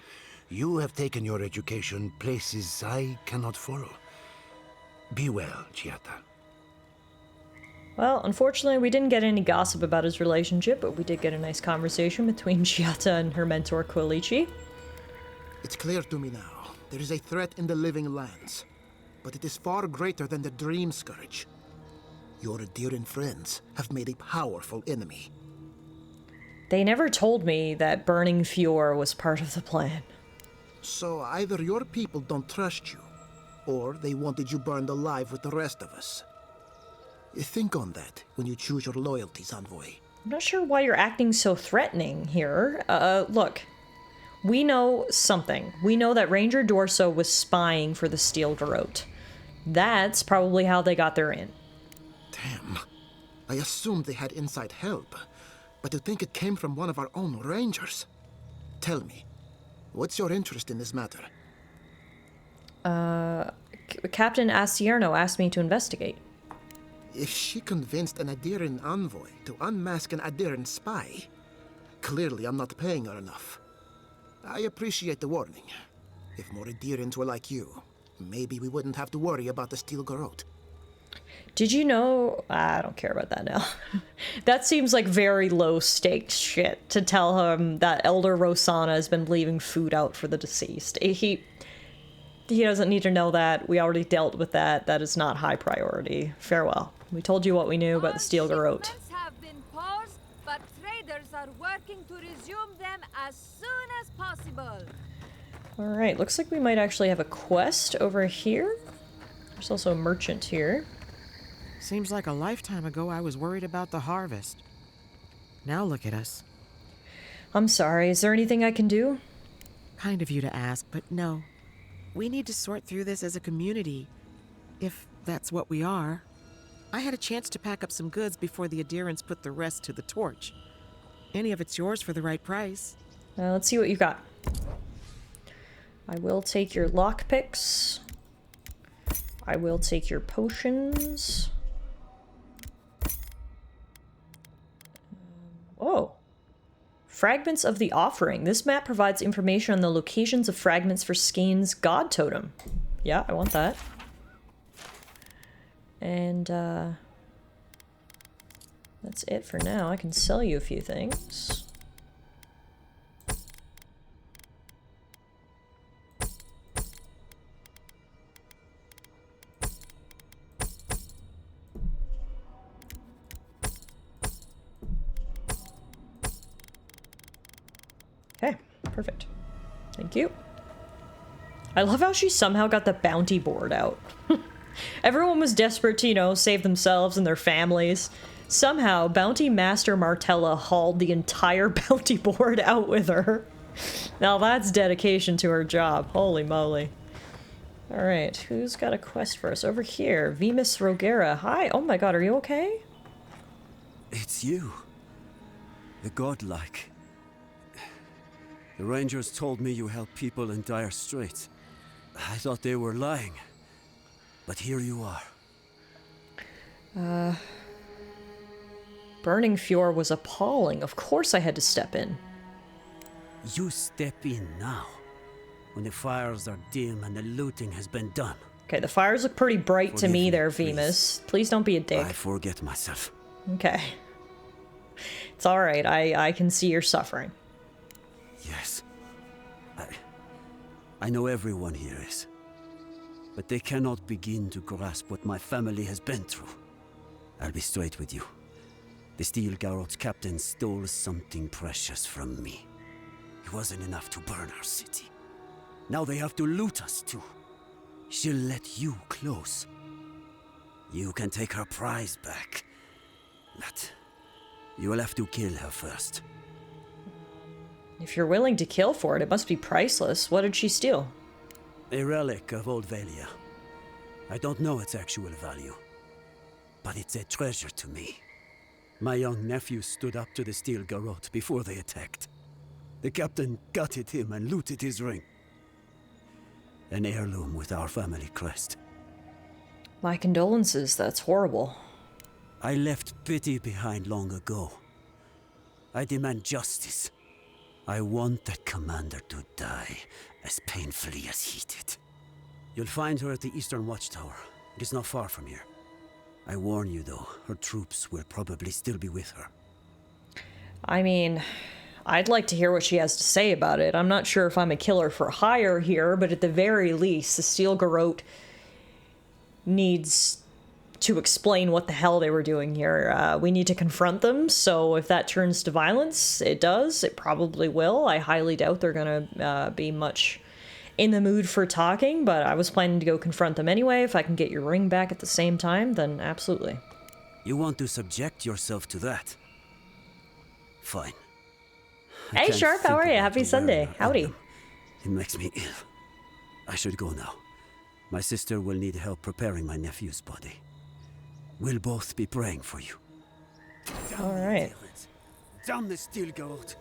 You have taken your education places I cannot follow. Be well, Giada.
Well, unfortunately, we didn't get any gossip about his relationship, but we did get a nice conversation between Giada and her mentor, Quilichi.
It's clear to me now. There is a threat in the Living Lands, but it is far greater than the Dream Scourge. Your Adiran friends have made a powerful enemy.
They never told me that burning Fjord was part of the plan.
So either your people don't trust you, or they wanted you burned alive with the rest of us. Think on that when you choose your loyalties, Envoy.
I'm not sure why you're acting so threatening here. Look. We know something. We know that Ranger Dorso was spying for the Steel Garrote. That's probably how they got their in.
Damn. I assumed they had inside help, but to think it came from one of our own rangers. Tell me, what's your interest in this matter?
Captain Asierno asked me to investigate.
If she convinced an Adiran envoy to unmask an Adiran spy, clearly I'm not paying her enough. I appreciate the warning. If more Adirans were like you, maybe we wouldn't have to worry about the Steel Garrote.
Did you know... I don't care about that now. That seems like very low-stakes shit to tell him that Elder Rosanna has been leaving food out for the deceased. He doesn't need to know that. We already dealt with that. That is not high priority. Farewell. We told you what we knew about the Steel Garrote.
Have been paused, but traders are working to resume them as soon as possible.
Alright, looks like we might actually have a quest over here. There's also a merchant here.
Seems like a lifetime ago I was worried about the harvest. Now look at us.
I'm sorry, is there anything I can do?
Kind of you to ask, but no. We need to sort through this as a community, if that's what we are. I had a chance to pack up some goods before the Adirans put the rest to the torch. Any of it's yours for the right price.
Let's see what you've got. I will take your lockpicks. I will take your potions. Oh. Fragments of the Offering. This map provides information on the locations of fragments for Skane's God Totem. Yeah, I want that. And, that's it for now. I can sell you a few things. Okay, perfect. Thank you. I love how she somehow got the bounty board out. Everyone was desperate to, you know, save themselves and their families. Somehow, Bounty Master Martella hauled the entire bounty board out with her. Now that's dedication to her job. Holy moly. Alright, who's got a quest for us? Over here, Vimus Rogera. Hi, oh my god, are you okay?
It's you. The godlike. The Rangers told me you help people in dire straits. I thought they were lying. But here you are.
Burning Fjord was appalling. Of course I had to step in.
You step in now, when the fires are dim and the looting has been done.
Okay, the fires look pretty bright to me there, Vimus. Please don't be a dick.
I forget myself.
Okay. It's alright, I can see you're suffering.
Yes. I know everyone here is. But they cannot begin to grasp what my family has been through. I'll be straight with you. The Steel Garrote's captain stole something precious from me. It wasn't enough to burn our city. Now they have to loot us too. She'll let you close. You can take her prize back. But you will have to kill her first.
If you're willing to kill for it, it must be priceless. What did she steal?
A relic of Old Valia. I don't know its actual value, but it's a treasure to me. My young nephew stood up to the Steel Garrote before they attacked. The captain gutted him and looted his ring. An heirloom with our family crest.
My condolences, that's horrible.
I left pity behind long ago. I demand justice. I want that commander to die as painfully as he did. You'll find her at the Eastern Watchtower. It is not far from here. I warn you though, her troops will probably still be with her.
I mean, I'd like to hear what she has to say about it. I'm not sure if I'm a killer for hire here, but at the very least, the Steel Garrote needs to explain what the hell they were doing here. We need to confront them, so if that turns to violence, it does. It probably will. I highly doubt they're gonna be much in the mood for talking, but I was planning to go confront them anyway. If I can get your ring back at the same time, then absolutely.
You want to subject yourself to that? Fine.
Hey Sharp, how are you? Happy Sunday. Howdy.
It makes me ill. I should go now. My sister will need help preparing my nephew's body. We'll both be praying for you.
All right.
Damn the Steel Garrote.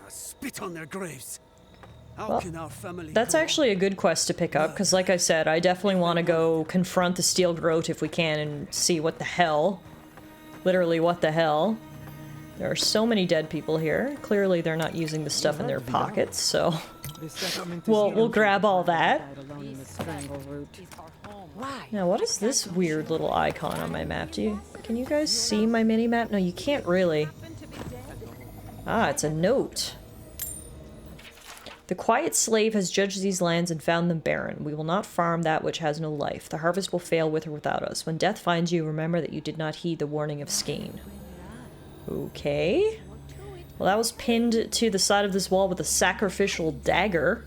I spit on their graves. How
Well,
can our family
that's
go on?
actually a good quest to pick up, because like I said, I definitely want to go confront the Steel Garrote if we can and see what the hell. Literally, what the hell. There are so many dead people here. Clearly, they're not using the stuff in their pockets, so... we'll grab all that. Now, what is this weird little icon on my map? Can you guys see my mini-map? No, you can't really. Ah, it's a note. The quiet slave has judged these lands and found them barren. We will not farm that which has no life. The harvest will fail with or without us. When death finds you, remember that you did not heed the warning of Skane. Okay. Well, that was pinned to the side of this wall with a sacrificial dagger.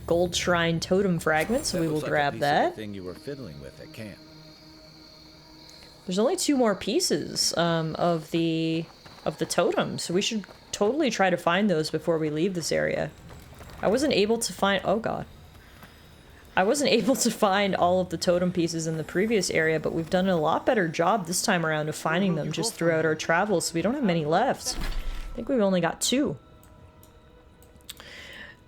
Gold shrine totem fragment, so we will grab that.
Thing you were fiddling with at camp.
There's only 2 more pieces of the totem, so we should totally try to find those before we leave this area. I wasn't able to find... oh god. I wasn't able to find all of the totem pieces in the previous area, but we've done a lot better job this time around of finding them just throughout our travels, so we don't have many left. I think we've only got 2.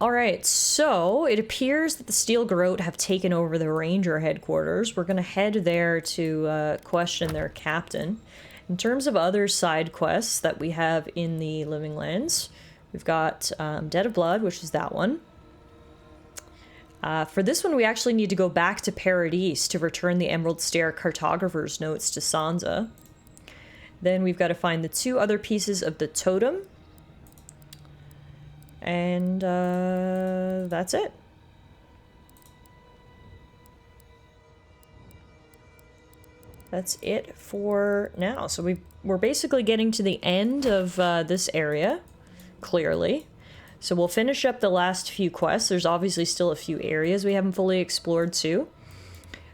Alright, so it appears that the Steel Garrote have taken over the Ranger headquarters. We're going to head there to question their captain. In terms of other side quests that we have in the Living Lands, we've got Dead of Blood, which is that one. For this one, we actually need to go back to Paradise to return the Emerald Stair cartographer's notes to Sansa. Then we've got to find the 2 other pieces of the totem. And that's it. That's it for now. So we're basically getting to the end of this area, clearly. So we'll finish up the last few quests. There's obviously still a few areas we haven't fully explored too.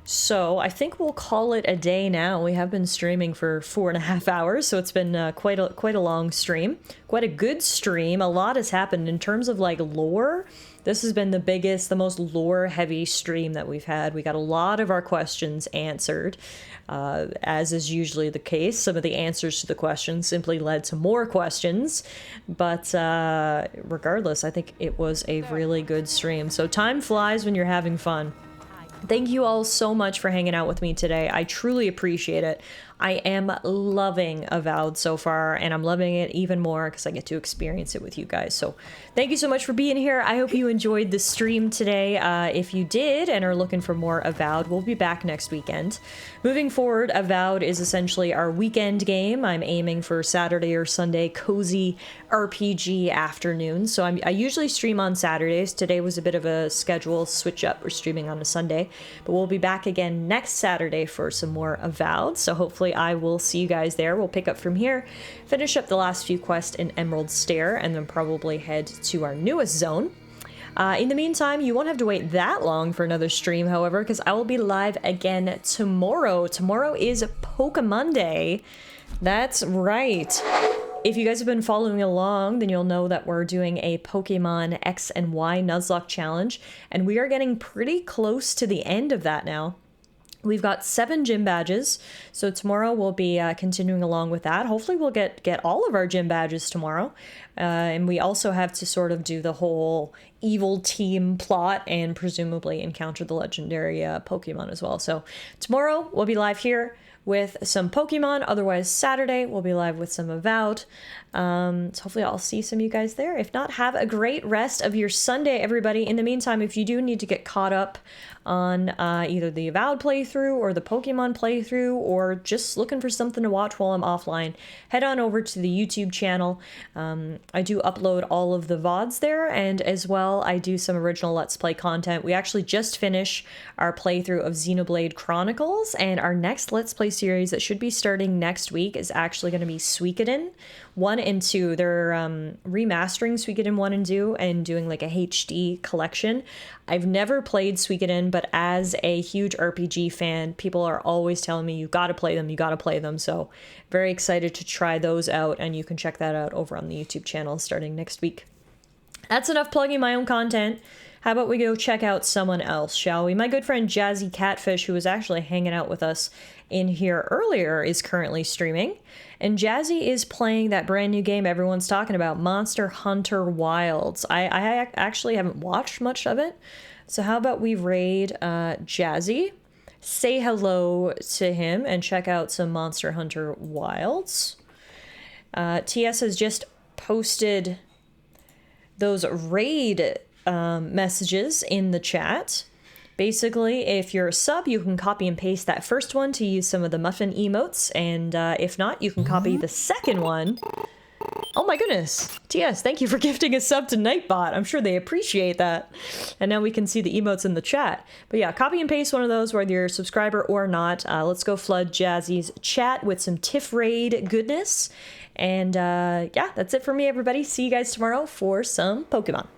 So I think we'll call it a day now. We have been streaming for 4.5 hours, so it's been quite a long stream. Quite a good stream. A lot has happened in terms of like lore. This has been the biggest, the most lore-heavy stream that we've had. We got a lot of our questions answered, as is usually the case. Some of the answers to the questions simply led to more questions, but regardless, I think it was a really good stream. So time flies when you're having fun. Thank you all so much for hanging out with me today. I truly appreciate it. I am loving Avowed so far, and I'm loving it even more because I get to experience it with you guys. So thank you so much for being here. I hope you enjoyed the stream today. If you did and are looking for more Avowed, we'll be back next weekend. Moving forward, Avowed is essentially our weekend game. I'm aiming for Saturday or Sunday cozy RPG afternoon. So I usually stream on Saturdays. Today was a bit of a schedule switch up. We're streaming on a Sunday, but we'll be back again next Saturday for some more Avowed. So hopefully I will see you guys there. We'll pick up from here, finish up the last few quests in Emerald Stair, and then probably head to our newest zone. In the meantime, you won't have to wait that long for another stream, however, because I will be live again tomorrow. Tomorrow is Pokemon Day. That's right. If you guys have been following along, then you'll know that we're doing a Pokemon X and Y Nuzlocke challenge, and we are getting pretty close to the end of that now. We've got 7 gym badges, so tomorrow we'll be continuing along with that. Hopefully we'll get all of our gym badges tomorrow. And we also have to sort of do the whole evil team plot and presumably encounter the legendary Pokemon as well. So tomorrow we'll be live here with some Pokemon. Otherwise, Saturday we'll be live with some Avowed. So hopefully I'll see some of you guys there. If not, have a great rest of your Sunday, everybody. In the meantime, if you do need to get caught up on either the Avowed playthrough or the Pokemon playthrough, or just looking for something to watch while I'm offline, head on over to the YouTube channel. I do upload all of the VODs there, and as well I do some original Let's Play content. We actually just finished our playthrough of Xenoblade Chronicles, and our next Let's Play series that should be starting next week is actually going to be Suikoden 1 and 2. They're remastering Suikoden 1 and 2 and doing like a HD collection. I've never played Suikoden, but as a huge RPG fan, people are always telling me, you gotta play them, you gotta play them. So very excited to try those out, and you can check that out over on the YouTube channel starting next week. That's enough plugging my own content. How about we go check out someone else, shall we? My good friend Jazzy Catfish, who was actually hanging out with us in here earlier, is currently streaming. And Jazzy is playing that brand new game everyone's talking about, Monster Hunter Wilds. I actually haven't watched much of it. So how about we raid Jazzy, say hello to him, and check out some Monster Hunter Wilds. TS has just posted those raid messages in the chat. Basically, if you're a sub, you can copy and paste that first one to use some of the muffin emotes, and if not, you can copy the second one. Oh my goodness, TS, thank you for gifting a sub to Nightbot. I'm sure they appreciate that. And now we can see the emotes in the chat. But yeah, copy and paste one of those, whether you're a subscriber or not. Let's go flood Jazzy's chat with some Tiff Raid goodness. And yeah, that's it for me, everybody. See you guys tomorrow for some Pokemon.